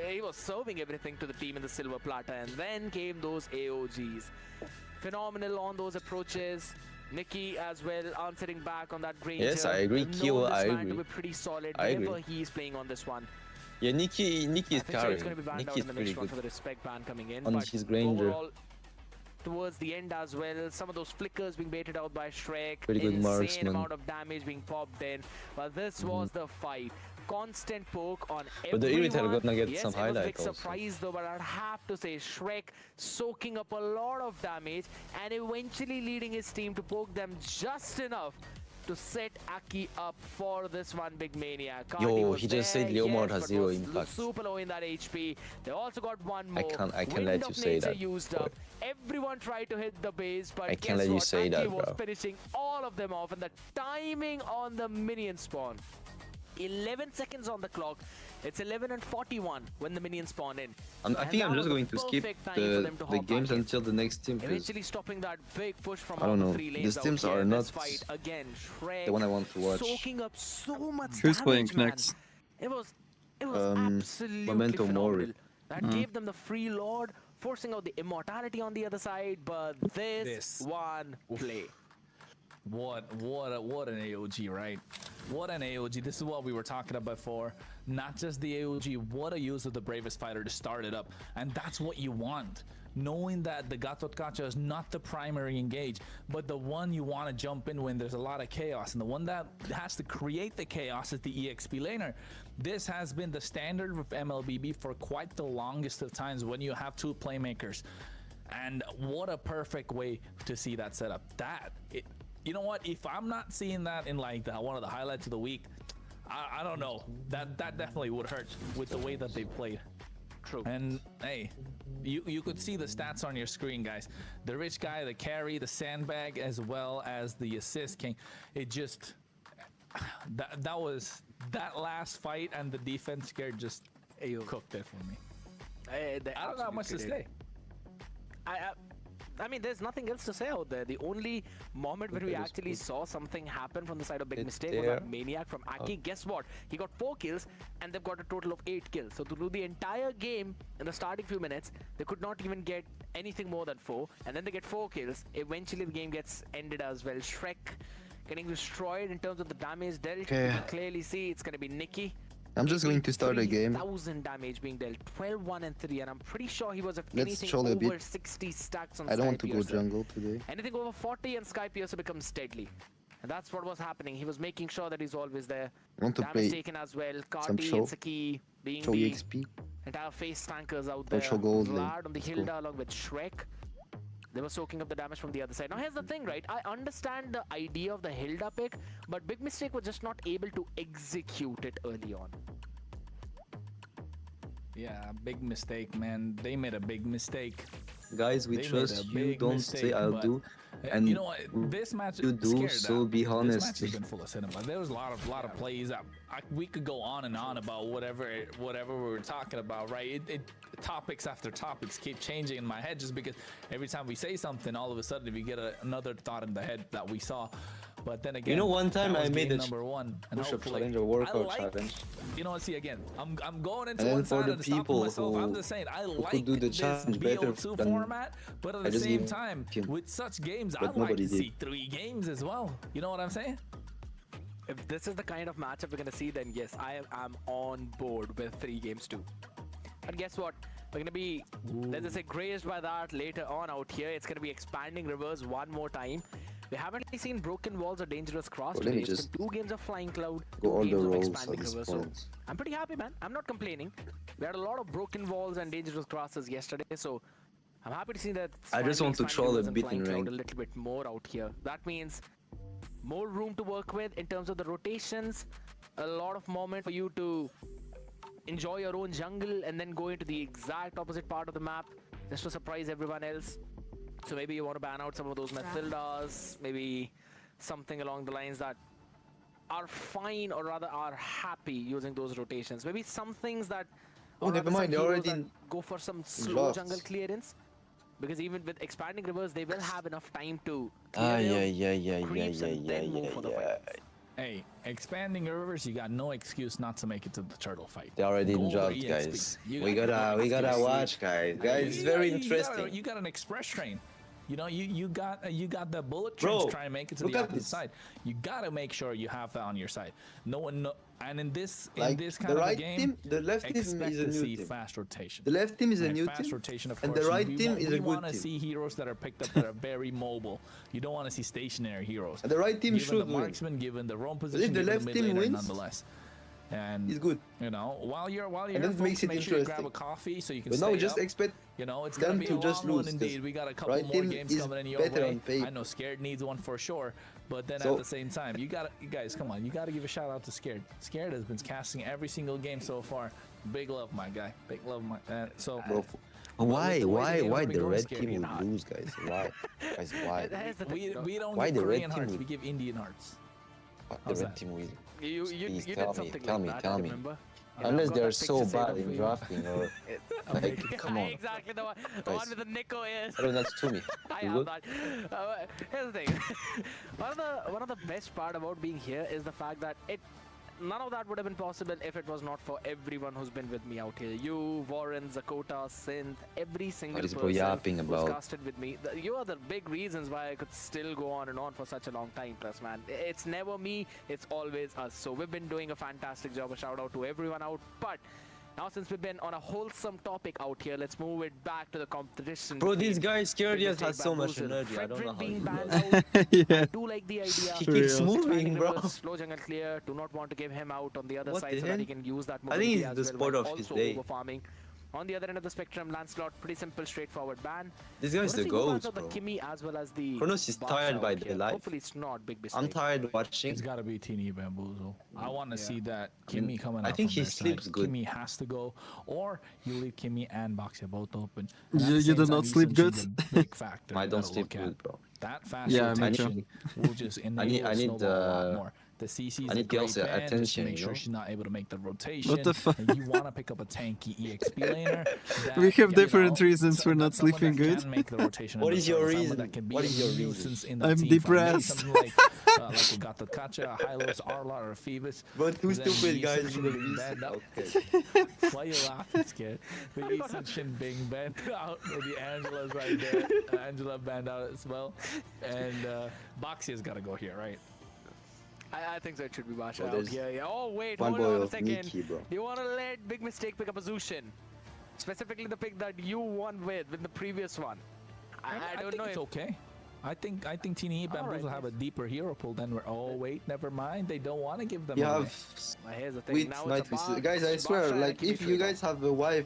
Speaker 15: he was serving everything to the team in the silver platter. And then came those AOGs. Phenomenal on those approaches. Nikki as well answering back on that Granger.
Speaker 12: Yes, I agree.
Speaker 15: Known
Speaker 12: Kyo,
Speaker 15: this
Speaker 12: I
Speaker 15: man
Speaker 12: agree.
Speaker 15: to be pretty solid
Speaker 12: I
Speaker 15: whenever
Speaker 12: agree.
Speaker 15: he's playing on this one.
Speaker 12: Yeah, Nikki is
Speaker 15: I think so it's
Speaker 12: carrying.
Speaker 15: going to be banned out
Speaker 12: Nikki
Speaker 15: in
Speaker 12: is
Speaker 15: the
Speaker 12: pretty
Speaker 15: next one
Speaker 12: good.
Speaker 15: for the respect ban coming in.
Speaker 12: On
Speaker 15: But
Speaker 12: his Granger.
Speaker 15: overall, towards the end as well, some of those flickers being baited out by Shrek,
Speaker 12: Pretty good
Speaker 15: insane
Speaker 12: marksman.
Speaker 15: amount of damage being popped in. But this was the fight. Constant poke on everyone.
Speaker 12: But the Irritator gonna get
Speaker 15: yes,
Speaker 12: some
Speaker 15: it was a
Speaker 12: highlight
Speaker 15: big
Speaker 12: also.
Speaker 15: surprise though, but I'd have to say Shrek soaking up a lot of damage and eventually leading his team to poke them just enough to set Aki up for this one big maniac. Cardi
Speaker 12: Yo,
Speaker 15: was
Speaker 12: he just said
Speaker 15: there,
Speaker 12: Leomord
Speaker 15: yes,
Speaker 12: has
Speaker 15: but
Speaker 12: 0
Speaker 15: was
Speaker 12: impact.
Speaker 15: super low in that HP. They also got one more.
Speaker 12: I can't
Speaker 15: Wind
Speaker 12: let
Speaker 15: of
Speaker 12: you say
Speaker 15: nature
Speaker 12: that,
Speaker 15: used
Speaker 12: boy.
Speaker 15: up. Everyone tried to hit the base, but
Speaker 12: I
Speaker 15: guess
Speaker 12: can't let you
Speaker 15: what?
Speaker 12: say
Speaker 15: Aki
Speaker 12: that,
Speaker 15: was
Speaker 12: bro.
Speaker 15: finishing all of them off, and the timing on the minion spawn. 11 seconds on the clock. It's 11 and 41 when the minions spawn in.
Speaker 12: I think I'm just going to skip the games until the next team. 'Cause
Speaker 15: Eventually stopping that big push from
Speaker 12: I don't
Speaker 15: all the
Speaker 12: know.
Speaker 15: three lanes
Speaker 12: These
Speaker 15: out
Speaker 12: teams
Speaker 15: here
Speaker 12: are
Speaker 15: in this
Speaker 12: not
Speaker 15: fight. Again, Shrek
Speaker 12: the one I want to watch.
Speaker 15: soaking up so much
Speaker 1: Who's
Speaker 15: damage,
Speaker 1: playing
Speaker 15: man.
Speaker 1: next?
Speaker 15: It was absolutely
Speaker 12: Memento
Speaker 15: phenomenal.
Speaker 12: Mori.
Speaker 15: That gave them the free lord, forcing out the immortality on the other side. But this one play.
Speaker 16: What an AOG, right? What an AOG. This is what we were talking about before. Not just the AOG, what a use of the bravest fighter to start it up. And that's what you want. Knowing that the Gatot Kacha is not the primary engage, but the one you want to jump in when there's a lot of chaos. And the one that has to create the chaos is the EXP laner. This has been the standard with MLBB for quite the longest of times when you have two playmakers. And what a perfect way to see that setup. You know what? If I'm not seeing that in like one of the highlights of the week, I don't know. That definitely would hurt with the way that they played.
Speaker 15: True.
Speaker 16: And hey, you could see the stats on your screen, guys. The rich guy, the carry, the sandbag, as well as the assist king. It just that last fight and the defense scared just cooked it for me. I don't have much to say.
Speaker 15: I mean, there's nothing else to say out there. The only moment where we actually saw something happen from the side of Big Mistake was that Maniac from Aki. Guess what? He got 4 kills and they've got a total of 8 kills. So through the entire game, in the starting few minutes, they could not even get anything more than 4. And then they get 4 kills. Eventually the game gets ended as well. Shrek getting destroyed in terms of the damage dealt. You can clearly see it's going to be Nikki.
Speaker 12: I'm just going to start a game.
Speaker 15: 3,000 damage being dealt, 12, 1 and 3, and I'm pretty sure he was if
Speaker 12: Let's
Speaker 15: anything
Speaker 12: troll a
Speaker 15: over
Speaker 12: bit.
Speaker 15: 60 stacks on
Speaker 12: I don't want to go
Speaker 15: Skypiercer.
Speaker 12: jungle today.
Speaker 15: Anything over 40 and Skypiercer becomes deadly. And that's what was happening. He was making sure that he's always there.
Speaker 12: I want to
Speaker 15: Damage
Speaker 12: play
Speaker 15: taken as well.
Speaker 12: some
Speaker 15: Carti
Speaker 12: show.
Speaker 15: and Saki being
Speaker 12: Show
Speaker 15: the
Speaker 12: EXP.
Speaker 15: entire face tankers out
Speaker 12: Or
Speaker 15: there.
Speaker 12: show gold lane.
Speaker 15: Vlad on the
Speaker 12: Let's go.
Speaker 15: Hilda along with Shrek. They were soaking up the damage from the other side. Now here's the thing, right? I understand the idea of the Hilda pick, but Big Mistake was just not able to execute it early on.
Speaker 16: Yeah, big mistake, man. They made a big mistake.
Speaker 14: Guys, we
Speaker 16: They made
Speaker 14: trust
Speaker 16: a
Speaker 14: you.
Speaker 16: big
Speaker 14: Don't
Speaker 16: mistake,
Speaker 14: say I'll
Speaker 16: but,
Speaker 14: do.
Speaker 16: And you know what? This match
Speaker 14: you do
Speaker 16: scared
Speaker 14: so. Be
Speaker 16: This
Speaker 14: honest.
Speaker 16: match has been full of cinema. There was a lot of plays that we could go on and on about whatever we were talking about, right? Topics after topics keep changing in my head just because every time we say something, all of a sudden we get another thought in the head that we saw. But then again,
Speaker 14: You know, one time
Speaker 16: that was
Speaker 14: I made
Speaker 16: game
Speaker 14: a
Speaker 16: number one, and
Speaker 14: push-up
Speaker 16: hopefully-
Speaker 14: challenge or workout
Speaker 16: I like-
Speaker 14: challenge.
Speaker 16: You know what? See, again, I'm going into
Speaker 14: And then
Speaker 16: one
Speaker 14: for
Speaker 16: side
Speaker 14: the
Speaker 16: and stopping
Speaker 14: people
Speaker 16: myself. I'm
Speaker 14: who-
Speaker 16: just saying I
Speaker 14: who
Speaker 16: like
Speaker 14: could do the
Speaker 16: this
Speaker 14: challenge better
Speaker 16: BO2
Speaker 14: than
Speaker 16: format, but at
Speaker 14: I
Speaker 16: the
Speaker 14: just
Speaker 16: same
Speaker 14: gave
Speaker 16: time,
Speaker 14: him.
Speaker 16: with such games,
Speaker 14: But
Speaker 16: I like to
Speaker 14: nobody did.
Speaker 16: see 3 games as well. You know what I'm saying?
Speaker 15: If this is the kind of matchup we're gonna see, then yes, I am on board with 3 games too. But guess what? We're gonna be, let's just say, grazed by that later on out here. It's gonna be expanding rivers one more time. We haven't really seen broken walls or dangerous cross
Speaker 14: Well, let
Speaker 15: today.
Speaker 14: me
Speaker 15: It's
Speaker 14: just
Speaker 15: been 2 games of flying cloud,
Speaker 14: Go
Speaker 15: 2
Speaker 14: all the
Speaker 15: games of
Speaker 14: roles
Speaker 15: expanding
Speaker 14: at this
Speaker 15: rivers. So
Speaker 14: point.
Speaker 15: I'm pretty happy, man. I'm not complaining. We had a lot of broken walls and dangerous crosses yesterday, so I'm happy to see that. it's
Speaker 14: I just
Speaker 15: finally
Speaker 14: want to
Speaker 15: expanding
Speaker 14: troll a
Speaker 15: rivers and
Speaker 14: bit
Speaker 15: flying
Speaker 14: in
Speaker 15: cloud
Speaker 14: rank.
Speaker 15: a little bit more out here. That means more room to work with in terms of the rotations, a lot of moment for you to enjoy your own jungle and then go into the exact opposite part of the map just to surprise everyone else. So maybe you want to ban out some of those Mathildas, maybe something along the lines that are fine or rather are happy using those rotations. Maybe some things that
Speaker 14: Oh,
Speaker 15: or
Speaker 14: never
Speaker 15: rather some
Speaker 14: mind, they're
Speaker 15: heroes
Speaker 14: already
Speaker 15: that
Speaker 14: in
Speaker 15: go for some slow
Speaker 14: lost.
Speaker 15: jungle clearance. Because even with expanding rivers, they will have enough time to clear
Speaker 14: Yeah.
Speaker 15: creeps and then move for the fight.
Speaker 16: Hey, expanding rivers, you got no excuse not to make it to the turtle fight.
Speaker 14: They're already
Speaker 16: Go
Speaker 14: in
Speaker 16: over
Speaker 14: draft,
Speaker 16: EXP.
Speaker 14: guys.
Speaker 16: You
Speaker 14: We
Speaker 16: got
Speaker 14: gotta
Speaker 16: no excuse.
Speaker 14: watch, guys. Guys, it's very interesting.
Speaker 16: You got an express train. You know, you got the bullet trains
Speaker 14: Bro,
Speaker 16: trying to make it to
Speaker 14: look
Speaker 16: the
Speaker 14: at
Speaker 16: opposite
Speaker 14: this.
Speaker 16: side. You gotta make sure you have that on your side. And in this
Speaker 14: Like,
Speaker 16: kind
Speaker 14: the
Speaker 16: of a
Speaker 14: right
Speaker 16: game,
Speaker 14: team, the left team
Speaker 16: expect
Speaker 14: is a
Speaker 16: to
Speaker 14: new
Speaker 16: see
Speaker 14: team.
Speaker 16: fast rotation.
Speaker 14: The left team is a
Speaker 16: And
Speaker 14: new
Speaker 16: fast
Speaker 14: team,
Speaker 16: rotation, of
Speaker 14: and the
Speaker 16: course.
Speaker 14: right
Speaker 16: We
Speaker 14: team
Speaker 16: want-
Speaker 14: is a
Speaker 16: we
Speaker 14: good
Speaker 16: want to
Speaker 14: team.
Speaker 16: see heroes that are picked up that are very mobile. You don't want to see stationary heroes.
Speaker 14: And the right team
Speaker 16: given
Speaker 14: should
Speaker 16: the
Speaker 14: win.
Speaker 16: marksman, given the roam
Speaker 14: But
Speaker 16: position,
Speaker 14: if the
Speaker 16: given
Speaker 14: left
Speaker 16: mid
Speaker 14: team
Speaker 16: laner
Speaker 14: wins,
Speaker 16: nonetheless. And
Speaker 14: it's good.
Speaker 16: You know, while you're
Speaker 14: And
Speaker 16: here,
Speaker 14: that makes
Speaker 16: folks,
Speaker 14: it
Speaker 16: make sure you grab
Speaker 14: interesting.
Speaker 16: a coffee so you can
Speaker 14: But
Speaker 16: stay
Speaker 14: now just
Speaker 16: up.
Speaker 14: expect
Speaker 16: You know, it's gonna
Speaker 14: them
Speaker 16: be
Speaker 14: to
Speaker 16: a
Speaker 14: just
Speaker 16: long one
Speaker 14: lose, 'cause
Speaker 16: indeed. We got a couple
Speaker 14: right
Speaker 16: more
Speaker 14: team
Speaker 16: games
Speaker 14: is
Speaker 16: coming in your
Speaker 14: better
Speaker 16: way.
Speaker 14: on paper.
Speaker 16: I know Scared needs one for sure, but then
Speaker 14: So-
Speaker 16: at the same time, you guys, come on, you gotta give a shout out to Scared. Scared has been casting every single game so far. Big love, my guy. Big love, my.
Speaker 14: Bro,
Speaker 16: with
Speaker 14: why
Speaker 16: the way the game's been
Speaker 14: the
Speaker 16: going,
Speaker 14: red
Speaker 16: Scared,
Speaker 14: team
Speaker 16: you're
Speaker 14: would
Speaker 16: not.
Speaker 14: lose, guys? Why? Guys, why?
Speaker 15: Here's the thing,
Speaker 16: We don't
Speaker 14: Why
Speaker 16: give
Speaker 14: the red
Speaker 16: Korean
Speaker 14: team
Speaker 16: hearts,
Speaker 14: would-
Speaker 16: we give Indian hearts.
Speaker 14: The
Speaker 16: How's
Speaker 14: red
Speaker 16: that?
Speaker 14: team will.
Speaker 15: You
Speaker 14: Please
Speaker 15: did
Speaker 14: tell me,
Speaker 15: something
Speaker 14: tell
Speaker 15: like
Speaker 14: me,
Speaker 15: that,
Speaker 14: tell
Speaker 15: I
Speaker 14: me.
Speaker 15: remember.
Speaker 14: Unless
Speaker 15: I've got
Speaker 14: they're
Speaker 15: that
Speaker 14: so
Speaker 15: picture saved
Speaker 14: bad
Speaker 15: up for
Speaker 14: in
Speaker 15: you.
Speaker 14: drafting or like, come on.
Speaker 15: Exactly the one
Speaker 14: Guys.
Speaker 15: with the Nico ears.
Speaker 14: I don't know, that's to me.
Speaker 15: I
Speaker 14: You
Speaker 15: have
Speaker 14: good?
Speaker 15: that. Here's the thing. one of the best part about being here is the fact that none of that would have been possible if it was not for everyone who's been with me out here. You, Warren, Zakota, Synth, every single
Speaker 14: What is bro
Speaker 15: person
Speaker 14: yapping
Speaker 15: who's
Speaker 14: about?
Speaker 15: casted with me. You are the big reasons why I could still go on and on for such a long time. Plus, man, it's never me, it's always us. So we've been doing a fantastic job. A shout out to everyone out. But now, since we've been on a wholesome topic out here, let's move it back to the competition.
Speaker 14: Bro,
Speaker 15: between
Speaker 14: these guys Scared
Speaker 15: Big
Speaker 14: just has
Speaker 15: Mistake,
Speaker 14: so much
Speaker 15: Bamboozle,
Speaker 14: energy. I don't know
Speaker 15: Frederick
Speaker 14: how
Speaker 15: being
Speaker 14: he
Speaker 15: banned
Speaker 14: does.
Speaker 15: out.
Speaker 1: Yeah.
Speaker 15: I do like the idea.
Speaker 14: He keeps
Speaker 1: Real.
Speaker 14: moving,
Speaker 15: Expanding
Speaker 14: bro.
Speaker 15: rivers, slow jungle clear. Do not want to give him out on the other
Speaker 14: What
Speaker 15: side
Speaker 14: the
Speaker 15: so that he
Speaker 14: hell?
Speaker 15: can use that
Speaker 14: I think
Speaker 15: mobility
Speaker 14: it's
Speaker 15: as
Speaker 14: the
Speaker 15: well
Speaker 14: sport
Speaker 15: while
Speaker 14: of his
Speaker 15: also
Speaker 14: day.
Speaker 15: over farming. On the other end of the spectrum, Lancelot, pretty simple, straightforward ban.
Speaker 14: This guy's the
Speaker 15: What if he bans
Speaker 14: GOAT,
Speaker 15: out the
Speaker 14: bro.
Speaker 15: Kimmy as well as the
Speaker 14: Kronos is
Speaker 15: Barca
Speaker 14: tired by
Speaker 15: out
Speaker 14: the
Speaker 15: here?
Speaker 14: life.
Speaker 15: Hopefully it's not big mistake.
Speaker 14: I'm tired watching.
Speaker 16: It's gotta be Teeny Bamboozle. I want to see that
Speaker 14: mean,
Speaker 16: Kimmy coming
Speaker 14: I
Speaker 16: out
Speaker 14: think
Speaker 16: from
Speaker 14: he
Speaker 16: their
Speaker 14: sleeps
Speaker 16: side.
Speaker 14: good.
Speaker 16: Kimmy has to go, or you leave Kimmy and Boxia both open.
Speaker 1: You do not sleep good?
Speaker 16: Big factor.
Speaker 14: I
Speaker 16: you
Speaker 14: don't
Speaker 16: gotta
Speaker 14: sleep
Speaker 16: look at.
Speaker 14: good, bro.
Speaker 16: That fast
Speaker 1: Yeah, me
Speaker 16: rotation will just enable
Speaker 14: I need,
Speaker 16: snowball a lot
Speaker 14: uh,
Speaker 16: more. The CC is
Speaker 14: I
Speaker 16: a
Speaker 14: need
Speaker 16: great
Speaker 14: girls'
Speaker 16: ban, just to
Speaker 14: attention,
Speaker 16: make
Speaker 14: you
Speaker 16: sure
Speaker 14: know?
Speaker 16: she's not able to make the rotation.
Speaker 1: What the fuck?
Speaker 16: And you want to pick up a tanky EXP laner. that,
Speaker 1: We have
Speaker 16: you
Speaker 1: different
Speaker 16: know,
Speaker 1: reasons for not
Speaker 16: someone
Speaker 1: sleeping
Speaker 16: that
Speaker 1: good.
Speaker 16: Can make the rotation
Speaker 14: What
Speaker 16: in
Speaker 14: is
Speaker 16: the
Speaker 14: your
Speaker 16: turtle, someone
Speaker 14: reason?
Speaker 16: that can be
Speaker 14: What
Speaker 16: a
Speaker 14: is your reason?
Speaker 16: nuisance in the
Speaker 1: I'm
Speaker 16: team fight. Maybe
Speaker 1: depressed.
Speaker 16: something like we got the Kacha, Hylos, Arla, or Phoebus.
Speaker 14: But two
Speaker 16: Then
Speaker 14: stupid
Speaker 16: Lee
Speaker 14: guys
Speaker 16: Sun
Speaker 14: need a
Speaker 16: being
Speaker 14: reason.
Speaker 16: banned out.
Speaker 14: Okay.
Speaker 16: Why you laughing, Skid? The Lee Sun being banned out, with the Angela's right there. Angela banned out as well, and Boxia's got to go here, right?
Speaker 15: I think so. It should be Basha
Speaker 14: Well,
Speaker 15: out
Speaker 14: there's
Speaker 15: here. Yeah. Oh wait,
Speaker 14: one
Speaker 15: hold
Speaker 14: boy
Speaker 15: on a
Speaker 14: of
Speaker 15: second.
Speaker 14: Nikki, bro.
Speaker 15: Do you want to let Big Mistake pick up a Zushin? Specifically the pick that you won with the previous one. I don't
Speaker 16: think
Speaker 15: know
Speaker 16: it's
Speaker 15: if
Speaker 16: okay. I think Teeny Bamboozle will have a deeper hero pool than we're. Oh wait, never mind. They don't want to give them.
Speaker 14: You
Speaker 16: away.
Speaker 14: have
Speaker 15: Here's the thing.
Speaker 14: with
Speaker 15: Now
Speaker 14: night
Speaker 15: it's a
Speaker 14: visit.
Speaker 15: Basha
Speaker 14: Guys, I swear,
Speaker 15: and a
Speaker 14: like
Speaker 15: Kimi
Speaker 14: if you
Speaker 15: trade-off.
Speaker 14: guys have a wife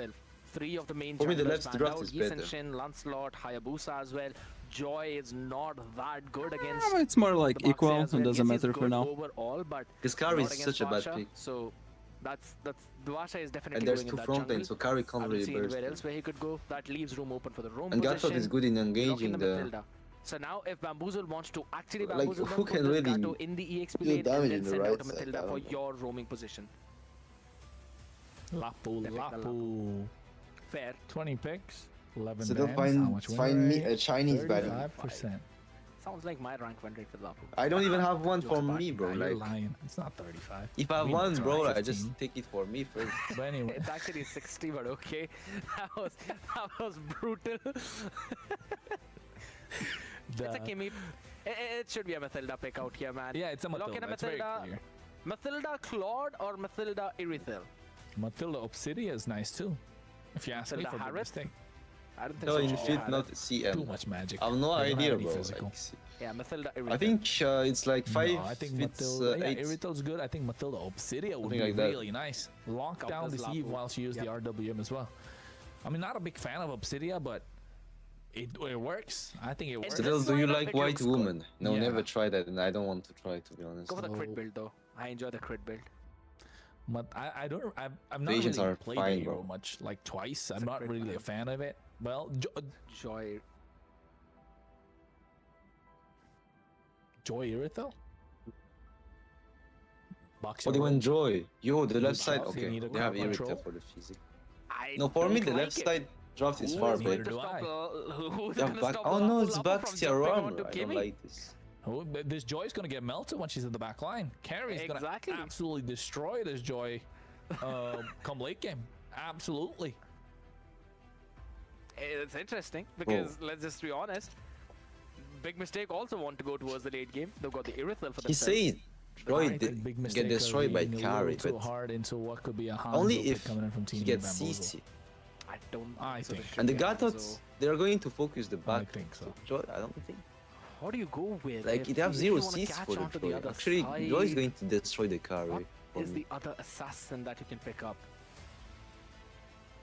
Speaker 15: itself. 3 of the main
Speaker 14: For me, the
Speaker 15: junglers
Speaker 14: left
Speaker 15: panned
Speaker 14: draft
Speaker 15: out.
Speaker 14: is
Speaker 15: Yi
Speaker 14: better.
Speaker 15: Shen, Lancelot, Hayabusa as well. Joy is not that good against.
Speaker 1: It's more like
Speaker 15: the Baxi
Speaker 1: equal.
Speaker 15: as
Speaker 1: It
Speaker 15: well.
Speaker 1: doesn't
Speaker 15: Yes, he's
Speaker 1: matter for
Speaker 15: good
Speaker 1: now.
Speaker 15: overall, but
Speaker 14: Because Kari
Speaker 15: not
Speaker 14: is
Speaker 15: against
Speaker 14: such a bad
Speaker 15: Vasha,
Speaker 14: pick.
Speaker 15: So that's Vasha is definitely
Speaker 14: And there's
Speaker 15: going
Speaker 14: two
Speaker 15: in that
Speaker 14: front
Speaker 15: jungle.
Speaker 14: lanes, so Kari
Speaker 15: I
Speaker 14: can't
Speaker 15: don't
Speaker 14: really
Speaker 15: see
Speaker 14: burst
Speaker 15: anywhere
Speaker 14: him.
Speaker 15: else where he could go. That leaves room open for the roam
Speaker 14: And Gattot
Speaker 15: position.
Speaker 14: is good in
Speaker 15: Lock in
Speaker 14: engaging
Speaker 15: the
Speaker 14: the
Speaker 15: Matilda. So now if Bamboozle wants to actually
Speaker 12: Like,
Speaker 15: bamboozle
Speaker 12: who
Speaker 15: them,
Speaker 12: can
Speaker 15: put this
Speaker 12: really
Speaker 15: Gato in the EXP
Speaker 12: do
Speaker 15: lane and
Speaker 12: damage
Speaker 15: then
Speaker 12: in the
Speaker 15: send out
Speaker 12: right
Speaker 15: a
Speaker 12: side?
Speaker 15: Matilda
Speaker 12: I
Speaker 15: for
Speaker 12: don't know.
Speaker 15: your roaming position.
Speaker 16: Lapu,
Speaker 15: They pick the
Speaker 16: Lapu.
Speaker 15: Fair.
Speaker 16: 20 picks, 11
Speaker 12: So they'll
Speaker 16: bans. How much
Speaker 12: find me
Speaker 16: win
Speaker 12: a Chinese
Speaker 16: rate?
Speaker 12: banner.
Speaker 16: 35%.
Speaker 15: Sounds like my rank win rate for Lapu.
Speaker 12: I don't even have one for me, bro.
Speaker 16: Nah, you're
Speaker 12: Like,
Speaker 16: lying. It's not 35.
Speaker 12: if I have
Speaker 16: We know
Speaker 12: one,
Speaker 16: it's
Speaker 12: bro,
Speaker 16: around
Speaker 12: I just
Speaker 16: 15.
Speaker 12: take it for me first.
Speaker 16: But anyway,
Speaker 15: It's actually 60, but okay. That was brutal. It's a Kimmy. It should be a Matilda pick out here, man.
Speaker 16: Yeah, it's a
Speaker 15: Lock in
Speaker 16: Matilda.
Speaker 15: a
Speaker 16: It's very
Speaker 15: Matilda.
Speaker 16: clear.
Speaker 15: Matilda Claude or Matilda Irithel?
Speaker 16: Matilda Obsidia is nice too. If you ask me
Speaker 15: Matilda
Speaker 16: for the
Speaker 15: Harith?
Speaker 16: mistake.
Speaker 15: I don't think
Speaker 12: No,
Speaker 15: so.
Speaker 12: in
Speaker 15: Yeah,
Speaker 12: fit, not CM.
Speaker 16: Too much magic.
Speaker 12: I have no
Speaker 16: They don't have
Speaker 12: idea,
Speaker 16: any
Speaker 12: bro.
Speaker 16: physical.
Speaker 12: Like,
Speaker 15: Yeah, Matilda Irithel.
Speaker 12: I think it's like 5
Speaker 16: No, I think
Speaker 12: fits,
Speaker 16: Matilda, yeah,
Speaker 12: 8.
Speaker 16: Irithil's good. I think Matilda Obsidia would
Speaker 12: Something
Speaker 16: be
Speaker 12: like that.
Speaker 16: really nice. Lock down
Speaker 15: Couplers
Speaker 16: the Eve
Speaker 15: Lapu.
Speaker 16: while she used the RWM as well. I mean, not a big fan of Obsidia, but it works. I think it works.
Speaker 12: Still, do you like
Speaker 15: it
Speaker 12: white
Speaker 15: looks good.
Speaker 12: woman? No,
Speaker 16: Yeah.
Speaker 12: never tried that, and I don't want to try, to be honest.
Speaker 15: Go for the crit build though. I enjoy the crit build.
Speaker 16: But I've not
Speaker 12: Patients
Speaker 16: really
Speaker 12: are
Speaker 16: played
Speaker 12: fine,
Speaker 16: the hero
Speaker 12: bro.
Speaker 16: much, like twice. I'm
Speaker 15: It's a
Speaker 16: not
Speaker 15: great
Speaker 16: really a
Speaker 15: plan.
Speaker 16: fan of it. Well,
Speaker 15: Joy.
Speaker 16: Joy Irithel? Box
Speaker 12: What do you
Speaker 16: your own.
Speaker 12: enjoy? Yo, the left
Speaker 16: Good
Speaker 12: side.
Speaker 16: shots, you
Speaker 12: Okay,
Speaker 16: need a
Speaker 12: they have
Speaker 16: crowd
Speaker 12: irrita
Speaker 16: control.
Speaker 12: for the physique.
Speaker 15: I
Speaker 12: No, for me,
Speaker 15: don't
Speaker 12: the
Speaker 15: like
Speaker 12: left
Speaker 15: it.
Speaker 12: side draft is
Speaker 15: Who's
Speaker 12: far
Speaker 15: going
Speaker 12: better.
Speaker 15: to
Speaker 16: do
Speaker 15: stop,
Speaker 16: I.
Speaker 15: who's
Speaker 12: Yeah,
Speaker 15: gonna
Speaker 12: back.
Speaker 15: stop
Speaker 12: Oh no,
Speaker 15: Lapu
Speaker 12: it's
Speaker 15: from
Speaker 12: back your
Speaker 15: jumping
Speaker 12: armor.
Speaker 15: onto
Speaker 12: I don't
Speaker 15: Kimmy?
Speaker 12: like this.
Speaker 16: Oh, but this Joy's gonna get melted when she's at the back line. Carrie's
Speaker 15: Exactly.
Speaker 16: gonna absolutely destroy this Joy come late game. Absolutely.
Speaker 15: It's interesting because let's just be honest. Big Mistake also want to go towards the late game. They've got the Irithel for
Speaker 12: He
Speaker 15: themselves.
Speaker 12: said Troy
Speaker 16: I think Big
Speaker 12: get
Speaker 16: Mistake
Speaker 12: destroyed
Speaker 16: are
Speaker 12: by
Speaker 16: leaning a
Speaker 12: carry,
Speaker 16: little too
Speaker 12: but
Speaker 16: hard into what could be a Hanzo
Speaker 12: only
Speaker 16: pick
Speaker 12: if
Speaker 16: coming in from Team
Speaker 12: he gets
Speaker 16: Bamboozle.
Speaker 12: CC.
Speaker 15: I don't
Speaker 16: I
Speaker 15: so
Speaker 16: think.
Speaker 15: there should
Speaker 12: And the
Speaker 15: be a
Speaker 12: Gatots,
Speaker 15: Hanzo.
Speaker 12: they're going to focus the back.
Speaker 16: I think so.
Speaker 12: Joy, I don't think.
Speaker 15: How do you go with
Speaker 12: Like,
Speaker 15: if
Speaker 12: it have
Speaker 15: you
Speaker 12: 0
Speaker 15: wanna
Speaker 12: CC
Speaker 15: catch
Speaker 12: for the
Speaker 15: onto
Speaker 12: Joy.
Speaker 15: other
Speaker 12: Actually,
Speaker 15: side,
Speaker 12: Joy is going to destroy the carry.
Speaker 15: What
Speaker 12: for
Speaker 15: is
Speaker 12: me.
Speaker 15: the other assassin that you can pick up?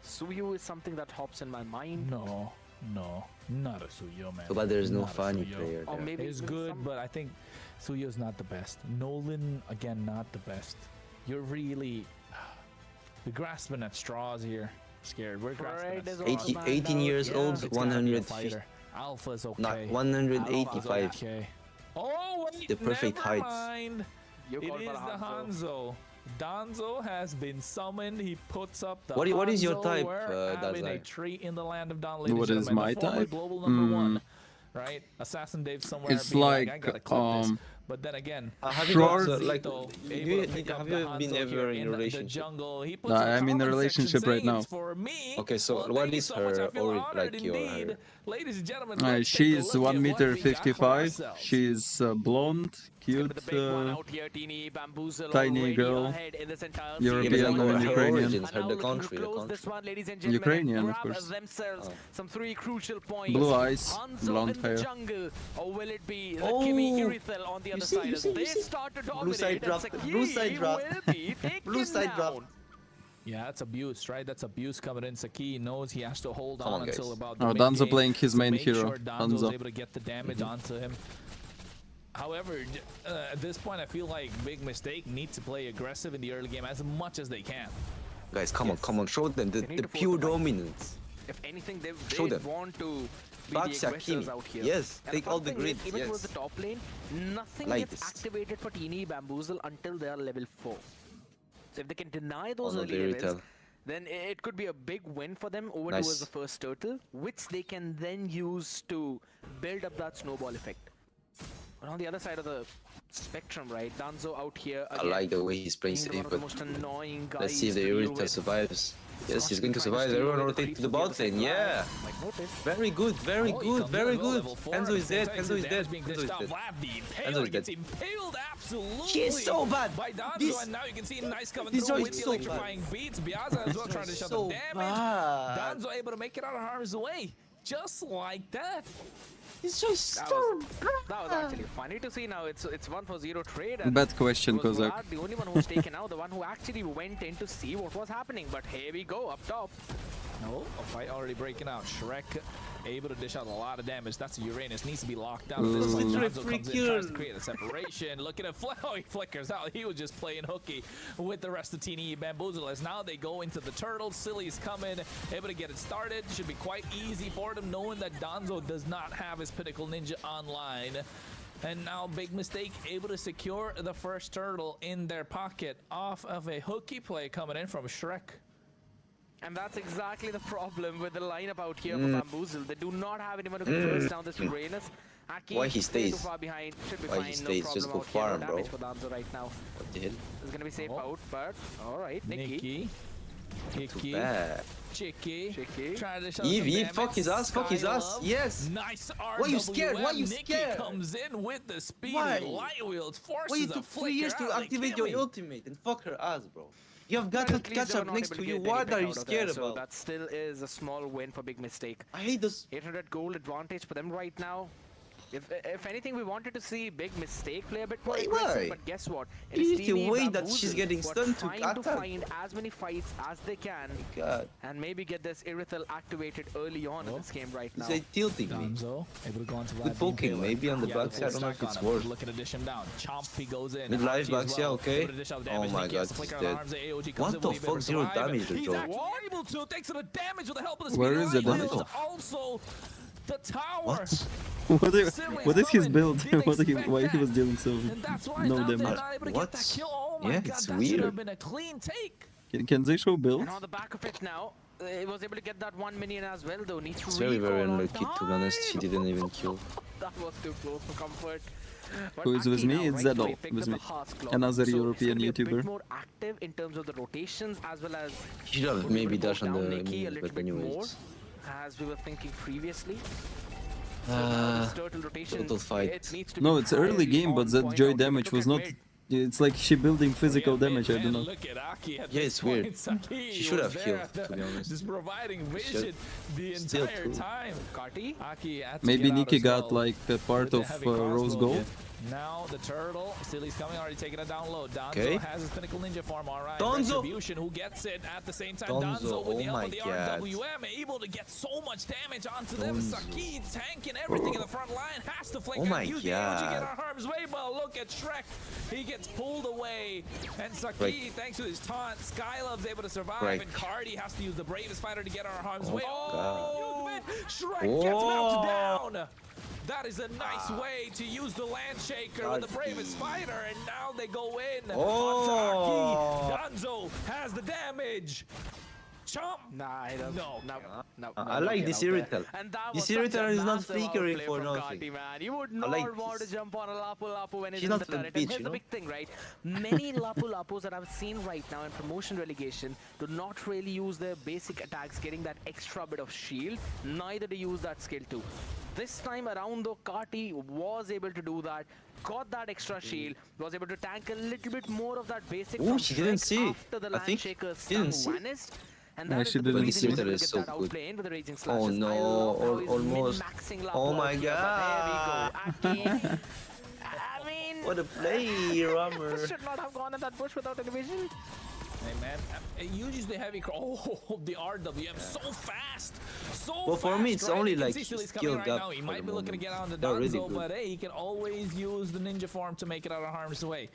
Speaker 15: Suyu is something that hops in my mind.
Speaker 16: No, not a Suyo, man.
Speaker 12: So bad there's no
Speaker 16: Not a
Speaker 12: funny
Speaker 16: Suyo.
Speaker 12: player
Speaker 15: Or
Speaker 12: there.
Speaker 15: maybe
Speaker 16: It's
Speaker 15: maybe
Speaker 16: good,
Speaker 15: some-
Speaker 16: but I think Suyo's not the best. Nolan, again, not the best. You're really... We're grasping at straws here. Scared. We're grasping
Speaker 15: Fred
Speaker 16: at
Speaker 15: is
Speaker 16: straws.
Speaker 15: also
Speaker 12: 80,
Speaker 15: mad
Speaker 12: 18
Speaker 15: now.
Speaker 12: years
Speaker 15: Yeah.
Speaker 12: old,
Speaker 16: It's gotta be a
Speaker 12: 150.
Speaker 16: fighter. Alpha's okay.
Speaker 12: Not
Speaker 16: Alpha's
Speaker 12: 185.
Speaker 16: okay. Oh, wait,
Speaker 12: The perfect
Speaker 16: never
Speaker 12: height.
Speaker 16: mind.
Speaker 15: You
Speaker 16: It
Speaker 15: called
Speaker 16: is
Speaker 15: for
Speaker 16: the
Speaker 15: a
Speaker 16: Hanzo. Danzo has been summoned. He puts up the
Speaker 12: What is your
Speaker 16: Hanzo.
Speaker 12: type,
Speaker 16: We're having a
Speaker 12: Dazai?
Speaker 16: treat in the land of Don, ladies
Speaker 1: What
Speaker 16: and
Speaker 1: is
Speaker 16: gentlemen.
Speaker 1: my
Speaker 16: The former
Speaker 1: type?
Speaker 16: global number one, right? Assassin Dave somewhere.
Speaker 1: It's
Speaker 16: being
Speaker 1: like,
Speaker 16: I gotta clip this. But then again,
Speaker 12: Have you
Speaker 1: Short-
Speaker 12: got, like,
Speaker 16: Zito
Speaker 12: you-
Speaker 16: able to pick up
Speaker 12: have
Speaker 16: the
Speaker 12: you been
Speaker 16: Hanzo
Speaker 12: ever
Speaker 16: here
Speaker 12: in a
Speaker 16: the
Speaker 12: relationship?
Speaker 16: jungle. He puts
Speaker 1: Nah,
Speaker 16: a
Speaker 1: I'm in a
Speaker 16: comment
Speaker 1: relationship
Speaker 16: section
Speaker 1: right
Speaker 16: saying
Speaker 1: now.
Speaker 16: it's for me.
Speaker 12: Okay, so
Speaker 16: Well,
Speaker 12: what
Speaker 16: thank you
Speaker 12: is
Speaker 16: so much. I
Speaker 12: her
Speaker 16: feel
Speaker 12: or
Speaker 16: honored
Speaker 12: like your
Speaker 16: indeed.
Speaker 12: her?
Speaker 16: Ladies and gentlemen, let's take a
Speaker 1: She's
Speaker 16: look
Speaker 1: 1
Speaker 16: at what
Speaker 1: meter
Speaker 16: we got for
Speaker 1: 55.
Speaker 16: ourselves.
Speaker 1: She's blonde, cute,
Speaker 15: The big one out here, Teeny Bamboozle
Speaker 1: tiny
Speaker 15: already
Speaker 1: girl,
Speaker 15: ahead in this entire
Speaker 1: European
Speaker 15: series.
Speaker 1: and
Speaker 12: her
Speaker 1: Ukrainian.
Speaker 12: origins,
Speaker 15: And
Speaker 12: her
Speaker 15: now
Speaker 12: the
Speaker 15: looking to
Speaker 12: country, the
Speaker 15: close
Speaker 12: country.
Speaker 15: this one, ladies and gentlemen,
Speaker 1: Ukrainian,
Speaker 15: and
Speaker 1: of
Speaker 15: grab
Speaker 1: course.
Speaker 15: themselves
Speaker 12: Oh.
Speaker 15: some 3 crucial points.
Speaker 1: Blue eyes,
Speaker 15: Hanzo
Speaker 1: blonde
Speaker 15: in the
Speaker 1: hair.
Speaker 15: jungle, or will it be the
Speaker 12: Oh,
Speaker 15: Kimmy Irithel on the other
Speaker 12: see,
Speaker 15: side?
Speaker 12: you
Speaker 15: As
Speaker 12: see, you
Speaker 15: they
Speaker 12: see.
Speaker 15: start to
Speaker 12: Blue
Speaker 15: dominate,
Speaker 12: side
Speaker 15: and
Speaker 12: drop,
Speaker 15: Saki
Speaker 12: blue side drop.
Speaker 15: will be taken
Speaker 12: Blue side drop.
Speaker 15: down.
Speaker 16: Yeah, that's abuse, right? That's abuse coming in. Saki knows he has to hold
Speaker 12: Come
Speaker 16: on
Speaker 12: on,
Speaker 16: until
Speaker 12: guys.
Speaker 16: about the
Speaker 1: Oh,
Speaker 16: mid
Speaker 1: Danzo
Speaker 16: game
Speaker 1: playing his
Speaker 16: to
Speaker 1: main
Speaker 16: make
Speaker 1: hero,
Speaker 16: Sure Danzo's
Speaker 1: Danzo.
Speaker 16: able to get the damage onto him. However, at this point, I feel like Big Mistake need to play aggressive in the early game as much as they can.
Speaker 12: Guys, come on, come on, show them the,
Speaker 15: They need
Speaker 12: the
Speaker 15: to force
Speaker 12: pure
Speaker 15: the fight.
Speaker 12: dominance.
Speaker 15: If anything, they
Speaker 12: Show them.
Speaker 15: want to be
Speaker 12: Back
Speaker 15: the aggressors
Speaker 12: Sakimi.
Speaker 15: out here.
Speaker 12: Yes,
Speaker 15: And
Speaker 12: take
Speaker 15: the
Speaker 12: all
Speaker 15: fun
Speaker 12: the
Speaker 15: thing is,
Speaker 12: grid,
Speaker 15: even towards
Speaker 12: yes.
Speaker 15: the top lane, nothing
Speaker 12: Like
Speaker 15: gets
Speaker 12: this.
Speaker 15: activated for Teeny Bamboozle until they are level 4. So if they can deny those
Speaker 12: no,
Speaker 15: early
Speaker 12: they
Speaker 15: levels,
Speaker 12: retell.
Speaker 15: then it could be a big win for them over
Speaker 12: Nice.
Speaker 15: towards the first turtle, which they can then use to build up that snowball effect. But on the other side of the spectrum, right, Danzo out here
Speaker 12: I
Speaker 15: again,
Speaker 12: like the way he's playing
Speaker 15: being one
Speaker 12: safe,
Speaker 15: of the
Speaker 12: but
Speaker 15: most annoying guys
Speaker 12: let's see if the
Speaker 15: to deal
Speaker 12: Irita
Speaker 15: with.
Speaker 12: survives. Yes, he's going to
Speaker 15: Trying
Speaker 12: survive.
Speaker 15: steal
Speaker 12: Everyone
Speaker 15: away the
Speaker 12: rotate to
Speaker 15: creeps
Speaker 12: the
Speaker 15: on
Speaker 12: bot
Speaker 15: other
Speaker 12: lane.
Speaker 15: side.
Speaker 12: Yeah.
Speaker 15: Might notice.
Speaker 12: Very good, very
Speaker 16: Oh, he
Speaker 12: good,
Speaker 16: comes
Speaker 12: very
Speaker 16: in as well,
Speaker 12: good.
Speaker 16: level 4,
Speaker 12: Enzo is dead,
Speaker 16: protects
Speaker 12: Enzo
Speaker 16: the
Speaker 12: is
Speaker 16: damage
Speaker 12: dead,
Speaker 16: being
Speaker 12: Enzo
Speaker 16: dished
Speaker 12: is
Speaker 16: out.
Speaker 12: dead.
Speaker 16: Vlad, the
Speaker 12: Enzo
Speaker 16: Impaler
Speaker 12: is
Speaker 16: gets
Speaker 12: dead.
Speaker 16: impaled absolutely.
Speaker 12: He is so bad.
Speaker 16: By Danzo,
Speaker 12: This-
Speaker 16: and now you can see nice coming
Speaker 12: this
Speaker 16: through
Speaker 12: is
Speaker 16: with the
Speaker 12: so
Speaker 16: electrifying beats. Biaza as well trying to shut
Speaker 12: so
Speaker 16: the damage.
Speaker 12: bad.
Speaker 16: Danzo able to make it out of harm's way. Just like that.
Speaker 12: He's just
Speaker 15: That
Speaker 12: so
Speaker 15: was actually funny to see now. It's 1-for-0 trade. And
Speaker 1: Bad question,
Speaker 15: it was
Speaker 1: Kozak.
Speaker 15: Vlad, the only one who was taken out, the one who actually went in to see what was happening. But here we go, up top.
Speaker 16: Oh, a fight already breaking out. Shrek able to dish out a lot of damage. That's a Uranus. Needs to be locked down. This one, Danzo comes in, tries to create a separation. Looking at oh, he flickers out. He was just playing hooky with the rest of Teeny Bamboozle. As now they go into the turtle. Silly's coming, able to get it started. Should be quite easy for them, knowing that Danzo does not have his Pinnacle Ninja online. And now Big Mistake able to secure the first turtle in their pocket off of a hooky play coming in from Shrek.
Speaker 15: And that's exactly the problem with the lineup out here for Bamboozle. They do not have anyone who can close down this Uranus. Aki
Speaker 14: Why he stays?
Speaker 15: too far behind. Should be
Speaker 14: Why
Speaker 15: fine.
Speaker 14: he stays?
Speaker 15: No
Speaker 14: Just
Speaker 15: problem
Speaker 14: go
Speaker 15: out here.
Speaker 14: farm,
Speaker 15: No
Speaker 14: bro.
Speaker 15: damage for Danzo right now.
Speaker 14: What the hell?
Speaker 15: It's gonna be safe out, but alright, Nikki.
Speaker 16: Chicky.
Speaker 14: Bad.
Speaker 16: Chicky. Trying to show
Speaker 14: Eve, fuck his ass, fuck his ass. Yes.
Speaker 16: Nice RWM.
Speaker 14: Why you scared? Why you
Speaker 16: Nikki
Speaker 14: scared?
Speaker 16: comes in with the speed
Speaker 14: Why?
Speaker 16: light wheels, forces
Speaker 14: Why you
Speaker 16: a
Speaker 14: took 3
Speaker 16: flicker
Speaker 14: years to
Speaker 16: out like
Speaker 14: activate your
Speaker 16: Kimmy.
Speaker 14: ultimate and fuck her ass, bro? You have got
Speaker 15: But
Speaker 14: to
Speaker 15: at least
Speaker 14: catch
Speaker 15: they were
Speaker 14: up
Speaker 15: not
Speaker 14: next
Speaker 15: able
Speaker 14: to
Speaker 15: get
Speaker 14: you.
Speaker 15: any
Speaker 14: What
Speaker 15: pick
Speaker 14: are you
Speaker 15: out of
Speaker 14: scared
Speaker 15: there, so
Speaker 14: about?
Speaker 15: that still is a small win for Big Mistake.
Speaker 14: I hate this.
Speaker 15: 800 gold advantage for them right now. If anything, we wanted to see Big Mistake play a bit more
Speaker 14: Why?
Speaker 15: aggressive, but guess what? It
Speaker 14: You
Speaker 15: is
Speaker 14: need to
Speaker 15: Teeny
Speaker 14: wait that
Speaker 15: Bamboozle
Speaker 14: she's getting
Speaker 15: who are
Speaker 14: stunned to
Speaker 15: trying to
Speaker 14: attack.
Speaker 15: find as many fights as they can
Speaker 14: God.
Speaker 15: and maybe get this Irithel activated early on in this game right now.
Speaker 14: Is it tilting me?
Speaker 16: Danzo able to go into
Speaker 14: Good poking, maybe on the backside. I don't know if it's worth.
Speaker 16: Looking to dish him down. Chomp, he goes in.
Speaker 14: Mid life
Speaker 16: Archie as
Speaker 14: backs, yeah,
Speaker 16: well.
Speaker 14: okay.
Speaker 16: Able to dish out
Speaker 14: Oh
Speaker 16: damage.
Speaker 14: my
Speaker 16: Nikki
Speaker 14: god,
Speaker 16: has to
Speaker 14: he's
Speaker 16: flicker
Speaker 14: dead.
Speaker 16: alarms. AOG comes
Speaker 14: What
Speaker 16: in,
Speaker 14: the
Speaker 16: will he be able
Speaker 14: fuck?
Speaker 16: to
Speaker 14: 0
Speaker 16: survive?
Speaker 14: damage,
Speaker 16: He's
Speaker 14: Joe.
Speaker 16: actually able to. Thanks to the damage with the help of the
Speaker 1: Where
Speaker 16: speed
Speaker 1: is the
Speaker 16: light
Speaker 1: damage?
Speaker 16: wheels. Also, the tower.
Speaker 1: What is his build? Why he was dealing so no damage?
Speaker 14: What?
Speaker 16: Oh
Speaker 14: Yeah,
Speaker 16: God,
Speaker 14: it's
Speaker 16: that should
Speaker 14: weird.
Speaker 16: have been a clean take.
Speaker 1: Can they show build?
Speaker 15: And on the back of it now, he was able to get that one minion as well, though. Needs to
Speaker 14: It's very, very
Speaker 15: recall on
Speaker 14: unlucky, to be honest. He didn't even kill.
Speaker 15: That was too close for comfort. But
Speaker 1: Who is with
Speaker 15: Aki
Speaker 1: me?
Speaker 15: now
Speaker 1: It's
Speaker 15: right
Speaker 1: Zedo
Speaker 15: away picked
Speaker 1: with
Speaker 15: up
Speaker 1: me.
Speaker 15: the Heart's Claw.
Speaker 1: Another
Speaker 15: So
Speaker 1: European
Speaker 15: he's gonna be a
Speaker 1: YouTuber.
Speaker 15: bit more active in terms of the rotations as well as
Speaker 14: He should have
Speaker 15: would be
Speaker 14: maybe
Speaker 15: able to
Speaker 14: dash on
Speaker 15: hold
Speaker 14: the
Speaker 15: down Nikki a
Speaker 14: minions,
Speaker 15: little
Speaker 14: but
Speaker 15: bit more,
Speaker 14: anyways.
Speaker 15: as we were thinking previously. So now this turtle rotation,
Speaker 14: Total fight.
Speaker 15: it needs to
Speaker 1: No,
Speaker 15: be
Speaker 1: it's early
Speaker 15: highly
Speaker 1: game, but
Speaker 15: on
Speaker 1: that
Speaker 15: point
Speaker 1: joy
Speaker 15: out here.
Speaker 1: damage
Speaker 15: Look
Speaker 1: was
Speaker 15: at
Speaker 1: not.
Speaker 15: mid.
Speaker 1: It's like she building physical damage. I don't know.
Speaker 16: Look at Aki at
Speaker 14: Yeah,
Speaker 16: this
Speaker 14: it's weird.
Speaker 16: point. Aki
Speaker 14: She should
Speaker 16: was
Speaker 14: have
Speaker 16: there
Speaker 14: killed, to be honest.
Speaker 16: just providing
Speaker 14: She
Speaker 16: vision the
Speaker 14: Still
Speaker 16: entire
Speaker 14: true.
Speaker 16: time.
Speaker 15: Carti?
Speaker 16: Aki had to
Speaker 1: Maybe
Speaker 16: get out
Speaker 1: Nikki
Speaker 16: as
Speaker 1: got
Speaker 16: well
Speaker 1: like a part
Speaker 16: with the
Speaker 1: of
Speaker 16: heavy
Speaker 1: Rose
Speaker 16: crossbow.
Speaker 1: Gold.
Speaker 16: Now the turtle, Silly's coming, already taking it down low. Danzo
Speaker 14: Okay.
Speaker 16: has his Pinnacle Ninja form, alright.
Speaker 14: Danzo!
Speaker 16: Retribution, who gets it at the same time.
Speaker 14: Danzo,
Speaker 16: Danzo with the
Speaker 14: oh
Speaker 16: help
Speaker 14: my
Speaker 16: of the
Speaker 14: God.
Speaker 16: RWM, able to get so much damage onto them.
Speaker 14: Danzo.
Speaker 16: Saki tanking everything in the front line, has to flicker
Speaker 14: Oh my
Speaker 16: and use the AOG, get
Speaker 14: God.
Speaker 16: our harm's way, but look at Shrek. He gets pulled away, and Saki,
Speaker 14: Right.
Speaker 16: thanks to his taunt, Skylove's able to survive,
Speaker 14: Right.
Speaker 16: and Cardi has to use the bravest fighter to get our harm's
Speaker 14: Oh
Speaker 16: way.
Speaker 14: God.
Speaker 16: Oh, Shrek gets
Speaker 14: Oh.
Speaker 16: melted down. That is a nice way to use the land shaker with the bravest fighter, and now they go in.
Speaker 14: Oh.
Speaker 16: Onto Aki. Danzo has the damage. Chomp.
Speaker 15: Nah, he doesn't.
Speaker 16: No.
Speaker 15: No.
Speaker 14: I like this Irithel.
Speaker 15: And that
Speaker 14: This
Speaker 15: was such a
Speaker 14: Irithel is not
Speaker 15: massive
Speaker 14: flickering
Speaker 15: outplay
Speaker 14: for
Speaker 15: from
Speaker 14: nothing.
Speaker 15: Carti, man. You would
Speaker 14: I
Speaker 15: not
Speaker 14: like
Speaker 15: want to
Speaker 14: this.
Speaker 15: jump on a Lapu Lapu when it's
Speaker 14: She's
Speaker 15: in
Speaker 14: not
Speaker 15: the
Speaker 14: the
Speaker 15: turret.
Speaker 14: bitch,
Speaker 15: And here's
Speaker 14: you
Speaker 15: the
Speaker 14: know?
Speaker 15: big thing, right? Many Lapu Lapus that I've seen right now in promotion relegation do not really use their basic attacks, getting that extra bit of shield. Neither do use that skill too. This time around, though, Carti was able to do that. Got that extra shield, was able to tank a little bit more of that basic.
Speaker 14: Ooh,
Speaker 15: from
Speaker 14: she didn't
Speaker 15: Shrek
Speaker 14: see.
Speaker 15: After the
Speaker 14: I think
Speaker 15: Landshaker's
Speaker 14: didn't
Speaker 15: stun
Speaker 14: see.
Speaker 15: vanished. And
Speaker 1: Yeah,
Speaker 15: that
Speaker 1: she
Speaker 15: is the
Speaker 1: didn't
Speaker 15: reason
Speaker 1: see.
Speaker 15: he was able to
Speaker 14: Is
Speaker 15: get
Speaker 14: so
Speaker 15: that
Speaker 14: good.
Speaker 15: outplay in with the raging
Speaker 14: Oh
Speaker 15: slashes.
Speaker 14: no,
Speaker 15: I love how he's
Speaker 14: almost.
Speaker 15: min-maxing Lapu
Speaker 14: Oh my
Speaker 15: out here,
Speaker 14: God.
Speaker 15: but there we go. Aki. I mean,
Speaker 14: What a play, Rammer.
Speaker 15: should not have gone in that bush without any vision.
Speaker 16: Hey man, you use the heavy oh, the RWM so fast, so
Speaker 14: Well, for
Speaker 16: fast,
Speaker 14: me, it's
Speaker 16: right?
Speaker 14: only
Speaker 16: You can
Speaker 14: like
Speaker 16: see Silly's
Speaker 14: skill
Speaker 16: coming right
Speaker 14: gap
Speaker 16: now. He
Speaker 14: for
Speaker 16: might
Speaker 14: the
Speaker 16: be looking to
Speaker 14: moment.
Speaker 16: get on the
Speaker 14: Not really
Speaker 16: Danzo,
Speaker 14: good.
Speaker 16: but hey, he can always use the ninja form to make it out of harm's way.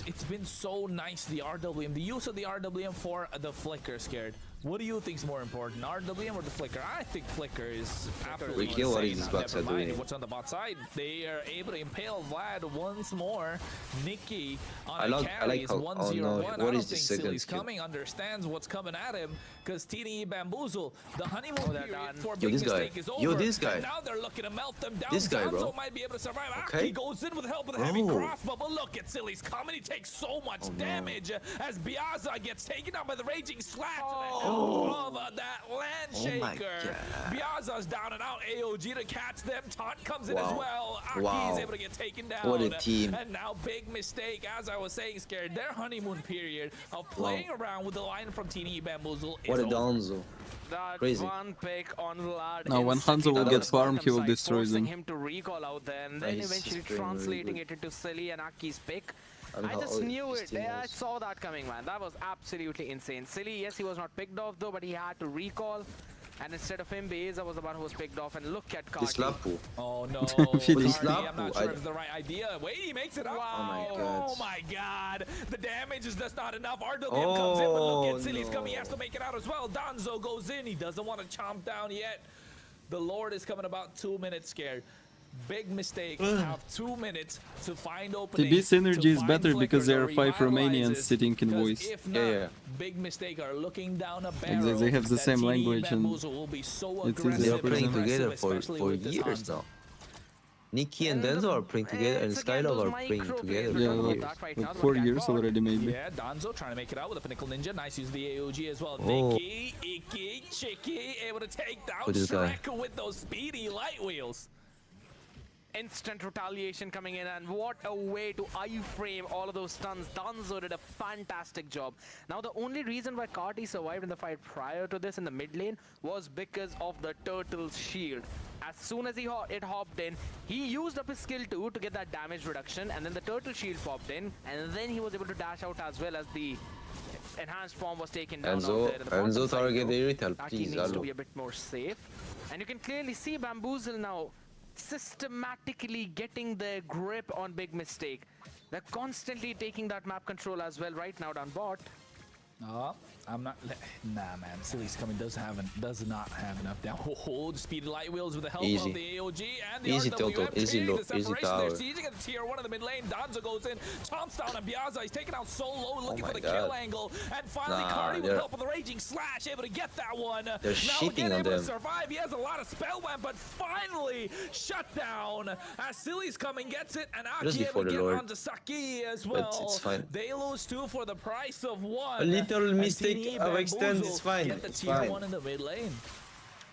Speaker 16: It's been so nice, the RWM, the use of the RWM for the flicker, Scared. What do you think is more important, RWM or the flicker? I think flicker is absolutely
Speaker 14: We kill what
Speaker 16: insane.
Speaker 14: is this
Speaker 16: Never
Speaker 14: backside
Speaker 16: mind
Speaker 14: doing?
Speaker 16: what's on the bot side. They are able to impale Vlad once more. Nikki on
Speaker 14: I
Speaker 16: a
Speaker 14: like
Speaker 16: carry is
Speaker 14: how-
Speaker 16: 1-0-1.
Speaker 14: oh no,
Speaker 16: I
Speaker 14: what
Speaker 16: don't
Speaker 14: is the
Speaker 16: think
Speaker 14: second
Speaker 16: Silly's
Speaker 14: skill?
Speaker 16: coming, understands what's coming at him, because TDE Bamboozle, the honeymoon
Speaker 15: they're
Speaker 16: period
Speaker 15: done.
Speaker 16: for
Speaker 14: Yo,
Speaker 16: Big
Speaker 14: this guy.
Speaker 16: Mistake is over.
Speaker 14: Yo, this guy.
Speaker 16: And now they're looking to melt them down.
Speaker 14: This guy,
Speaker 16: Danzo
Speaker 14: bro.
Speaker 16: might be able to survive.
Speaker 14: Okay.
Speaker 16: Aki goes in with help of the heavy
Speaker 14: Bro.
Speaker 16: crossbow, but look at Silly's coming. He takes so much damage as Biaza gets taken out by the raging slash of that land
Speaker 14: my
Speaker 16: shaker.
Speaker 14: God.
Speaker 16: Biaza's down and out. AOG to catch them. Taunt comes in as
Speaker 14: Wow.
Speaker 16: well. Aki
Speaker 14: Wow.
Speaker 16: is able to get taken down.
Speaker 14: What a team.
Speaker 16: And now Big Mistake, as I was saying, Scared, their honeymoon period of playing around with the line from TDE Bamboozle
Speaker 14: What
Speaker 16: is
Speaker 14: a
Speaker 16: over.
Speaker 14: Danzo.
Speaker 15: That
Speaker 14: Crazy.
Speaker 15: one pick on Vlad.
Speaker 1: Now, when Hanzo will get farmed, he will destroy
Speaker 15: forcing
Speaker 1: them.
Speaker 15: him to recall out there, and then
Speaker 14: Nice,
Speaker 15: eventually
Speaker 14: he's playing very
Speaker 15: translating
Speaker 14: good.
Speaker 15: it into Silly and Aki's pick.
Speaker 14: I don't know
Speaker 15: I
Speaker 14: how
Speaker 15: just
Speaker 14: old
Speaker 15: knew
Speaker 14: this
Speaker 15: it.
Speaker 14: team
Speaker 15: Yeah, I
Speaker 14: was.
Speaker 15: saw that coming, man. That was absolutely insane. Silly, yes, he was not picked off though, but he had to recall. And instead of him, Beza was the one who was picked off. And look at
Speaker 14: This
Speaker 15: Carty.
Speaker 14: Lapu.
Speaker 16: Oh no,
Speaker 1: Philly.
Speaker 16: Carty, I'm not sure if it's the right idea. Wait, he makes it up.
Speaker 14: my God.
Speaker 16: Oh my god. The damage is just not enough. RWM comes in, but look at Silly's coming. He has to make it out as well. Danzo goes in. He doesn't want to chomp down yet. The Lord is coming about 2 minutes scared. Big mistake. Have 2 minutes to find opening.
Speaker 1: TB synergy is better because there are 5 Romanians sitting in voice.
Speaker 16: If not, big mistake are looking down a barrel.
Speaker 1: Exactly, they have the
Speaker 16: that
Speaker 1: same
Speaker 16: TD
Speaker 1: language and
Speaker 16: Bamboozle will be so
Speaker 1: it's
Speaker 16: aggressive
Speaker 1: easy.
Speaker 14: They are playing
Speaker 16: and
Speaker 14: together
Speaker 16: aggressive,
Speaker 14: for
Speaker 16: especially with this
Speaker 14: years
Speaker 16: Hanzo.
Speaker 14: now. Nikki and Denzo are playing together, and Skylog are playing together
Speaker 1: yeah,
Speaker 14: for
Speaker 1: like,
Speaker 14: years.
Speaker 1: 4 years already maybe.
Speaker 16: Yeah, Danzo trying to make it out with a Pinnacle Ninja. Nice use of the AOG as well.
Speaker 14: Oh.
Speaker 16: Nikki, Icky, Chicky, able to take down
Speaker 14: Who this guy?
Speaker 16: Shrek with those speedy light wheels.
Speaker 15: Instant retaliation coming in, and what a way to iframe all of those stuns. Danzo did a fantastic job. Now, the only reason why Carty survived in the fight prior to this in the mid lane was because of the turtle's shield. As soon as it hopped in, he used up his skill 2 to get that damage reduction, and then the turtle shield popped in, and then he was able to dash out as well as the enhanced form was taken down out there.
Speaker 14: Enzo target irrital,
Speaker 15: Aki
Speaker 14: please,
Speaker 15: needs to
Speaker 14: hello.
Speaker 15: be a bit more safe. And you can clearly see Bamboozle now systematically getting their grip on Big Mistake. They're constantly taking that map control as well right now down bot.
Speaker 16: No, I'm not. Nah, man. Silly's coming. Does not have enough down. Oh, the speed light wheels with the help
Speaker 14: Easy.
Speaker 16: of the AOG and the
Speaker 14: Easy
Speaker 16: RWM.
Speaker 14: total, easy low,
Speaker 16: The
Speaker 14: easy
Speaker 16: separation.
Speaker 14: tower.
Speaker 16: They're sieging at the tier 1 of the mid lane. Danzo goes in, chomps down on Piazza. He's taken out so low, looking for
Speaker 14: my
Speaker 16: the kill
Speaker 14: God.
Speaker 16: angle. And finally,
Speaker 14: Nah,
Speaker 16: Carty with
Speaker 14: they're-
Speaker 16: help of the Raging Slash able to get that one. Now
Speaker 14: shitting
Speaker 16: again,
Speaker 14: on
Speaker 16: able to
Speaker 14: them.
Speaker 16: survive. He has a lot of spell web, but finally shut down as Silly's coming, gets it, and
Speaker 14: Just
Speaker 16: Aki
Speaker 14: before
Speaker 16: able to
Speaker 14: the
Speaker 16: get
Speaker 14: Lord.
Speaker 16: onto Saki as
Speaker 14: But
Speaker 16: well.
Speaker 14: it's fine.
Speaker 16: They lose 2 for the price of 1.
Speaker 14: A little
Speaker 16: And
Speaker 14: mistake
Speaker 16: TD
Speaker 14: of extent is
Speaker 16: Bamboozle
Speaker 14: fine.
Speaker 16: Get the
Speaker 14: It's
Speaker 16: tier
Speaker 14: fine.
Speaker 16: 1 in the mid lane.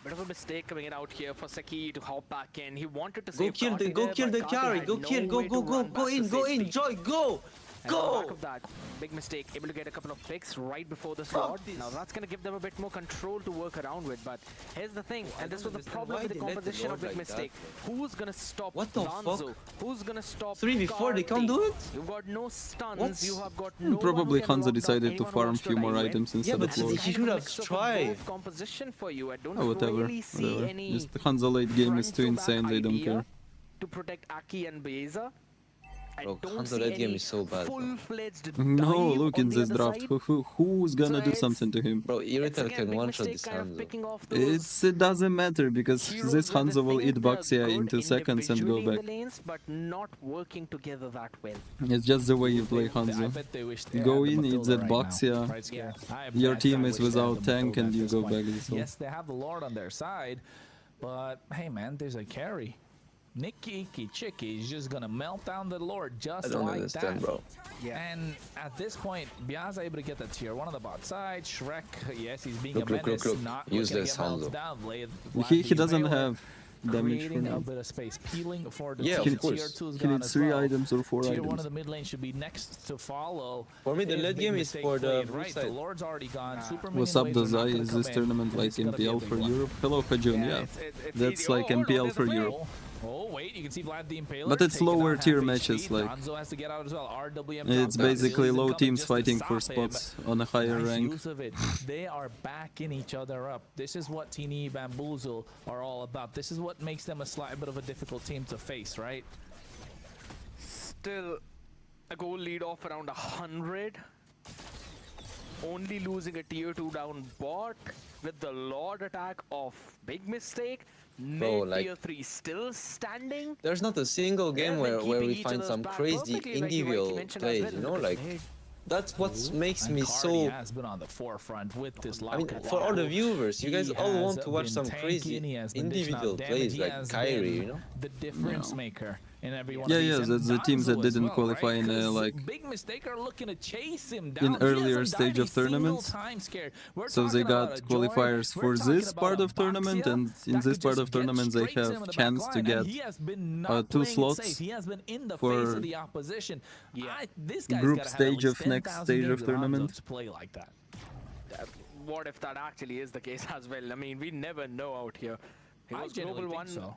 Speaker 15: Bit of a mistake coming in out here for Saki to hop back in. He wanted to
Speaker 14: Go
Speaker 15: save
Speaker 14: kill
Speaker 15: Carty
Speaker 14: the, go
Speaker 15: there,
Speaker 14: kill
Speaker 15: but
Speaker 14: the
Speaker 15: Carty
Speaker 14: carry.
Speaker 15: had
Speaker 14: Go
Speaker 15: no
Speaker 14: kill. Go,
Speaker 15: way
Speaker 14: go,
Speaker 15: to
Speaker 14: go,
Speaker 15: run
Speaker 14: go
Speaker 15: back
Speaker 14: in,
Speaker 15: to
Speaker 14: go in.
Speaker 15: safety.
Speaker 14: Joy, go,
Speaker 15: And on the back
Speaker 14: go.
Speaker 15: of that, Big Mistake able to get a couple of picks right before the slot. Now that's going to give them a bit more control to work around with. But here's the thing, and this was the problem with the composition of Big Mistake. Who's going to stop
Speaker 14: What the
Speaker 15: Danzo?
Speaker 14: fuck?
Speaker 15: Who's going to stop
Speaker 14: 3v4, they can't
Speaker 15: Carty?
Speaker 14: do it?
Speaker 15: You've got no stuns.
Speaker 14: What?
Speaker 15: You have got no
Speaker 1: Probably
Speaker 15: one who can
Speaker 1: Hanzo
Speaker 15: lock down
Speaker 1: decided to
Speaker 15: anyone who
Speaker 1: farm
Speaker 15: wants
Speaker 1: few
Speaker 15: to
Speaker 1: more
Speaker 15: dive in.
Speaker 1: items
Speaker 14: Yeah,
Speaker 1: instead
Speaker 14: but
Speaker 1: of
Speaker 15: And
Speaker 1: low.
Speaker 15: it's
Speaker 14: he
Speaker 15: kind
Speaker 14: should
Speaker 15: of a
Speaker 14: have
Speaker 15: mix of
Speaker 14: tried.
Speaker 15: both composition for you. I don't
Speaker 1: Oh, whatever,
Speaker 15: really see
Speaker 1: whatever.
Speaker 15: any
Speaker 1: Just Hanzo late game is too
Speaker 15: front-to-back
Speaker 1: insane, they don't
Speaker 15: idea
Speaker 1: care.
Speaker 15: to protect Aki and Beza. I
Speaker 14: Bro,
Speaker 15: don't
Speaker 14: Hanzo
Speaker 15: see
Speaker 14: late game
Speaker 15: any
Speaker 14: is so bad, bro.
Speaker 15: full-fledged
Speaker 1: No,
Speaker 15: dive
Speaker 1: look
Speaker 15: on
Speaker 1: in
Speaker 15: the
Speaker 1: this
Speaker 15: other
Speaker 1: draft.
Speaker 15: side.
Speaker 1: Who's gonna do
Speaker 15: it's-
Speaker 1: something to him?
Speaker 14: Bro,
Speaker 15: It's
Speaker 14: irrital
Speaker 15: again,
Speaker 14: can
Speaker 15: Big
Speaker 14: one shot
Speaker 15: Mistake
Speaker 14: this
Speaker 15: kind of
Speaker 14: Hanzo.
Speaker 15: picking off those
Speaker 1: It doesn't matter because
Speaker 15: heroes
Speaker 1: this
Speaker 15: where they
Speaker 1: Hanzo will
Speaker 15: think
Speaker 1: eat
Speaker 15: they're
Speaker 1: Baxia
Speaker 15: good
Speaker 1: in 2 seconds and go
Speaker 15: individually in
Speaker 1: back.
Speaker 15: the lanes, but not working together that well.
Speaker 1: It's just the way you play
Speaker 16: I
Speaker 1: Hanzo.
Speaker 16: bet they wish they
Speaker 1: Go
Speaker 16: had the
Speaker 1: in, eat
Speaker 16: Matilda
Speaker 1: that
Speaker 16: right now.
Speaker 1: Baxia.
Speaker 16: Right, Scare? I
Speaker 1: Your
Speaker 16: bet
Speaker 1: team
Speaker 16: I
Speaker 1: is
Speaker 16: wish they had
Speaker 1: without
Speaker 16: the
Speaker 1: tank
Speaker 16: Matilda
Speaker 1: and
Speaker 16: at
Speaker 1: you
Speaker 16: this
Speaker 1: go
Speaker 16: point.
Speaker 1: back this
Speaker 16: Yes, they have the Lord on their side, but hey man, there's a carry. Nikki Chicky is just gonna melt down the Lord just
Speaker 14: I don't
Speaker 16: like
Speaker 14: understand,
Speaker 16: that.
Speaker 14: bro.
Speaker 15: Yeah.
Speaker 16: And at this point, Biaza able to get the tier 1 on the bot side. Shrek, yes, he's being
Speaker 14: Look,
Speaker 16: a
Speaker 14: look,
Speaker 16: menace,
Speaker 14: look, look.
Speaker 16: not
Speaker 14: Useless
Speaker 16: looking to get melted
Speaker 14: Hanzo.
Speaker 16: down. Lay
Speaker 1: He doesn't
Speaker 16: payload,
Speaker 1: have damage for
Speaker 16: creating a
Speaker 1: now.
Speaker 16: bit of space, peeling for the
Speaker 14: Yeah,
Speaker 16: tier
Speaker 14: of course.
Speaker 16: tier 2's
Speaker 1: He
Speaker 16: gone
Speaker 1: needs
Speaker 16: as
Speaker 1: 3
Speaker 16: well.
Speaker 1: items or 4
Speaker 16: Tier 1
Speaker 1: items.
Speaker 16: of the mid lane should be next to follow.
Speaker 14: For me, the
Speaker 16: If
Speaker 14: late
Speaker 16: Big
Speaker 14: game is
Speaker 16: Mistake
Speaker 14: for the
Speaker 16: played
Speaker 14: blue
Speaker 16: right. The
Speaker 14: side.
Speaker 16: Lord's already gone. Super
Speaker 1: What's
Speaker 16: minion
Speaker 1: up,
Speaker 16: waves are not
Speaker 1: Dazai?
Speaker 16: gonna
Speaker 1: Is
Speaker 16: come
Speaker 1: this
Speaker 16: in,
Speaker 1: tournament
Speaker 16: and
Speaker 1: like
Speaker 16: it's gonna be a
Speaker 1: MPL
Speaker 16: big
Speaker 1: for
Speaker 16: one.
Speaker 1: Europe? Hello, Hajun, yeah.
Speaker 15: It's
Speaker 1: That's
Speaker 15: easy.
Speaker 1: like
Speaker 15: Oh,
Speaker 1: MPL
Speaker 15: there's
Speaker 1: for
Speaker 15: the play.
Speaker 1: Europe.
Speaker 16: Oh wait, you can see Vlad the Impaler.
Speaker 1: But it's
Speaker 16: taking
Speaker 1: lower
Speaker 16: down
Speaker 1: tier
Speaker 16: half
Speaker 1: matches,
Speaker 16: HP.
Speaker 1: like-
Speaker 16: Danzo has to get out as well. RWM
Speaker 1: It's
Speaker 16: drops out.
Speaker 1: basically
Speaker 16: Silly's
Speaker 1: low
Speaker 16: incoming
Speaker 1: teams
Speaker 16: just to
Speaker 1: fighting for
Speaker 16: stop him.
Speaker 1: spots on a higher
Speaker 16: Nice
Speaker 1: rank.
Speaker 16: use of it. They are backing each other up. This is what Teeny Bamboozle are all about. This is what makes them a slight bit of a difficult team to face, right?
Speaker 15: Still a goal lead off around 100. Only losing a tier 2 down bot with the Lord attack of Big Mistake.
Speaker 14: Bro,
Speaker 15: Mid
Speaker 14: like-
Speaker 15: tier 3 still standing.
Speaker 14: There's not a single game
Speaker 15: They've
Speaker 14: where,
Speaker 15: been
Speaker 14: where
Speaker 15: keeping
Speaker 14: we
Speaker 15: each
Speaker 14: find
Speaker 15: other's
Speaker 14: some
Speaker 15: back
Speaker 14: crazy
Speaker 15: perfectly, like you rightly
Speaker 14: individual
Speaker 15: mentioned as
Speaker 14: plays,
Speaker 15: well,
Speaker 14: you know,
Speaker 15: look at
Speaker 14: like
Speaker 15: mid.
Speaker 14: that's what makes
Speaker 16: And
Speaker 14: me
Speaker 16: Cardi
Speaker 14: so.
Speaker 16: has been on the forefront with this
Speaker 14: I mean,
Speaker 16: lockout.
Speaker 14: for all the viewers, you guys
Speaker 16: He
Speaker 14: all
Speaker 16: has
Speaker 14: want to watch
Speaker 16: been
Speaker 14: some
Speaker 16: tanky
Speaker 14: crazy
Speaker 16: and he has been dishing out
Speaker 14: individual
Speaker 16: damage.
Speaker 14: plays
Speaker 16: He
Speaker 14: like
Speaker 16: has
Speaker 14: Kyrie,
Speaker 16: been
Speaker 14: you know?
Speaker 16: the difference maker in every one
Speaker 1: Yeah,
Speaker 16: of these.
Speaker 1: yeah,
Speaker 16: And
Speaker 1: that's the teams that
Speaker 16: Danzo as
Speaker 1: didn't
Speaker 16: well,
Speaker 1: qualify
Speaker 16: right?
Speaker 1: in,
Speaker 16: 'Cause
Speaker 1: like,
Speaker 16: Big Mistake are looking to chase him down.
Speaker 1: in
Speaker 16: He
Speaker 1: earlier
Speaker 16: hasn't
Speaker 1: stage
Speaker 16: died
Speaker 1: of
Speaker 16: a single
Speaker 1: tournaments.
Speaker 16: time scared. We're
Speaker 1: So they
Speaker 16: talking about
Speaker 1: got
Speaker 16: a Joy,
Speaker 1: qualifiers
Speaker 16: we're
Speaker 1: for
Speaker 16: talking
Speaker 1: this
Speaker 16: about
Speaker 1: part
Speaker 16: a
Speaker 1: of tournament,
Speaker 16: Baxia
Speaker 1: and in
Speaker 16: that
Speaker 1: this
Speaker 16: could
Speaker 1: part
Speaker 16: just
Speaker 1: of tournament they
Speaker 16: get straight to him in
Speaker 1: have
Speaker 16: the
Speaker 1: chance
Speaker 16: back
Speaker 1: to
Speaker 16: line,
Speaker 1: get
Speaker 16: and he has been not
Speaker 1: 2
Speaker 16: playing it
Speaker 1: slots
Speaker 16: safe. He has been in the
Speaker 1: for
Speaker 16: face of the opposition.
Speaker 15: Yeah.
Speaker 16: This guy's
Speaker 1: group
Speaker 16: gotta have at
Speaker 1: stage
Speaker 16: least
Speaker 1: of next
Speaker 16: 10,000
Speaker 1: stage
Speaker 16: games
Speaker 1: of
Speaker 16: in Hanzo
Speaker 1: tournament.
Speaker 16: to play like that.
Speaker 15: What if that actually is the case as well? I mean, we never know out here. He
Speaker 16: I
Speaker 15: was
Speaker 16: genuinely
Speaker 15: global
Speaker 16: think
Speaker 15: 1.
Speaker 16: so.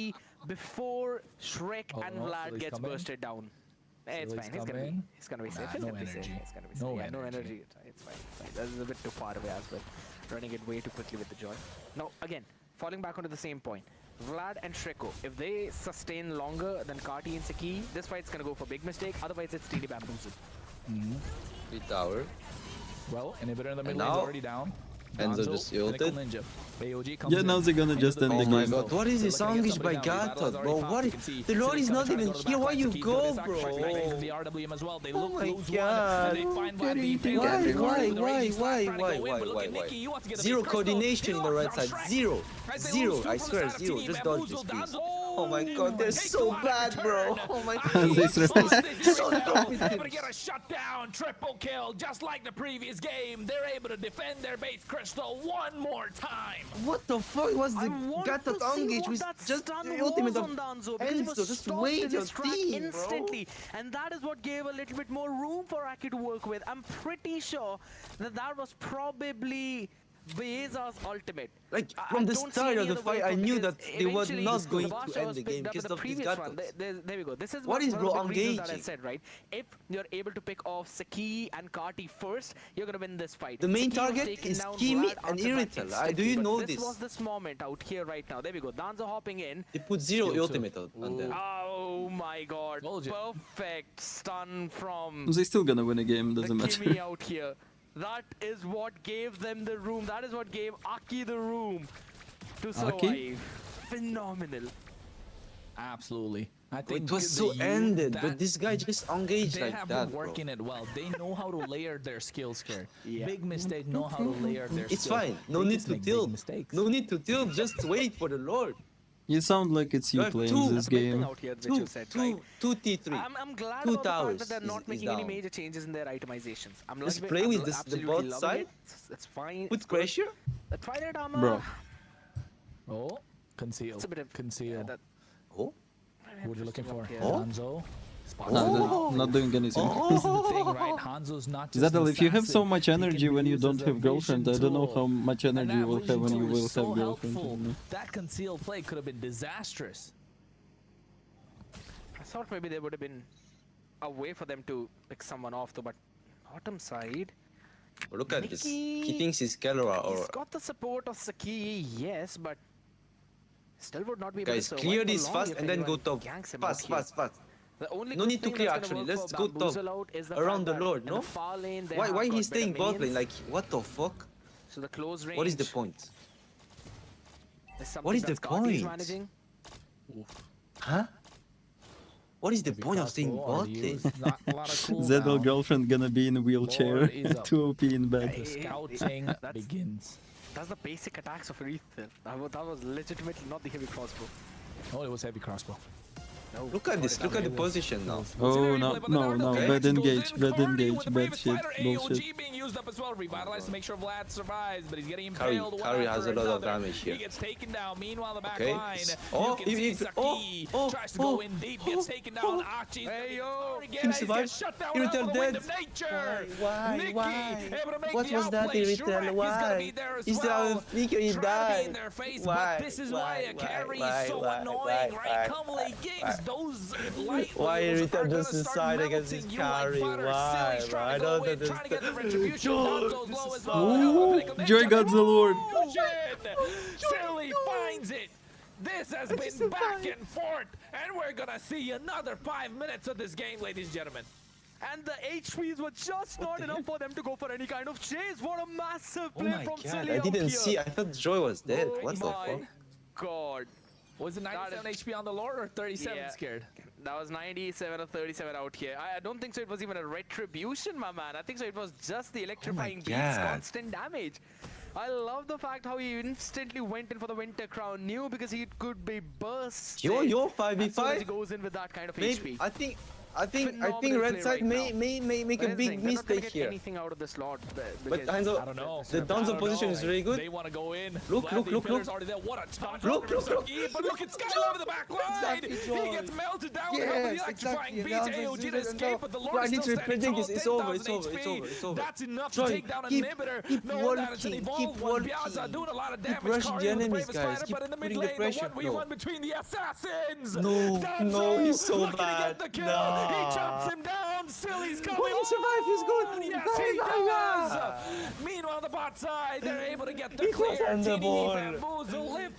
Speaker 15: be before Shrek and Vlad gets bursted down. It's fine. He's gonna be safe. He's gonna be safe. He's gonna be safe. Yeah, no energy. It's fine. It's fine. That is a bit too far away as well. Running it way too quickly with the joy. Now, again, falling back onto the same point. Vlad and Shreko, if they sustain longer than Kati and Saki, this fight's gonna go for big mistake. Otherwise, it's TD bamboozled.
Speaker 14: Mid tower.
Speaker 16: Well, inhibitor in the
Speaker 14: And
Speaker 16: mid lane's
Speaker 14: now,
Speaker 16: already down.
Speaker 14: Enzo just ulted.
Speaker 16: Ninja. AOG comes
Speaker 1: Yeah, now
Speaker 16: in.
Speaker 1: they're gonna just end
Speaker 14: Oh
Speaker 1: the
Speaker 14: my
Speaker 1: game.
Speaker 14: god, what is this engaged by Gatot, bro? What is... The Lord is not even here, why you go, bro?
Speaker 16: The RWM as well. They
Speaker 14: Oh
Speaker 16: look
Speaker 14: my
Speaker 16: lose
Speaker 14: god.
Speaker 16: one, and they find Vlad being
Speaker 14: Why? Zero coordination in the right side, zero. Zero, I swear, zero. Just dodge this, please. Oh my god, they're so bad, bro. Oh my god.
Speaker 16: Able to get a shutdown, triple kill, just like the previous game. They're able to defend their base crystal one more time.
Speaker 14: What the fuck was the Gatot engage with just the ultimate of Enzo? Just wait your team,
Speaker 15: instantly, and that is what gave a little bit more room for Aki to work with. I'm pretty sure that that was probably Beza's ultimate.
Speaker 14: Like from the start of the fight, I knew that they were not going to end the game because of this Gatot.
Speaker 15: There we go. This is
Speaker 14: What is
Speaker 15: one
Speaker 14: bro
Speaker 15: of the reasons that I
Speaker 14: engaging?
Speaker 15: said, right? If you're able to pick off Saki and Kati first, you're gonna win this fight.
Speaker 14: The main
Speaker 15: Saki was
Speaker 14: target
Speaker 15: taking
Speaker 14: is
Speaker 15: down
Speaker 14: Kimi
Speaker 15: Vlad
Speaker 14: and
Speaker 15: automatically,
Speaker 14: Irrital. Do you
Speaker 15: but
Speaker 14: know
Speaker 15: this?
Speaker 14: this?
Speaker 15: Was this moment out here right now? There we go. Danzo hopping in.
Speaker 14: They put zero ultimate on them.
Speaker 15: Oh my god. Perfect stun from
Speaker 1: They're still gonna win a game, doesn't
Speaker 15: the
Speaker 1: matter.
Speaker 15: Kimi out here. That is what gave them the room. That is what gave Aki the room to survive.
Speaker 1: Aki?
Speaker 15: Phenomenal.
Speaker 16: Absolutely. I think
Speaker 14: It was so ended, but this guy just engaged
Speaker 16: they
Speaker 14: like
Speaker 16: have
Speaker 14: that,
Speaker 16: been working it well. They know how to layer their skills here.
Speaker 15: Yeah.
Speaker 16: Big mistake, know how to layer their
Speaker 14: It's
Speaker 16: skills.
Speaker 14: fine. No
Speaker 16: They
Speaker 14: need
Speaker 16: just
Speaker 14: to
Speaker 16: make big
Speaker 14: tilt.
Speaker 16: mistakes.
Speaker 14: No need to tilt. Just wait for the Lord.
Speaker 1: You sound like it's you
Speaker 14: have
Speaker 1: playing
Speaker 14: two-
Speaker 1: this game.
Speaker 15: Out here, which you said, right?
Speaker 14: Two T3.
Speaker 15: I'm glad
Speaker 14: Two
Speaker 15: about the fact
Speaker 14: towers
Speaker 15: that they're not
Speaker 14: is
Speaker 15: making any
Speaker 14: down.
Speaker 15: major changes in their itemizations. I'm
Speaker 14: Just
Speaker 15: loving
Speaker 14: play
Speaker 15: it.
Speaker 14: with
Speaker 15: I'm
Speaker 14: this, the
Speaker 15: absolutely
Speaker 14: bot
Speaker 15: loving
Speaker 14: side.
Speaker 15: it. It's fine.
Speaker 14: With
Speaker 15: it's good.
Speaker 14: pressure.
Speaker 15: The Twilight armor.
Speaker 1: Bro.
Speaker 16: Oh, conceal.
Speaker 15: It's a bit of
Speaker 16: Conceal.
Speaker 15: that.
Speaker 14: Oh.
Speaker 16: What are you looking for?
Speaker 15: Yeah.
Speaker 14: Oh.
Speaker 16: Hanzo.
Speaker 1: Not doing anything.
Speaker 16: This is the thing, right? Hanzo's not just
Speaker 1: Zadal,
Speaker 16: an
Speaker 1: if you have so
Speaker 16: assassin.
Speaker 1: much
Speaker 16: He can
Speaker 1: energy when
Speaker 16: be
Speaker 1: you
Speaker 16: used
Speaker 1: don't
Speaker 16: as a
Speaker 1: have girlfriend, I
Speaker 16: vision
Speaker 1: don't know
Speaker 16: tool.
Speaker 1: how much
Speaker 16: And
Speaker 1: energy
Speaker 16: that
Speaker 1: you will
Speaker 16: vision
Speaker 1: have when you
Speaker 16: tool
Speaker 1: will
Speaker 16: is so
Speaker 1: have girlfriend.
Speaker 16: helpful.
Speaker 1: you know.
Speaker 16: That concealed play could have been disastrous.
Speaker 15: I thought maybe there would have been a way for them to pick someone off, though. But bottom side,
Speaker 14: Oh, look at this.
Speaker 15: Mickey-
Speaker 14: He thinks he's Kelra
Speaker 15: he's
Speaker 14: or
Speaker 15: got the support of Saki, yes, but still would not be able
Speaker 14: guys.
Speaker 15: to
Speaker 14: Clear
Speaker 15: survive for
Speaker 14: this
Speaker 15: long
Speaker 14: fast
Speaker 15: if
Speaker 14: and then go
Speaker 15: anyone
Speaker 14: top.
Speaker 15: ganks him
Speaker 14: Fast,
Speaker 15: out here.
Speaker 14: fast, fast.
Speaker 15: The only
Speaker 14: No
Speaker 15: good
Speaker 14: need to
Speaker 15: thing
Speaker 14: clear
Speaker 15: that's gonna
Speaker 14: actually.
Speaker 15: work
Speaker 14: Let's
Speaker 15: for
Speaker 14: go top.
Speaker 15: Bamboozle out is the
Speaker 14: Around
Speaker 15: fact
Speaker 14: the
Speaker 15: that
Speaker 14: Lord,
Speaker 15: in
Speaker 14: no?
Speaker 15: the far lane, they
Speaker 14: Why
Speaker 15: have
Speaker 14: he's
Speaker 15: got
Speaker 14: staying
Speaker 15: better
Speaker 14: bot lane?
Speaker 15: minions.
Speaker 14: Like what the fuck?
Speaker 15: So the close range.
Speaker 14: What is the point?
Speaker 15: Is something
Speaker 14: What is the
Speaker 15: that's Kati is
Speaker 14: point?
Speaker 15: managing.
Speaker 14: Huh? What is the point of staying bot lane?
Speaker 1: Zadal girlfriend gonna be in a wheelchair.
Speaker 16: Lord is up.
Speaker 1: 2 OP in bed.
Speaker 16: The scouting begins.
Speaker 15: That's the basic attacks of Aretha. That was legitimately not the heavy crossbow.
Speaker 16: Oh, it was heavy crossbow.
Speaker 15: No.
Speaker 14: Look at this. Look at the position now.
Speaker 1: Oh no, no, bad engage, bad engage, bad shit,
Speaker 16: AOG
Speaker 1: bullshit.
Speaker 16: being used up as well. Revitalize to make sure Vlad survives, but he's getting
Speaker 14: Curry-
Speaker 16: impaled one
Speaker 14: Curry
Speaker 16: after
Speaker 14: has a lot of
Speaker 16: another.
Speaker 14: damage here.
Speaker 16: He gets taken down. Meanwhile, the back
Speaker 14: Okay.
Speaker 16: line.
Speaker 14: Oh,
Speaker 16: you can see
Speaker 14: if-
Speaker 16: Saki tries to go in deep, gets taken down. Archie's
Speaker 15: Hey, yo.
Speaker 16: again. He
Speaker 14: survived.
Speaker 16: gets shut down
Speaker 14: Irrital
Speaker 16: without the wind
Speaker 14: dead.
Speaker 16: of nature.
Speaker 14: Why?
Speaker 16: Nicky
Speaker 14: Why?
Speaker 16: able to make
Speaker 14: What
Speaker 16: the
Speaker 14: was that,
Speaker 16: outplay.
Speaker 14: Irrital?
Speaker 16: Shrek is gonna be
Speaker 14: Why?
Speaker 16: there as
Speaker 14: Is
Speaker 16: well.
Speaker 14: there Nicky
Speaker 16: Trying to be
Speaker 14: died?
Speaker 16: in their face,
Speaker 14: Why?
Speaker 16: but this is why a carry is so
Speaker 14: Why?
Speaker 16: annoying, right?
Speaker 14: Why?
Speaker 16: Come late games, those light
Speaker 14: Why
Speaker 16: wheels
Speaker 14: Irrital
Speaker 16: are gonna
Speaker 14: just
Speaker 16: start
Speaker 14: decide against his
Speaker 16: melting you like
Speaker 14: carry?
Speaker 16: butter.
Speaker 14: Why?
Speaker 16: Silly's
Speaker 14: Bro? I
Speaker 16: trying to go
Speaker 14: don't
Speaker 16: in, trying to get the
Speaker 14: understand.
Speaker 16: retribution. Danzo's low as well.
Speaker 1: Ooh, Joy God's the Lord.
Speaker 16: Silly finds it. This has been back and forth, and we're gonna see another 5 minutes of this game, ladies and gentlemen.
Speaker 15: And the HPs were just not enough for them to go for any kind of chase. What a massive
Speaker 14: Oh
Speaker 15: play
Speaker 14: my
Speaker 15: from
Speaker 14: god!
Speaker 15: Silly
Speaker 14: I
Speaker 15: out
Speaker 14: didn't
Speaker 15: here.
Speaker 14: see. I thought Joy was dead.
Speaker 15: Oh
Speaker 14: What the
Speaker 15: my
Speaker 14: fuck?
Speaker 15: God.
Speaker 16: Was it 97 HP on the Lord or 37
Speaker 15: Yeah.
Speaker 16: scared?
Speaker 15: That was 97 or 37 out here. I don't think so it was even a retribution, my man. I think so it was just the electrifying beats,
Speaker 14: God.
Speaker 15: constant damage. I love the fact how he instantly went in for the Winter Crown. Knew because he could be burst.
Speaker 14: Yo,
Speaker 15: as soon as
Speaker 14: 5v5.
Speaker 15: he goes in with that kind of
Speaker 14: Maybe
Speaker 15: HP.
Speaker 14: I think
Speaker 15: Phenomenal
Speaker 14: red
Speaker 15: play
Speaker 14: side
Speaker 15: right
Speaker 14: may
Speaker 15: now.
Speaker 14: make a
Speaker 15: But
Speaker 14: big
Speaker 15: they're not gonna
Speaker 14: mistake
Speaker 15: get
Speaker 14: here.
Speaker 15: anything out of this lot.
Speaker 14: But
Speaker 15: because-
Speaker 14: Hanzo,
Speaker 16: I don't know.
Speaker 14: the Danzo position is very good.
Speaker 16: They want to go in.
Speaker 14: Look,
Speaker 16: Vlad
Speaker 14: look,
Speaker 16: the
Speaker 14: look,
Speaker 16: Impeller's
Speaker 14: look.
Speaker 16: already there. What a touch.
Speaker 14: Look,
Speaker 16: from
Speaker 14: look, look.
Speaker 16: Saki, but look at Sky over the back line.
Speaker 14: Exactly,
Speaker 16: He
Speaker 14: Joy.
Speaker 16: gets melted down with the
Speaker 14: Yes,
Speaker 16: electrifying
Speaker 14: exactly.
Speaker 16: beat.
Speaker 14: Now
Speaker 16: AOG
Speaker 14: this
Speaker 16: to
Speaker 14: is
Speaker 16: escape, but the Lord
Speaker 14: I
Speaker 16: is
Speaker 14: need
Speaker 16: still
Speaker 14: to
Speaker 16: standing
Speaker 14: predict
Speaker 16: tall.
Speaker 14: this. It's over.
Speaker 16: 10,000
Speaker 14: It's over. It's
Speaker 16: HP.
Speaker 14: over. It's over.
Speaker 16: That's enough
Speaker 14: Joy,
Speaker 16: to take down an
Speaker 14: keep
Speaker 16: inhibitor. No,
Speaker 14: working,
Speaker 16: that is an
Speaker 14: keep
Speaker 16: evolved one.
Speaker 14: working.
Speaker 16: Piazza doing a lot of damage.
Speaker 14: rushing
Speaker 16: Kari
Speaker 14: the
Speaker 16: with the
Speaker 14: enemies,
Speaker 16: bravest
Speaker 14: guys.
Speaker 16: fighter,
Speaker 14: Keep
Speaker 16: but in the mid
Speaker 14: putting the
Speaker 16: lane,
Speaker 14: pressure,
Speaker 16: the 1v1
Speaker 14: bro.
Speaker 16: between the assassins.
Speaker 14: No,
Speaker 16: Danzo
Speaker 14: he's so
Speaker 16: looking to
Speaker 14: bad.
Speaker 16: get the kill.
Speaker 14: No.
Speaker 16: He chops him down. Silly's coming.
Speaker 14: Oh, he survived. He's good.
Speaker 16: Yes,
Speaker 14: Bye,
Speaker 16: he
Speaker 14: bye,
Speaker 16: does.
Speaker 14: bye.
Speaker 16: Meanwhile, the bot side, they're able to get the
Speaker 14: He was
Speaker 16: clear.
Speaker 14: on the
Speaker 16: TDE
Speaker 14: ball.
Speaker 16: Bamboozle live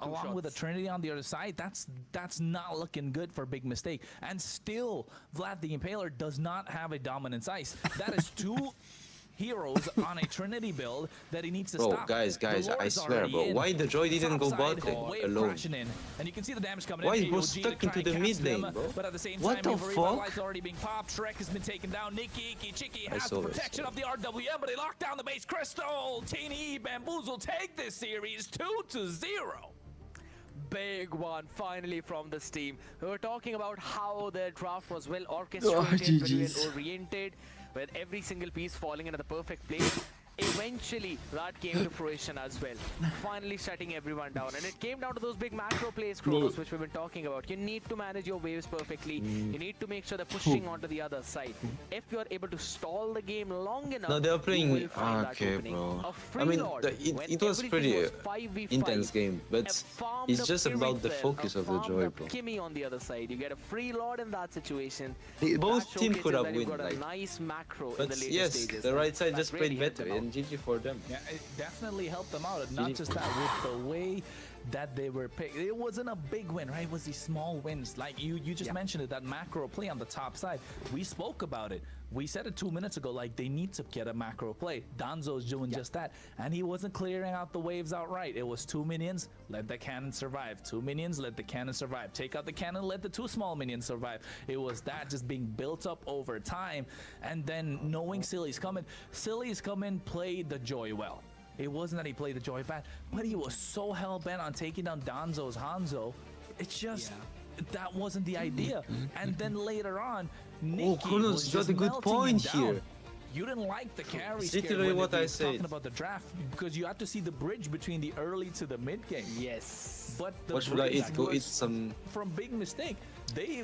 Speaker 16: along with the Trinity on the other side, that's not looking good for Big Mistake. And still, Vlad the Impaler does not have a dominance ice. That is two heroes on a Trinity build that he needs to stop.
Speaker 14: Guys, I swear, bro. Why the Joy didn't go bot lane alone?
Speaker 16: And you can see the damage coming
Speaker 14: Why
Speaker 16: in.
Speaker 14: he was stuck into the mid lane, bro?
Speaker 16: But at the same
Speaker 14: What
Speaker 16: time,
Speaker 14: the
Speaker 16: Revitalize
Speaker 14: fuck?
Speaker 16: already being popped. Shrek has been taken down. Nikki, Iki, Chiki
Speaker 14: I
Speaker 16: has
Speaker 14: saw
Speaker 16: the
Speaker 14: this,
Speaker 16: protection of the RWM, but they lock down the base. Crystal, Teeny, Bamboozle take this series 2-0.
Speaker 15: big one finally from this team. We were talking about how their draft was well orchestrated, very
Speaker 1: GGs.
Speaker 15: well oriented, with every single piece falling into the perfect place. Eventually, that came to fruition as well. Finally shutting everyone down. And it came down to those big macro plays, Kronos, which we've been talking about. You need to manage your waves perfectly. You need to make sure they're pushing onto the other side. If you're able to stall the game long enough,
Speaker 14: No, they were
Speaker 15: you
Speaker 14: playing.
Speaker 15: will find that
Speaker 14: Okay,
Speaker 15: opening.
Speaker 14: bro.
Speaker 15: A free
Speaker 14: I mean,
Speaker 15: lord, when
Speaker 14: it was
Speaker 15: everything
Speaker 14: pretty
Speaker 15: was 5v5,
Speaker 14: intense game, but
Speaker 15: farmed
Speaker 14: it's
Speaker 15: up
Speaker 14: just about the
Speaker 15: Irithel,
Speaker 14: focus of the
Speaker 15: farmed
Speaker 14: joy,
Speaker 15: up
Speaker 14: bro.
Speaker 15: Kimmy on the other side. You get a free lord in that situation.
Speaker 14: Both
Speaker 15: That
Speaker 14: teams could
Speaker 15: showcases
Speaker 14: have
Speaker 15: that you've
Speaker 14: won,
Speaker 15: got a
Speaker 14: like,
Speaker 15: nice macro in
Speaker 14: but
Speaker 15: the later
Speaker 14: yes,
Speaker 15: stages.
Speaker 14: the right side
Speaker 15: That
Speaker 14: just
Speaker 15: really
Speaker 14: played
Speaker 15: helped
Speaker 14: better,
Speaker 15: them out.
Speaker 14: and GG for them.
Speaker 16: Yeah, it definitely helped them out. And not just that, with the way that they were picked. It wasn't a big win, right? It was these small wins. Like you just mentioned it, that macro play on the top side. We spoke about it. We said it 2 minutes ago, like they need to get a macro play. Danzo's doing just that. And he wasn't clearing out the waves outright. It was 2 minions, let the cannon survive. 2 minions, let the cannon survive. Take out the cannon, let the 2 small minions survive. It was that just being built up over time. And then knowing Silly's coming, played the Joy well. It wasn't that he played the Joy bad, but he was so hell-bent on taking down Danzo's Hanzo. It's just, that wasn't the idea. And then later on, Nikki
Speaker 14: Kronos
Speaker 16: was
Speaker 14: got
Speaker 16: just
Speaker 14: a good
Speaker 16: melting
Speaker 14: point
Speaker 16: him down.
Speaker 14: here.
Speaker 16: You didn't like the carry
Speaker 14: It's
Speaker 16: scared
Speaker 14: literally
Speaker 16: when
Speaker 14: what
Speaker 16: we
Speaker 14: I
Speaker 16: were
Speaker 14: said.
Speaker 16: talking about the draft, because you had to see the bridge between the early to the mid game.
Speaker 15: Yes.
Speaker 16: But the
Speaker 14: What should I
Speaker 16: bridge
Speaker 14: eat? Go
Speaker 16: was
Speaker 14: eat some.
Speaker 16: from Big Mistake. They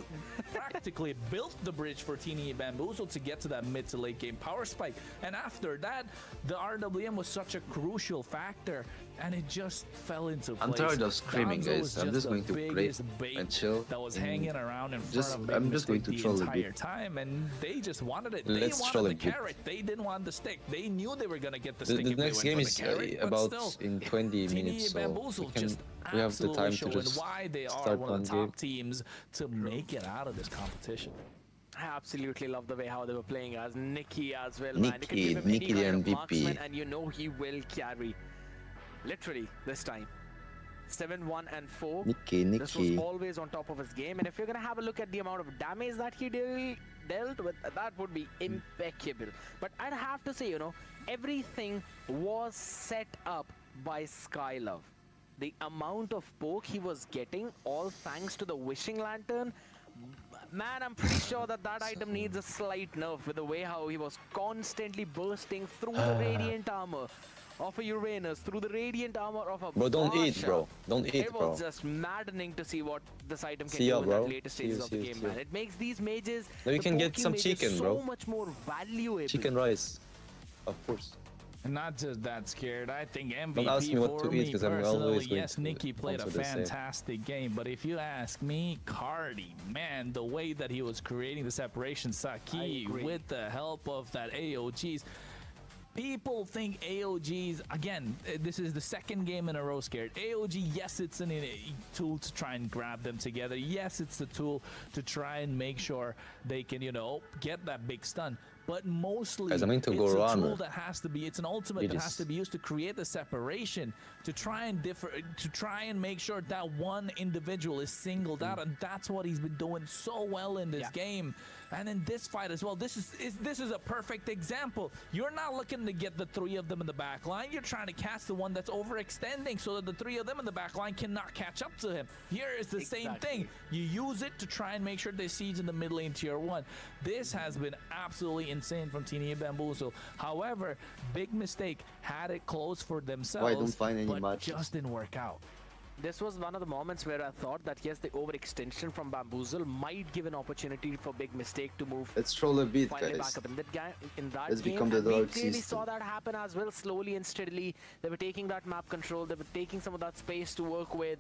Speaker 16: practically built the bridge for Teeny Bamboozle to get to that mid to late game power spike. And after that, the RWM was such a crucial factor, and it just fell into place.
Speaker 14: I'm tired of screaming,
Speaker 16: Danzo
Speaker 14: guys.
Speaker 16: was
Speaker 14: I'm just
Speaker 16: the
Speaker 14: going to pray
Speaker 16: biggest bait
Speaker 14: and chill.
Speaker 16: that was
Speaker 14: and
Speaker 16: hanging around in front
Speaker 14: just,
Speaker 16: of Big
Speaker 14: I'm just going to
Speaker 16: Mistake
Speaker 14: troll
Speaker 16: the
Speaker 14: a
Speaker 16: entire
Speaker 14: bit.
Speaker 16: time, and they just wanted it.
Speaker 14: Let's
Speaker 16: they
Speaker 14: troll
Speaker 16: wanted
Speaker 14: a
Speaker 16: the
Speaker 14: bit.
Speaker 16: carrot. They didn't want the stick. They knew they were gonna get the
Speaker 14: The
Speaker 16: stick. if they
Speaker 14: next
Speaker 16: went
Speaker 14: game
Speaker 16: for the
Speaker 14: is
Speaker 16: carrot, but
Speaker 14: about
Speaker 16: still,
Speaker 14: in 20
Speaker 16: Teeny
Speaker 14: minutes, so
Speaker 16: Bamboozle just
Speaker 14: we have the
Speaker 16: absolutely
Speaker 14: time to
Speaker 16: showing
Speaker 14: just
Speaker 16: why they are
Speaker 14: start
Speaker 16: one
Speaker 14: one
Speaker 16: of the
Speaker 14: game.
Speaker 16: top teams to make it out of this competition.
Speaker 15: I absolutely love the way how they were playing as Nikki as well, man. You can
Speaker 14: Nikki,
Speaker 15: give him any
Speaker 14: Nikki
Speaker 15: kind
Speaker 14: the
Speaker 15: of
Speaker 14: MVP.
Speaker 15: marksman and you know he will carry. Literally, this time. 7-1 and 4.
Speaker 14: Nikki.
Speaker 15: This was always on top of his game, and if you're gonna have a look at the amount of damage that he dealt with, that would be impeccable. But I'd have to say, you know, everything was set up by Skylove. The amount of poke he was getting, all thanks to the wishing lantern, man, I'm pretty sure that item needs a slight nerf with the way how he was constantly bursting through the radiant armor of a Uranus, through the radiant armor of a
Speaker 14: Bro, don't eat,
Speaker 15: Basha.
Speaker 14: bro. Don't eat,
Speaker 15: It
Speaker 14: bro.
Speaker 15: was just maddening to see what this item can
Speaker 14: See ya,
Speaker 15: do in
Speaker 14: bro.
Speaker 15: the later stages of the game, man. It makes these mages,
Speaker 14: Now you
Speaker 15: the
Speaker 14: can get
Speaker 15: poking
Speaker 14: some
Speaker 15: mages,
Speaker 14: chicken,
Speaker 15: so
Speaker 14: bro.
Speaker 15: much more valuable.
Speaker 14: Chicken rice, of course.
Speaker 16: And not just that scared. I think MVP
Speaker 14: Don't ask me what
Speaker 16: for
Speaker 14: to eat,
Speaker 16: me
Speaker 14: 'cause I'm
Speaker 16: personally,
Speaker 14: always going
Speaker 16: yes,
Speaker 14: to
Speaker 16: Nikki played a
Speaker 14: answer the same.
Speaker 16: fantastic game. But if you ask me, Cardi, man, the way that he was creating the separation, Saki, with the help of that AOGs. People think AOGs, again, this is the second game in a row scared. AOG, yes, it's a tool to try and grab them together. Yes, it's the tool to try and make sure they can, you know, get that big stun. But mostly,
Speaker 14: Guys, I'm going to
Speaker 16: it's
Speaker 14: go
Speaker 16: a
Speaker 14: around.
Speaker 16: tool that has to be, it's an ultimate that has to be used to create the separation, to try and make sure that one individual is singled out, and that's what he's been doing so well in this game. And in this fight as well, this is a perfect example. You're not looking to get the 3 of them in the back line. You're trying to catch the one that's overextending so that the 3 of them in the back line cannot catch up to him. Here is the same thing. You use it to try and make sure they siege in the mid lane tier 1. This has been absolutely insane from Teeny Bamboozle. However, Big Mistake had it close for themselves,
Speaker 12: Why I don't find any
Speaker 16: but
Speaker 12: matches?
Speaker 16: just didn't work out.
Speaker 15: This was one of the moments where I thought that yes, the overextension from Bamboozle might give an opportunity for Big Mistake to move.
Speaker 12: Let's troll a bit,
Speaker 15: finally
Speaker 12: guys.
Speaker 15: back up in that
Speaker 12: Let's
Speaker 15: game.
Speaker 12: become the
Speaker 15: And we
Speaker 12: Lord
Speaker 15: clearly
Speaker 12: system.
Speaker 15: saw that happen as well, slowly and steadily. They were taking that map control. They were taking some of that space to work with.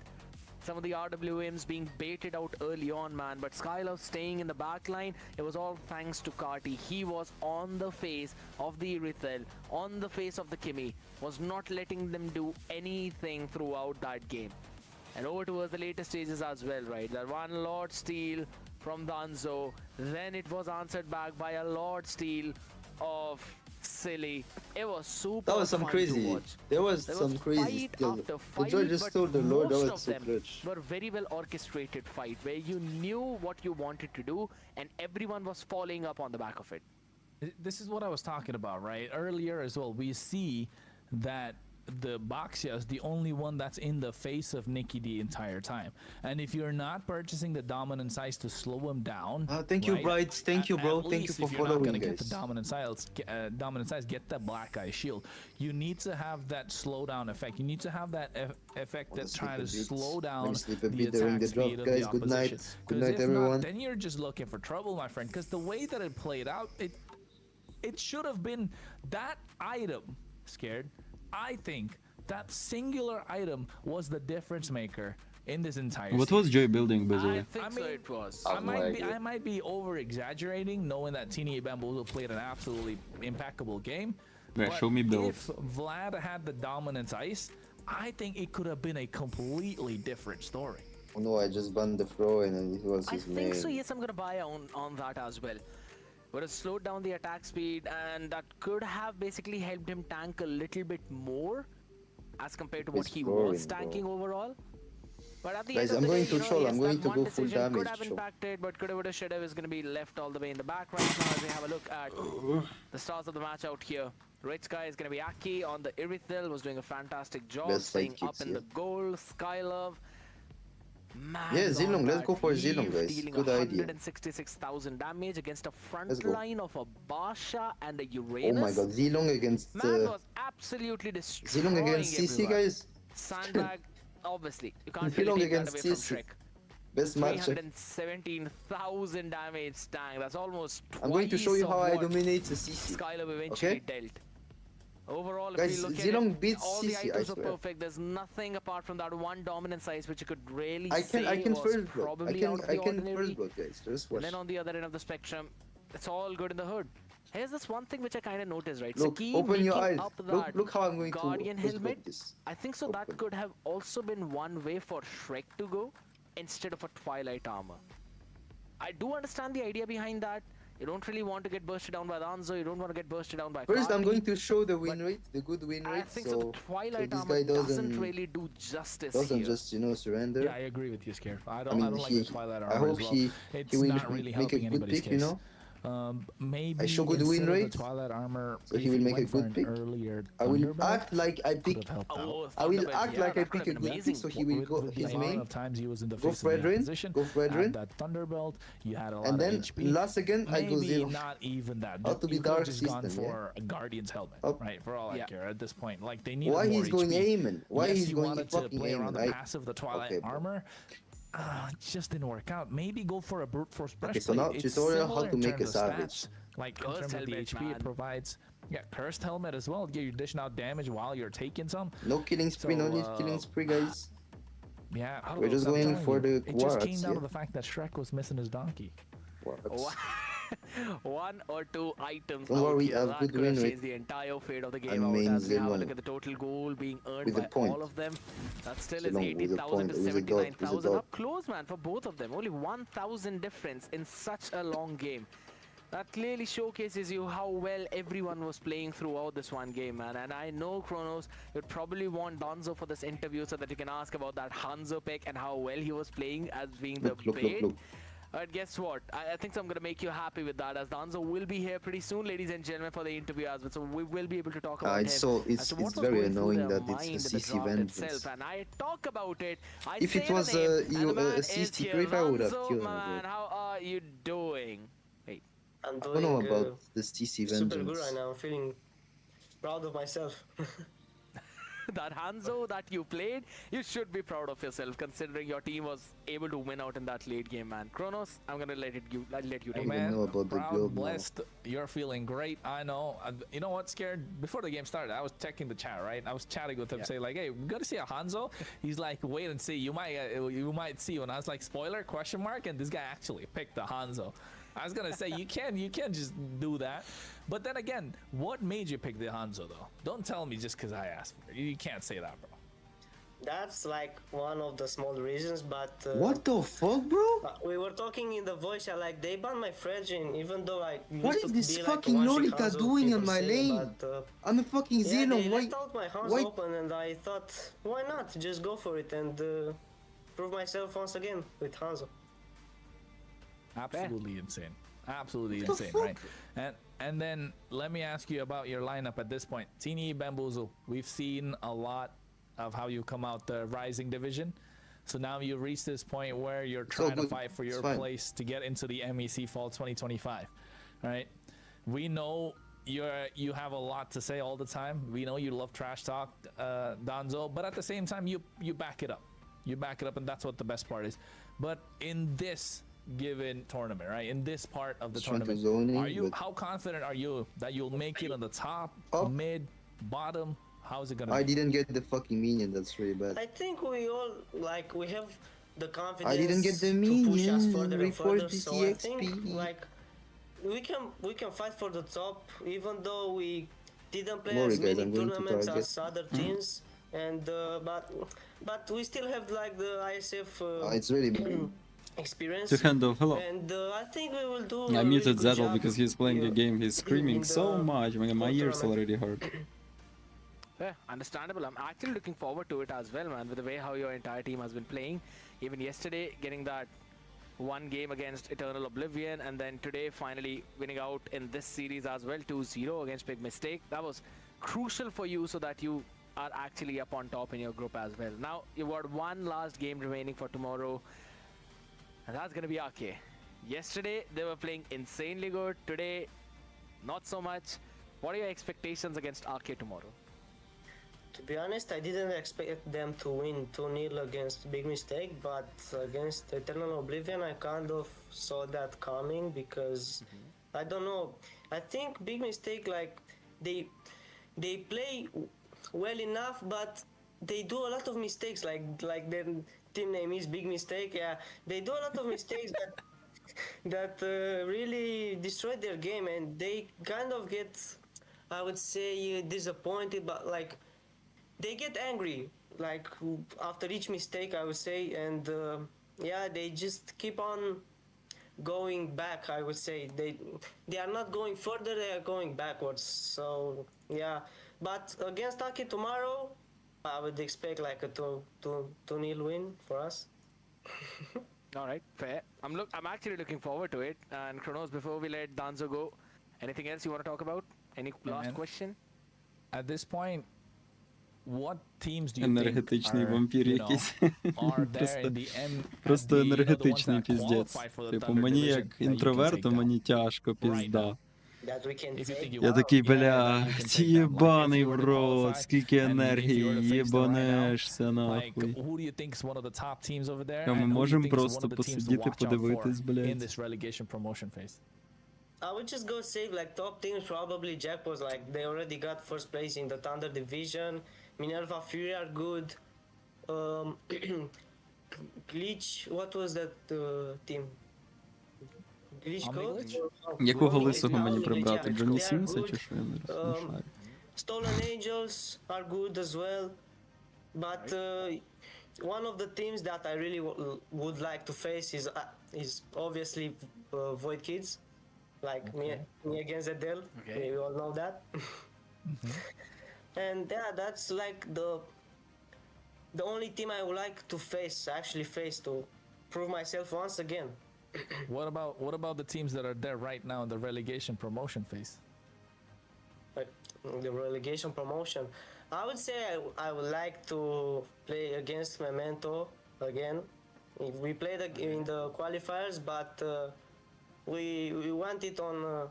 Speaker 15: Some of the RWMs being baited out early on, man. But Skylove staying in the back line, it was all thanks to Carti. He was on the face of the Irithel, on the face of the Kimmy, was not letting them do anything throughout that game. And over towards the later stages as well, right? That one Lord Steal from Danzo. Then it was answered back by a Lord Steal of Silly. It was super
Speaker 12: That was some
Speaker 15: fun
Speaker 12: crazy.
Speaker 15: to watch.
Speaker 12: There was some crazy
Speaker 15: fight
Speaker 12: skill.
Speaker 15: after
Speaker 12: The
Speaker 15: fight,
Speaker 12: Joy just
Speaker 15: but
Speaker 12: stole the Lord. That
Speaker 15: most
Speaker 12: was
Speaker 15: of
Speaker 12: so
Speaker 15: them
Speaker 12: clutch.
Speaker 15: were very well orchestrated fight where you knew what you wanted to do and everyone was following up on the back of it.
Speaker 16: This is what I was talking about, right? Earlier as well, we see that the Baxia is the only one that's in the face of Nikki the entire time. And if you're not purchasing the dominant size to slow him down,
Speaker 14: thank you, Brights. Thank you, bro. Thank you for
Speaker 16: if you're not
Speaker 14: following,
Speaker 16: gonna get the
Speaker 14: guys.
Speaker 16: dominant size, get the black eye shield. You need to have that slowdown effect. You need to have that effect that tries to slow down the attack speed of the opposition.
Speaker 14: Good night. Good night,
Speaker 16: if
Speaker 14: everyone.
Speaker 16: not, then you're just looking for trouble, my friend. Because the way that it played out, it should have been that item. Scared. I think that singular item was the difference maker in this entire
Speaker 1: What
Speaker 16: series.
Speaker 1: was Joy building, by the way?
Speaker 15: I mean, it was.
Speaker 16: I might be over exaggerating, knowing that Teeny Bamboozle played an absolutely impeccable game.
Speaker 1: Yeah,
Speaker 16: but
Speaker 1: show me builds.
Speaker 16: if Vlad had the dominance ice, I think it could have been a completely different story.
Speaker 12: Oh no, I just banned the throw and it was
Speaker 15: I
Speaker 12: his
Speaker 15: think
Speaker 12: main.
Speaker 15: so. Yes, I'm gonna buy on that as well. But it slowed down the attack speed, and that could have basically helped him tank a little bit more as compared to what
Speaker 12: He's
Speaker 15: he
Speaker 12: roaring,
Speaker 15: was tanking overall. But at the
Speaker 12: Guys,
Speaker 15: end of
Speaker 12: I'm
Speaker 15: the
Speaker 12: going
Speaker 15: day,
Speaker 12: to
Speaker 15: you know,
Speaker 12: troll.
Speaker 15: yes,
Speaker 12: I'm going
Speaker 15: that
Speaker 12: to
Speaker 15: one
Speaker 12: go full
Speaker 15: decision
Speaker 12: damage.
Speaker 15: could have
Speaker 12: Troll.
Speaker 15: impacted, but coulda, woulda, shoulda is going to be left all the way in the back right now as we have a look at the stars of the match out here. Red Sky is going to be Aki on the Irithel, was doing a fantastic job,
Speaker 12: Best
Speaker 15: staying
Speaker 12: sidekicks,
Speaker 15: up in
Speaker 12: yeah.
Speaker 15: the goal. Skylove. Man,
Speaker 12: Yeah, Zilong,
Speaker 15: on
Speaker 12: let's
Speaker 15: that
Speaker 12: go for Zilong,
Speaker 15: leaf,
Speaker 12: guys.
Speaker 15: dealing
Speaker 12: Good idea.
Speaker 15: 166,000 damage against a front
Speaker 12: Let's go.
Speaker 15: line of a Basha and a Uranus.
Speaker 12: Oh my god, Zilong against
Speaker 15: Man was absolutely destroying
Speaker 12: Zilong against CC,
Speaker 15: everyone.
Speaker 12: guys.
Speaker 15: Sandbag, obviously. You can't
Speaker 12: Zilong
Speaker 15: really take that
Speaker 12: against
Speaker 15: away from
Speaker 12: CC.
Speaker 15: Shrek.
Speaker 12: Best match.
Speaker 15: 317,000 damage tank. That's almost
Speaker 12: I'm going to show you
Speaker 15: twice
Speaker 12: how
Speaker 15: of
Speaker 12: I
Speaker 15: what
Speaker 12: dominate the CC.
Speaker 15: Skylab eventually
Speaker 12: Okay?
Speaker 15: dealt. Overall,
Speaker 12: Guys,
Speaker 15: if we look
Speaker 12: Zilong
Speaker 15: at it,
Speaker 12: beats
Speaker 15: all the
Speaker 12: CC, I
Speaker 15: items are
Speaker 12: swear.
Speaker 15: perfect. There's nothing apart from that one dominant size which you could really
Speaker 12: I
Speaker 15: say
Speaker 12: can
Speaker 15: was
Speaker 12: first blood.
Speaker 15: probably out of the
Speaker 12: I can
Speaker 15: ordinary.
Speaker 12: first blood, guys. Just
Speaker 15: And
Speaker 12: watch.
Speaker 15: then on the other end of the spectrum, it's all good in the hood. Here's this one thing which I kind of noticed, right?
Speaker 12: Look,
Speaker 15: Saki
Speaker 12: open your
Speaker 15: making
Speaker 12: eyes.
Speaker 15: up
Speaker 12: Look,
Speaker 15: that
Speaker 12: look how I'm going
Speaker 15: Guardian
Speaker 12: to first blood
Speaker 15: helmet.
Speaker 12: this.
Speaker 15: I think so. That could have also been one way for Shrek to go instead of a Twilight armor. I do understand the idea behind that. You don't really want to get bursted down by Danzo. You don't want to get bursted down by
Speaker 12: First, I'm
Speaker 15: Carly.
Speaker 12: going to show the win rate, the good win
Speaker 15: I
Speaker 12: rate.
Speaker 15: think so. The Twilight
Speaker 12: this
Speaker 15: armor
Speaker 12: guy
Speaker 15: doesn't really do justice
Speaker 12: doesn't
Speaker 15: here.
Speaker 12: just surrender.
Speaker 16: Yeah, I agree with you, Scare. I
Speaker 12: mean,
Speaker 16: don't like the Twilight armor
Speaker 12: I hope
Speaker 16: as well.
Speaker 12: he
Speaker 16: It's
Speaker 12: will
Speaker 16: not really
Speaker 12: make a
Speaker 16: helping
Speaker 12: good
Speaker 16: anybody's
Speaker 12: pick,
Speaker 16: case.
Speaker 12: you know.
Speaker 16: Maybe
Speaker 12: I show good
Speaker 16: instead
Speaker 12: win
Speaker 16: of
Speaker 12: rate,
Speaker 16: the Twilight armor,
Speaker 12: so he
Speaker 16: if
Speaker 12: will
Speaker 16: he
Speaker 12: make a
Speaker 16: went for
Speaker 12: good
Speaker 16: an
Speaker 12: pick.
Speaker 16: earlier
Speaker 12: I will
Speaker 16: Thunderbolt,
Speaker 12: act like I
Speaker 16: could
Speaker 12: pick.
Speaker 16: have helped out.
Speaker 12: I will
Speaker 15: Thunderbolt,
Speaker 12: act
Speaker 15: yeah,
Speaker 12: like I
Speaker 15: that could
Speaker 12: pick a
Speaker 15: have been
Speaker 12: good pick,
Speaker 15: amazing.
Speaker 12: so he will go
Speaker 16: With the
Speaker 12: his
Speaker 16: amount
Speaker 12: main.
Speaker 16: of times he was in the
Speaker 12: Go
Speaker 16: face of the
Speaker 12: Fredrin,
Speaker 16: opposition,
Speaker 12: go Fredrin.
Speaker 16: had that Thunderbolt, you had a lot
Speaker 12: And then
Speaker 16: of HP.
Speaker 12: last again, I go
Speaker 16: Maybe
Speaker 12: zero.
Speaker 16: not even that.
Speaker 12: How to be
Speaker 16: You could have
Speaker 12: dark
Speaker 16: just gone
Speaker 12: system, yeah.
Speaker 16: for a Guardian's helmet,
Speaker 12: Oh.
Speaker 16: right? For all I
Speaker 15: Yeah.
Speaker 16: care at this point. Like they need
Speaker 12: Why
Speaker 16: more
Speaker 12: he's going
Speaker 16: HP.
Speaker 12: Aemon? Why
Speaker 16: Yes,
Speaker 12: he's
Speaker 16: you
Speaker 12: going
Speaker 16: wanted to
Speaker 12: fucking
Speaker 16: play around the
Speaker 12: Aemon?
Speaker 16: passive, the Twilight
Speaker 12: Okay, bro.
Speaker 16: armor. It just didn't work out. Maybe go for a brute force breastplate.
Speaker 12: so now
Speaker 16: It's
Speaker 12: tutorial how
Speaker 16: similar
Speaker 12: to
Speaker 16: in
Speaker 12: make a
Speaker 16: terms of
Speaker 12: savage.
Speaker 16: stats, like in
Speaker 15: Cursed
Speaker 16: terms of the
Speaker 15: helmet,
Speaker 16: HP
Speaker 15: man.
Speaker 16: it provides. Yeah, cursed helmet as well. Yeah, you're dishing out damage while you're taking some.
Speaker 12: No killing spree, no
Speaker 16: So,
Speaker 12: need killing spree, guys.
Speaker 16: Yeah,
Speaker 12: We're just
Speaker 16: I'm
Speaker 12: going
Speaker 16: telling
Speaker 12: for
Speaker 16: you,
Speaker 12: the
Speaker 16: It just came
Speaker 12: warts,
Speaker 16: down to
Speaker 12: yeah.
Speaker 16: the fact that Shrek was missing his donkey.
Speaker 15: One or two items
Speaker 12: Don't
Speaker 15: out
Speaker 12: worry,
Speaker 15: here
Speaker 12: I have
Speaker 15: that
Speaker 12: good
Speaker 15: could have
Speaker 12: win rate.
Speaker 15: changed the entire fate of the
Speaker 12: I
Speaker 15: game out
Speaker 12: mean,
Speaker 15: as we have a
Speaker 12: Zilong.
Speaker 15: look at the total goal being earned
Speaker 12: With a
Speaker 15: by
Speaker 12: point.
Speaker 15: all of them. That still is
Speaker 12: Zilong with a
Speaker 15: 80,000
Speaker 12: point,
Speaker 15: to
Speaker 12: with a dot, with a
Speaker 15: 79,000.
Speaker 12: dot.
Speaker 15: Up close, man, for both of them. Only 1,000 difference in such a long game. That clearly showcases you how well everyone was playing throughout this one game, man. And I know, Kronos, you'd probably want Danzo for this interview so that you can ask about that Hanzo pick and how well he was playing as being the bait.
Speaker 12: Look.
Speaker 15: But guess what? I think I'm going to make you happy with that, as Danzo will be here pretty soon, ladies and gentlemen, for the interview as well. So we will be able to talk about him.
Speaker 12: It's so
Speaker 15: as to what
Speaker 12: it's
Speaker 15: was
Speaker 12: very
Speaker 15: going through
Speaker 12: annoying
Speaker 15: their
Speaker 12: that it's
Speaker 15: mind
Speaker 12: a
Speaker 15: in the
Speaker 12: CC
Speaker 15: draft
Speaker 12: vengeance.
Speaker 15: itself. And I talk about it. I
Speaker 12: If
Speaker 15: say
Speaker 12: it was
Speaker 15: the name, and the man
Speaker 12: a
Speaker 15: is
Speaker 12: CC
Speaker 15: here.
Speaker 12: brief, I would have
Speaker 15: Danzo,
Speaker 12: killed him,
Speaker 15: man,
Speaker 12: bro.
Speaker 15: how are you doing? Wait.
Speaker 2: I'm
Speaker 12: I don't know
Speaker 2: doing
Speaker 12: about this TC
Speaker 2: super good
Speaker 12: vengeance.
Speaker 2: right now. I'm feeling proud of myself.
Speaker 15: That Hanzo that you played, you should be proud of yourself considering your team was able to win out in that late game, man. Kronos, I'm gonna let you
Speaker 12: I
Speaker 15: take
Speaker 12: don't
Speaker 15: it.
Speaker 16: Man,
Speaker 12: know about the
Speaker 16: proud,
Speaker 12: build now.
Speaker 16: blessed. You're feeling great. I know. You know what, Scared? Before the game started, I was checking the chat, right? I was chatting with him, saying like, "Hey, we gotta see a Hanzo." He's like, "Wait and see. You might see." And I was like, "Spoiler?" Question mark. And this guy actually picked the Hanzo. I was gonna say you can't just do that. But then again, what made you pick the Hanzo though? Don't tell me just because I asked for it. You can't say that, bro.
Speaker 2: That's like one of the small reasons, but
Speaker 12: What the fuck, bro?
Speaker 2: we were talking in the voice chat, like they banned my Fredrin, even though like
Speaker 12: What
Speaker 2: used
Speaker 12: is
Speaker 2: to
Speaker 12: this
Speaker 2: be,
Speaker 12: fucking
Speaker 2: like, one
Speaker 12: Lolita
Speaker 2: Hanzo,
Speaker 12: doing on
Speaker 2: people
Speaker 12: my
Speaker 2: say,
Speaker 12: lane?
Speaker 2: but,
Speaker 12: I'm a fucking
Speaker 2: yeah,
Speaker 12: Xeno.
Speaker 2: they
Speaker 12: Why?
Speaker 2: left out my Hanzo
Speaker 12: why-
Speaker 2: open, and I thought, why not just go for it and prove myself once again with Hanzo.
Speaker 16: Absolutely insane. Absolutely
Speaker 12: What the
Speaker 16: insane,
Speaker 12: fuck?
Speaker 16: right? And And then let me ask you about your lineup at this point. Teeny Bamboozle, we've seen a lot of how you come out the Rising division. So now you reach this point where you're trying to fight for your place to get into the MEC Fall 2025. All right. We know you have a lot to say all the time. We know you love trash talk, Danzo, but at the same time you back it up. You back it up, and that's what the best part is. But in this given tournament, right? In this part of the tournament, are you how confident are you that you'll make it on the top, mid, bottom? How's it gonna be?
Speaker 2: I didn't get the fucking minion, that's really bad.
Speaker 18: I think we all we have the confidence
Speaker 2: I didn't get the
Speaker 18: to push us
Speaker 2: minion.
Speaker 18: further and
Speaker 2: Report
Speaker 18: further.
Speaker 2: the
Speaker 18: So I think
Speaker 2: EXP.
Speaker 18: we can fight for the top, even though we didn't play
Speaker 2: Sorry,
Speaker 18: as
Speaker 2: guys,
Speaker 18: many
Speaker 2: I'm going to
Speaker 18: tournaments
Speaker 2: target.
Speaker 18: as other teams, and but we still have like the ISF.
Speaker 2: It's really bad.
Speaker 18: Experience
Speaker 1: To handle, hello.
Speaker 18: and I think we will do
Speaker 1: I
Speaker 18: a
Speaker 1: muted
Speaker 18: really good
Speaker 1: Zettel
Speaker 18: job
Speaker 1: because he's playing a game. He's screaming so much. My ears
Speaker 18: tournament.
Speaker 1: already hurt.
Speaker 15: Yeah, understandable. I'm actually looking forward to it as well, man, with the way how your entire team has been playing. Even yesterday, getting that one game against Eternal Oblivion, and then today finally winning out in this series as well, 2-0 against Big Mistake. That was crucial for you so that you are actually up on top in your group as well. Now, you've got one last game remaining for tomorrow, and that's going to be RK. Yesterday, they were playing insanely good. Today, not so much. What are your expectations against RK tomorrow?
Speaker 18: To be honest, I didn't expect them to win 2-0 against Big Mistake, but against Eternal Oblivion, I kind of saw that coming because I don't know. I think Big Mistake, they play well enough, but they do a lot of mistakes. Like their team name is Big Mistake. Yeah, they do a lot of mistakes that really destroy their game, and they kind of get, I would say, disappointed, but they get angry after each mistake, I would say, and yeah, they just keep on going back. I would say they are not going further, they are going backwards. So yeah, but against Aki tomorrow, I would expect like a 2-0 win for us.
Speaker 15: All right, fair. I'm actually looking forward to it. And Kronos, before we let Danzo go, anything else you want to talk about? Any last question?
Speaker 16: At this point, what teams do you think
Speaker 1: Енергетичний
Speaker 16: are,
Speaker 1: вампір
Speaker 16: you know,
Speaker 1: якийсь.
Speaker 16: are there in the M?
Speaker 1: Просто
Speaker 16: the, you know, the ones
Speaker 1: енергетичний
Speaker 16: that
Speaker 1: піздець.
Speaker 16: qualify for the
Speaker 1: Типу,
Speaker 16: Thunder
Speaker 1: мені
Speaker 16: division
Speaker 1: як
Speaker 16: that you can
Speaker 1: інтроверту,
Speaker 16: take down
Speaker 1: мені тяжко, пізда.
Speaker 18: That we can take.
Speaker 1: Я такий, бля, єбаний в рот, скільки енергії, єбанешся, нахуй.
Speaker 16: Who do you think is one of the top teams over there?
Speaker 1: А ми
Speaker 16: And who do you
Speaker 1: можемо
Speaker 16: think is one
Speaker 1: просто
Speaker 16: of the teams to
Speaker 1: посидіти,
Speaker 16: watch out for
Speaker 1: подивитись,
Speaker 16: in
Speaker 1: блядь.
Speaker 16: this relegation promotion phase?
Speaker 18: I would just go save top teams. Probably Jack was they already got first place in the Thunder division. Minerva Fury are good. Glitch, what was that team? Glitch Code?
Speaker 1: Якого лисого мені прибрати? Джонні Сінса чи що? Я не шарю.
Speaker 18: Stolen Angels are good as well. But one of the teams that I really would like to face is obviously Void Kids. Me against Adele. Okay. We all know that. And yeah, that's the only team I would like to actually face to prove myself once again.
Speaker 16: What about the teams that are there right now in the relegation promotion phase?
Speaker 18: The relegation promotion, I would say I would like to play against Memento again. We played in the qualifiers, but we want it on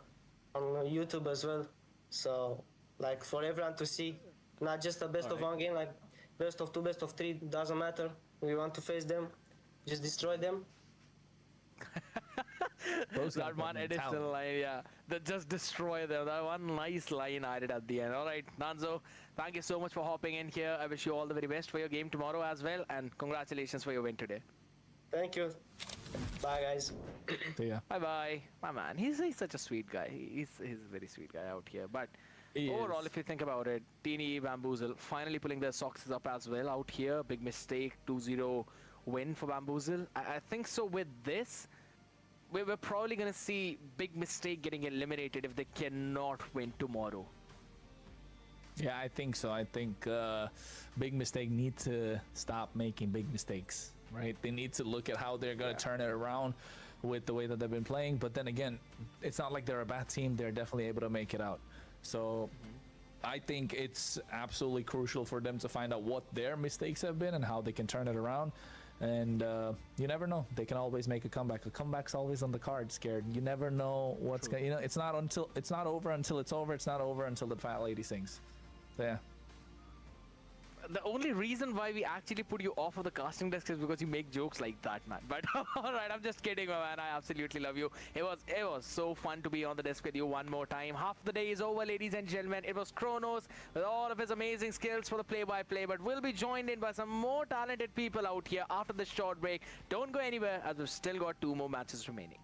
Speaker 18: YouTube as well. So for everyone to see, not just a best of one game, best of two, best of three, doesn't matter. We want to face them, just destroy them.
Speaker 15: That one additional line, yeah, that just destroy them. That one nice line added at the end. All right, Danzo, thank you so much for hopping in here. I wish you all the very best for your game tomorrow as well, and congratulations for your win today.
Speaker 18: Thank you. Bye, guys.
Speaker 16: See ya.
Speaker 15: Bye bye. My man, he's such a sweet guy. He's a very sweet guy out here. But overall, if you think about it, Teeny Bamboozle finally pulling their socks up as well out here. Big mistake, 2-0 win for Bamboozle. I think so with this, we're probably going to see Big Mistake getting eliminated if they cannot win tomorrow.
Speaker 16: Yeah, I think so. I think Big Mistake need to stop making big mistakes, right? They need to look at how they're going to turn it around. with the way that they've been playing. But then again, it's not like they're a bad team. They're definitely able to make it out. So I think it's absolutely crucial for them to find out what their mistakes have been and how they can turn it around. And you never know, they can always make a comeback. A comeback's always on the card, Scared. You never know what's going, you know, it's not over until it's over. It's not over until the fat lady sings. So yeah.
Speaker 15: The only reason why we actually put you off of the casting desk is because you make jokes like that, man. But alright, I'm just kidding, man. I absolutely love you. It was so fun to be on the desk with you one more time. Half the day is over, ladies and gentlemen. It was Kronos with all of his amazing skills for the play-by-play, but we'll be joined in by some more talented people out here after this short break. Don't go anywhere, as we've still got 2 more matches remaining.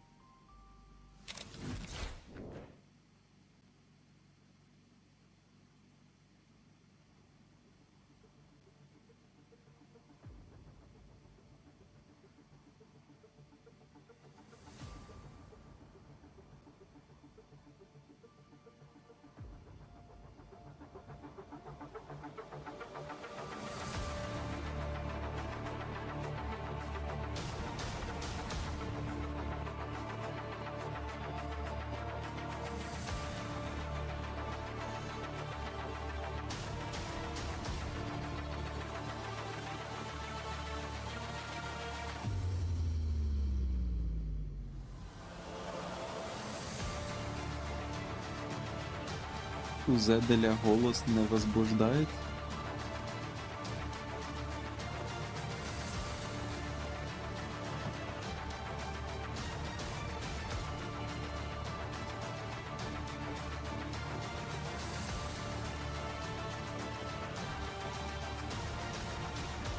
Speaker 1: У Зеделя голос не возбуждает?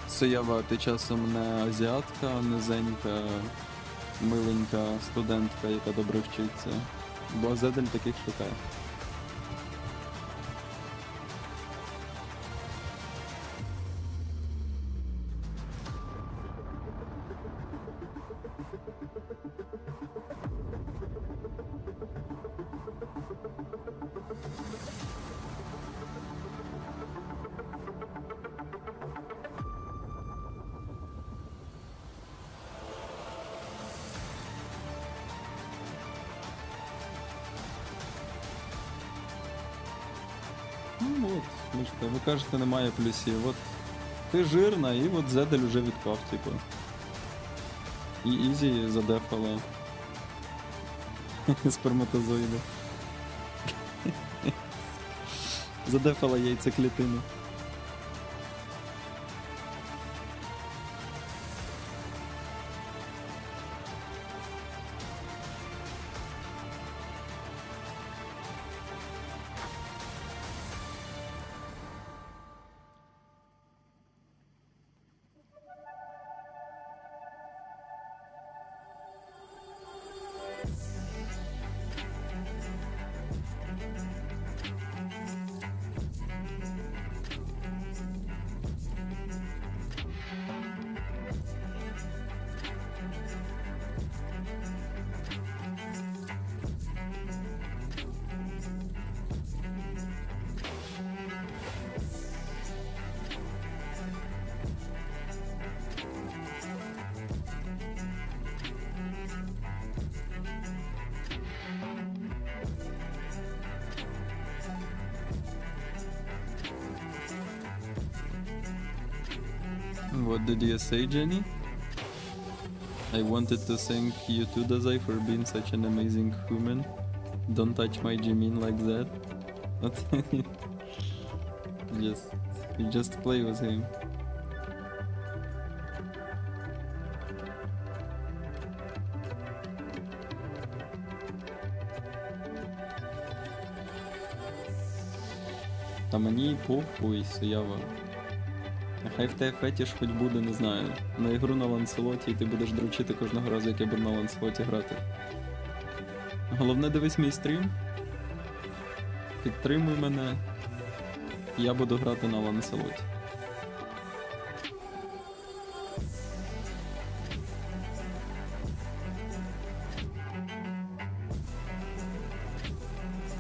Speaker 1: Соява, ти часом не азіатка, низенька, миленька студентка, яка добре вчиться. Бо Зедель таких шукає. Ну от, бачите, ви кажете, немає плюсів. От ти жирна, і от Зедель уже відпав, типу. І Ізі задефала сперматозоїди. Задефала яйцеклітину. What did you say, Jenny? I wanted to thank you too, Dazai, for being such an amazing human. Don't touch my Jimin like that. You just play with him. Та мені похуй, Соява. Нехай в тебе фетіш хоч буде, не знаю, на ігру на Ланселоті, і ти будеш дрочити кожного разу, як я буду на Ланселоті грати. Головне, дивись мій стрім, підтримуй мене, я буду грати на Ланселоті.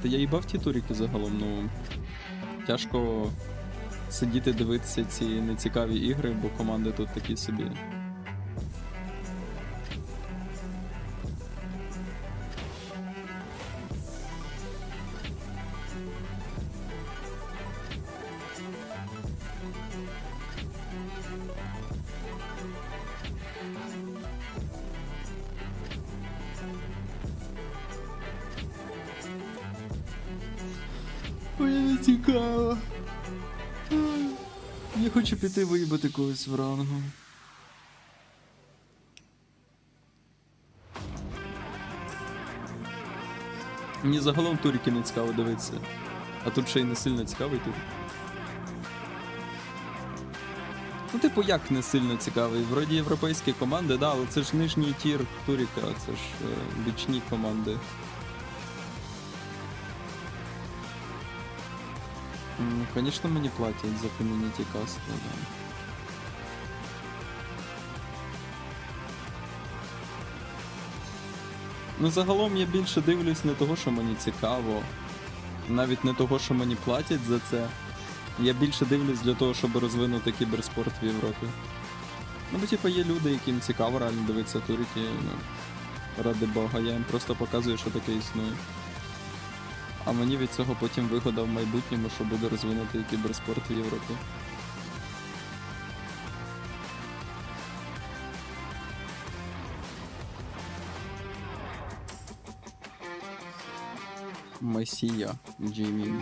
Speaker 1: Та я їбав ті туріки загалом, ну, тяжко сидіти дивитися ці нецікаві ігри, бо команди тут такі собі. цікаво. Я хочу піти виїбати когось в рангу. Мені загалом турики не цікаво дивитися. А тут ще й не сильно цікавий турик. Ну, типу, як не сильно цікавий? Вроді європейські команди, да, але це ж нижній тір туріка, це ж бічні команди. Звісно, мені платять за ком'юніті касту, да. Ну, загалом я більше дивлюсь не того, що мені цікаво, навіть не того, що мені платять за це. Я більше дивлюсь для того, щоб розвинути кіберспорт в Європі. Ну, бо типу є люди, яким цікаво реально дивитися турики, ну, ради Бога, я їм просто показую, що таке існує. А мені від цього потім вигода в майбутньому, що буде розвинути кіберспорт в Європі. Месія, Джеймі.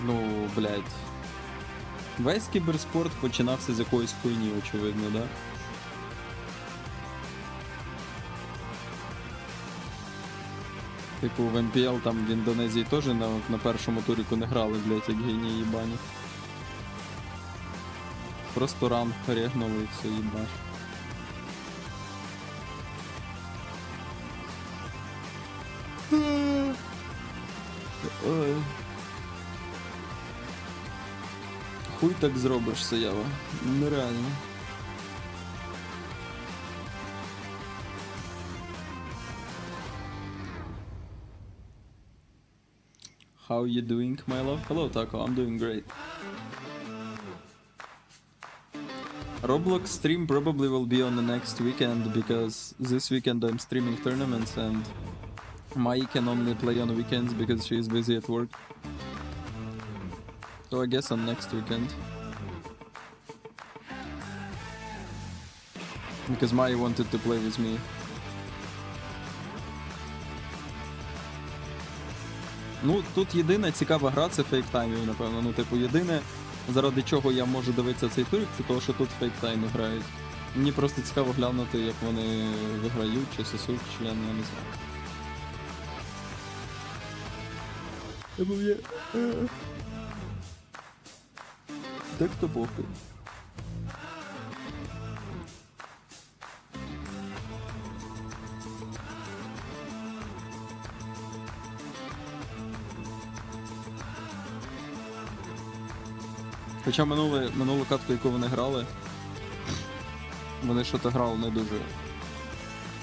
Speaker 1: Ну, блядь. Весь кіберспорт починався з якоїсь хуйні, очевидно, да? Типу в МПЛ там в Індонезії теж на першому туріку не грали, блядь, як генії їбані. Просто ранг регнули і все, їбаш. Ой. Хуй так зробиш, Саява. Нереально. How you doing, my love? Hello, Taco. I'm doing great. Roblox stream probably will be on the next weekend because this weekend I'm streaming tournaments and Mai can only play on weekends because she is busy at work. So I guess on next weekend. Because Mai wanted to play with me. Ну, тут єдина цікава гра — це фейк-таймів, напевно. Ну, типу, єдине, заради чого я можу дивитися цей турик, це того, що тут фейк-тайми грають. Мені просто цікаво глянути, як вони виграють, чи сосуть член, я не знаю. Так то похуй. Хоча минулу катку, яку вони грали, вони що-то грали не дуже.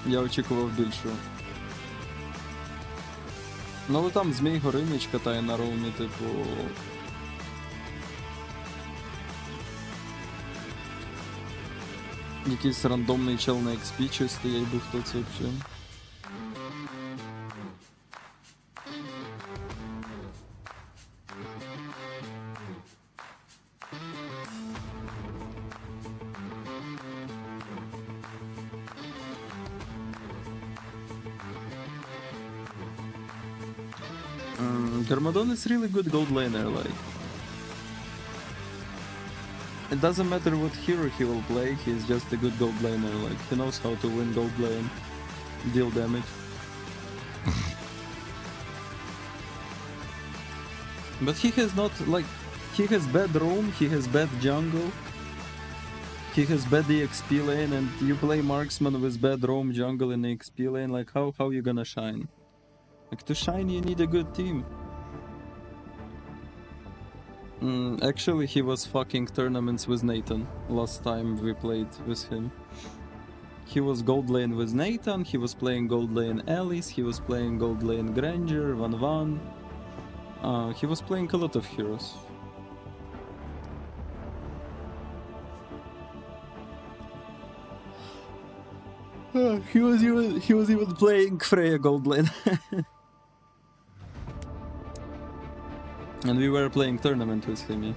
Speaker 1: Я очікував більшого. Ну але там Змій Горинич катає на роумі, типу... Якийсь рандомний чел на XP чисто, я йду, хто це взагалі. Garmadon is really good gold laner, like. It doesn't matter what hero he will play, he's just a good gold laner, like, he knows how to win gold lane, deal damage. But he has not, like, he has bad roam, he has bad jungle, he has bad EXP lane, and you play marksman with bad roam jungle in EXP lane, like, how you gonna shine? Like, to shine you need a good team. Actually, he was fucking tournaments with Nathan last time we played with him. He was gold lane with Nathan, he was playing gold lane Alice, he was playing gold lane Granger, Van. He was playing a lot of heroes. He was even playing Freya Goldlane. And we were playing tournament with him, yeah.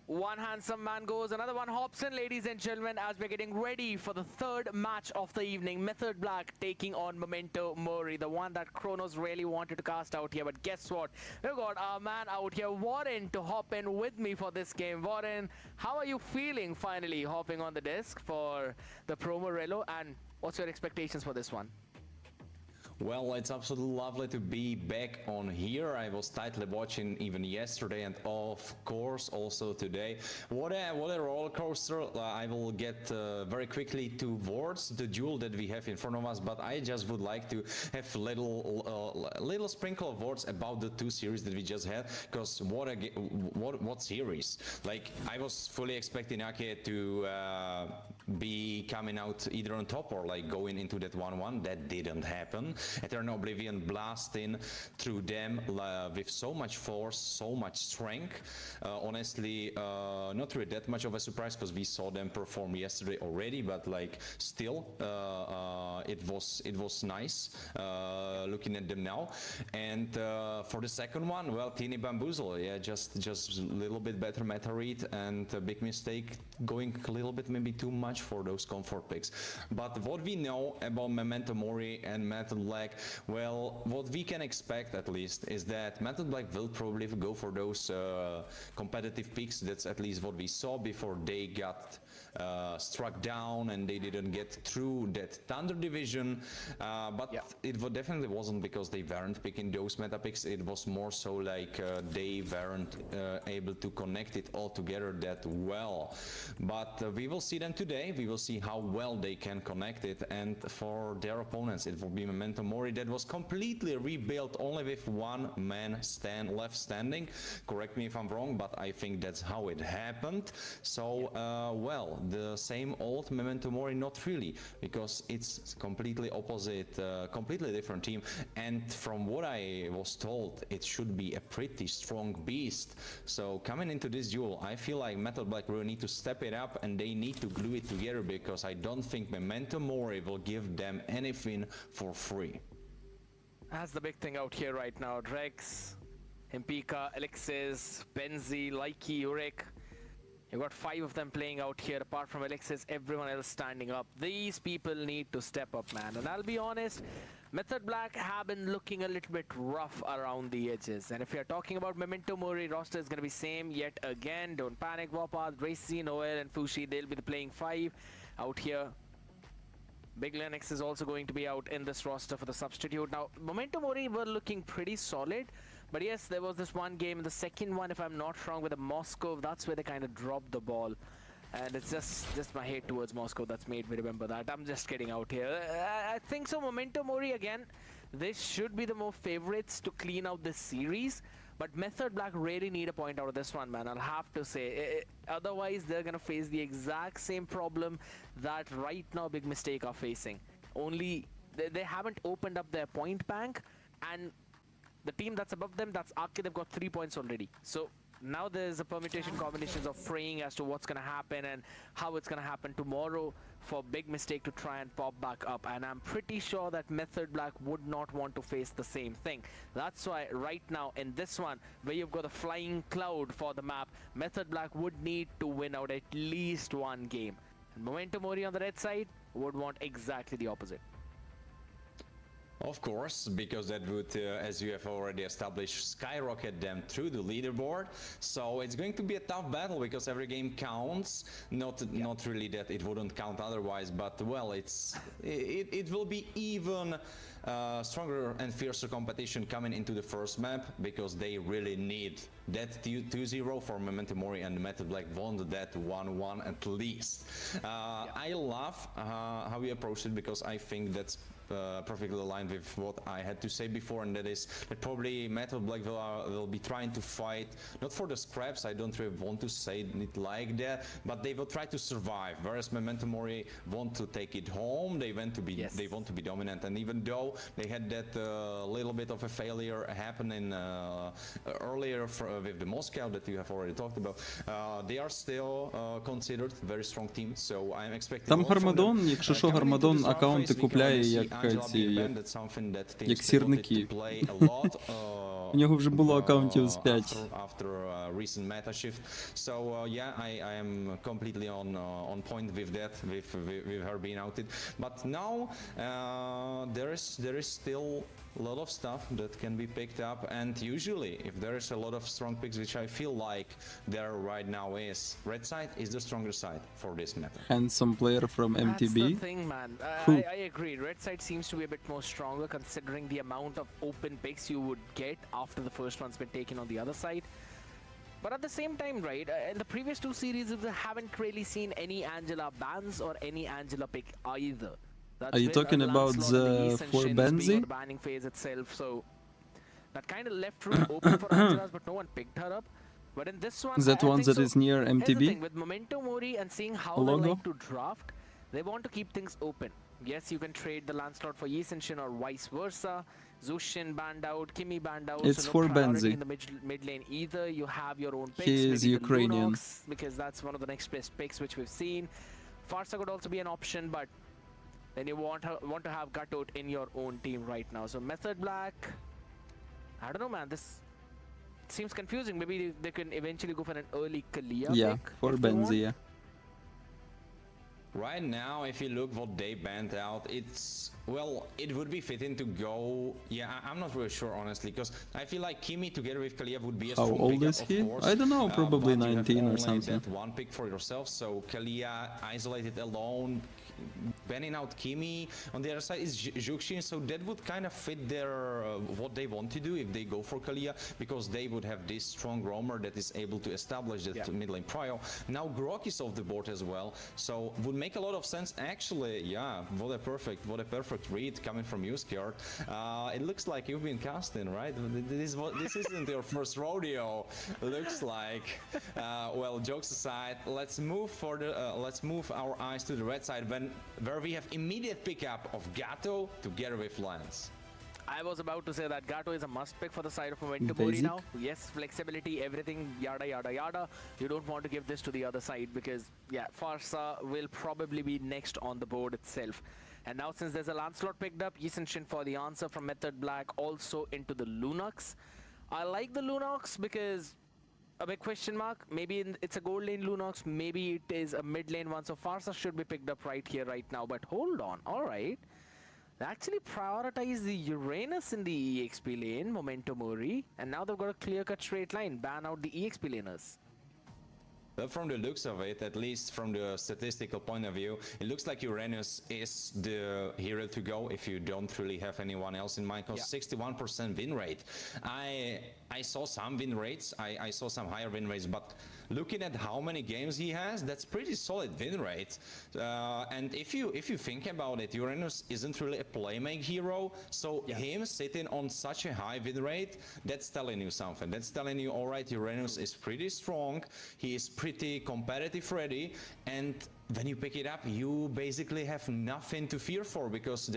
Speaker 15: One handsome man goes, another one hops in, ladies and gentlemen, as we're getting ready for the third match of the evening. Method Black taking on Memento Mori, the one that Kronos really wanted to cast out here. But guess what? We've got our man out here, Warren, to hop in with me for this game. Warren, how are you feeling finally hopping on the disc for the promo relo, and what's your expectations for this one?
Speaker 19: Well, it's absolutely lovely to be back on here. I was tightly watching even yesterday and of course also today. What a roller coaster. I will get very quickly towards the duel that we have in front of us, but I just would like to have little sprinkle of words about the two series that we just had, because what series. Like, I was fully expecting Ake to be coming out either on top or like going into that 1-1. That didn't happen. Eternal Oblivion blasting through them with so much force, so much strength. Honestly, not really that much of a surprise, because we saw them perform yesterday already, but like still, it was nice looking at them now. And for the second one, well, Teeny Bamboozle, yeah, just a little bit better meta read, and a big mistake going a little bit maybe too much for those comfort picks. But what we know about Memento Mori and Method Black, well, what we can expect at least is that Method Black will probably go for those competitive picks. That's at least what we saw before they got struck down and they didn't get through that Thunder division. But it definitely wasn't because they weren't picking those meta picks. It was more so like they weren't able to connect it all together that well. But we will see them today. We will see how well they can connect it. And for their opponents, it will be Memento Mori that was completely rebuilt only with one man left standing. Correct me if I'm wrong, but I think that's how it happened. So, well, the same old Memento Mori, not really, because it's completely opposite, completely different team. And from what I was told, it should be a pretty strong beast. So coming into this duel, I feel like Method Black really need to step it up and they need to glue it together, because I don't think Memento Mori will give them anything for free.
Speaker 15: That's the big thing out here right now. Drex, Impika, Alexis, Benzi, Laiki, Urek. You've got 5 of them playing out here. Apart from Alexis, everyone else standing up. These people need to step up, man. And I'll be honest, Method Black have been looking a little bit rough around the edges. And if you're talking about Memento Mori, roster is going to be same yet again. Don't panic, Wapad, Racy, Noel, and Fushi. They'll be the playing 5 out here. Big Lennox is also going to be out in this roster for the substitute. Now, Memento Mori were looking pretty solid. But yes, there was this one game, the second one, if I'm not wrong, with the Moscow. That's where they kind of dropped the ball. And it's just my hate towards Moscow that's made me remember that. I'm just getting out here. I think so. Memento Mori, again, this should be the more favorites to clean out this series. But Method Black really need a point out of this one, man. I'll have to say. Otherwise, they're going to face the exact same problem that right now Big Mistake are facing. Only they haven't opened up their point bank, and the team that's above them, that's Ake, they've got 3 points already. So now there's a permutation combinations of praying as to what's going to happen and how it's going to happen tomorrow for Big Mistake to try and pop back up. And I'm pretty sure that Method Black would not want to face the same thing. That's why right now in this one, where you've got a flying cloud for the map, Method Black would need to win out at least one game. And Memento Mori on the red side would want exactly the opposite.
Speaker 19: Of course, because that would, as you have already established, skyrocket them through the leaderboard. So it's going to be a tough battle, because every game counts. Not really that it wouldn't count otherwise, but well, it will be even stronger and fiercer competition coming into the first map, because they really need that 2-0 for Memento Mori, and Method Black won that 1-1 at least. I love how we approached it, because I think that's perfectly aligned with what I had to say before, and that is that probably Metal Black will be trying to fight not for the scraps. I don't really want to say it like that, but they will try to survive. Whereas Memento Mori want to take it home. They want to be dominant, and even though they had that little bit of a failure happening earlier with the Moscow that you have already talked about, they are still considered very strong team. So I'm expecting.
Speaker 1: Там Гармадон, якщо що, Гармадон аккаунти купляє як сірники. У нього вже було аккаунтів з 5.
Speaker 19: After recent meta shift. So yeah, I am completely on point with that, with her being outed. But now there is still a lot of stuff that can be picked up, and usually if there is a lot of strong picks, which I feel like there right now is, red side is the stronger side for this meta.
Speaker 1: Handsome player from MTB.
Speaker 15: That's the thing, man. I agree. Red side seems to be a bit more stronger considering the amount of open picks you would get after the first one's been taken on the other side. But at the same time, right, in the previous two series, we haven't really seen any Angela bans or any Angela pick either.
Speaker 1: Are you talking about the for Benzi?
Speaker 15: The banning phase itself, so that kind of left room open for Angelas, but no one picked her up. But in this one,
Speaker 1: that one that is near MTB?
Speaker 15: Here's the thing, with Memento Mori and seeing how they like to draft, they want to keep things open. Yes, you can trade the Lancelot for Yisenshin or vice versa. Zushin banned out, Kimi banned out.
Speaker 1: It's
Speaker 15: so no
Speaker 1: for
Speaker 15: priority
Speaker 1: Benzi.
Speaker 15: in the mid lane either. You have your own picks.
Speaker 1: He is
Speaker 15: maybe
Speaker 1: Ukrainian.
Speaker 15: The Lunox, because that's one of the next best picks which we've seen. Farsa could also be an option, but then you want to have Gatot in your own team right now. So Method Black, I don't know, man. This seems confusing. Maybe they can eventually go for an early Kalia
Speaker 1: pick for Benzi, yeah.
Speaker 19: Right now, if you look what they banned out, it's, well, it would be fitting to go, yeah, I'm not really sure, honestly, because I feel like Kimi together with Kalia would be a strong
Speaker 1: How old
Speaker 19: pickup,
Speaker 1: is he?
Speaker 19: of course,
Speaker 1: I don't know, probably
Speaker 19: but you have
Speaker 1: 19 or
Speaker 19: only
Speaker 1: something.
Speaker 19: that one pick for yourself, so Kalia isolated alone, banning out Kimi. On the other side is Juxin, so that would kind of fit their what they want to do if they go for Kalia, because they would have this strong roamer that is able to establish that mid lane prio. Now Grok is off the board as well, so would make a lot of sense. Actually, yeah, what a perfect read coming from you, Skjart. It looks like you've been casting, right? This isn't your first rodeo. Looks like. Well, jokes aside, let's move our eyes to the red side where we have immediate pickup of Gato together with Lance.
Speaker 15: I was about to say that Gato is a must pick for the side of Memento Mori now. Yes, flexibility, everything, yada yada yada. You don't want to give this to the other side because, yeah, Farsa will probably be next on the board itself. And now since there's a Lancelot picked up, Yisenshin for the answer from Method Black also into the Lunox. I like the Lunox because a big question mark. Maybe it's a gold lane Lunox, maybe it is a mid lane one. So Farsa should be picked up right here, right now. But hold on, all right. They actually prioritize the Uranus in the EXP lane, Memento Mori, and now they've got a clear-cut straight line, ban out the EXP laners.
Speaker 19: Well, from the looks of it, at least from the statistical point of view, it looks like Uranus is the hero to go if you don't really have anyone else in mind, because 61% win rate. I saw some win rates, I saw some higher win rates, but looking at how many games he has, that's pretty solid win rate. And if you think about it, Uranus isn't really a playmake hero, so him sitting on such a high win rate, that's telling you something. That's telling you, all right, Uranus is pretty strong, he is pretty competitive ready, and when you pick it up, you basically have nothing to fear for, because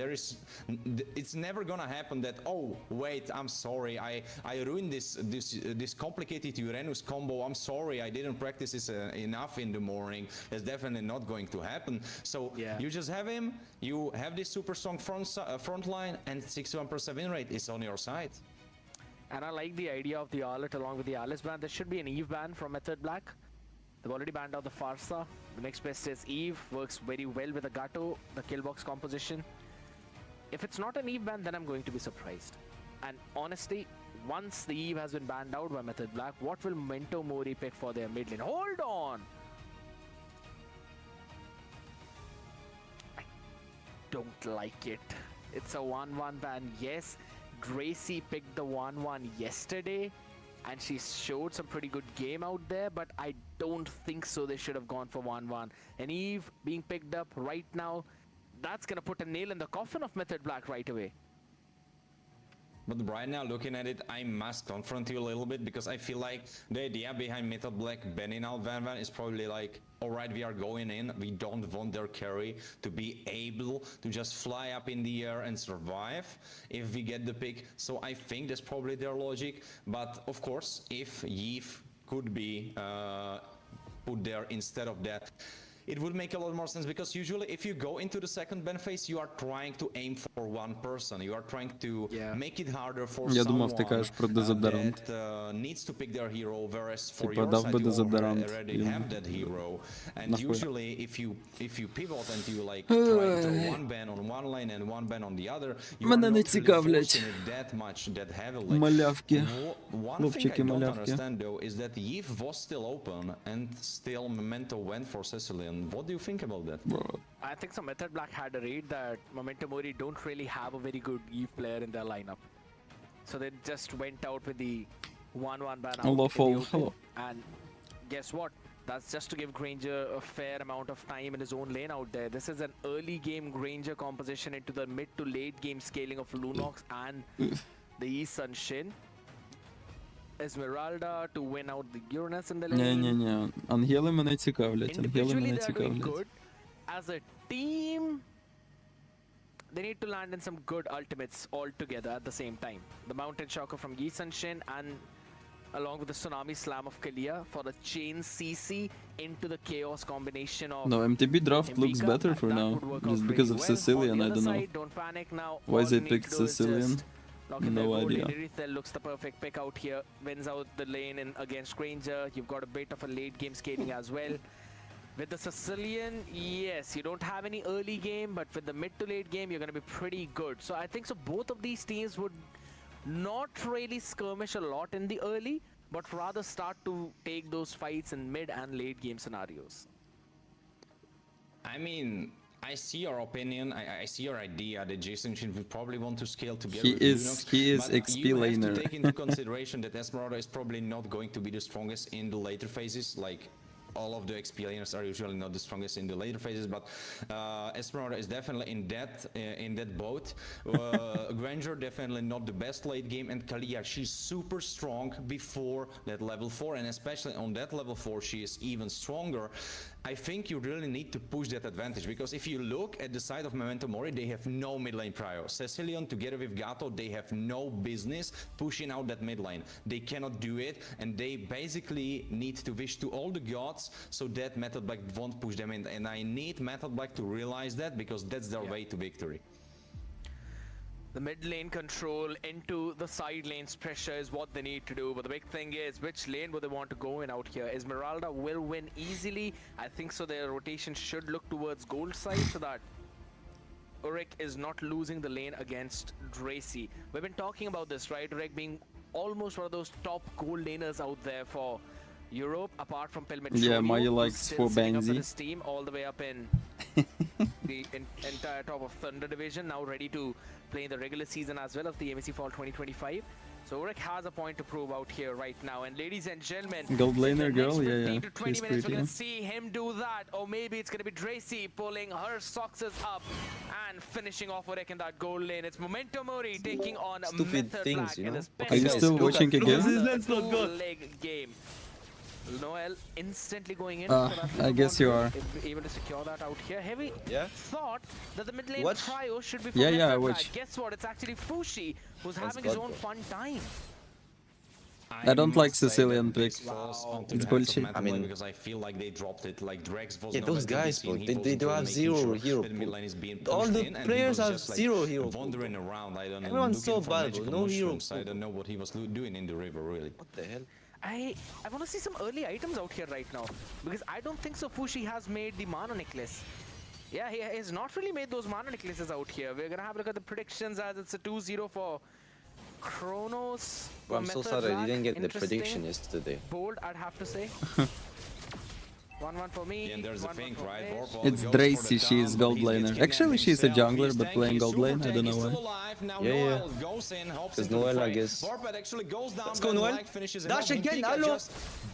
Speaker 19: it's never gonna happen that, oh wait, I'm sorry, I ruined this complicated Uranus combo, I'm sorry, I didn't practice this enough in the morning. That's definitely not going to happen. So you just have him, you have this super strong front line, and 61% win rate is on your side.
Speaker 15: And I like the idea of the Arlet along with the Alice ban. There should be an Eve ban from Method Black. They've already banned out the Farsa. The next best is Eve. Works very well with the Gato, the killbox composition. If it's not an Eve ban, then I'm going to be surprised. And honestly, once the Eve has been banned out by Method Black, what will Memento Mori pick for their mid lane? Hold on! I don't like it. It's a 1-1 ban, yes. Gracie picked the 1-1 yesterday, and she showed some pretty good game out there, but I don't think so they should have gone for 1-1. And Eve being picked up right now, that's gonna put a nail in the coffin of Method Black right away.
Speaker 19: But right now, looking at it, I must confront you a little bit because I feel like the idea behind Method Black banning out Van is probably like, alright, we are going in, we don't want their carry to be able to just fly up in the air and survive if we get the pick. So I think that's probably their logic. But of course, if Yves could be put there instead of that, it would make a lot more sense, because usually if you go into the second ban phase, you are trying to aim for one person. You are trying to make it harder for someone that needs to pick their hero, whereas for your side you already have that hero. And usually if you pivot and you like try to one ban on one lane and one ban on the other, you are not really forcing it that much, that heavily. One thing I don't understand though is that Yves was still open and still Memento went for Sicilian. What do you think about that?
Speaker 15: I think so. Method Black had a read that Memento Mori don't really have a very good Eve player in their lineup. So they just went out with the 1-1 ban out. And guess what? That's just to give Granger a fair amount of time in his own lane out there. This is an early game Granger composition into the mid to late game scaling of Lunox and the Yi Sun Shin. Esmeralda to win out the Uranus in the lane.
Speaker 1: Ні. Ангели мене цікавлять. Ангели мене цікавлять.
Speaker 15: Good. As a team, they need to land in some good ultimates all together at the same time. The Mountain Shocker from Yi Sun Shin and along with the Tsunami Slam of Kalia for the Chain CC into the Chaos combination of...
Speaker 1: No, MTB draft looks better for now. Just because of Sicilian, I don't know.
Speaker 15: Don't panic now.
Speaker 1: Why they picked Sicilian? No idea.
Speaker 15: Lirithel looks the perfect pick out here. Wins out the lane in against Granger. You've got a bit of a late game scaling as well. With the Sicilian, yes, you don't have any early game, but with the mid to late game, you're going to be pretty good. So I think so both of these teams would not really skirmish a lot in the early, but rather start to take those fights in mid and late game scenarios.
Speaker 19: I mean, I see your opinion, I see your idea that Jason Shin would probably want to scale together with Lunox,
Speaker 1: he is XP laner.
Speaker 19: You have to take into consideration that Esmeralda is probably not going to be the strongest in the later phases, like all of the XP laners are usually not the strongest in the later phases, but Esmeralda is definitely in that boat. Granger definitely not the best late game, and Kalia, she's super strong before that level 4, and especially on that level 4 she is even stronger. I think you really need to push that advantage, because if you look at the side of Memento Mori, they have no mid lane prio. Cecilion together with Gato, they have no business pushing out that mid lane. They cannot do it, and they basically need to wish to all the gods so that Method Black won't push them in. And I need Method Black to realize that, because that's their way to victory.
Speaker 15: The mid lane control into the side lane's pressure is what they need to do, but the big thing is which lane would they want to go in out here. Esmeralda will win easily. I think so their rotation should look towards gold side so that Urek is not losing the lane against Dracy. We've been talking about this, right? Urek being almost one of those top gold laners out there for Europe, apart from Pelmetrodio.
Speaker 1: Yeah, Maya likes for Banzi.
Speaker 15: His team all the way up in the entire top of Thunder division, now ready to play in the regular season as well of the MEC Fall 2025. So Urek has a point to prove out here right now. And ladies and gentlemen,
Speaker 1: gold laner girl, yeah.
Speaker 15: to 20 minutes, we're going to see him do that. Or maybe it's going to be Dracy pulling her socks up and finishing off Urek in that gold lane. It's Memento Mori taking on
Speaker 14: Stupid
Speaker 15: Method
Speaker 14: things,
Speaker 15: Black
Speaker 14: you know?
Speaker 15: in this
Speaker 1: Are you still watching again?
Speaker 15: leg game. Noel instantly going in.
Speaker 1: I guess you are.
Speaker 15: Able to secure that out here. Heavy thought that the mid lane trio should be for
Speaker 1: I
Speaker 15: Method
Speaker 1: watch.
Speaker 15: Black. Guess what? It's actually Fushi who's having his own fun time.
Speaker 1: I don't like Sicilian pick. It's bullshit.
Speaker 19: I mean, because I feel like they dropped it. Like Drex was
Speaker 14: those guys, bro, they do have zero hero. All the players have zero hero.
Speaker 19: Wandering around, I don't know.
Speaker 14: Everyone's so valuable, no hero.
Speaker 19: I don't know what he was doing in the river, really.
Speaker 14: What the hell?
Speaker 15: I want to see some early items out here right now, because I don't think so Fushi has made the mana necklace. Yeah, he has not really made those mana necklaces out here. We're gonna have a look at the predictions, as it's a 2-0 for Kronos.
Speaker 14: Well, I'm so sorry I didn't get the prediction yesterday.
Speaker 15: Bold, I'd have to say. 1-1 for me.
Speaker 19: And there's a thing, right?
Speaker 1: It's Dracy, she is gold laner. Actually, she's a jungler, but playing gold lane, I don't know why.
Speaker 14: Yeah. Because Noel, I guess.
Speaker 19: Let's
Speaker 14: go, Noel.
Speaker 19: Dash again, hello.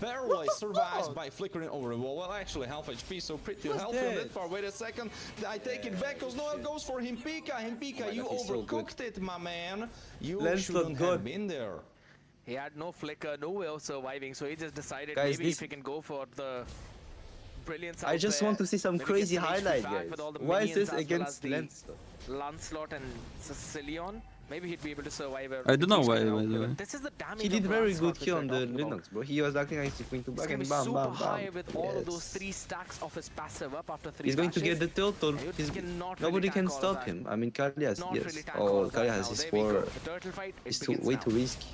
Speaker 19: Barely survives by flickering over the wall. Well, actually, half HP, so pretty healthy on that part. Wait a second. I take it back because Noel goes for Himpika. Himpika, you overcooked it, my man. You shouldn't have been there.
Speaker 15: He had no flicker, no way of surviving, so he just decided
Speaker 14: Guys,
Speaker 15: maybe if he can go for the brilliance.
Speaker 14: I just want to see some crazy highlight, guys. Why is this against
Speaker 15: Lancelot and Sicilian? Maybe he'd be able to survive.
Speaker 1: I don't know why, by the way.
Speaker 15: This is the damage.
Speaker 14: He did very good here on the Linux, bro. He was acting like he's going to back and bam, bam,
Speaker 15: high
Speaker 14: bam.
Speaker 15: with all of those 3 stacks of his passive up after 3
Speaker 14: He's going to
Speaker 15: dashes.
Speaker 14: get the turtle. Nobody can stop him. I mean, Kalias, yes. Oh, Kalias is for... It's way too risky.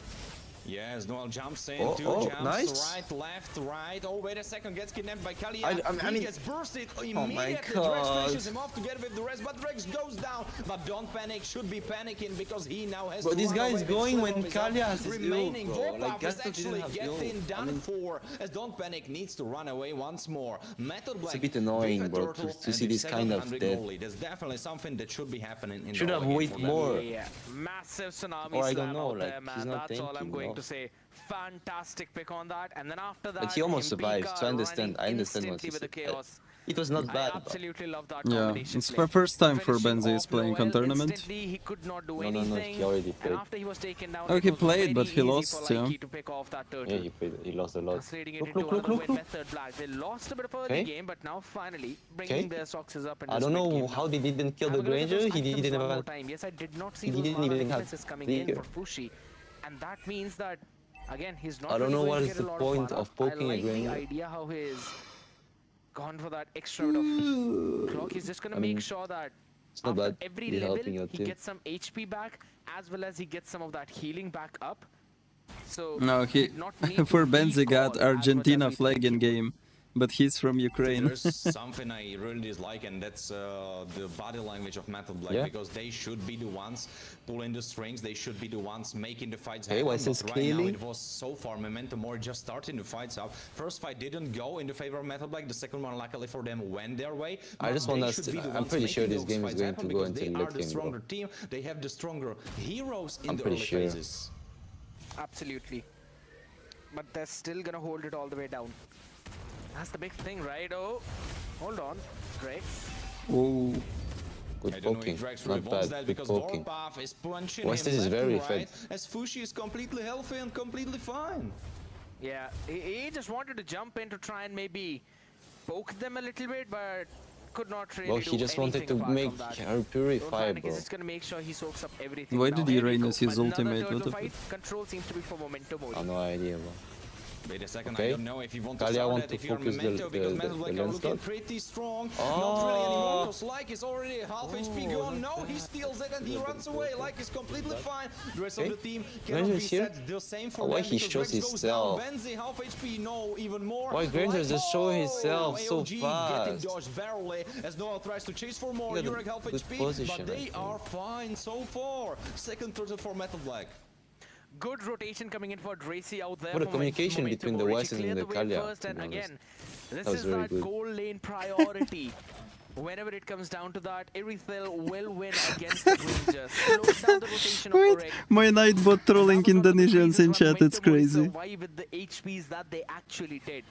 Speaker 19: Yes, Noel jumps in,
Speaker 14: Oh,
Speaker 19: two jumps,
Speaker 14: nice.
Speaker 19: right, left, right. Oh, wait a second, gets kidnapped by Kalia.
Speaker 14: I
Speaker 19: He
Speaker 14: mean,
Speaker 19: gets bursted
Speaker 14: oh
Speaker 19: immediately.
Speaker 14: my
Speaker 19: Drex
Speaker 14: God.
Speaker 19: finishes him off together with the rest, but Drex goes down. But don't panic, should be panicking because he now has
Speaker 14: Bro,
Speaker 19: to
Speaker 14: this
Speaker 19: run
Speaker 14: guy
Speaker 19: away
Speaker 14: is
Speaker 19: with
Speaker 14: going
Speaker 19: slip
Speaker 14: when
Speaker 19: of his own.
Speaker 14: Kalias is
Speaker 19: Remaining
Speaker 14: ill, bro. Like,
Speaker 19: Volpath is
Speaker 14: Gasto didn't
Speaker 19: actually
Speaker 14: have
Speaker 19: getting
Speaker 14: ill.
Speaker 19: done for, as Don't Panic needs to run away once more. Method
Speaker 14: It's
Speaker 19: Black
Speaker 14: a bit annoying,
Speaker 19: with a
Speaker 14: bro,
Speaker 19: turtle
Speaker 14: to see
Speaker 19: and
Speaker 14: this kind of
Speaker 19: 700
Speaker 14: death.
Speaker 19: goalie. There's definitely something that should be happening in
Speaker 14: Should
Speaker 19: the
Speaker 14: have
Speaker 19: game
Speaker 14: waited
Speaker 19: for them.
Speaker 14: more.
Speaker 15: Yeah, massive tsunami
Speaker 14: Or I
Speaker 15: slam
Speaker 14: don't know,
Speaker 15: out
Speaker 14: like,
Speaker 15: there,
Speaker 14: he's
Speaker 15: man.
Speaker 14: not
Speaker 15: That's all I'm
Speaker 14: thinking,
Speaker 15: going
Speaker 14: no.
Speaker 15: to say. Fantastic pick on that, and then after that,
Speaker 14: But he almost survived,
Speaker 15: Himpika
Speaker 14: so I understand. I
Speaker 15: running
Speaker 14: understand what
Speaker 15: instantly
Speaker 14: he
Speaker 15: with the
Speaker 14: said.
Speaker 15: chaos.
Speaker 14: It was not bad.
Speaker 15: I absolutely love that
Speaker 1: Yeah,
Speaker 15: combination
Speaker 1: it's
Speaker 15: play.
Speaker 1: the first time for
Speaker 15: Finishing
Speaker 1: Benzi is
Speaker 15: off
Speaker 1: playing
Speaker 15: Noel
Speaker 1: on tournament.
Speaker 15: instantly, he could not do
Speaker 14: No,
Speaker 15: anything.
Speaker 14: he already
Speaker 15: And
Speaker 14: played.
Speaker 15: after he was taken down,
Speaker 1: Oh,
Speaker 15: it
Speaker 1: he
Speaker 15: was
Speaker 1: played,
Speaker 15: very
Speaker 1: but he
Speaker 15: easy
Speaker 1: lost,
Speaker 15: for
Speaker 1: yeah.
Speaker 15: Likey to pick off that turtle.
Speaker 14: Yeah, he played. He lost a lot.
Speaker 15: Translating it
Speaker 14: Look,
Speaker 15: into
Speaker 14: look, look,
Speaker 15: another
Speaker 14: look,
Speaker 15: win.
Speaker 14: look.
Speaker 15: Method Black. They lost a bit of early
Speaker 14: Okay.
Speaker 15: game, but now finally bringing their socks up. And
Speaker 14: I don't know how they didn't kill the Granger. He didn't even.
Speaker 15: Time. Yes, I did not see
Speaker 14: He
Speaker 15: those
Speaker 14: didn't
Speaker 15: mana
Speaker 14: even have
Speaker 15: defenses coming in
Speaker 14: trigger.
Speaker 15: for Fushi, and that means that again he's not.
Speaker 14: I don't
Speaker 15: really
Speaker 14: know
Speaker 15: going
Speaker 14: what
Speaker 15: to
Speaker 14: is
Speaker 15: get a
Speaker 14: the
Speaker 15: lot
Speaker 14: point
Speaker 15: mana.
Speaker 14: of poking
Speaker 15: I
Speaker 14: a
Speaker 15: like the
Speaker 14: Granger.
Speaker 15: idea how he's gone for that extra bit of clock. He's just gonna
Speaker 14: I mean,
Speaker 15: make sure that
Speaker 14: It's not
Speaker 15: after
Speaker 14: bad.
Speaker 15: every
Speaker 14: He's
Speaker 15: level
Speaker 14: helping your
Speaker 15: he
Speaker 14: team.
Speaker 15: gets some HP back, as well as he gets some of that healing back up. So
Speaker 1: No, he
Speaker 15: did not need
Speaker 1: for
Speaker 15: to
Speaker 1: Benzi got
Speaker 15: recall as much as
Speaker 1: Argentina
Speaker 15: we
Speaker 1: flag in game, but he's from Ukraine.
Speaker 19: There's something I really dislike, and that's the body language of Method Black,
Speaker 14: Yeah.
Speaker 19: because they should be the ones pulling the strings. They should be the ones making the fights
Speaker 14: Hey,
Speaker 19: happen.
Speaker 14: what's this
Speaker 19: But right now,
Speaker 14: scaling?
Speaker 19: it was so far momentum or just starting the fights up. First fight didn't go in the favor of Method Black. The second one, luckily for them, went their way.
Speaker 14: I
Speaker 19: But
Speaker 14: just
Speaker 19: they
Speaker 14: want us
Speaker 19: should
Speaker 14: to-
Speaker 19: be the
Speaker 14: I'm
Speaker 19: ones
Speaker 14: pretty sure
Speaker 19: making
Speaker 14: this
Speaker 19: those
Speaker 14: game is
Speaker 19: fights
Speaker 14: going
Speaker 19: happen
Speaker 14: to go
Speaker 19: because
Speaker 14: until
Speaker 19: they
Speaker 14: late
Speaker 19: are the
Speaker 14: game, bro.
Speaker 19: stronger team. They have the stronger heroes in
Speaker 14: I'm
Speaker 19: the
Speaker 14: pretty
Speaker 19: early
Speaker 14: sure.
Speaker 19: phases.
Speaker 15: Absolutely. But they're still gonna hold it all the way down. That's the big thing, right? Oh, hold on. Great.
Speaker 1: Oh,
Speaker 19: I
Speaker 14: good
Speaker 19: don't know
Speaker 14: poking.
Speaker 19: if Drex really
Speaker 14: Not
Speaker 19: wants
Speaker 14: bad.
Speaker 19: that
Speaker 14: Good
Speaker 19: because
Speaker 14: poking.
Speaker 19: Warpath is punching
Speaker 14: West
Speaker 19: him
Speaker 14: is
Speaker 19: left
Speaker 14: very
Speaker 19: and right,
Speaker 14: fed.
Speaker 19: as Fushi is completely healthy and completely fine.
Speaker 15: Yeah, he just wanted to jump in to try and maybe poke them a little bit, but could not really
Speaker 14: Well,
Speaker 15: do
Speaker 14: he just wanted
Speaker 15: anything
Speaker 14: to
Speaker 15: apart
Speaker 14: make
Speaker 15: from that.
Speaker 14: her
Speaker 15: Don't
Speaker 14: purify,
Speaker 15: panic,
Speaker 14: bro.
Speaker 15: he's just gonna make sure he soaks up everything.
Speaker 1: why
Speaker 15: Now,
Speaker 1: did
Speaker 15: here we
Speaker 1: Uranus
Speaker 15: go.
Speaker 1: use
Speaker 15: Another
Speaker 1: ultimate?
Speaker 15: turtle
Speaker 1: What the
Speaker 15: fight.
Speaker 1: fuck?
Speaker 15: Control seems to be for momentum
Speaker 14: I
Speaker 15: only.
Speaker 14: have no idea, bro.
Speaker 19: Wait a second,
Speaker 14: Okay.
Speaker 19: I don't know if you want to
Speaker 14: Kalia
Speaker 19: start
Speaker 14: want
Speaker 19: that
Speaker 14: to
Speaker 19: if you're
Speaker 14: focus the-
Speaker 19: Memento, because
Speaker 14: the
Speaker 19: Metal Black
Speaker 14: lens
Speaker 19: are looking
Speaker 14: slot.
Speaker 19: pretty strong.
Speaker 14: Oh.
Speaker 19: Not really anymore, because Like is already half HP gone. No, he steals it and he runs away. Like is completely fine. The rest
Speaker 14: Okay.
Speaker 19: of the team cannot
Speaker 14: Granger
Speaker 19: be
Speaker 14: is here.
Speaker 19: set the same for
Speaker 14: Oh, why
Speaker 19: them
Speaker 14: he
Speaker 19: because
Speaker 14: shows
Speaker 19: Drex goes down.
Speaker 14: himself?
Speaker 19: Benzi, half HP, no, even more.
Speaker 14: Why Granger
Speaker 19: Like,
Speaker 14: just showing himself so
Speaker 19: AOG
Speaker 14: fast?
Speaker 19: getting dodged barely as Noah tries to chase for more.
Speaker 14: Look at
Speaker 19: Urek
Speaker 14: the
Speaker 19: half
Speaker 14: good
Speaker 19: HP,
Speaker 14: position,
Speaker 19: but
Speaker 14: I
Speaker 19: they
Speaker 14: think.
Speaker 19: are fine so far. Second turtle for Metal Black.
Speaker 15: Good rotation coming in for Dracy out there.
Speaker 14: What a
Speaker 15: for
Speaker 14: communication
Speaker 15: momentum
Speaker 14: between the
Speaker 15: already.
Speaker 14: West
Speaker 15: She
Speaker 14: and
Speaker 15: cleared
Speaker 14: the
Speaker 15: way
Speaker 14: Kalia,
Speaker 15: first,
Speaker 14: to
Speaker 15: and
Speaker 14: be honest.
Speaker 15: again, this
Speaker 14: That was
Speaker 15: is
Speaker 14: very
Speaker 15: that
Speaker 14: good.
Speaker 15: goal lane priority. Whenever it comes down to that, Irithel will win against the Rangers. Slows down the rotation of
Speaker 1: Wait,
Speaker 15: Orek.
Speaker 1: my Nightbot trolling Indonesians in chat, it's crazy.
Speaker 15: Survive with the HPs that they actually did.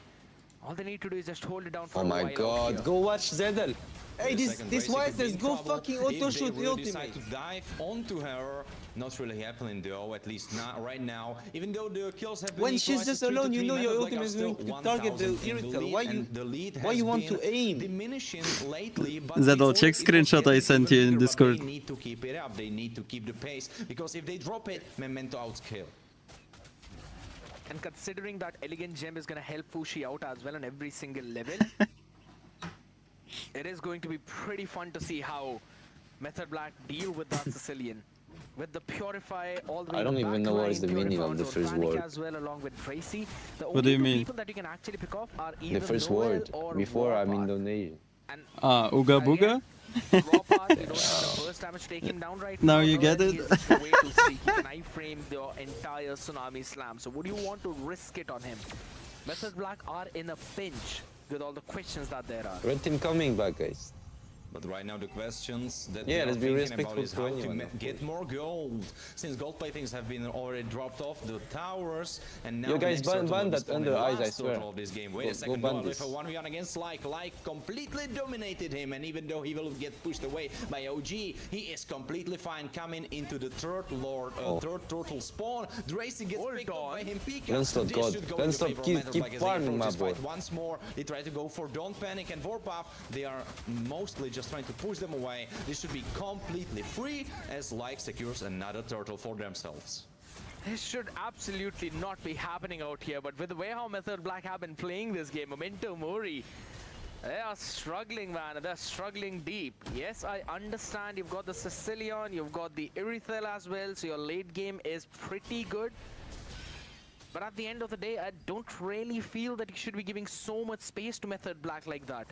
Speaker 15: All they need to do is just hold it down for
Speaker 14: Oh
Speaker 15: a
Speaker 14: my
Speaker 15: while out
Speaker 14: god,
Speaker 15: here.
Speaker 14: go watch Zedel. Hey,
Speaker 19: Wait a
Speaker 14: this
Speaker 19: second,
Speaker 14: this
Speaker 19: Gracie
Speaker 14: White
Speaker 19: could be
Speaker 14: says
Speaker 19: in
Speaker 14: go
Speaker 19: trouble
Speaker 14: fucking
Speaker 19: if
Speaker 14: auto
Speaker 19: they
Speaker 14: shoot the
Speaker 19: really decide
Speaker 14: ultimate.
Speaker 19: to dive onto her. Not really happening though, at least not right now. Even though the kills have been
Speaker 14: When she's
Speaker 19: equalized
Speaker 14: just
Speaker 19: to 3 to
Speaker 14: alone, you
Speaker 19: 3,
Speaker 14: know your
Speaker 19: Metal Black
Speaker 14: ultimate
Speaker 19: are
Speaker 14: is
Speaker 19: still
Speaker 14: going to target the
Speaker 19: 1000 in the
Speaker 14: Irithel.
Speaker 19: lead,
Speaker 14: Why you
Speaker 19: and the lead
Speaker 14: why
Speaker 19: has
Speaker 14: you want
Speaker 19: been
Speaker 14: to aim?
Speaker 19: diminishing lately, but
Speaker 1: Zedel,
Speaker 19: it's
Speaker 1: check
Speaker 19: all-
Speaker 1: screenshot
Speaker 19: it's
Speaker 1: I
Speaker 19: okay,
Speaker 1: sent
Speaker 19: it's
Speaker 1: you in
Speaker 19: bigger, but
Speaker 1: Discord.
Speaker 19: They need to keep it up. They need to keep the pace, because if they drop it, Memento outscale.
Speaker 15: And considering that Elegant Gem is going to help Fushi out as well on every single level, it is going to be pretty fun to see how Method Black deal with that Sicilian. With the Purify all the way
Speaker 14: I don't even know what is the meaning of the first word.
Speaker 15: As well, along with Tracy. The
Speaker 1: What do you mean?
Speaker 15: people that you can actually pick off are either
Speaker 14: The first
Speaker 15: Noel
Speaker 14: word.
Speaker 15: or
Speaker 14: Before I'm
Speaker 15: Warpath.
Speaker 14: Indonesian.
Speaker 15: And
Speaker 1: Uga Booga?
Speaker 15: Warpath, you don't have the burst damage to take him down right
Speaker 1: Now
Speaker 15: now.
Speaker 1: you get
Speaker 15: Noel,
Speaker 1: it?
Speaker 15: he is just way too sleek. He can iframe the entire Tsunami Slam. So would you want to risk it on him? Method Black are in a pinch. with all the questions that there are.
Speaker 14: Red team coming back, guys.
Speaker 19: But right now the questions that
Speaker 14: Yeah,
Speaker 19: we are
Speaker 14: let's be
Speaker 19: thinking
Speaker 14: respectful
Speaker 19: about is
Speaker 14: to
Speaker 19: how
Speaker 14: anyone,
Speaker 19: to
Speaker 14: of
Speaker 19: get more gold. Since gold platings have been already dropped off the towers, and now
Speaker 14: Yo, guys,
Speaker 19: the next
Speaker 14: ban
Speaker 19: turtle
Speaker 14: that
Speaker 19: will
Speaker 14: under
Speaker 19: be
Speaker 14: eyes, I
Speaker 19: last
Speaker 14: swear.
Speaker 19: turtle of this game. Wait
Speaker 14: Go
Speaker 19: a second,
Speaker 14: ban
Speaker 19: Noel
Speaker 14: this.
Speaker 19: with a 1v1 against Like completely dominated him, and even though he will get pushed away by OG, he is completely fine coming into the third turtle spawn. Dracy gets picked up by him. Pika.
Speaker 14: Lancelot, God. Lancelot, keep farming, my boy.
Speaker 19: Once more, they try to go for Don't Panic and Vorpath. They are mostly just trying to push them away. This should be completely free as Like secures another turtle for themselves.
Speaker 15: This should absolutely not be happening out here, but with the way how Method Black have been playing this game, Memento Mori, they are struggling, man. They're struggling deep. Yes, I understand you've got the Sicilian, you've got the Irithel as well, so your late game is pretty good. But at the end of the day, I don't really feel that you should be giving so much space to Method Black like that.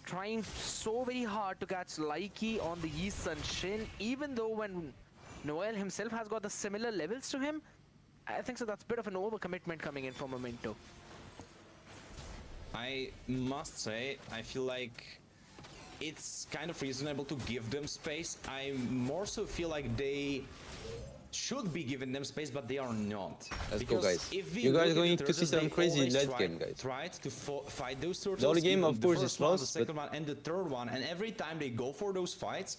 Speaker 15: Trying so very hard to catch Likey on the Yi Sun Shin, even though when Noel himself has got the similar levels to him, I think so that's a bit of an overcommitment coming in from Memento.
Speaker 19: I must say, I feel like it's kind of reasonable to give them space. I more so feel like they should be giving them space, but they are not.
Speaker 14: Let's go, guys.
Speaker 19: If we
Speaker 14: You guys
Speaker 19: look
Speaker 14: going
Speaker 19: at the
Speaker 14: to see
Speaker 19: turtles,
Speaker 14: some
Speaker 19: they
Speaker 14: crazy
Speaker 19: always
Speaker 14: late game, guys.
Speaker 19: Tried to fight those turtles.
Speaker 14: The early game,
Speaker 19: even
Speaker 14: of
Speaker 19: the
Speaker 14: course,
Speaker 19: first
Speaker 14: is
Speaker 19: one,
Speaker 14: lost,
Speaker 19: the second
Speaker 14: but-
Speaker 19: one, and the third one, and every time they go for those fights,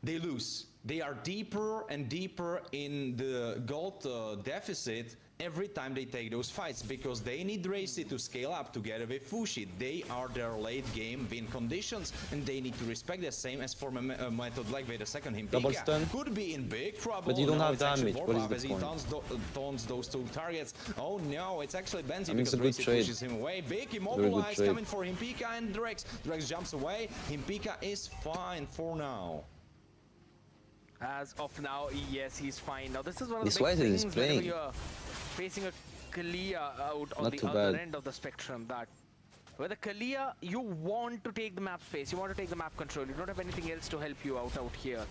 Speaker 19: they lose. They are deeper and deeper in the gold deficit every time they take those fights, because they need Racy to scale up together with Fushi. They are their late game win conditions, and they need to respect the same as for Method Black with the second him.
Speaker 14: Double stun.
Speaker 19: Could be in big trouble.
Speaker 14: But you don't
Speaker 19: No,
Speaker 14: have
Speaker 19: it's actually
Speaker 14: damage. What is
Speaker 19: Vorpath
Speaker 14: the
Speaker 19: as he
Speaker 14: point?
Speaker 19: taunts those two targets. Oh no, it's actually Benzi
Speaker 14: I mean, it's
Speaker 19: because
Speaker 14: a good
Speaker 19: Racy
Speaker 14: trade.
Speaker 19: pushes him away. Big
Speaker 14: Very good
Speaker 19: immobilized
Speaker 14: trade.
Speaker 19: coming for Himpika and Drex. Drex jumps away. Himpika is fine for now.
Speaker 15: As of now, yes, he's fine. Now this is one of
Speaker 14: This
Speaker 15: the big
Speaker 14: Wise is
Speaker 15: things whenever
Speaker 14: playing.
Speaker 15: you're facing a Kalia out on
Speaker 14: Not
Speaker 15: the
Speaker 14: too
Speaker 15: other
Speaker 14: bad.
Speaker 15: end of the spectrum, that with a Kalia, you want to take the map space, you want to take the map control, you don't have anything else to help you out here.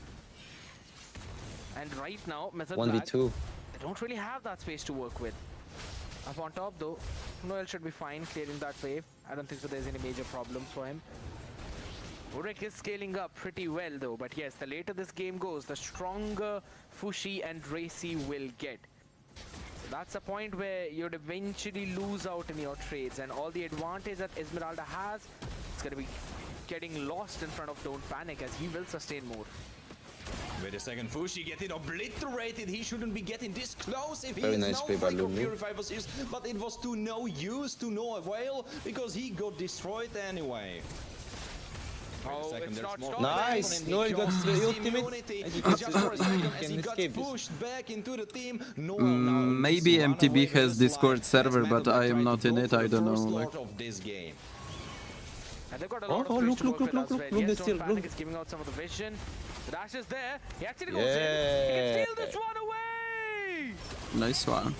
Speaker 15: And right now, Method Black,
Speaker 14: 1v2.
Speaker 15: they don't really have that space to work with. Up on top though, Noel should be fine clearing that wave. I don't think so there's any major problems for him. Urek is scaling up pretty well though, but yes, the later this game goes, the stronger Fushi and Racy will get. That's a point where you'd eventually lose out in your trades, and all the advantage that Esmeralda has, it's going to be getting lost in front of Don't Panic, as he will sustain more.
Speaker 19: Wait a second, Fushi getting obliterated. He shouldn't be getting this close if he
Speaker 14: Very
Speaker 19: is
Speaker 14: nice
Speaker 19: now
Speaker 14: play by
Speaker 19: Freak of
Speaker 14: Lumi.
Speaker 19: Purify was used, but it was to no use, to no avail, because he got destroyed anyway.
Speaker 15: Oh, it's not
Speaker 14: Nice! Noel got the ultimate. And you can
Speaker 19: Just for a second, as he
Speaker 14: can
Speaker 19: got
Speaker 14: escape this.
Speaker 19: pushed back into the team, Noel now
Speaker 1: Maybe
Speaker 19: run
Speaker 1: MTB
Speaker 19: away
Speaker 1: has
Speaker 19: with the
Speaker 1: Discord
Speaker 19: slide,
Speaker 1: server,
Speaker 19: as
Speaker 1: but
Speaker 19: Method
Speaker 1: I am
Speaker 19: tried
Speaker 1: not
Speaker 19: to
Speaker 1: in
Speaker 19: go
Speaker 1: it,
Speaker 19: for
Speaker 1: I
Speaker 19: the
Speaker 1: don't know,
Speaker 19: first
Speaker 1: like-
Speaker 19: Lord of this game.
Speaker 15: And they've got a lot
Speaker 14: Oh,
Speaker 15: of
Speaker 14: look,
Speaker 15: space to
Speaker 14: look,
Speaker 15: work
Speaker 14: look,
Speaker 15: with
Speaker 14: look,
Speaker 15: as
Speaker 14: look,
Speaker 15: well.
Speaker 14: the
Speaker 15: Yes,
Speaker 14: steal,
Speaker 15: Don't
Speaker 14: look.
Speaker 15: Panic is giving out some of the vision. The dash is there. He actually goes in. He can steal this one away.
Speaker 1: Nice one.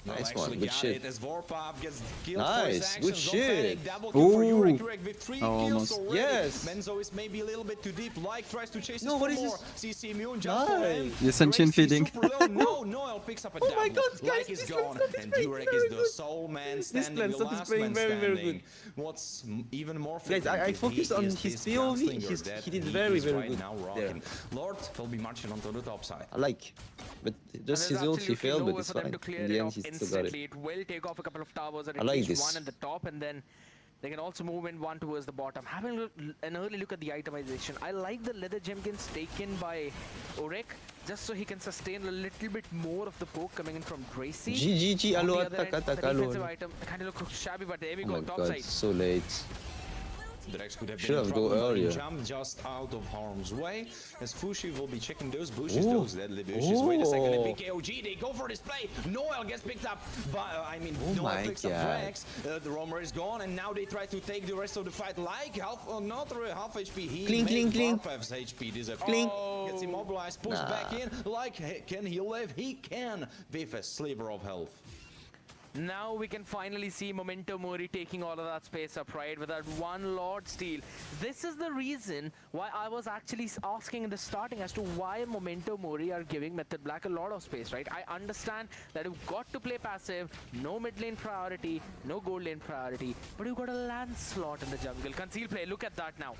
Speaker 14: Nice
Speaker 19: Actually
Speaker 14: one, good
Speaker 19: got
Speaker 14: shit.
Speaker 19: it as Vorpath gets killed for his
Speaker 14: Nice, good
Speaker 19: actions.
Speaker 14: shit.
Speaker 19: Double kill for
Speaker 1: Ooh.
Speaker 19: Urek with 3 kills
Speaker 1: Almost.
Speaker 19: already.
Speaker 14: Yes.
Speaker 19: Menzo is maybe a little bit too deep. Like tries to chase
Speaker 14: No,
Speaker 19: us
Speaker 14: what
Speaker 19: for
Speaker 14: is
Speaker 19: more.
Speaker 14: this?
Speaker 19: CC immune just for him.
Speaker 1: Yes, and chin
Speaker 19: Gracie
Speaker 1: feeding.
Speaker 19: super low. No, Noel picks up a
Speaker 14: Oh
Speaker 19: double.
Speaker 14: my God, guys,
Speaker 19: Like is
Speaker 14: this
Speaker 19: gone,
Speaker 14: Lancelot is
Speaker 19: and
Speaker 14: playing
Speaker 19: Urek
Speaker 14: very
Speaker 19: is the
Speaker 14: good.
Speaker 19: sole man
Speaker 14: This
Speaker 19: standing, the
Speaker 14: Lancelot is
Speaker 19: last
Speaker 14: playing
Speaker 19: man
Speaker 14: very, very
Speaker 19: standing.
Speaker 14: good.
Speaker 19: What's even more
Speaker 14: Guys, I
Speaker 19: freaking
Speaker 14: focused
Speaker 19: he
Speaker 14: on
Speaker 19: is
Speaker 14: his
Speaker 19: this
Speaker 14: POV.
Speaker 19: gunslinger that
Speaker 14: He did
Speaker 19: he
Speaker 14: very,
Speaker 19: is
Speaker 14: very
Speaker 19: right
Speaker 14: good
Speaker 19: now
Speaker 14: there.
Speaker 19: rocking. Lord will be marching onto the top side.
Speaker 14: I like. But just his
Speaker 15: And there's
Speaker 14: ult, he
Speaker 15: absolutely
Speaker 14: failed,
Speaker 15: no
Speaker 14: but
Speaker 15: way
Speaker 14: it's
Speaker 15: for them
Speaker 14: fine.
Speaker 15: to clear
Speaker 14: In
Speaker 15: it
Speaker 14: the end,
Speaker 15: off
Speaker 14: he still got
Speaker 15: instantly.
Speaker 14: it.
Speaker 15: It will take off a couple of towers at
Speaker 14: I like
Speaker 15: least
Speaker 14: this.
Speaker 15: one at the top, and then they can also move in one towards the bottom. Having an early look at the itemization, I like the leather gemkins taken by Urek, just so he can sustain a little bit more of the poke coming in from Dracy.
Speaker 14: GG,
Speaker 15: On
Speaker 14: allo,
Speaker 15: the other
Speaker 14: attack,
Speaker 15: end,
Speaker 14: attack,
Speaker 15: the
Speaker 14: allo.
Speaker 15: defensive item kind of looks shabby, but there we
Speaker 14: Oh
Speaker 15: go,
Speaker 14: my
Speaker 15: top
Speaker 14: god,
Speaker 15: side.
Speaker 14: so late.
Speaker 19: Drex could have
Speaker 14: Should
Speaker 19: been in
Speaker 14: have
Speaker 19: trouble,
Speaker 14: go
Speaker 19: but he
Speaker 14: earlier.
Speaker 19: jumped just out of harm's way, as Fushi will be checking those bushes,
Speaker 14: Ooh.
Speaker 19: those deadly bushes. Wait a second,
Speaker 14: Oh.
Speaker 19: and BKOG, they go for this play. Noel gets picked up, but
Speaker 14: Oh
Speaker 19: Noel
Speaker 14: my
Speaker 19: picks up
Speaker 14: God.
Speaker 19: Drex. The roamer is gone, and now they try to take the rest of the fight like half, not half HP. He
Speaker 14: Clink,
Speaker 19: made
Speaker 14: clink, clink.
Speaker 19: Vorpath's HP disappear.
Speaker 14: Clink.
Speaker 19: Gets immobilized, pushed
Speaker 14: Nah.
Speaker 19: back in. Like, can he live? He can, with a sliver of health.
Speaker 15: Now we can finally see Memento Mori taking all of that space up, right? With that one Lord Steal. This is the reason why I was actually asking in the starting as to why Memento Mori are giving Method Black a lot of space, right? I understand that you've got to play passive, no mid lane priority, no gold lane priority, but you've got a Lancelot in the jungle. Conceal play, look at that now.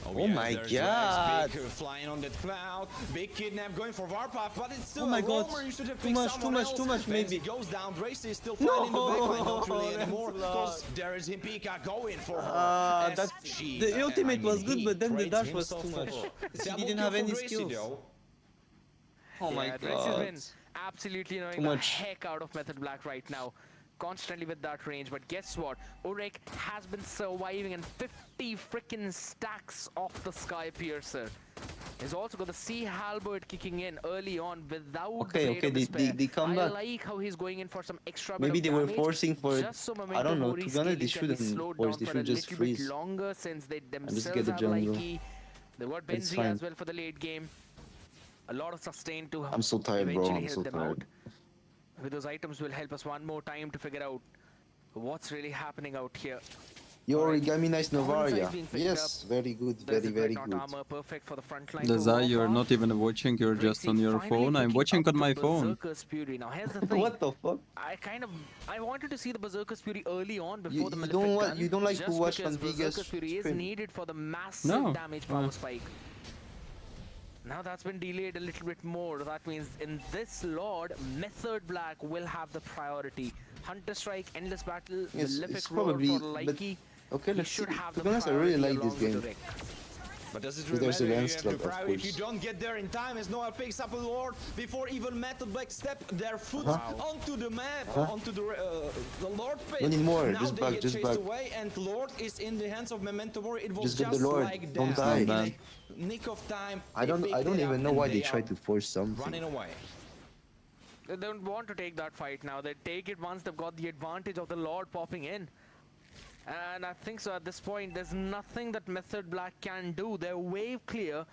Speaker 14: Oh my god!
Speaker 19: Big, flying on that cloud. Big kidnap going for Warpath, but it's still
Speaker 14: Oh my
Speaker 19: a
Speaker 14: god!
Speaker 19: roamer. You should have
Speaker 14: Too
Speaker 19: picked
Speaker 14: much,
Speaker 19: someone else.
Speaker 14: too much, maybe.
Speaker 19: Goes down. Dracy is still fighting in the backline. Not really anymore. Because there is Himpika going for her.
Speaker 14: The ultimate was good, but then the dash was too much. He didn't have any skills. Oh my
Speaker 15: Dracy has
Speaker 14: god!
Speaker 15: been absolutely annoying
Speaker 14: Too
Speaker 15: the
Speaker 14: much.
Speaker 15: heck out of Method Black right now. Constantly with that range, but guess what? Urek has been surviving and 50 freaking stacks off the Sky Piercer. He's also got the Sea Halberd kicking in early on without
Speaker 14: they come back.
Speaker 15: I like how he's going in for some extra
Speaker 14: Maybe
Speaker 15: bit
Speaker 14: they
Speaker 15: of
Speaker 14: were
Speaker 15: damage,
Speaker 14: forcing for.
Speaker 15: just so
Speaker 14: I don't know.
Speaker 15: Memento
Speaker 14: To be honest, they
Speaker 15: scaling can be
Speaker 14: shouldn't
Speaker 15: slowed
Speaker 14: force.
Speaker 15: down
Speaker 14: They
Speaker 15: for a
Speaker 14: should just
Speaker 15: little bit
Speaker 14: freeze.
Speaker 15: longer since they
Speaker 14: And just
Speaker 15: themselves
Speaker 14: get the
Speaker 15: have
Speaker 14: jungle.
Speaker 15: Likey. They got
Speaker 14: But it's
Speaker 15: Benzi
Speaker 14: fine.
Speaker 15: as well for the late game. A lot of sustain to
Speaker 14: I'm so tired, bro.
Speaker 15: eventually
Speaker 14: I'm
Speaker 15: help
Speaker 14: so
Speaker 15: them
Speaker 14: tired.
Speaker 15: out. With those items will help us one more time to figure out what's really happening out here.
Speaker 14: You origami nice
Speaker 15: Dominance
Speaker 14: Novaria.
Speaker 15: being picked
Speaker 14: Yes, very good,
Speaker 15: There's
Speaker 14: very
Speaker 15: the
Speaker 14: very
Speaker 15: Dreadnought
Speaker 14: good.
Speaker 15: armor, perfect for the front line.
Speaker 1: Dazai, you're not even watching, you're just on your phone. I'm watching on my phone.
Speaker 15: Berserker's Fury. Now here's the thing.
Speaker 14: What the fuck?
Speaker 15: I wanted to see the Berserker's Fury early on before the
Speaker 14: You
Speaker 15: Malefic
Speaker 14: don't
Speaker 15: gun,
Speaker 14: you don't like to
Speaker 15: just
Speaker 14: watch
Speaker 15: because
Speaker 14: Van Viga's
Speaker 15: Berserker's Fury is
Speaker 14: stream?
Speaker 15: needed for the massive
Speaker 1: No.
Speaker 15: damage power spike. Now that's been delayed a little bit more. That means in this Lord, Method Black will have the priority. Hunter Strike, Endless Battle, Malefic
Speaker 14: it's
Speaker 15: Roar
Speaker 14: probably.
Speaker 15: for
Speaker 14: But,
Speaker 15: Likey.
Speaker 14: okay,
Speaker 15: He
Speaker 14: let's
Speaker 15: should
Speaker 14: see.
Speaker 15: have
Speaker 14: To
Speaker 15: the
Speaker 14: be honest, I really
Speaker 15: priority
Speaker 14: like this
Speaker 15: along with
Speaker 14: game.
Speaker 15: Urek.
Speaker 19: But does it
Speaker 14: Because there's
Speaker 19: really
Speaker 14: a
Speaker 19: matter? You have
Speaker 14: Lancelot,
Speaker 19: to
Speaker 14: of
Speaker 19: priority. If you
Speaker 14: course.
Speaker 19: don't get there in time, as Noah picks up a Lord before even Method Black step their foot onto the map, onto the Lord pit.
Speaker 14: Don't need more,
Speaker 19: Now
Speaker 14: just
Speaker 19: they
Speaker 14: back,
Speaker 19: get
Speaker 14: just
Speaker 19: chased
Speaker 14: back.
Speaker 19: away, and Lord is in the hands of Memento Mori. It was
Speaker 14: Just get the Lord,
Speaker 19: like
Speaker 14: don't
Speaker 19: that.
Speaker 14: die.
Speaker 19: In a nick of time.
Speaker 14: I don't
Speaker 19: picked it
Speaker 14: even
Speaker 19: up
Speaker 14: know
Speaker 19: and
Speaker 14: why they
Speaker 19: are
Speaker 14: try to force something.
Speaker 19: running away.
Speaker 15: They don't want to take that fight now. They take it once they've got the advantage of the Lord popping in. And I think so at this point, there's nothing that Method Black can do. They're wave clear.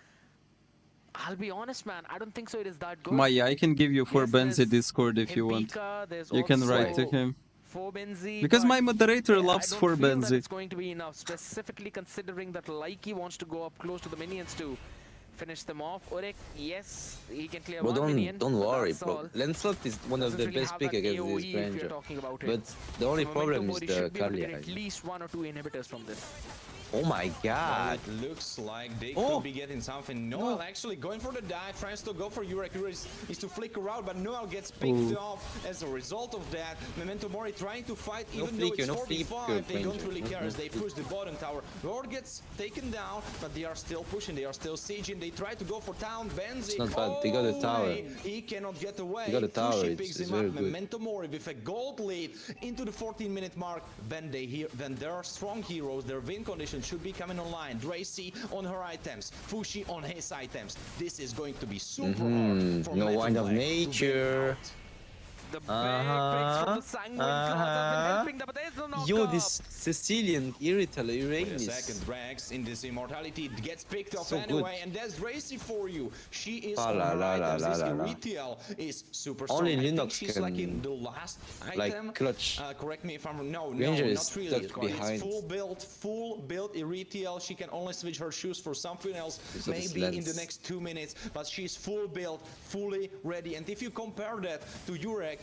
Speaker 15: I'll be honest, man. I don't think so it is that good.
Speaker 1: Maya, I can give you for
Speaker 15: Yes,
Speaker 1: Benzi
Speaker 15: there's
Speaker 1: Discord if you want.
Speaker 15: Himpika, there's
Speaker 1: You can write to
Speaker 15: also
Speaker 1: him.
Speaker 15: for Benzi,
Speaker 1: Because
Speaker 15: but
Speaker 1: my moderator loves
Speaker 15: I
Speaker 1: for
Speaker 15: don't feel that
Speaker 1: Benzi.
Speaker 15: it's going to be enough, specifically considering that Likey wants to go up close to the minions to finish them off. Urek, yes, he can clear
Speaker 14: But
Speaker 15: one minion.
Speaker 14: don't
Speaker 15: but
Speaker 14: worry,
Speaker 15: that's
Speaker 14: bro.
Speaker 15: all.
Speaker 14: Lancelot is one of
Speaker 15: Doesn't
Speaker 14: the
Speaker 15: really
Speaker 14: best
Speaker 15: have
Speaker 14: pick
Speaker 15: that
Speaker 14: against
Speaker 15: AoE
Speaker 14: this
Speaker 15: if you're
Speaker 14: Ranger.
Speaker 15: talking about it.
Speaker 14: But the only
Speaker 15: So
Speaker 14: problem
Speaker 15: Memento
Speaker 14: is
Speaker 15: Mori
Speaker 14: the
Speaker 15: should be able to get
Speaker 14: Kalia.
Speaker 15: at least 1 or 2 inhibitors from this.
Speaker 14: Oh my god.
Speaker 19: Well, it looks like they
Speaker 14: Oh.
Speaker 19: could be getting something. Noel actually going for the dive, tries to go for Urek. Urek is to flicker out, but Noel gets picked off as a result of that. Memento Mori trying to fight,
Speaker 14: No
Speaker 19: even though
Speaker 14: flicker,
Speaker 19: it's
Speaker 14: no
Speaker 19: 45,
Speaker 14: flicker,
Speaker 19: they don't
Speaker 14: Ranger.
Speaker 19: really care as they
Speaker 14: Mhm.
Speaker 19: push the bottom tower. Lord gets taken down, but they are still pushing, they are still sieging. They try to go for town. Benzi,
Speaker 14: It's not bad, they got the tower.
Speaker 19: He cannot get away.
Speaker 14: They got the tower,
Speaker 19: Fushi
Speaker 14: it's-
Speaker 19: picks
Speaker 14: it's
Speaker 19: him
Speaker 14: very
Speaker 19: up.
Speaker 14: good.
Speaker 19: Memento Mori with a gold lead into the 14-minute mark. When there are strong heroes, their win condition should be coming online. Dracy on her items, Fushi on his items. This is going to be super hard for
Speaker 14: No
Speaker 19: Method
Speaker 14: wind of
Speaker 19: Black to
Speaker 14: nature.
Speaker 19: win out.
Speaker 15: The big picks from the Sanguine Claws have been helping them, but there's no
Speaker 14: Yo,
Speaker 15: knockup.
Speaker 14: this Sicilian irritable
Speaker 19: Wait a
Speaker 14: Uranus.
Speaker 19: second, Drax in this immortality it gets picked up
Speaker 14: So
Speaker 19: anyway,
Speaker 14: good.
Speaker 19: and that's Dracy for you. She is
Speaker 14: Ah,
Speaker 19: on
Speaker 14: la,
Speaker 19: her
Speaker 14: la, la,
Speaker 19: items.
Speaker 14: la,
Speaker 19: This
Speaker 14: la, la.
Speaker 19: Iritiel is super strong.
Speaker 14: Only
Speaker 19: I think
Speaker 14: Linux
Speaker 19: she's like in
Speaker 14: can,
Speaker 19: the last
Speaker 14: like,
Speaker 19: item.
Speaker 14: clutch.
Speaker 19: Correct me if I'm wrong. No,
Speaker 14: Ranger
Speaker 19: no,
Speaker 14: is
Speaker 19: not really.
Speaker 14: stuck
Speaker 19: It's
Speaker 14: behind.
Speaker 19: full build Iritiel. She can only switch her shoes for something else,
Speaker 14: Because of his
Speaker 19: maybe in the
Speaker 14: lens.
Speaker 19: next 2 minutes. But she's full build, fully ready. And if you compare that to Urek,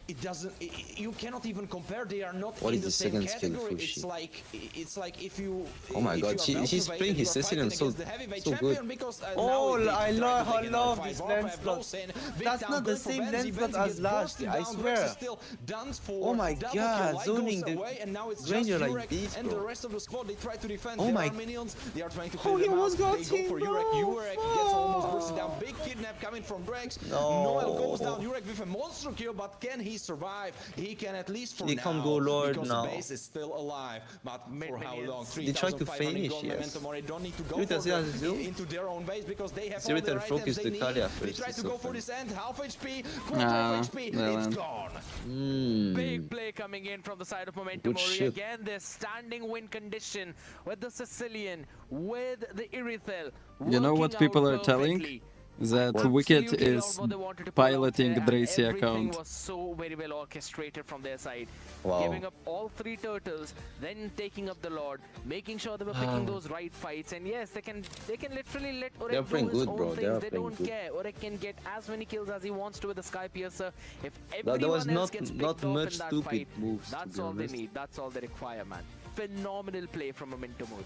Speaker 19: it doesn't. You cannot even compare. They are not
Speaker 14: What
Speaker 19: in
Speaker 14: is
Speaker 19: the
Speaker 14: the
Speaker 19: same
Speaker 14: second skill,
Speaker 19: category.
Speaker 14: Fushi?
Speaker 19: It's like if you.
Speaker 14: Oh my
Speaker 19: if
Speaker 14: god,
Speaker 19: you are
Speaker 14: she's
Speaker 19: well
Speaker 14: playing his
Speaker 19: motivated, you are
Speaker 14: Sicilian
Speaker 19: fighting
Speaker 14: so,
Speaker 19: against the heavyweight
Speaker 14: so
Speaker 19: champion
Speaker 14: good.
Speaker 19: because, now
Speaker 14: Oh,
Speaker 19: they
Speaker 14: I
Speaker 19: try to
Speaker 14: love,
Speaker 19: take
Speaker 14: I
Speaker 19: another
Speaker 14: love
Speaker 19: fight.
Speaker 14: this
Speaker 19: Warpath
Speaker 14: Lancelot.
Speaker 19: goes in, big
Speaker 14: That's
Speaker 19: down
Speaker 14: not the
Speaker 19: goal for
Speaker 14: same
Speaker 19: Benzi.
Speaker 14: Lancelot
Speaker 19: Benzi
Speaker 14: as
Speaker 19: gets
Speaker 14: last
Speaker 19: bursted
Speaker 14: year, I
Speaker 19: down.
Speaker 14: swear.
Speaker 19: Drax is still done for
Speaker 14: Oh my
Speaker 19: double
Speaker 14: god,
Speaker 19: kill. Light
Speaker 14: zoning
Speaker 19: goes
Speaker 14: the
Speaker 19: away, and now it's just
Speaker 14: Ranger
Speaker 19: Urek
Speaker 14: like this,
Speaker 19: and the
Speaker 14: bro.
Speaker 19: rest of the squad. They try to defend.
Speaker 14: Oh
Speaker 19: There
Speaker 14: my-
Speaker 19: are minions. They are trying to
Speaker 14: Oh,
Speaker 19: clear
Speaker 14: he
Speaker 19: them
Speaker 14: was
Speaker 19: out.
Speaker 14: got
Speaker 19: They go
Speaker 14: him,
Speaker 19: for
Speaker 14: bro.
Speaker 19: Urek. Urek gets almost bursted down. Big kidnap coming from Drax.
Speaker 14: No.
Speaker 19: Noel goes down. Urek with a monster kill, but can he survive? He can at least for
Speaker 14: He
Speaker 19: now.
Speaker 14: can't go Lord
Speaker 19: because
Speaker 14: now.
Speaker 19: the base is still alive. But for how long?
Speaker 14: They tried to
Speaker 19: 3,500
Speaker 14: finish,
Speaker 19: gold.
Speaker 14: yes.
Speaker 19: Memento Mori don't need to go
Speaker 14: Irritel
Speaker 19: for
Speaker 14: has zero.
Speaker 19: into their own base because they have all
Speaker 14: Irritel
Speaker 19: their items
Speaker 14: focused
Speaker 19: they
Speaker 14: the
Speaker 19: need.
Speaker 14: Kalia
Speaker 19: They
Speaker 14: first,
Speaker 19: try
Speaker 14: it's
Speaker 19: to
Speaker 14: so
Speaker 19: go for
Speaker 14: funny.
Speaker 19: this end. Half HP, quarter
Speaker 1: Nah,
Speaker 19: of HP.
Speaker 1: well,
Speaker 19: It's
Speaker 1: man.
Speaker 19: gone.
Speaker 15: Big play coming in from the side of Memento
Speaker 14: Good
Speaker 15: Mori.
Speaker 14: shit.
Speaker 15: Again, this standing win condition with the Sicilian, with the Irithel.
Speaker 1: You know what
Speaker 15: working
Speaker 1: people
Speaker 15: out
Speaker 1: are telling?
Speaker 15: perfectly.
Speaker 1: that Wicked
Speaker 15: Absolutely
Speaker 1: is
Speaker 15: what they wanted to pull out
Speaker 1: piloting
Speaker 15: there, and
Speaker 1: Dracy
Speaker 15: everything
Speaker 1: account.
Speaker 15: was so very well orchestrated from their side.
Speaker 14: Wow.
Speaker 15: Giving up all 3 turtles, then taking up the Lord, making sure they were picking those right fights. And yes, they can literally let
Speaker 14: They're
Speaker 15: Orek do
Speaker 14: playing
Speaker 15: his
Speaker 14: good,
Speaker 15: own
Speaker 14: bro. They
Speaker 15: things.
Speaker 14: are
Speaker 15: They
Speaker 14: playing
Speaker 15: don't
Speaker 14: good.
Speaker 15: care. Orek can get as many kills as he wants to with the Sky Piercer. If
Speaker 14: There
Speaker 15: everyone
Speaker 14: was
Speaker 15: else gets
Speaker 14: not
Speaker 15: picked off
Speaker 14: much
Speaker 15: in that
Speaker 14: stupid
Speaker 15: fight,
Speaker 14: moves, to
Speaker 15: that's
Speaker 14: be
Speaker 15: all they
Speaker 14: honest.
Speaker 15: need. That's all they require, man. Phenomenal play from Memento Mori.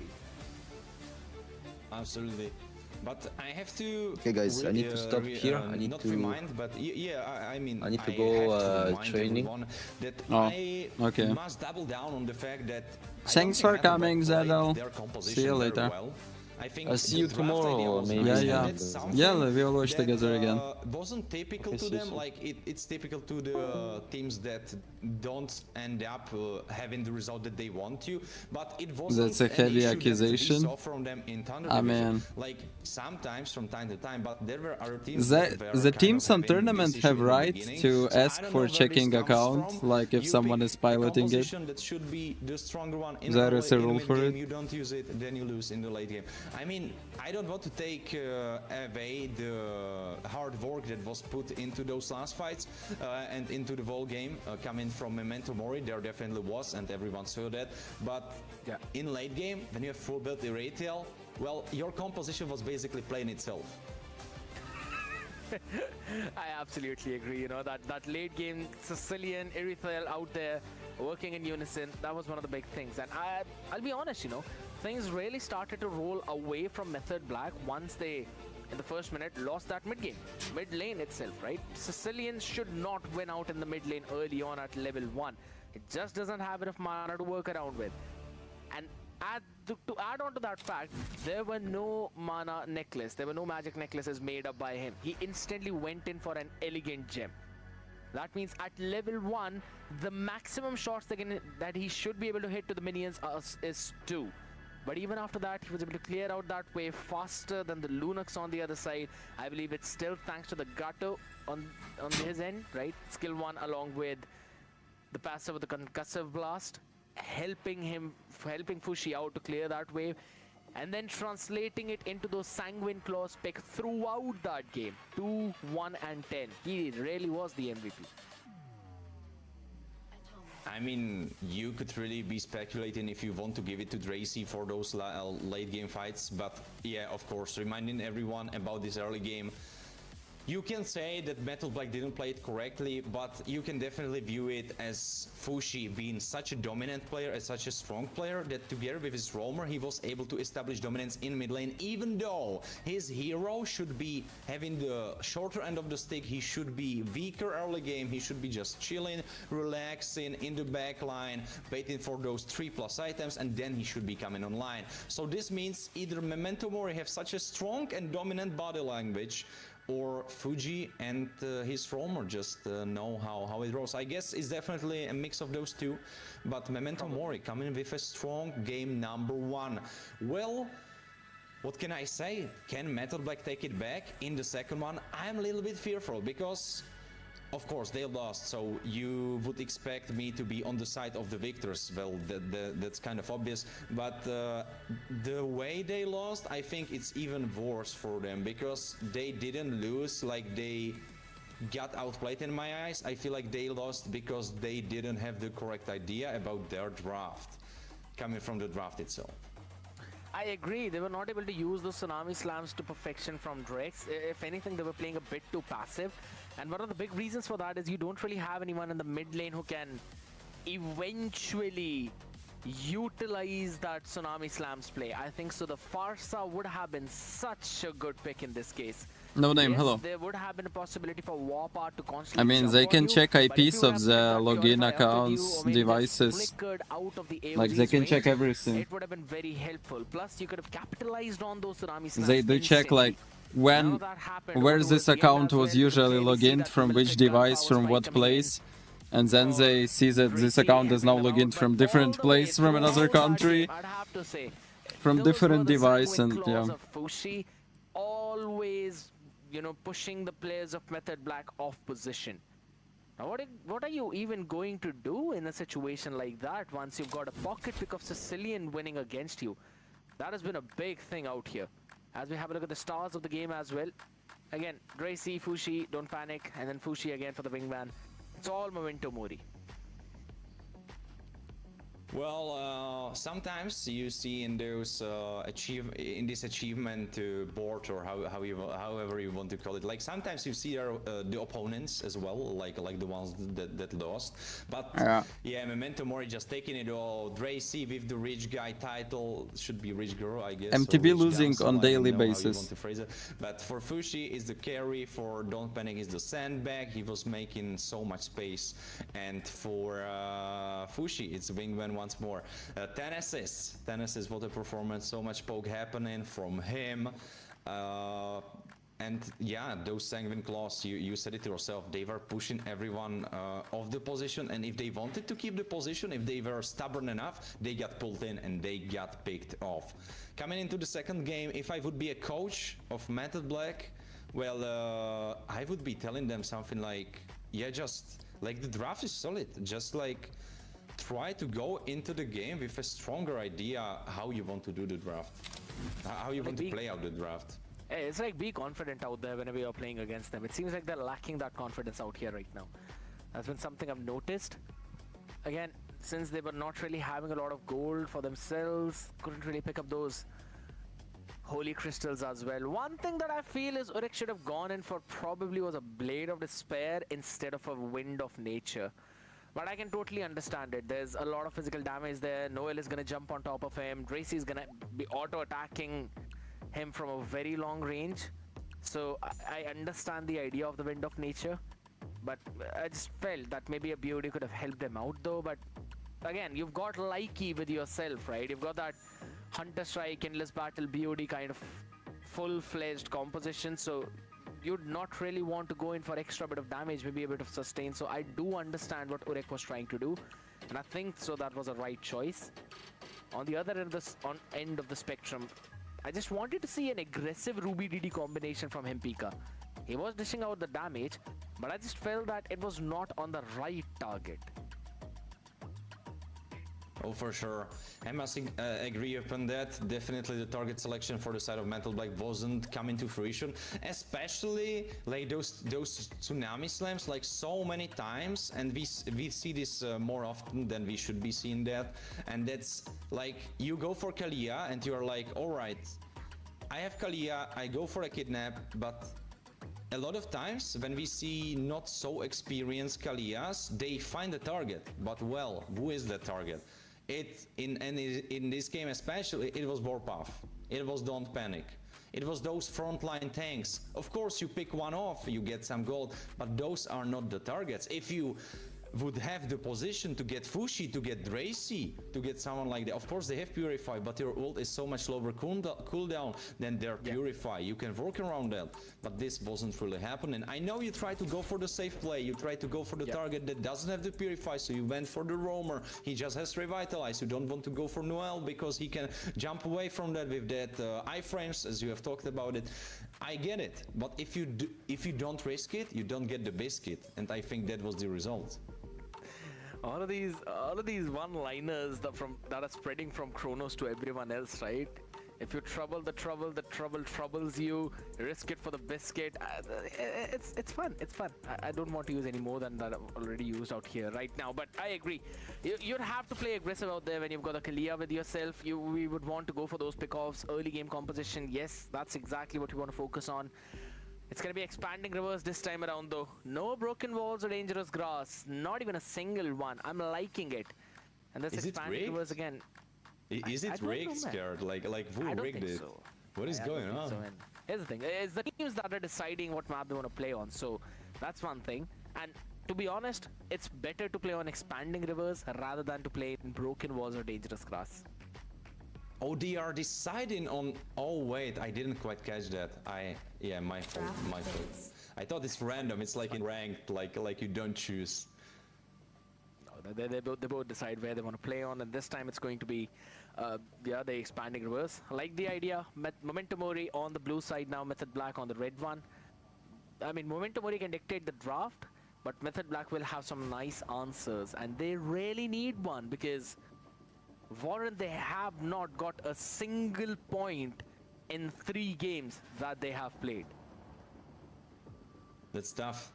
Speaker 19: Absolutely. But I have to.
Speaker 14: Okay, guys, I need to stop here. I need
Speaker 19: not
Speaker 14: to.
Speaker 19: remind, but I mean,
Speaker 14: I need to
Speaker 19: have
Speaker 14: go
Speaker 19: to remind
Speaker 14: training.
Speaker 19: everyone that
Speaker 1: Oh,
Speaker 19: I
Speaker 1: okay.
Speaker 19: must double down on the fact that.
Speaker 1: Thanks for coming, Zedel. See you later.
Speaker 19: I think
Speaker 14: I'll see you
Speaker 19: the draft idea
Speaker 14: tomorrow,
Speaker 19: was
Speaker 14: maybe.
Speaker 19: nice,
Speaker 1: Yeah,
Speaker 19: and
Speaker 1: yeah.
Speaker 19: it's something
Speaker 1: Yeah, we'll watch
Speaker 19: that,
Speaker 1: together again.
Speaker 19: Wasn't typical to them. Like it's typical to the teams that don't end up having the result that they want to. But it wasn't
Speaker 1: That's a
Speaker 19: an
Speaker 1: heavy
Speaker 19: issue that we
Speaker 1: accusation.
Speaker 19: saw from them in Thunder
Speaker 1: I
Speaker 19: Division.
Speaker 1: mean,
Speaker 19: Like sometimes from time to time, but there were other teams.
Speaker 1: the
Speaker 19: that were kind
Speaker 1: teams
Speaker 19: of
Speaker 1: on
Speaker 19: having
Speaker 1: tournament
Speaker 19: this issue
Speaker 1: have
Speaker 19: in the
Speaker 1: right
Speaker 19: beginning.
Speaker 1: to
Speaker 19: So I
Speaker 1: ask
Speaker 19: don't
Speaker 1: for
Speaker 19: know where
Speaker 1: checking
Speaker 19: this comes
Speaker 1: account,
Speaker 19: from.
Speaker 1: like if
Speaker 19: You
Speaker 1: someone
Speaker 19: pick
Speaker 1: is piloting
Speaker 19: a
Speaker 1: it.
Speaker 19: composition that should be the stronger one in
Speaker 1: There
Speaker 19: the
Speaker 1: is a
Speaker 19: in
Speaker 1: rule
Speaker 19: mid
Speaker 1: for
Speaker 19: game,
Speaker 1: it.
Speaker 19: you don't use it, then you lose in the late game. I mean, I don't want to take away the hard work that was put into those last fights and into the whole game coming from Memento Mori. There definitely was, and everyone saw that. But
Speaker 15: Yeah.
Speaker 19: in late game, when you have full build Irratial, well, your composition was basically playing itself.
Speaker 15: I absolutely agree. You know, that late game Sicilian, Irithel out there working in unison, that was one of the big things. And I'll be honest, you know, things really started to roll away from Method Black once they, in the first minute, lost that mid game. Mid lane itself, right? Sicilians should not win out in the mid lane early on at level 1. It just doesn't have enough mana to work around with. And to add on to that fact, there were no mana necklace, there were no magic necklaces made up by him. He instantly went in for an elegant gem. That means at level 1, the maximum shots that he should be able to hit to the minions is 2. But even after that, he was able to clear out that wave faster than the Lunox on the other side. I believe it's still thanks to the Gato on his end, right? Skill 1 along with the passive with the concussive blast, helping Fushi out to clear that wave, and then translating it into those sanguine claws pick throughout that game. 2, 1, and 10. He really was the MVP.
Speaker 19: I mean, you could really be speculating if you want to give it to Dracy for those late game fights, but yeah, of course, reminding everyone about this early game. You can say that Metal Black didn't play it correctly, but you can definitely view it as Fushi being such a dominant player, as such a strong player, that together with his roamer, he was able to establish dominance in mid lane, even though his hero should be having the shorter end of the stick. He should be weaker early game, he should be just chilling, relaxing in the back line, waiting for those 3+ items, and then he should be coming online. So this means either Memento Mori have such a strong and dominant body language, or Fuji and his roamer just know how it rolls. I guess it's definitely a mix of those two, but Memento Mori coming with a strong game number 1. Well, what can I say? Can Metal Black take it back in the second one? I'm a little bit fearful because, of course, they lost, so you would expect me to be on the side of the victors. Well, that's kind of obvious, but the way they lost, I think it's even worse for them, because they didn't lose like they got outplayed in my eyes. I feel like they lost because they didn't have the correct idea about their draft, coming from the draft itself.
Speaker 15: I agree, they were not able to use those Tsunami Slams to perfection from Drex. If anything, they were playing a bit too passive. And one of the big reasons for that is you don't really have anyone in the mid lane who can eventually utilize that Tsunami Slams play. I think so the Farsa would have been such a good pick in this case.
Speaker 1: No name,
Speaker 15: yes,
Speaker 1: hello.
Speaker 15: There would have been a possibility for Warpath to constantly
Speaker 1: I mean,
Speaker 15: jump
Speaker 1: they
Speaker 15: on
Speaker 1: can
Speaker 15: you,
Speaker 1: check
Speaker 15: but if
Speaker 1: IPs
Speaker 15: you
Speaker 1: of
Speaker 15: have
Speaker 1: the
Speaker 15: that
Speaker 1: login
Speaker 15: Purify up with
Speaker 1: accounts,
Speaker 15: you, or maybe just
Speaker 1: devices.
Speaker 15: flickered out of the
Speaker 1: Like, they
Speaker 15: AoE's
Speaker 1: can check
Speaker 15: range,
Speaker 1: everything.
Speaker 15: It would have been very helpful. Plus, you could have capitalized on those Tsunami Slams.
Speaker 1: They do check like when, where this account was usually logged in, from which device, from what place, and then they see that this account is now logged in from different place, from another country,
Speaker 15: I'd have to say,
Speaker 1: from
Speaker 15: those were
Speaker 1: different
Speaker 15: the
Speaker 1: device,
Speaker 15: sanguine
Speaker 1: and
Speaker 15: claws
Speaker 1: yeah.
Speaker 15: of Fushi, always, you know, pushing the players of Method Black off position. Now, what are you even going to do in a situation like that once you've got a pocket pick of Sicilian winning against you? That has been a big thing out here. As we have a look at the stars of the game as well. Again, Gracie, Fushi, don't panic, and then Fushi again for the wingman. It's all Memento Mori.
Speaker 19: Well, sometimes you see in those this achievement board, or however you want to call it, like sometimes you see the opponents as well, like the ones that lost. But yeah, Memento Mori just taking it all. Dracy with the rich guy title, should be rich girl, I guess.
Speaker 1: MTB losing on daily basis.
Speaker 19: Want to phrase it. But for Fushi is the carry, for Don't Panic is the sandbag. He was making so much space, and for Fushi it's wingman once more. 10 assists. 10 assists, what a performance. So much poke happening from him. And yeah, those sanguine claws, you said it yourself, they were pushing everyone off the position, and if they wanted to keep the position, if they were stubborn enough, they got pulled in and they got picked off. Coming into the second game, if I would be a coach of Method Black, well, I would be telling them something like, yeah, just like the draft is solid, just like try to go into the game with a stronger idea how you want to do the draft, how you want to play out the draft.
Speaker 15: Hey, it's like be confident out there whenever you're playing against them. It seems like they're lacking that confidence out here right now. That's been something I've noticed. Again, since they were not really having a lot of gold for themselves, couldn't really pick up those holy crystals as well. One thing that I feel is Urek should have gone in for probably was a Blade of Despair instead of a Wind of Nature. But I can totally understand it. There's a lot of physical damage there. Noel is going to jump on top of him. Dracy is going to be auto-attacking him from a very long range. So I understand the idea of the Wind of Nature. But I just felt that maybe a BOD could have helped him out though. But again, you've got Likey with yourself, right? You've got that Hunter Strike, Endless Battle, BOD kind of full-fledged composition. So you'd not really want to go in for extra bit of damage, maybe a bit of sustain. So I do understand what Urek was trying to do, and I think so that was a right choice. On the other end of the spectrum, I just wanted to see an aggressive Ruby DD combination from Hempika. He was dishing out the damage, but I just felt that it was not on the right target.
Speaker 19: Oh, for sure. I must agree upon that. Definitely the target selection for the side of Metal Black wasn't coming to fruition. Especially like those tsunami slams like so many times, and we see this more often than we should be seeing that. And that's like you go for Kalia and you are like, alright, I have Kalia, I go for a kidnap, but a lot of times when we see not so experienced Kalias, they find the target. But well, who is the target? In this game especially, it was Warpath, it was Don't Panic, it was those frontline tanks. Of course you pick one off, you get some gold, but those are not the targets. If you would have the position to get Fushi, to get Dracy, to get someone like that, of course they have Purify, but your ult is so much lower cooldown than their Purify. You can work around that, but this wasn't really happening. I know you try to go for the safe play, you try to go for the target that doesn't have the Purify, so you went for the Roamer. He just has Revitalize. You don't want to go for Noel because he can jump away from that with that iframes, as you have talked about it. I get it, but if you don't risk it, you don't get the biscuit, and I think that was the result.
Speaker 15: All of these one-liners that are spreading from Kronos to everyone else, right? If you trouble the trouble troubles you. Risk it for the biscuit. It's fun. It's fun. I don't want to use any more than that I've already used out here right now. But I agree. You'd have to play aggressive out there when you've got a Kalia with yourself. We would want to go for those pickoffs, early game composition. Yes, that's exactly what you want to focus on. It's going to be expanding rivers this time around though. No broken walls or dangerous grass. Not even a single one. I'm liking it. And this expanding rivers again.
Speaker 19: Is it rigged, Scared? Like who rigged it?
Speaker 15: So.
Speaker 19: What is going on?
Speaker 15: So. Here's the thing. It's the teams that are deciding what map they want to play on. So that's one thing. And to be honest, it's better to play on expanding rivers rather than to play in broken walls or dangerous grass.
Speaker 19: Oh, they are deciding on... Oh, wait, I didn't quite catch that. Yeah, my fault, my fault. I thought it's random, it's like in ranked, like you don't choose.
Speaker 15: No, they both decide where they want to play on, and this time it's going to be, the expanding rivers. I like the idea. Memento Mori on the blue side now, Method Black on the red one. I mean, Memento Mori can dictate the draft, but Method Black will have some nice answers, and they really need one because Warren, they have not got a single point in 3 games that they have played.
Speaker 19: That's tough.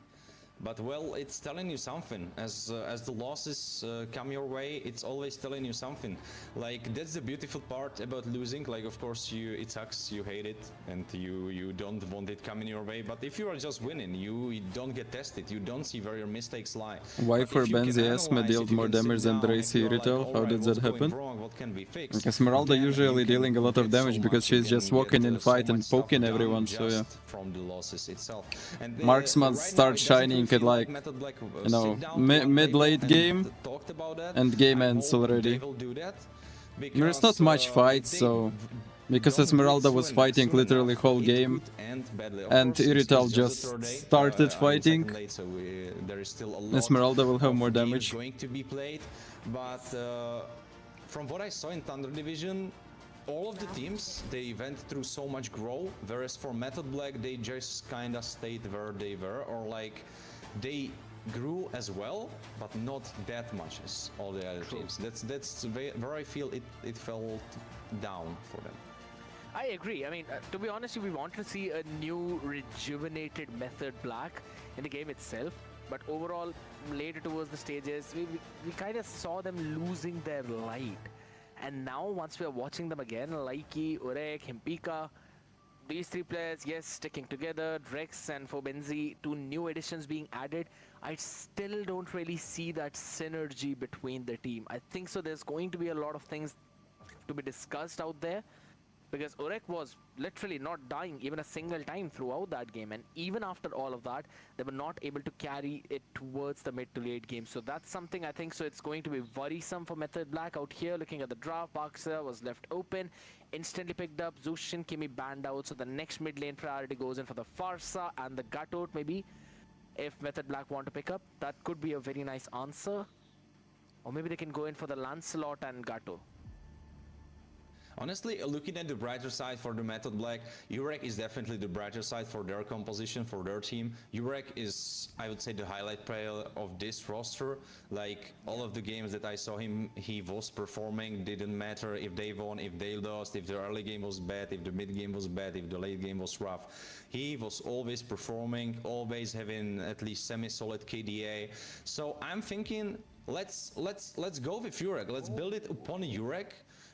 Speaker 19: But well, it's telling you something. As the losses come your way, it's always telling you something. Like, that's the beautiful part about losing. Like, of course, it sucks, you hate it, and you don't want it coming your way. But if you are just winning, you don't get tested. You don't see where your mistakes lie.
Speaker 1: Why
Speaker 19: But
Speaker 1: for
Speaker 19: if you can
Speaker 1: Benzi
Speaker 19: analyze,
Speaker 1: Esme
Speaker 19: if
Speaker 1: dealt
Speaker 19: you
Speaker 1: more
Speaker 19: can sit
Speaker 1: damage than
Speaker 19: down, if
Speaker 1: Dracy
Speaker 19: you are like,
Speaker 1: Irrital? How
Speaker 19: alright,
Speaker 1: did that
Speaker 19: what's going
Speaker 1: happen?
Speaker 19: wrong, what can be fixed?
Speaker 1: Esmeralda
Speaker 19: Then
Speaker 1: usually
Speaker 19: you
Speaker 1: dealing a lot of
Speaker 19: get so
Speaker 1: damage because
Speaker 19: much, you
Speaker 1: she's just
Speaker 19: can
Speaker 1: walking
Speaker 19: get,
Speaker 1: in
Speaker 19: so
Speaker 1: fight
Speaker 19: much
Speaker 1: and
Speaker 19: stuff
Speaker 1: poking
Speaker 19: done
Speaker 1: everyone, so yeah.
Speaker 19: just from the losses itself. And
Speaker 1: Marksman
Speaker 19: right now,
Speaker 1: starts
Speaker 19: it doesn't
Speaker 1: shining
Speaker 19: really
Speaker 1: at
Speaker 19: feel
Speaker 1: like,
Speaker 19: Method Black
Speaker 1: you know,
Speaker 19: sit down to one
Speaker 1: mid-late
Speaker 19: table
Speaker 1: game
Speaker 19: and talked about that.
Speaker 1: and game
Speaker 19: I
Speaker 1: ends
Speaker 19: hope
Speaker 1: already.
Speaker 19: they will do that,
Speaker 1: There's not
Speaker 19: because,
Speaker 1: much
Speaker 19: if
Speaker 1: fights,
Speaker 19: they
Speaker 1: so because
Speaker 19: don't do it
Speaker 1: Esmeralda was
Speaker 19: soon
Speaker 1: fighting literally
Speaker 19: enough,
Speaker 1: whole
Speaker 19: it
Speaker 1: game
Speaker 19: could end badly. Of
Speaker 1: and
Speaker 19: course, it's
Speaker 1: Irrital
Speaker 19: the
Speaker 1: just
Speaker 19: third day,
Speaker 1: started
Speaker 19: I mean
Speaker 1: fighting.
Speaker 19: second day, so there is still a lot
Speaker 1: Esmeralda will have
Speaker 19: of
Speaker 1: more
Speaker 19: games
Speaker 1: damage.
Speaker 19: going to be played, but from what I saw in Thunder Division, all of the teams, they went through so much growth, whereas for Method Black, they just kinda stayed where they were, or like, they grew as well, but not that much as all the other teams. That's where I feel it fell down for them.
Speaker 15: I agree. I mean, to be honest, we want to see a new rejuvenated Method Black in the game itself. But overall, later towards the stages, we kind of saw them losing their light. And now, once we are watching them again, Laiki, Urek, Himpika, these three players, yes, sticking together, Drex and Fobenzi, two new additions being added, I still don't really see that synergy between the team. I think so there's going to be a lot of things to be discussed out there, because Urek was literally not dying even a single time throughout that game, and even after all of that, they were not able to carry it towards the mid to late game. So that's something I think so it's going to be worrisome for Method Black out here. Looking at the draft, Parksa was left open, instantly picked up, Zushin, Kimi banned out, so the next mid lane priority goes in for the Farsa and the Gatot maybe. If Method Black want to pick up, that could be a very nice answer. Or maybe they can go in for the Lancelot and Gato.
Speaker 19: Honestly, looking at the brighter side for the Method Black, Urek is definitely the brighter side for their composition, for their team. Urek is, I would say, the highlight player of this roster. Like, all of the games that I saw him, he was performing. Didn't matter if they won, if they lost, if the early game was bad, if the mid game was bad, if the late game was rough. He was always performing, always having at least semi-solid KDA. So I'm thinking, let's go with Urek. Let's build it upon Urek.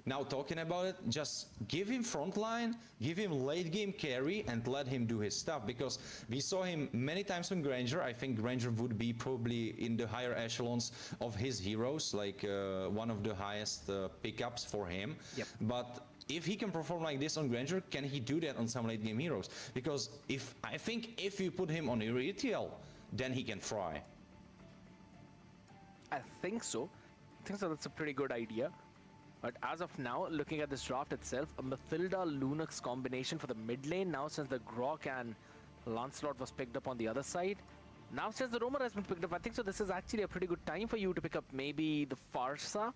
Speaker 19: Now talking about it, just give him frontline, give him late game carry, and let him do his stuff, because we saw him many times on Granger. I think Granger would be probably in the higher echelons of his heroes, like one of the highest pickups for him.
Speaker 15: Yep.
Speaker 19: But if he can perform like this on Granger, can he do that on some late game heroes? Because I think if you put him on Iritiel, then he can fry.
Speaker 15: I think so. That's a pretty good idea. But as of now, looking at this draft itself, a Mathilda Lunox combination for the mid lane. Now since the Grok and Lancelot was picked up on the other side. Now since the Roamer has been picked up, I think so this is actually a pretty good time for you to pick up maybe the Farsa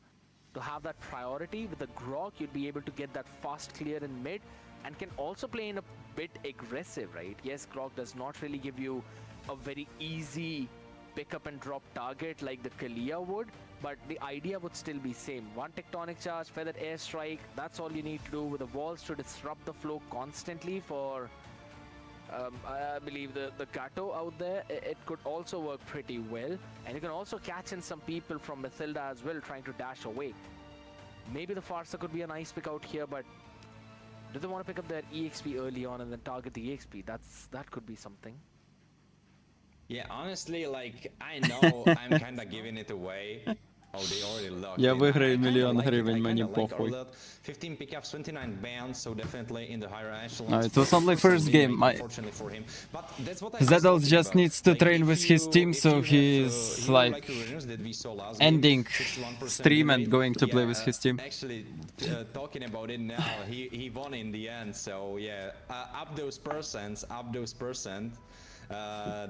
Speaker 15: to have that priority. With the Grok, you'd be able to get that fast clear in mid and can also play in a bit aggressive, right? Yes, Grok does not really give you a very easy pick up and drop target like the Kalia would, but the idea would still be same. One tectonic charge, feathered airstrike, that's all you need to do with the walls to disrupt the flow constantly for I believe the Gato out there. It could also work pretty well, and you can also catch in some people from Mathilda as well trying to dash away. Maybe the Farsa could be a nice pick out here, but do they want to pick up their EXP early on and then target the EXP? That could be something.
Speaker 19: Yeah, honestly, like, I know I'm kinda giving it away. Oh, they already locked
Speaker 1: Я
Speaker 19: in.
Speaker 1: выиграю
Speaker 19: I kinda
Speaker 1: миллион
Speaker 19: like it.
Speaker 1: гривен,
Speaker 19: I
Speaker 1: мне
Speaker 19: kinda like
Speaker 1: похуй.
Speaker 19: Orlot. 15 pickups, 29 bans, so definitely in the higher echelons.
Speaker 1: It was only first game.
Speaker 19: Unfortunately for him. But that's what I was
Speaker 1: Zedel
Speaker 19: talking
Speaker 1: just
Speaker 19: about.
Speaker 1: needs to
Speaker 19: Like,
Speaker 1: train
Speaker 19: if
Speaker 1: with his
Speaker 19: you-
Speaker 1: team,
Speaker 19: if
Speaker 1: so
Speaker 19: you have,
Speaker 1: he's
Speaker 19: hero
Speaker 1: like
Speaker 19: Uranus that we saw last
Speaker 1: ending
Speaker 19: game, 61%
Speaker 1: stream
Speaker 19: win
Speaker 1: and
Speaker 19: rate.
Speaker 1: going to play
Speaker 19: Yeah,
Speaker 1: with his team.
Speaker 19: Actually, talking about it now, he won in the end, so yeah, up those percents,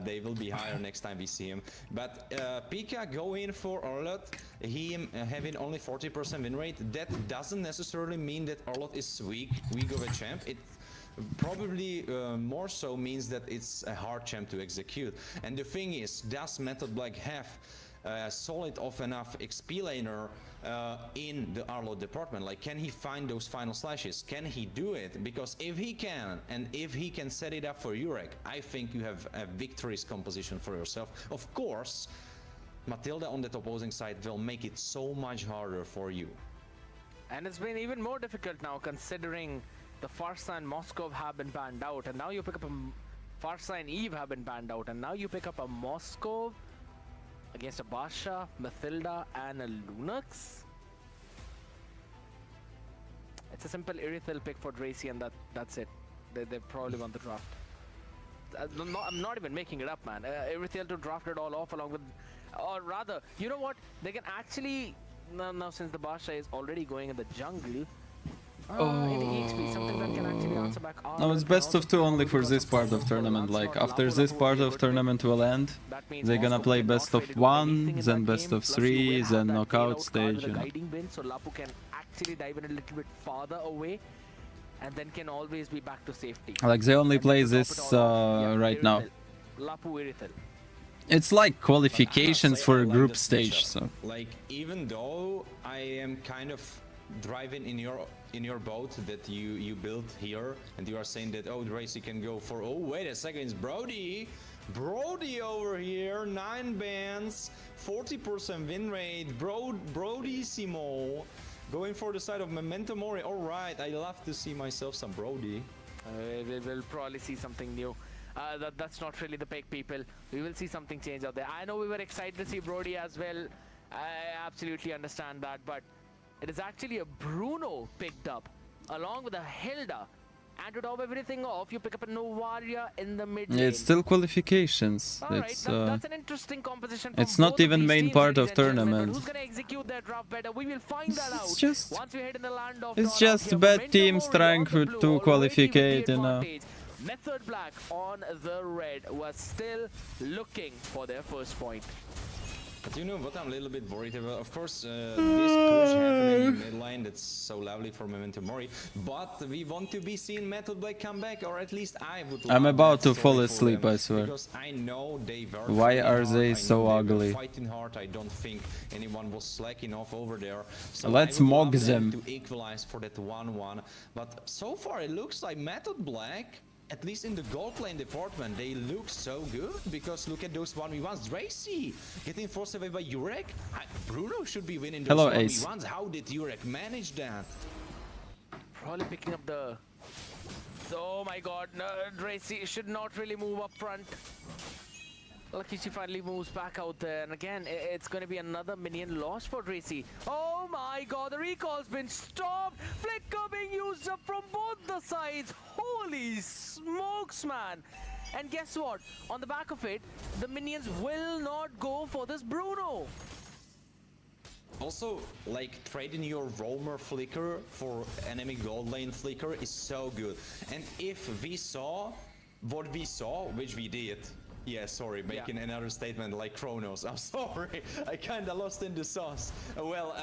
Speaker 19: they will be higher next time we see him. But Pika go in for Orlot, him having only 40% win rate. That doesn't necessarily mean that Orlot is weak of a champ. It probably more so means that it's a hard champ to execute. And the thing is, does Method Black have solid of enough XP laner in the Arlo department? Like, can he find those final slashes? Can he do it? Because if he can, and if he can set it up for Urek, I think you have a victorious composition for yourself. Of course, Matilda on that opposing side will make it so much harder for you.
Speaker 15: And it's been even more difficult now, considering the Farsa and Moskov have been banned out, and now you pick up a Farsa and Eve have been banned out, and now you pick up a Moskov against a Basha, Mathilda, and a Lunox. It's a simple Irithel pick for Dracy, and that's it. They probably won the draft. I'm not even making it up, man. Irithel to draft it all off along with, or rather, you know what? They can actually now since the Basha is already going in the jungle. In HP, something that can actually answer back.
Speaker 1: No, it's best of 2 only for this part of tournament. Like, after this part of tournament will end, they're gonna play best of 1, then best of 3, then knockout stage. You know.
Speaker 15: So Lapu can actually dive in a little bit farther away, and then can always be back to safety.
Speaker 1: Like, they only play this right now.
Speaker 15: Lapu Irithel.
Speaker 1: It's like qualifications for a group stage, so.
Speaker 19: Like, even though I am kind of driving in your boat that you built here, and you are saying that, oh, Dracy can go for, oh, wait a second, it's Brody over here, 9 bans, 40% win rate, Brodissimo going for the side of Memento Mori. All right, I love to see myself some Brody.
Speaker 15: We'll probably see something new. That's not really the pick, people. We will see something change out there. I know we were excited to see Brody as well. I absolutely understand that, but it is actually a Bruno picked up along with a Hilda. And to top everything off, you pick up a Novaria in the mid lane.
Speaker 1: Yeah, it's still qualifications.
Speaker 15: It's, that's an interesting composition.
Speaker 1: It's not even main part of tournament.
Speaker 15: Who's gonna execute their draft better? We will find that out.
Speaker 1: Just,
Speaker 15: once we head in the land of
Speaker 1: it's just bad teams trying to qualificate, you know.
Speaker 15: Method Black on the red was still looking for their first point.
Speaker 19: But you know what I'm a little bit worried about? Of course, this push happening in mid lane, that's so lovely for Memento Mori. But we want to be seeing Method Black come back, or at least I would.
Speaker 1: I'm about to fall asleep, I swear.
Speaker 19: Because I know they were.
Speaker 1: Why are they so ugly?
Speaker 19: Fighting hard. I don't think anyone was slacking off over there. So
Speaker 1: let's mock them.
Speaker 19: To equalize for that 1-1. But so far it looks like Method Black, at least in the gold lane department, they look so good, because look at those 1v1s. Dracy getting forced away by Urek. Bruno should be winning those 1v1s. How did Urek manage that?
Speaker 15: Probably picking up the... Oh my god, no, Dracy should not really move up front. Lucky she finally moves back out there, and again, it's going to be another minion loss for Dracy. Oh my god, the recall's been stopped! Flicker being used up from both the sides! Holy smokes, man! And guess what? On the back of it, the minions will not go for this Bruno!
Speaker 19: Also, like, trading your roamer flicker for enemy gold lane flicker is so good. And if we saw what we saw, which we did, yeah, sorry, making another statement like Kronos. I'm sorry, I kinda lost in the sauce. Well,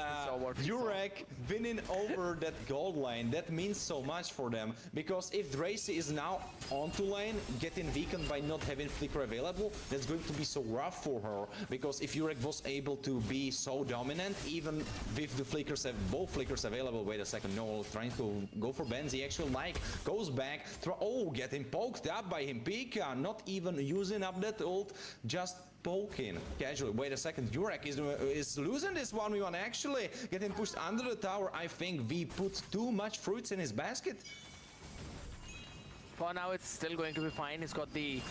Speaker 19: Urek winning over that gold lane, that means so much for them. Because if Dracy is now onto lane, getting weakened by not having flicker available, that's going to be so rough for her. Because if Urek was able to be so dominant, even with the flickers, both flickers available. Wait a second, no, trying to go for Benzi. Actual Mike goes back, getting poked up by him. Pika, not even using up that ult, just poking casually. Wait a second, Urek is losing this 1v1, actually getting pushed under the tower. I think we put too much fruits in his basket.
Speaker 15: For now, it's still going to be fine. He's got the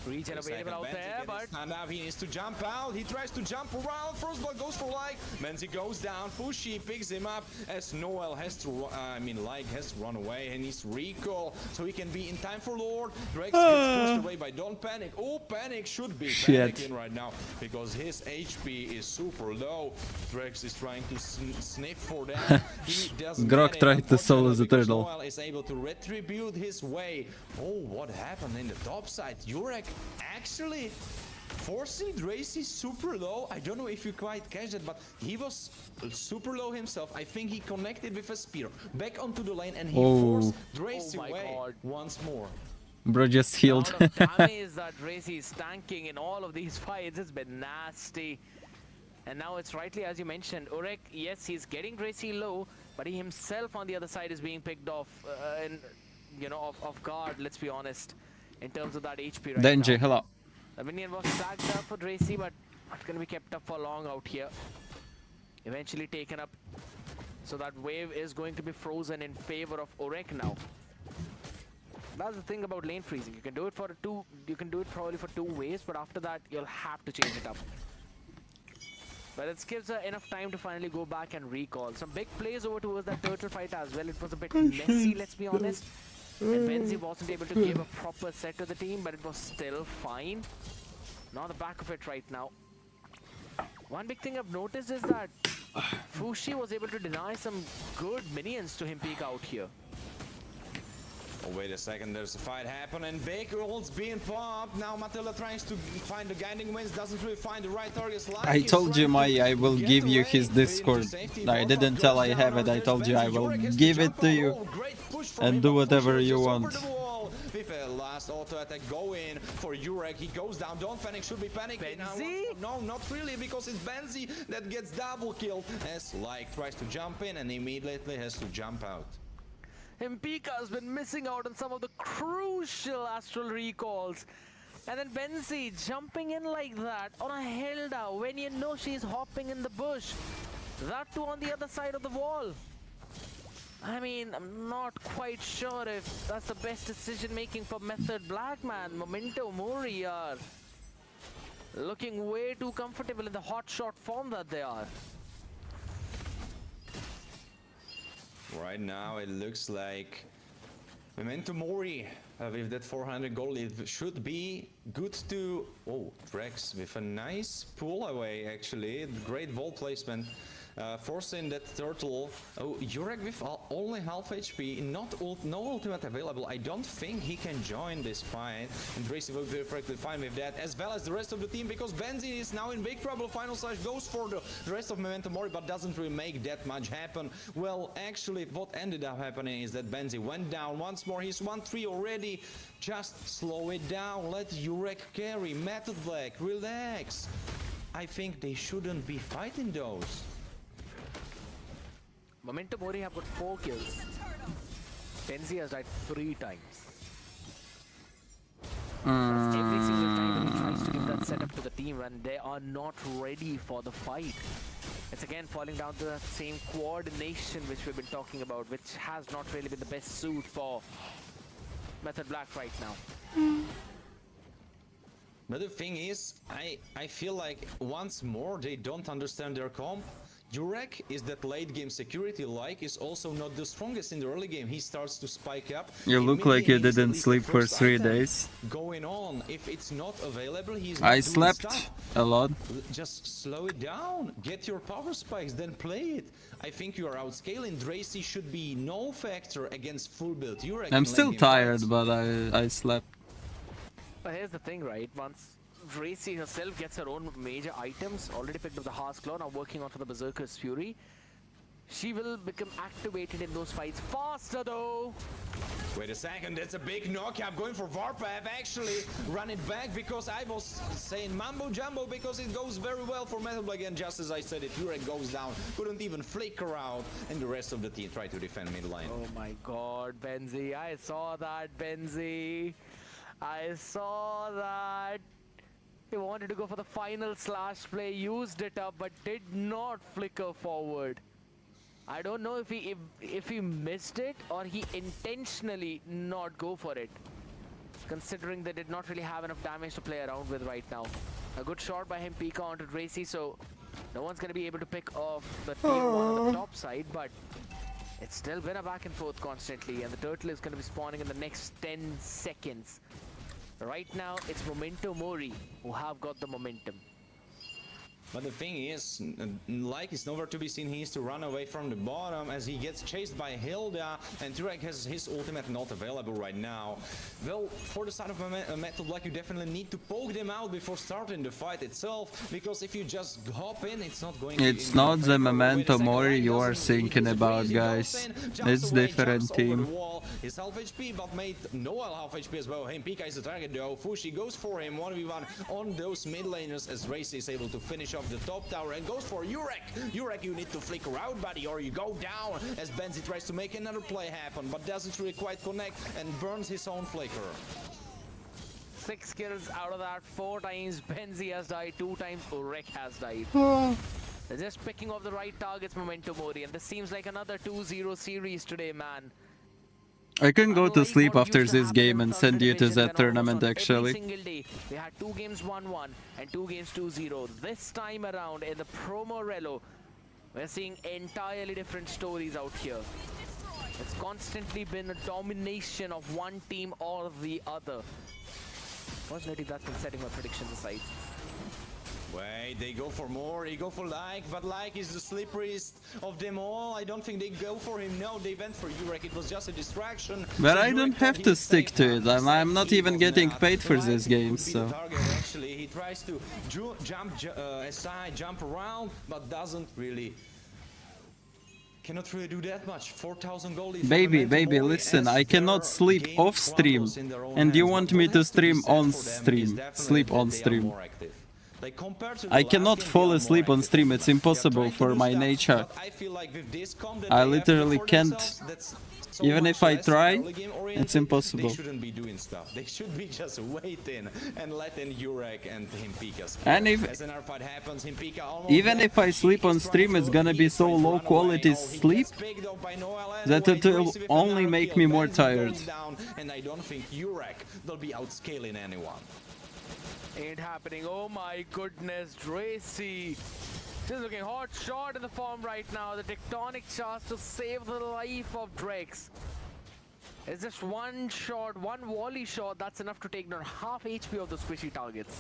Speaker 15: regen available out there, but
Speaker 19: now he needs to jump out. He tries to jump around. First blood goes for Like. Menzi goes down. Fushi picks him up as Noel has to, Like has to run away and he's recall, so he can be in time for Lord. Drex gets pushed away by Don't Panic. Oh, Panic should be panicking right now because his HP is super low. Drex is trying to sniff for that. He doesn't.
Speaker 1: Grok tried to solo the turtle.
Speaker 19: Noel is able to retribute his way. Oh, what happened in the top side? Urek actually forcing Dracy super low. I don't know if you quite catch that, but he was super low himself. I think he connected with a spear back onto the lane and he forced Dracy away once more.
Speaker 1: Bro just healed.
Speaker 15: The amount of damage that Racy is tanking in all of these fights has been nasty. And now it's rightly as you mentioned, Urek, yes, he's getting Racy low, but he himself on the other side is being picked off, and you know, off guard. Let's be honest, in terms of that HP right
Speaker 1: Denji,
Speaker 15: now.
Speaker 1: hello.
Speaker 15: The minion was stacked up for Racy, but not gonna be kept up for long out here. Eventually taken up, so that wave is going to be frozen in favor of Urek now. That's the thing about lane freezing. You can do it for you can do it probably for 2 ways, but after that you'll have to change it up. But it gives her enough time to finally go back and recall. Some big plays over towards that turtle fight as well. It was a bit messy, let's be honest. And Benzi wasn't able to give a proper set to the team, but it was still fine. Now the back of it right now. One big thing I've noticed is that Fushi was able to deny some good minions to him peek out here.
Speaker 19: Oh, wait a second, there's a fight happening. Big ult's being popped. Now Matilda tries to find the guiding winds, doesn't really find the right targets.
Speaker 1: I told you, I will give you his Discord. I didn't tell I have it, I told you I will give it to you. And do whatever you want.
Speaker 19: With a last auto attack going for Urek, he goes down. Don't panic, should be panicking. No, not really, because it's Benzi that gets double killed. As Like tries to jump in and immediately has to jump out.
Speaker 15: Impika has been missing out on some of the crucial astral recalls. And then Benzi jumping in like that on a Hilda when you know she's hopping in the bush. That too on the other side of the wall. I mean, I'm not quite sure if that's the best decision making for Method Black, man. Memento Mori are looking way too comfortable in the hot shot form that they are.
Speaker 19: Right now it looks like Memento Mori with that 400 gold, it should be good to... Oh, Drex with a nice pull away actually, great vault placement. Forcing that turtle. Oh, Urek with only half HP, no ultimate available. I don't think he can join this fight. And Tracy will be perfectly fine with that, as well as the rest of the team, because Benzi is now in big trouble. Final Slash goes for the rest of Memento Mori, but doesn't really make that much happen. Well, actually, what ended up happening is that Benzi went down once more. He's 1-3 already. Just slow it down. Let Urek carry. Method Black, relax. I think they shouldn't be fighting those.
Speaker 15: Memento Mori have got 4 kills. Benzi has died 3 times. That's every single time he tries to give that setup to the team when they are not ready for the fight. It's again falling down to that same coordination which we've been talking about, which has not really been the best suit for Method Black right now.
Speaker 19: But the thing is, I feel like once more they don't understand their comp. Urek is that late game security is also not the strongest in the early game. He starts to spike up.
Speaker 1: You look like you didn't sleep for 3 days.
Speaker 19: Going on, if it's not available, he's
Speaker 1: I slept a lot.
Speaker 19: Just slow it down, get your power spikes, then play it. I think you are outscaling. Dracy should be no factor against full build Urek.
Speaker 1: I'm still tired, but I slept.
Speaker 15: But here's the thing, right? Once Dracy herself gets her own major items, already picked up the Heart's Claw, now working on for the Berserker's Fury. She will become activated in those fights faster though.
Speaker 19: Wait a second, that's a big knock. I'm going for Warpath actually. Run it back because I was saying Mambo Jumbo because it goes very well for Metal Black, and just as I said it, Urek goes down. Couldn't even flicker out, and the rest of the team tried to defend mid lane.
Speaker 15: Oh my god, Benzi. I saw that, Benzi. I saw that. He wanted to go for the final slash play, used it up, but did not flicker forward. I don't know if he missed it or he intentionally not go for it, considering they did not really have enough damage to play around with right now. A good shot by him, Pika onto Dracy, so no one's going to be able to pick off the tier 1 on the top side, but it's still been a back and forth constantly, and the turtle is going to be spawning in the next 10 seconds. Right now, it's Memento Mori who have got the momentum.
Speaker 19: But the thing is, like is nowhere to be seen. He needs to run away from the bottom as he gets chased by Hilda, and Turek has his ultimate not available right now. Well, for the side of Metal Black, you definitely need to poke them out before starting the fight itself, because if you just hop in, it's not going to...
Speaker 1: It's not the Memento Mori you are thinking about, guys. It's different team.
Speaker 19: He's half HP, but made Noel half HP as well. Pika is the target though. Fushi goes for him 1v1 on those mid laners as Race is able to finish off the top tower and goes for Urek. Urek, you need to flicker out, buddy, or you go down as Benzi tries to make another play happen, but doesn't really quite connect and burns his own flicker.
Speaker 15: 6 kills out of that. 4 times Benzi has died, 2 times Urek has died. They're just picking off the right targets, Memento Mori, and this seems like another 2-0 series today, man.
Speaker 1: I can go to sleep after this game and send you to that tournament, actually.
Speaker 15: Every single day, we had 2 games 1-1 and 2 games 2-0. This time around in the Promo Relo, we're seeing entirely different stories out here. It's constantly been a domination of one team or the other. Fortunately, that's been setting my predictions aside.
Speaker 19: Wait, they go for more, they go for Like, but Like is the slipperyest of them all. I don't think they go for him. No, they went for Urek. It was just a distraction.
Speaker 1: But
Speaker 19: So
Speaker 1: I don't
Speaker 19: Urek
Speaker 1: have
Speaker 19: thought
Speaker 1: to
Speaker 19: he
Speaker 1: stick
Speaker 19: saved
Speaker 1: to
Speaker 19: that.
Speaker 1: it. I'm not even getting paid for this game, so...
Speaker 19: Actually, he tries to jump aside, jump around, but doesn't really... Cannot really do that much. 4,000 gold.
Speaker 1: Baby, listen, I cannot sleep off stream, and you want me to stream on stream, sleep on stream. I cannot fall asleep on stream, it's impossible for my nature. I literally can't. Even if I try, it's impossible.
Speaker 19: They shouldn't be doing stuff. They should be just waiting and letting Urek and Himpika scale.
Speaker 1: And if,
Speaker 19: as an fight happens, Himpika almost
Speaker 1: even if I sleep on stream, it's gonna be so low quality sleep that it will only make me more tired.
Speaker 19: And I don't think Urek will be outscaling anyone.
Speaker 15: Ain't happening. Oh my goodness, Dracy. Just looking hot shot in the form right now. The tectonic charge to save the life of Drex. It's just one shot, one volley shot. That's enough to take down half HP of the squishy targets.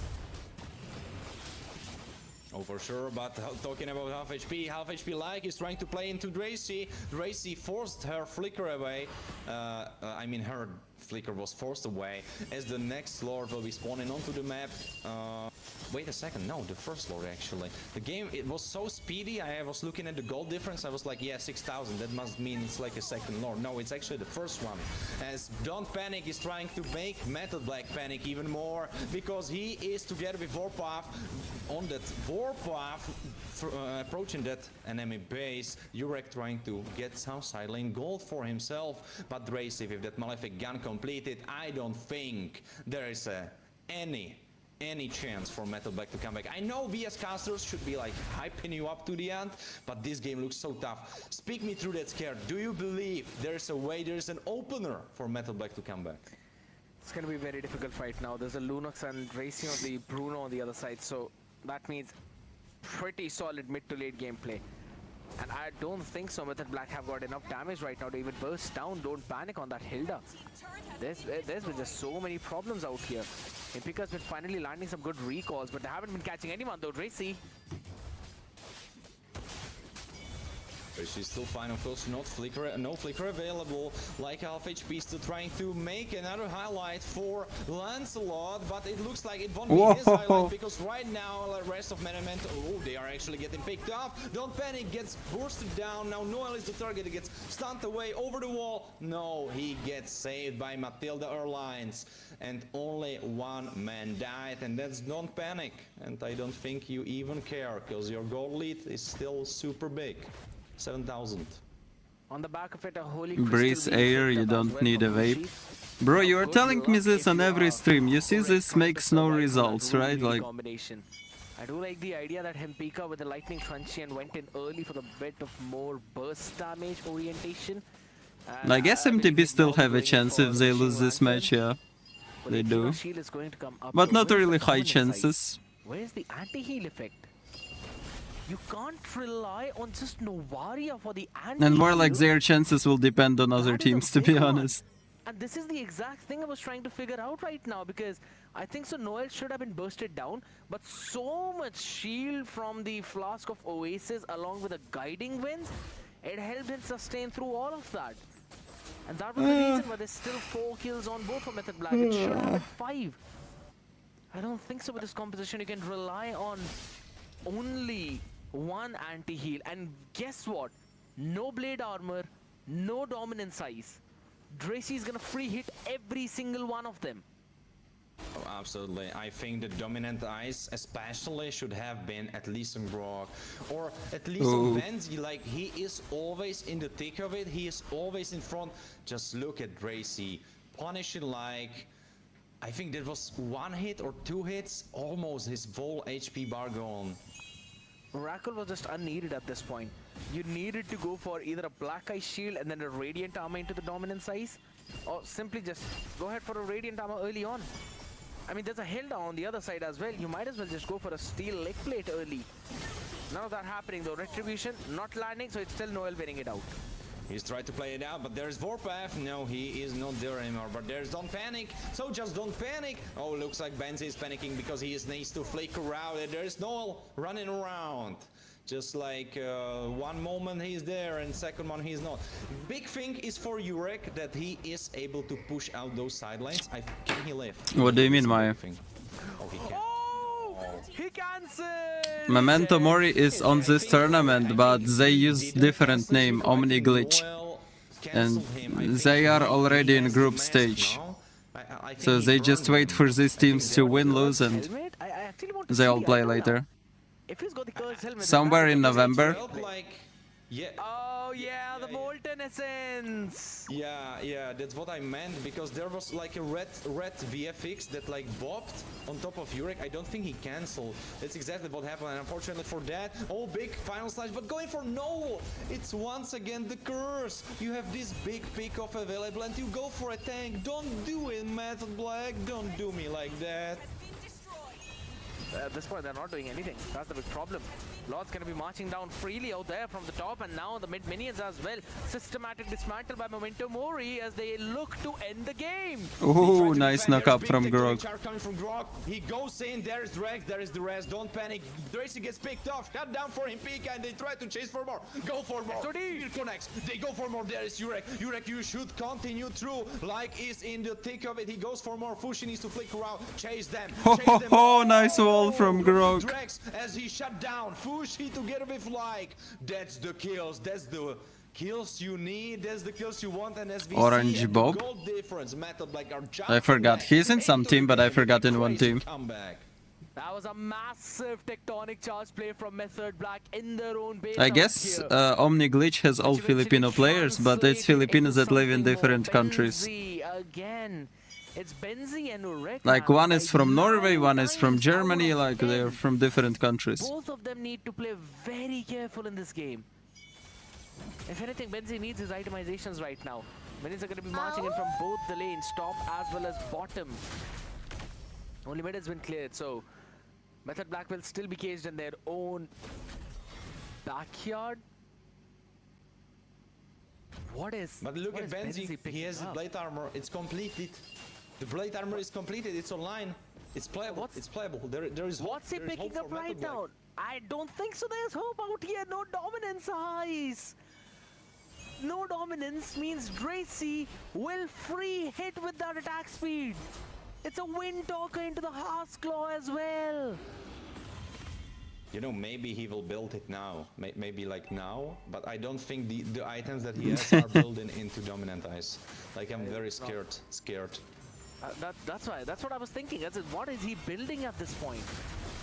Speaker 19: Oh, for sure, but talking about half HP Like is trying to play into Dracy. Dracy forced her flicker away. I mean, her flicker was forced away as the next lord will be spawning onto the map. Wait a second, no, the first lord actually. The game, it was so speedy. I was looking at the gold difference. I was like, yeah, 6,000. That must mean it's like a second lord. No, it's actually the first one. As Don't Panic is trying to make Metal Black panic even more because he is together with Warpath on that Warpath approaching that enemy base. Urek trying to get some side lane gold for himself, but Dracy with that Malefic gun completed, I don't think there is any chance for Metal Black to come back. I know VS casters should be like hyping you up to the end, but this game looks so tough. Speak me through that scare. Do you believe there's a way, there's an opener for Metal Black to come back?
Speaker 15: It's gonna be a very difficult fight now. There's a Lunox and Dracy on the Bruno on the other side, so that means pretty solid mid to late gameplay. And I don't think so Metal Black have got enough damage right now to even burst down. Don't panic on that Hilda. There's been just so many problems out here. Impika's been finally landing some good recalls, but they haven't been catching anyone though. Dracy.
Speaker 19: She's still fine, of course, no flicker available. Like half HP still trying to make another highlight for Lancelot, but it looks like it won't be his highlight because right now the rest of Manament, oh, they are actually getting picked off. Don't Panic gets boosted down. Now Noel is the target. He gets stunned away over the wall. No, he gets saved by Matilda Airlines, and only one man died, and that's Don't Panic. And I don't think you even care because your goal lead is still super big. 7,000.
Speaker 15: On the back of it, a holy
Speaker 1: Breeze air, you don't need a vape. Bro, you are telling me this on every stream. You see, this makes no results, right? Like,
Speaker 15: combination. I do like the idea that Himpika with the lightning truncheon went in early for the bit of more burst damage orientation.
Speaker 1: I guess MTB still have a chance if they lose this match, yeah. They do. But not really high chances.
Speaker 15: Where's the anti-heal effect? You can't rely on just Novaria for the anti-heal.
Speaker 1: And more like their chances will depend on other teams, to be honest.
Speaker 15: And this is the exact thing I was trying to figure out right now, because I think so Noel should have been bursted down, but so much shield from the Flask of Oasis along with the guiding winds, it helped him sustain through all of that. And that was the reason why there's still 4 kills on board for Method Black. It should have been 5. I don't think so with this composition. You can rely on only one anti-heal. And guess what? No blade armor, no dominance ice. Dracy is gonna free hit every single one of them.
Speaker 19: Oh, absolutely. I think the dominant ice especially should have been at least on Grog. Or at least on Benzi. Like, he is always in the thick of it. He is always in front. Just look at Dracy. Punishing like... I think there was 1 hit or 2 hits. Almost his full HP bar gone.
Speaker 15: Oracle was just unneeded at this point. You needed to go for either a black ice shield and then a radiant armor into the dominance ice. Or simply just go ahead for a radiant armor early on. I mean, there's a Hilda on the other side as well. You might as well just go for a steel leg plate early. None of that happening though. Retribution not landing, so it's still Noel winning it out.
Speaker 19: He's tried to play it out, but there's Warpath. No, he is not there anymore. But there's Don't Panic. So just don't panic. Oh, looks like Benzi is panicking because he needs to flicker out. And there's Noel running around. Just like one moment he's there and second one he's not. Big thing is for Urek that he is able to push out those sidelines. Can he live?
Speaker 1: What do you mean, Maya?
Speaker 19: Oh, he can.
Speaker 15: He cancels!
Speaker 1: Memento Mori is on this tournament, but they use different name, Omni Glitch. And they are already in group stage. So they just wait for these teams to win, lose, and they all play later.
Speaker 15: If he's got the cursed helmet,
Speaker 1: Somewhere in November.
Speaker 15: Oh yeah, the Molten Essence.
Speaker 19: Yeah, that's what I meant, because there was like a red VFX that like bopped on top of Urek. I don't think he cancelled. That's exactly what happened, and unfortunately for that, oh, big final slash, but going for no. It's once again the curse. You have this big pick off available and you go for a tank. Don't do it, Method Black. Don't do me like that.
Speaker 15: At this point, they're not doing anything. That's the big problem. Lord's gonna be marching down freely out there from the top, and now the mid minions as well. Systematic dismantle by Memento Mori as they look to end the game.
Speaker 1: Ooh, nice knock up from Grog.
Speaker 19: Coming from Grog. He goes in. There's Rex. There is the rest. Don't panic. Dracy gets picked off. Shut down for him. Pika, and they try to chase for more. Go for more. Spear connects. They go for more. There is Urek. Urek, you should continue through. Like is in the thick of it. He goes for more. Fushi needs to flicker out. Chase them.
Speaker 1: Oh, nice wall from Grog.
Speaker 19: Drex as he shut down Fushi together with like. That's the kills. That's the kills you need. That's the kills you want. And as we
Speaker 1: Orange
Speaker 19: see,
Speaker 1: Bob.
Speaker 19: the goal difference. Method Black are
Speaker 1: I forgot. He's in some team, but I forgot in one team.
Speaker 15: That was a massive tectonic charge play from Method Black in their own base.
Speaker 1: I guess Omni Glitch has all Filipino players, but it's Filipinos that live in different countries.
Speaker 15: Again. It's Benzi and Urek.
Speaker 1: Like one is from Norway, one is from Germany, like they're from different countries.
Speaker 15: Both of them need to play very careful in this game. If anything, Benzi needs his itemizations right now. Minions are going to be marching in from both the lanes, top as well as bottom. Only mid has been cleared, so Method Black will still be caged in their own backyard. What is?
Speaker 19: But look at Benzi. He has the blade armor. It's completed. The blade armor is completed. It's online. It's playable. It's playable. There is hope.
Speaker 15: What's he picking up right now? I don't think so. There's hope out here. No dominance eyes. No dominance means Dracy will free hit with that attack speed. It's a wind talker into the Heart's Claw as well.
Speaker 19: You know, maybe he will build it now. Maybe like now. But I don't think the items that he has are building into Dominant Ice. Like, I'm very scared.
Speaker 15: That's why. That's what I was thinking. What is he building at this point?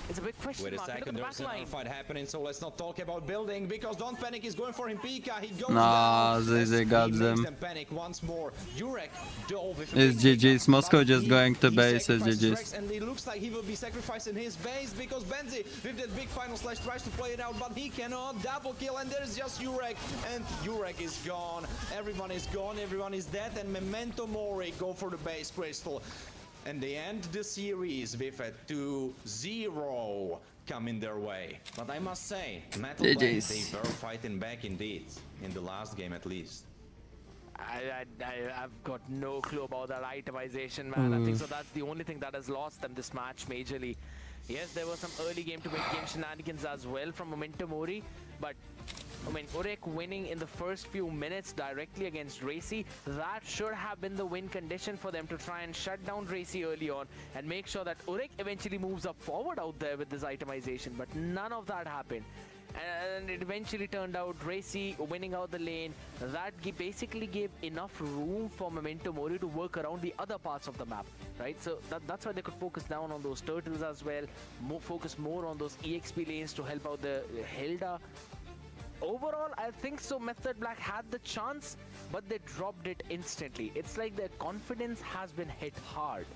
Speaker 15: It's a big question
Speaker 19: Wait a
Speaker 15: mark.
Speaker 19: second, there's another fight happening, so let's not talk about building, because Don't Panic is going for him, Pika, he goes
Speaker 1: nah,
Speaker 19: down.
Speaker 1: they got them.
Speaker 19: Panic once more. Urek dove with
Speaker 1: It's GG's, Moscow just going to base, it's GG's.
Speaker 19: And it looks like he will be sacrificing his base, because Benzi, with that big final slash, tries to play it out, but he cannot. Double kill, and there's just Urek, and Urek is gone. Everyone is gone, everyone is dead, and Memento Mori go for the base crystal. And they end the series with a 2-0 coming their way. But I must say, Metal Black, they were fighting back indeed, in the last game at least.
Speaker 15: I've got no clue about that itemization, man. I think so. That's the only thing that has lost them this match majorly. Yes, there were some early game to mid-game shenanigans as well from Memento Mori, but I mean, Urek winning in the first few minutes directly against Racy, that should have been the win condition for them to try and shut down Racy early on and make sure that Urek eventually moves up forward out there with this itemization, but none of that happened. And it eventually turned out Racy winning out the lane. That basically gave enough room for Memento Mori to work around the other parts of the map, right? So that's why they could focus down on those turtles as well, focus more on those EXP lanes to help out the Hilda. Overall, I think so Method Black had the chance, but they dropped it instantly. It's like their confidence has been hit hard.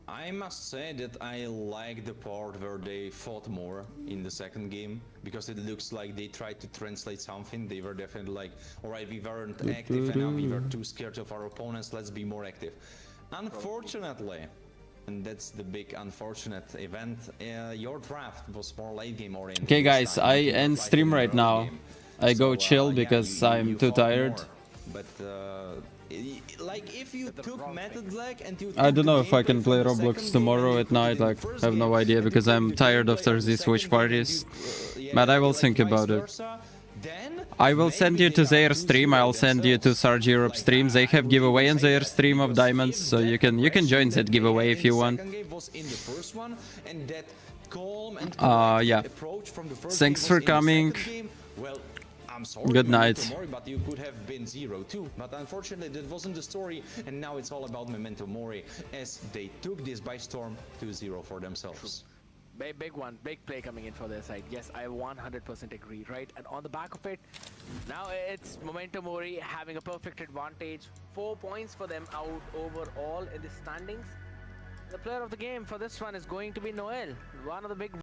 Speaker 19: I must say that I like the part where they fought more in the second game, because it looks like they tried to translate something. They were definitely like, alright, we weren't active and now we were too scared of our opponents, let's be more active. Unfortunately, and that's the big unfortunate event, your draft was more late game oriented.
Speaker 1: Okay guys, I end stream right now. I go chill because I'm too tired.
Speaker 19: But like if you took Method Black and you
Speaker 1: I don't know if I can play Roblox tomorrow at night, like, I have no idea because I'm tired after these watch parties. But I will think about it. I will send you to their stream, I'll send you to Sarge Europe stream. They have giveaway in their stream of diamonds, so you can join that giveaway if you want. Yeah. Thanks for coming.
Speaker 19: I'm sorry,
Speaker 1: good night.
Speaker 19: Mori, but you could have been 0-2. But unfortunately, that wasn't the story, and now it's all about Memento Mori, as they took this by storm 2-0 for themselves.
Speaker 15: Big one, big play coming in for their side. Yes, I 100% agree, right? And on the back of it, now it's Memento Mori having a perfect advantage. 4 points for them out overall in the standings. The player of the game for this one is going to be Noel, one of the big